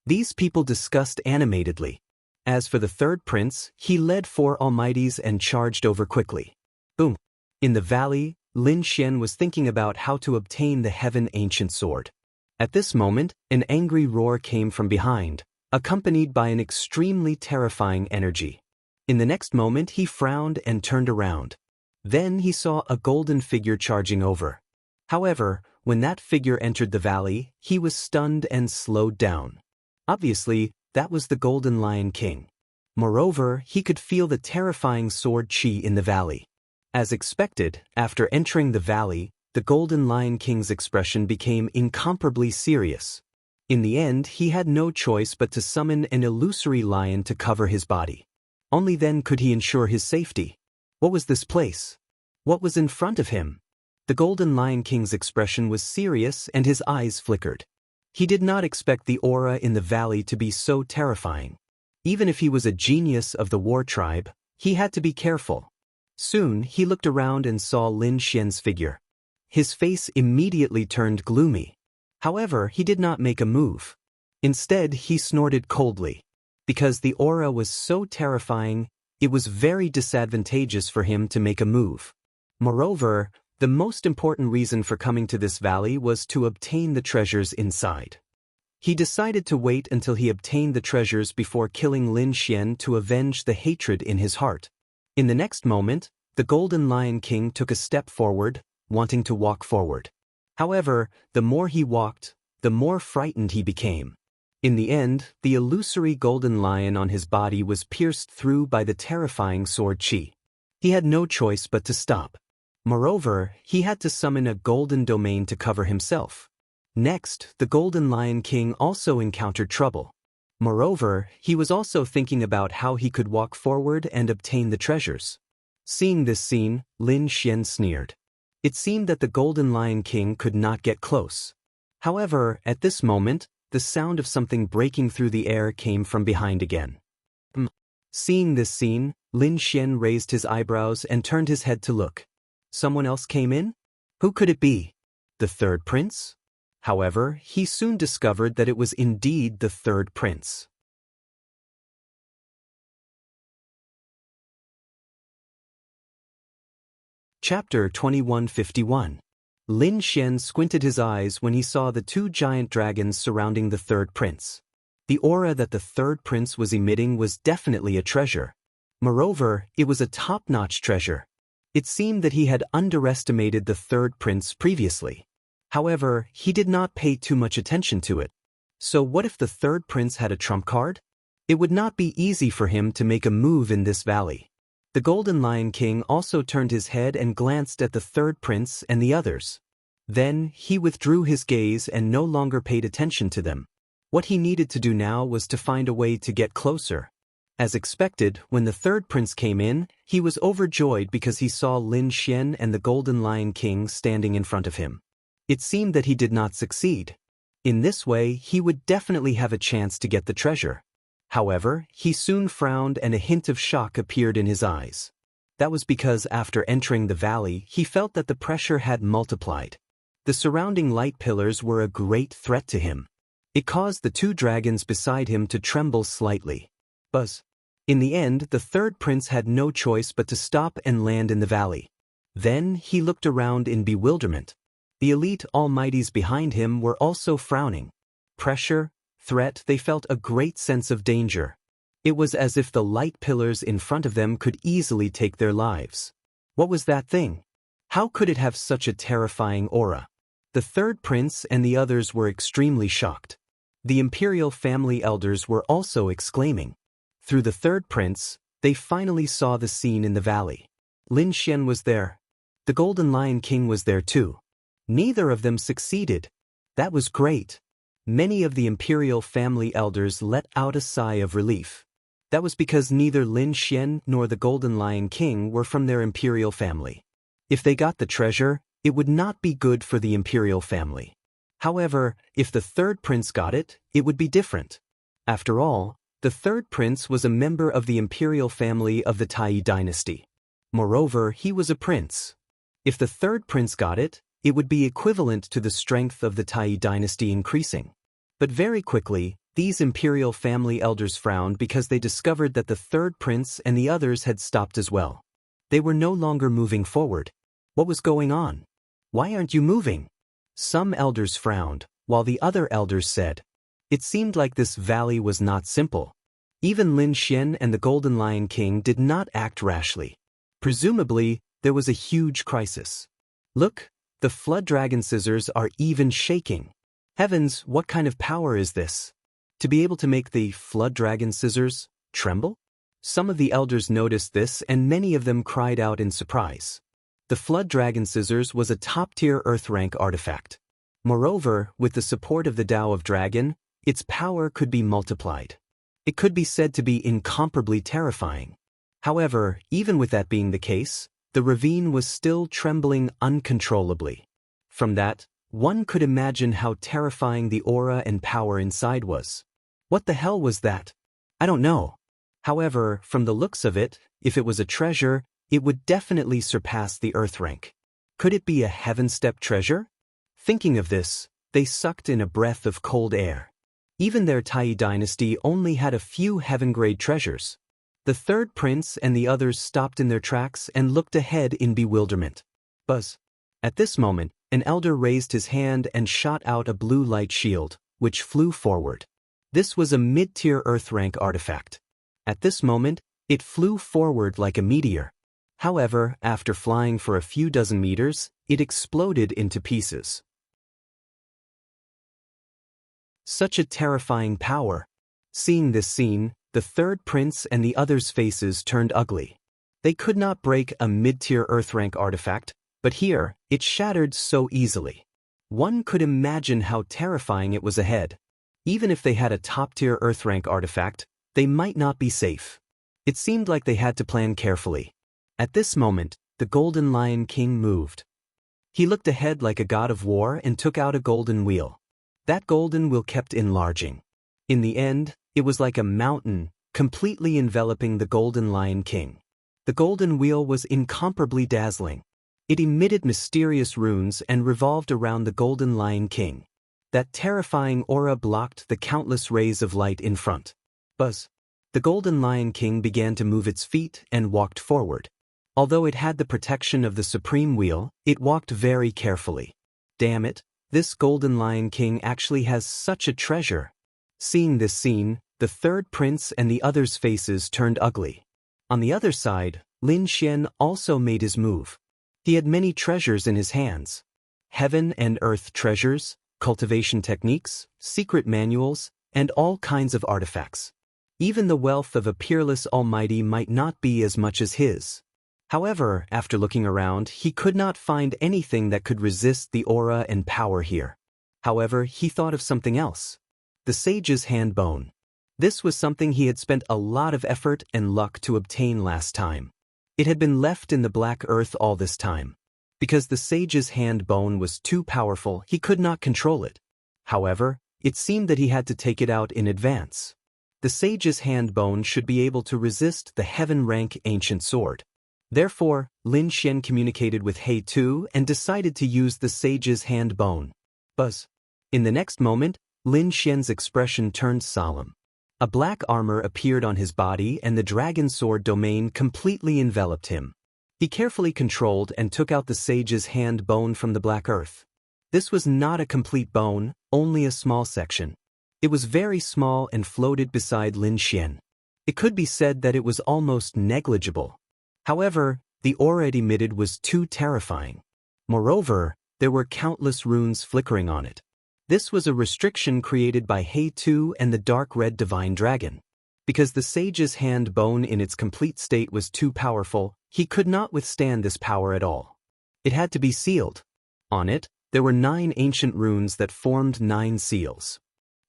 These people discussed animatedly. As for the third prince, he led 4 almighties and charged over quickly. Boom! In the valley, Lin Xian was thinking about how to obtain the Heaven Ancient Sword. At this moment, an angry roar came from behind, accompanied by an extremely terrifying energy. In the next moment he frowned and turned around. Then he saw a golden figure charging over. However, when that figure entered the valley, he was stunned and slowed down. Obviously, that was the Golden Lion King. Moreover, he could feel the terrifying sword chi in the valley. As expected, after entering the valley, the Golden Lion King's expression became incomparably serious. In the end, he had no choice but to summon an illusory lion to cover his body. Only then could he ensure his safety. What was this place? What was in front of him? The Golden Lion King's expression was serious and his eyes flickered. He did not expect the aura in the valley to be so terrifying. Even if he was a genius of the war tribe, he had to be careful. Soon, he looked around and saw Lin Xian's figure. His face immediately turned gloomy. However, he did not make a move. Instead, he snorted coldly. Because the aura was so terrifying, it was very disadvantageous for him to make a move. Moreover, the most important reason for coming to this valley was to obtain the treasures inside. He decided to wait until he obtained the treasures before killing Lin Xian to avenge the hatred in his heart. In the next moment, the Golden Lion King took a step forward, wanting to walk forward. However, the more he walked, the more frightened he became. In the end, the illusory golden lion on his body was pierced through by the terrifying sword chi. He had no choice but to stop. Moreover, he had to summon a golden domain to cover himself. Next, the Golden Lion King also encountered trouble. Moreover, he was also thinking about how he could walk forward and obtain the treasures. Seeing this scene, Lin Xian sneered. It seemed that the Golden Lion King could not get close. However, at this moment, the sound of something breaking through the air came from behind again. Seeing this scene, Lin Xian raised his eyebrows and turned his head to look. Someone else came in? Who could it be? The third prince? However, he soon discovered that it was indeed the third prince. Chapter 2151. Lin Xian squinted his eyes when he saw the two giant dragons surrounding the third prince. The aura that the third prince was emitting was definitely a treasure. Moreover, it was a top-notch treasure. It seemed that he had underestimated the third prince previously. However, he did not pay too much attention to it. So what if the third prince had a trump card? It would not be easy for him to make a move in this valley. The Golden Lion King also turned his head and glanced at the third prince and the others. Then, he withdrew his gaze and no longer paid attention to them. What he needed to do now was to find a way to get closer. As expected, when the third prince came in, he was overjoyed because he saw Lin Xian and the Golden Lion King standing in front of him. It seemed that he did not succeed. In this way, he would definitely have a chance to get the treasure. However, he soon frowned and a hint of shock appeared in his eyes. That was because after entering the valley, he felt that the pressure had multiplied. The surrounding light pillars were a great threat to him. It caused the two dragons beside him to tremble slightly. Buzz. In the end, the third prince had no choice but to stop and land in the valley. Then, he looked around in bewilderment. The elite almighties behind him were also frowning. Pressure, threat, they felt a great sense of danger. It was as if the light pillars in front of them could easily take their lives. What was that thing? How could it have such a terrifying aura? The third prince and the others were extremely shocked. The imperial family elders were also exclaiming. Through the third prince, they finally saw the scene in the valley. Lin Xian was there. The Golden Lion King was there too. Neither of them succeeded. That was great. Many of the imperial family elders let out a sigh of relief. That was because neither Lin Xian nor the Golden Lion King were from their imperial family. If they got the treasure, it would not be good for the imperial family. However, if the third prince got it, it would be different. After all, the third prince was a member of the imperial family of the Tai dynasty. Moreover, he was a prince. If the third prince got it, it would be equivalent to the strength of the Tai dynasty increasing. But very quickly, these imperial family elders frowned because they discovered that the third prince and the others had stopped as well. They were no longer moving forward. What was going on? Why aren't you moving? Some elders frowned, while the other elders said. It seemed like this valley was not simple. Even Lin Xian and the Golden Lion King did not act rashly. Presumably, there was a huge crisis. Look, the flood dragon scissors are even shaking. Heavens, what kind of power is this? To be able to make the flood dragon scissors tremble? Some of the elders noticed this and many of them cried out in surprise. The flood dragon scissors was a top-tier earth rank artifact. Moreover, with the support of the Tao of Dragon, its power could be multiplied. It could be said to be incomparably terrifying. However, even with that being the case, the ravine was still trembling uncontrollably. From that, one could imagine how terrifying the aura and power inside was. What the hell was that? I don't know. However, from the looks of it, if it was a treasure, it would definitely surpass the earth rank. Could it be a heaven-step treasure? Thinking of this, they sucked in a breath of cold air. Even their Tai dynasty only had a few heaven-grade treasures. The third prince and the others stopped in their tracks and looked ahead in bewilderment. Buzz. At this moment, an elder raised his hand and shot out a blue light shield, which flew forward. This was a mid-tier earth rank artifact. At this moment, it flew forward like a meteor. However, after flying for a few dozen meters, it exploded into pieces. Such a terrifying power. Seeing this scene, the third prince and the others' faces turned ugly. They could not break a mid-tier Earth-rank artifact, but here, it shattered so easily. One could imagine how terrifying it was ahead. Even if they had a top-tier Earth-rank artifact, they might not be safe. It seemed like they had to plan carefully. At this moment, the Golden Lion King moved. He looked ahead like a god of war and took out a golden wheel. That golden wheel kept enlarging. In the end, it was like a mountain, completely enveloping the Golden Lion King. The golden wheel was incomparably dazzling. It emitted mysterious runes and revolved around the Golden Lion King. That terrifying aura blocked the countless rays of light in front. Buzz. The Golden Lion King began to move its feet and walked forward. Although it had the protection of the Supreme Wheel, it walked very carefully. Damn it, this Golden Lion King actually has such a treasure. Seeing this scene, the third prince and the others' faces turned ugly. On the other side, Lin Xian also made his move. He had many treasures in his hands. Heaven and earth treasures, cultivation techniques, secret manuals, and all kinds of artifacts. Even the wealth of a peerless almighty might not be as much as his. However, after looking around, he could not find anything that could resist the aura and power here. However, he thought of something else. The Sage's Hand Bone. This was something he had spent a lot of effort and luck to obtain last time. It had been left in the Black Earth all this time. Because the Sage's Hand Bone was too powerful, he could not control it. However, it seemed that he had to take it out in advance. The Sage's Hand Bone should be able to resist the heaven-rank ancient sword. Therefore, Lin Xian communicated with He Tu and decided to use the Sage's Hand Bone. Buzz. In the next moment, Lin Xian's expression turned solemn. A black armor appeared on his body and the dragon sword domain completely enveloped him. He carefully controlled and took out the Sage's Hand Bone from the Black Earth. This was not a complete bone, only a small section. It was very small and floated beside Lin Xian. It could be said that it was almost negligible. However, the aura it emitted was too terrifying. Moreover, there were countless runes flickering on it. This was a restriction created by He Tu and the dark red divine dragon. Because the Sage's Hand Bone in its complete state was too powerful, he could not withstand this power at all. It had to be sealed. On it, there were 9 ancient runes that formed 9 seals.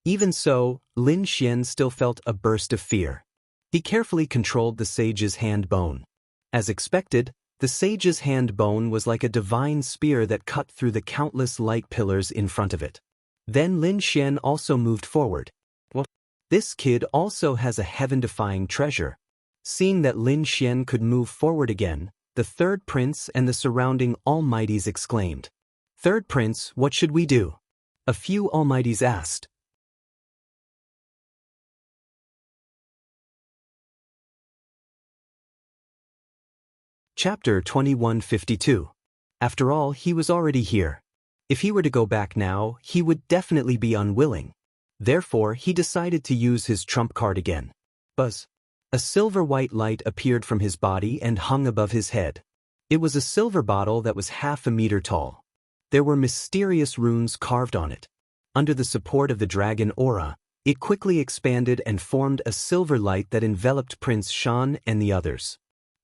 Even so, Lin Xian still felt a burst of fear. He carefully controlled the Sage's Hand Bone. As expected, the Sage's Hand Bone was like a divine spear that cut through the countless light pillars in front of it. Then Lin Xian also moved forward. What? This kid also has a heaven-defying treasure. Seeing that Lin Xian could move forward again, the third prince and the surrounding almighties exclaimed. "Third prince, what should we do?" A few almighties asked. Chapter 2152. After all, he was already here. If he were to go back now, he would definitely be unwilling. Therefore, he decided to use his trump card again. Buzz. A silver-white light appeared from his body and hung above his head. It was a silver bottle that was half a meter tall. There were mysterious runes carved on it. Under the support of the dragon aura, it quickly expanded and formed a silver light that enveloped Prince Shan and the others.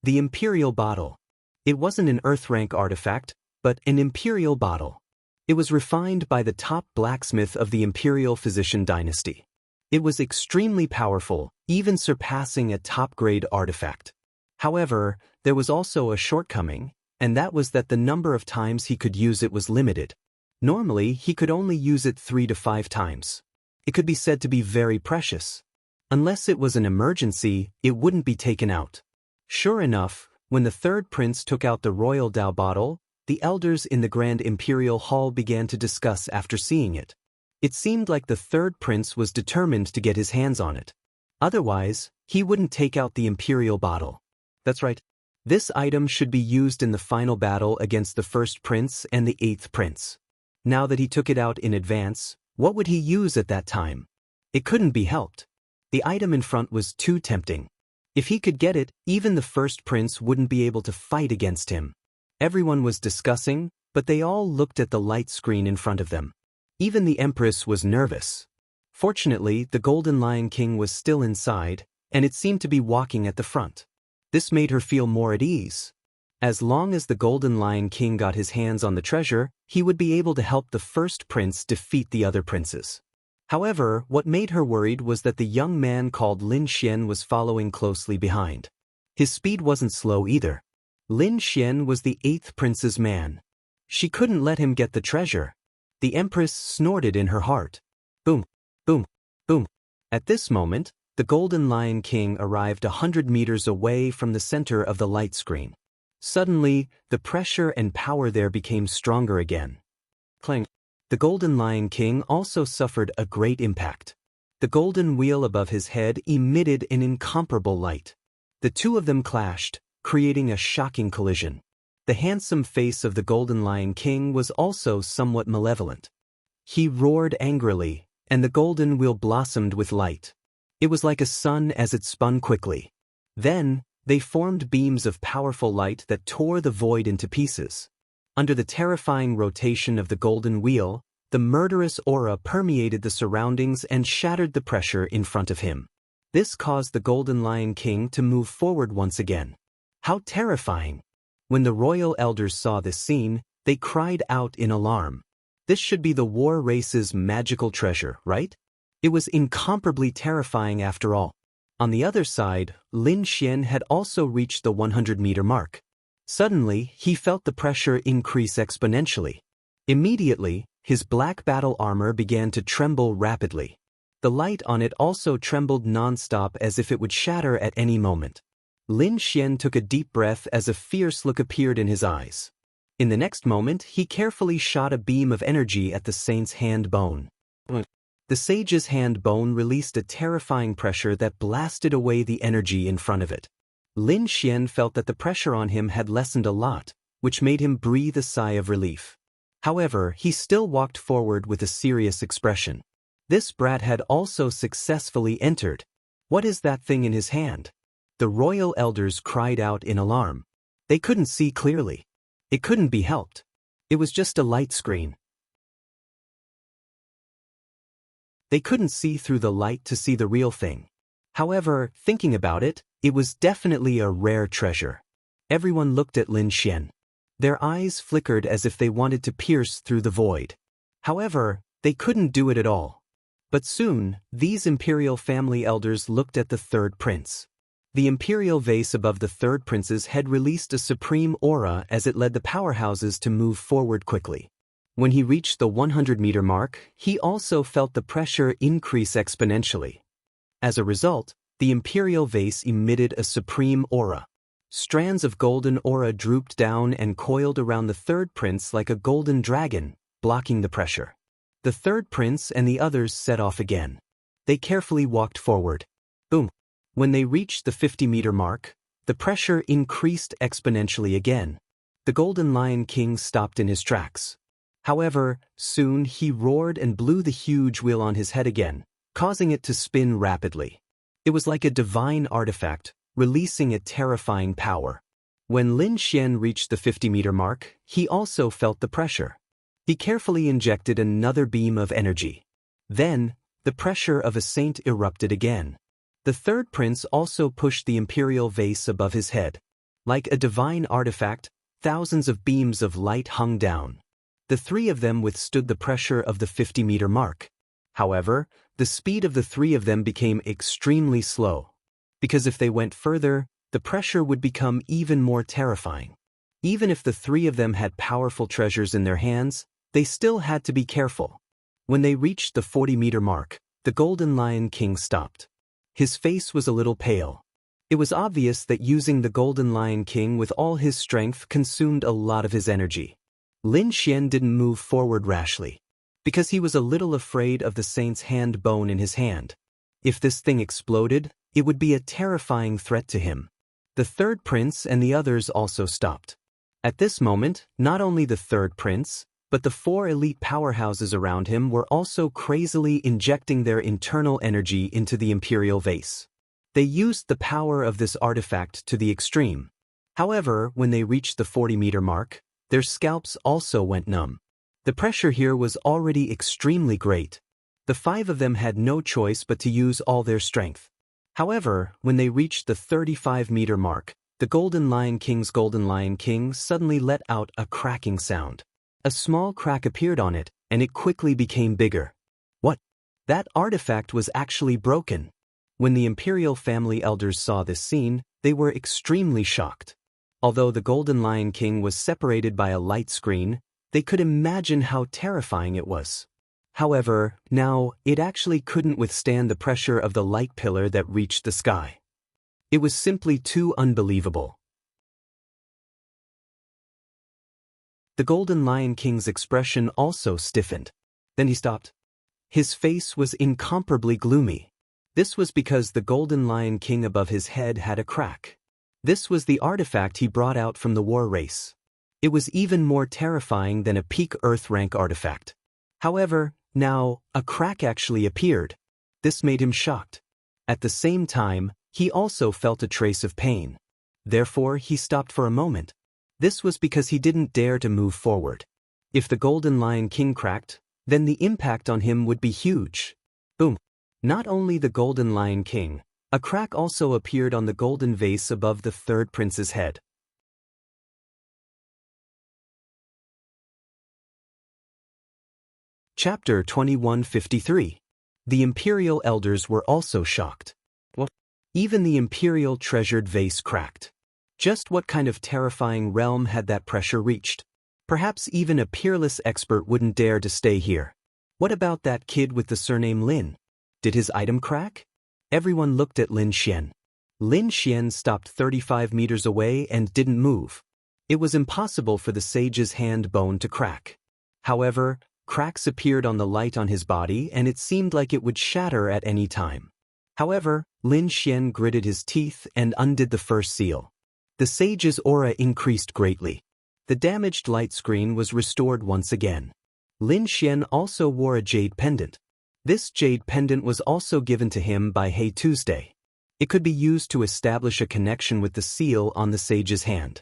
The Imperial Bottle. It wasn't an Earth-rank artifact, but an Imperial Bottle. It was refined by the top blacksmith of the Imperial Physician dynasty. It was extremely powerful, even surpassing a top-grade artifact. However, there was also a shortcoming, and that was that the number of times he could use it was limited. Normally, he could only use it 3 to 5 times. It could be said to be very precious. Unless it was an emergency, it wouldn't be taken out. Sure enough, when the third prince took out the royal Dao bottle, the elders in the Grand Imperial Hall began to discuss after seeing it. It seemed like the third prince was determined to get his hands on it. Otherwise, he wouldn't take out the Imperial Bottle. That's right. This item should be used in the final battle against the first prince and the 8th prince. Now that he took it out in advance, what would he use at that time? It couldn't be helped. The item in front was too tempting. If he could get it, even the first prince wouldn't be able to fight against him. Everyone was discussing, but they all looked at the light screen in front of them. Even the Empress was nervous. Fortunately, the Golden Lion King was still inside, and it seemed to be walking at the front. This made her feel more at ease. As long as the Golden Lion King got his hands on the treasure, he would be able to help the first prince defeat the other princes. However, what made her worried was that the young man called Lin Xian was following closely behind. His speed wasn't slow either. Lin Xian was the 8th prince's man. She couldn't let him get the treasure. The empress snorted in her heart. Boom, boom, boom. At this moment, the Golden Lion King arrived 100 meters away from the center of the light screen. Suddenly, the pressure and power there became stronger again. Clang. The Golden Lion King also suffered a great impact. The golden wheel above his head emitted an incomparable light. The two of them clashed, creating a shocking collision. The handsome face of the Golden Lion King was also somewhat malevolent. He roared angrily, and the golden wheel blossomed with light. It was like a sun as it spun quickly. Then, they formed beams of powerful light that tore the void into pieces. Under the terrifying rotation of the golden wheel, the murderous aura permeated the surroundings and shattered the pressure in front of him. This caused the Golden Lion King to move forward once again. How terrifying! When the royal elders saw this scene, they cried out in alarm. This should be the war race's magical treasure, right? It was incomparably terrifying after all. On the other side, Lin Xian had also reached the 100-meter mark. Suddenly, he felt the pressure increase exponentially. Immediately, his black battle armor began to tremble rapidly. The light on it also trembled non-stop as if it would shatter at any moment. Lin Xian took a deep breath as a fierce look appeared in his eyes. In the next moment, he carefully shot a beam of energy at the saint's hand bone. The sage's hand bone released a terrifying pressure that blasted away the energy in front of it. Lin Xian felt that the pressure on him had lessened a lot, which made him breathe a sigh of relief. However, he still walked forward with a serious expression. This brat had also successfully entered. What is that thing in his hand? The royal elders cried out in alarm. They couldn't see clearly. It couldn't be helped. It was just a light screen. They couldn't see through the light to see the real thing. However, thinking about it, it was definitely a rare treasure. Everyone looked at Lin Xian. Their eyes flickered as if they wanted to pierce through the void. However, they couldn't do it at all. But soon, these imperial family elders looked at the third prince. The imperial vase above the third prince's head released a supreme aura as it led the powerhouses to move forward quickly. When he reached the 100-meter mark, he also felt the pressure increase exponentially. As a result, the imperial vase emitted a supreme aura. Strands of golden aura drooped down and coiled around the third prince like a golden dragon, blocking the pressure. The third prince and the others set off again. They carefully walked forward. Boom! When they reached the 50-meter mark, the pressure increased exponentially again. The Golden Lion King stopped in his tracks. However, soon he roared and blew the huge wheel on his head again, causing it to spin rapidly. It was like a divine artifact, releasing a terrifying power. When Lin Xian reached the 50-meter mark, he also felt the pressure. He carefully injected another beam of energy. Then, the pressure of a saint erupted again. The third prince also pushed the imperial vase above his head. Like a divine artifact, thousands of beams of light hung down. The three of them withstood the pressure of the 50-meter mark. However, the speed of the three of them became extremely slow. Because if they went further, the pressure would become even more terrifying. Even if the three of them had powerful treasures in their hands, they still had to be careful. When they reached the 40-meter mark, the Golden Lion King stopped. His face was a little pale. It was obvious that using the Golden Lion King with all his strength consumed a lot of his energy. Lin Xian didn't move forward rashly, because he was a little afraid of the saint's hand bone in his hand. If this thing exploded, it would be a terrifying threat to him. The third prince and the others also stopped. At this moment, not only the third prince, but the four elite powerhouses around him were also crazily injecting their internal energy into the imperial vase. They used the power of this artifact to the extreme. However, when they reached the 40-meter mark, their scalps also went numb. The pressure here was already extremely great. The 5 of them had no choice but to use all their strength. However, when they reached the 35-meter mark, the Golden Lion King suddenly let out a cracking sound. A small crack appeared on it, and it quickly became bigger. What? That artifact was actually broken. When the Imperial family elders saw this scene, they were extremely shocked. Although the Golden Lion King was separated by a light screen, they could imagine how terrifying it was. However, now, it actually couldn't withstand the pressure of the light pillar that reached the sky. It was simply too unbelievable. The Golden Lion King's expression also stiffened. Then he stopped. His face was incomparably gloomy. This was because the Golden Lion King above his head had a crack. This was the artifact he brought out from the war race. It was even more terrifying than a peak Earth rank artifact. However, now, a crack actually appeared. This made him shocked. At the same time, he also felt a trace of pain. Therefore, he stopped for a moment. This was because he didn't dare to move forward. If the Golden Lion King cracked, then the impact on him would be huge. Boom. Not only the Golden Lion King, a crack also appeared on the golden vase above the 3rd prince's head. Chapter 2153. The Imperial Elders were also shocked. What? Even the Imperial treasured vase cracked. Just what kind of terrifying realm had that pressure reached? Perhaps even a peerless expert wouldn't dare to stay here. What about that kid with the surname Lin? Did his item crack? Everyone looked at Lin Xian. Lin Xian stopped 35 meters away and didn't move. It was impossible for the sage's hand bone to crack. However, cracks appeared on the light on his body and it seemed like it would shatter at any time. However, Lin Xian gritted his teeth and undid the first seal. The sage's aura increased greatly. The damaged light screen was restored once again. Lin Xian also wore a jade pendant. This jade pendant was also given to him by Hey Tuesday. It could be used to establish a connection with the seal on the sage's hand.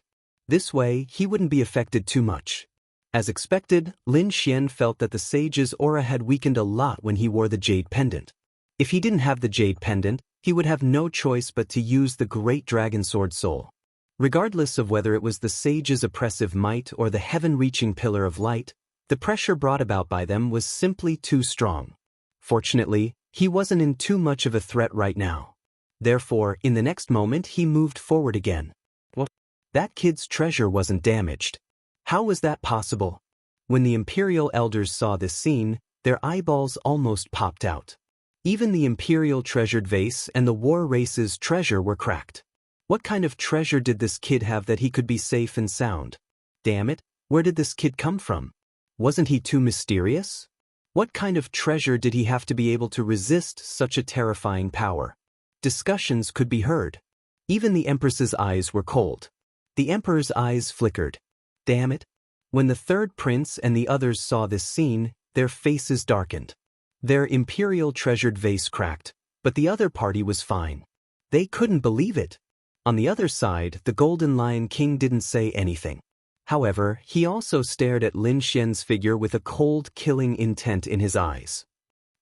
This way, he wouldn't be affected too much. As expected, Lin Xian felt that the sage's aura had weakened a lot when he wore the jade pendant. If he didn't have the jade pendant, he would have no choice but to use the Great Dragon Sword Soul. Regardless of whether it was the sage's oppressive might or the heaven-reaching pillar of light, the pressure brought about by them was simply too strong. Fortunately, he wasn't in too much of a threat right now. Therefore, in the next moment he moved forward again. What? That kid's treasure wasn't damaged. How was that possible? When the Imperial Elders saw this scene, their eyeballs almost popped out. Even the Imperial treasured vase and the war race's treasure were cracked. What kind of treasure did this kid have that he could be safe and sound? Damn it, where did this kid come from? Wasn't he too mysterious? What kind of treasure did he have to be able to resist such a terrifying power? Discussions could be heard. Even the Empress's eyes were cold. The Emperor's eyes flickered. Damn it. When the 3rd prince and the others saw this scene, their faces darkened. Their Imperial treasured vase cracked, but the other party was fine. They couldn't believe it. On the other side, the Golden Lion King didn't say anything. However, he also stared at Lin Xian's figure with a cold, killing intent in his eyes.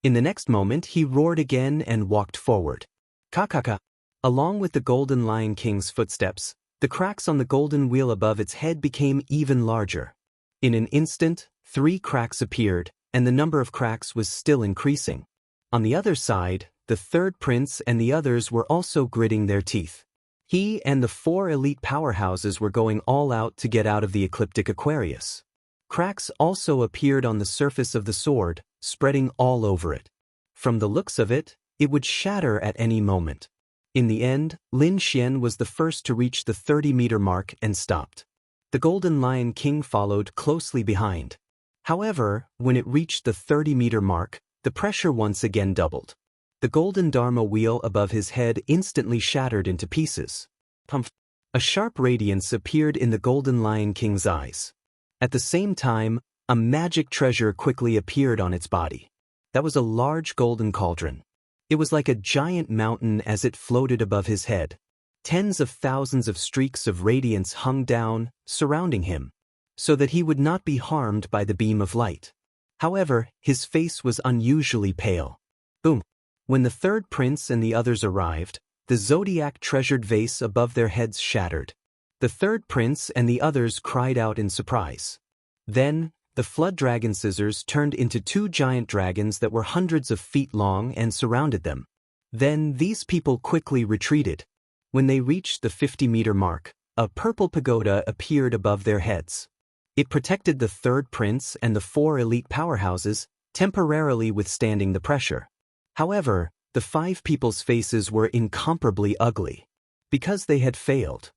In the next moment, he roared again and walked forward. Ka-ka-ka. Along with the Golden Lion King's footsteps, the cracks on the golden wheel above its head became even larger. In an instant, 3 cracks appeared, and the number of cracks was still increasing. On the other side, the 3rd prince and the others were also gritting their teeth. He and the 4 elite powerhouses were going all out to get out of the ecliptic Aquarius. Cracks also appeared on the surface of the sword, spreading all over it. From the looks of it, it would shatter at any moment. In the end, Lin Xian was the first to reach the 30-meter mark and stopped. The Golden Lion King followed closely behind. However, when it reached the 30-meter mark, the pressure once again doubled. The golden Dharma wheel above his head instantly shattered into pieces. Pumph! A sharp radiance appeared in the Golden Lion King's eyes. At the same time, a magic treasure quickly appeared on its body. That was a large golden cauldron. It was like a giant mountain as it floated above his head. Tens of thousands of streaks of radiance hung down, surrounding him, so that he would not be harmed by the beam of light. However, his face was unusually pale. Boom. When the third prince and the others arrived, the zodiac treasured vase above their heads shattered. The third prince and the others cried out in surprise. Then, the flood dragon scissors turned into two giant dragons that were hundreds of feet long and surrounded them. Then these people quickly retreated. When they reached the 50-meter mark, a purple pagoda appeared above their heads. It protected the third prince and the 4 elite powerhouses, temporarily withstanding the pressure. However, the 5 people's faces were incomparably ugly. Because they had failed.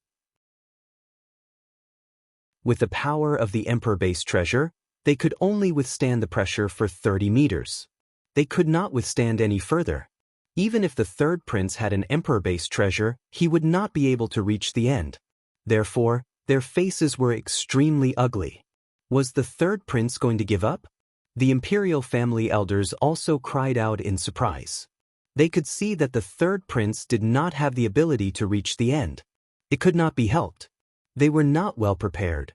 With the power of the Emperor base treasure, they could only withstand the pressure for 30 meters. They could not withstand any further. Even if the third prince had an Emperor base treasure, he would not be able to reach the end. Therefore, their faces were extremely ugly. Was the third prince going to give up? The imperial family elders also cried out in surprise. They could see that the third prince did not have the ability to reach the end. It could not be helped. They were not well prepared.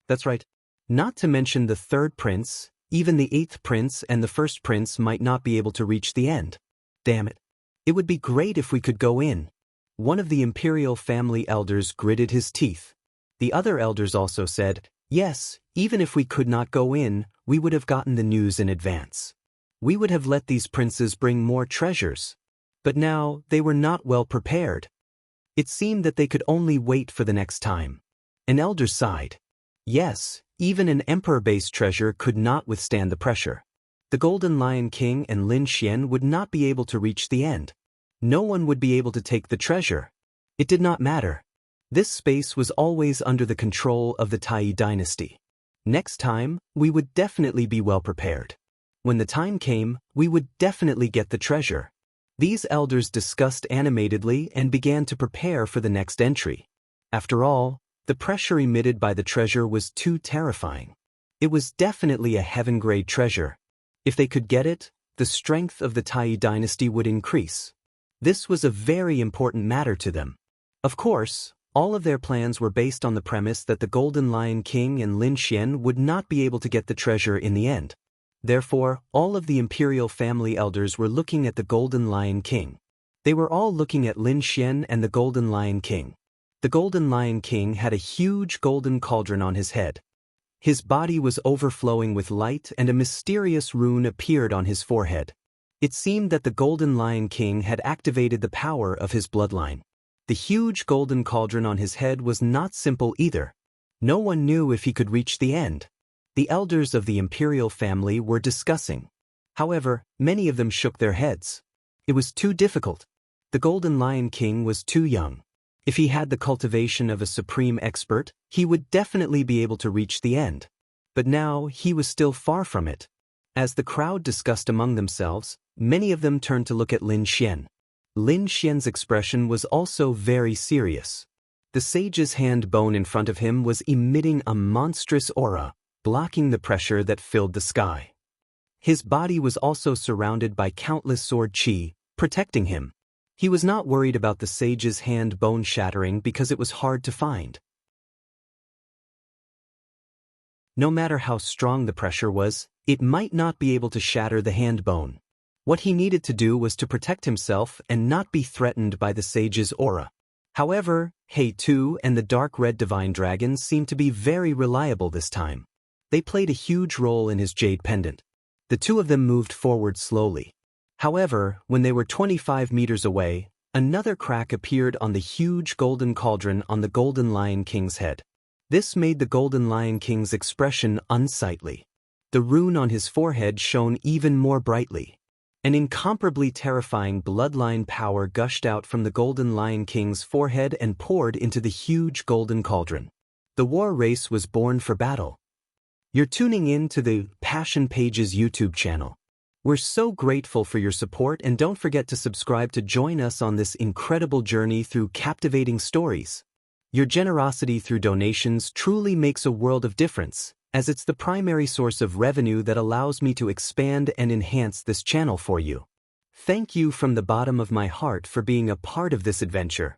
That's right. Not to mention the third prince, even the 8th prince and the 1st prince might not be able to reach the end. Damn it. It would be great if we could go in. One of the imperial family elders gritted his teeth. The other elders also said, yes, even if we could not go in, we would have gotten the news in advance. We would have let these princes bring more treasures. But now they were not well prepared. It seemed that they could only wait for the next time. An elder sighed. Yes, even an emperor-based treasure could not withstand the pressure. The Golden Lion King and Lin Xian would not be able to reach the end. No one would be able to take the treasure. It did not matter. This space was always under the control of the Tai dynasty. Next time, we would definitely be well prepared. When the time came, we would definitely get the treasure. These elders discussed animatedly and began to prepare for the next entry. After all, the pressure emitted by the treasure was too terrifying. It was definitely a heaven-grade treasure. If they could get it, the strength of the Tai dynasty would increase. This was a very important matter to them. Of course, all of their plans were based on the premise that the Golden Lion King and Lin Xian would not be able to get the treasure in the end. Therefore, all of the imperial family elders were looking at the Golden Lion King. They were all looking at Lin Xian and the Golden Lion King. The Golden Lion King had a huge golden cauldron on his head. His body was overflowing with light and a mysterious rune appeared on his forehead. It seemed that the Golden Lion King had activated the power of his bloodline. The huge golden cauldron on his head was not simple either. No one knew if he could reach the end. The elders of the imperial family were discussing. However, many of them shook their heads. It was too difficult. The Golden Lion King was too young. If he had the cultivation of a supreme expert, he would definitely be able to reach the end. But now he was still far from it. As the crowd discussed among themselves, many of them turned to look at Lin Xian. Lin Xian's expression was also very serious. The sage's hand bone in front of him was emitting a monstrous aura, blocking the pressure that filled the sky. His body was also surrounded by countless sword chi, protecting him. He was not worried about the sage's hand bone shattering because it was hard to find. No matter how strong the pressure was, it might not be able to shatter the hand bone. What he needed to do was to protect himself and not be threatened by the sage's aura. However, He Tu and the dark red divine dragon seemed to be very reliable this time. They played a huge role in his jade pendant. The two of them moved forward slowly. However, when they were 25 meters away, another crack appeared on the huge golden cauldron on the Golden Lion King's head. This made the Golden Lion King's expression unsightly. The rune on his forehead shone even more brightly. An incomparably terrifying bloodline power gushed out from the Golden Lion King's forehead and poured into the huge golden cauldron. The war race was born for battle. You're tuning in to the Passion Pages YouTube channel. We're so grateful for your support and don't forget to subscribe to join us on this incredible journey through captivating stories. Your generosity through donations truly makes a world of difference, as it's the primary source of revenue that allows me to expand and enhance this channel for you. Thank you from the bottom of my heart for being a part of this adventure.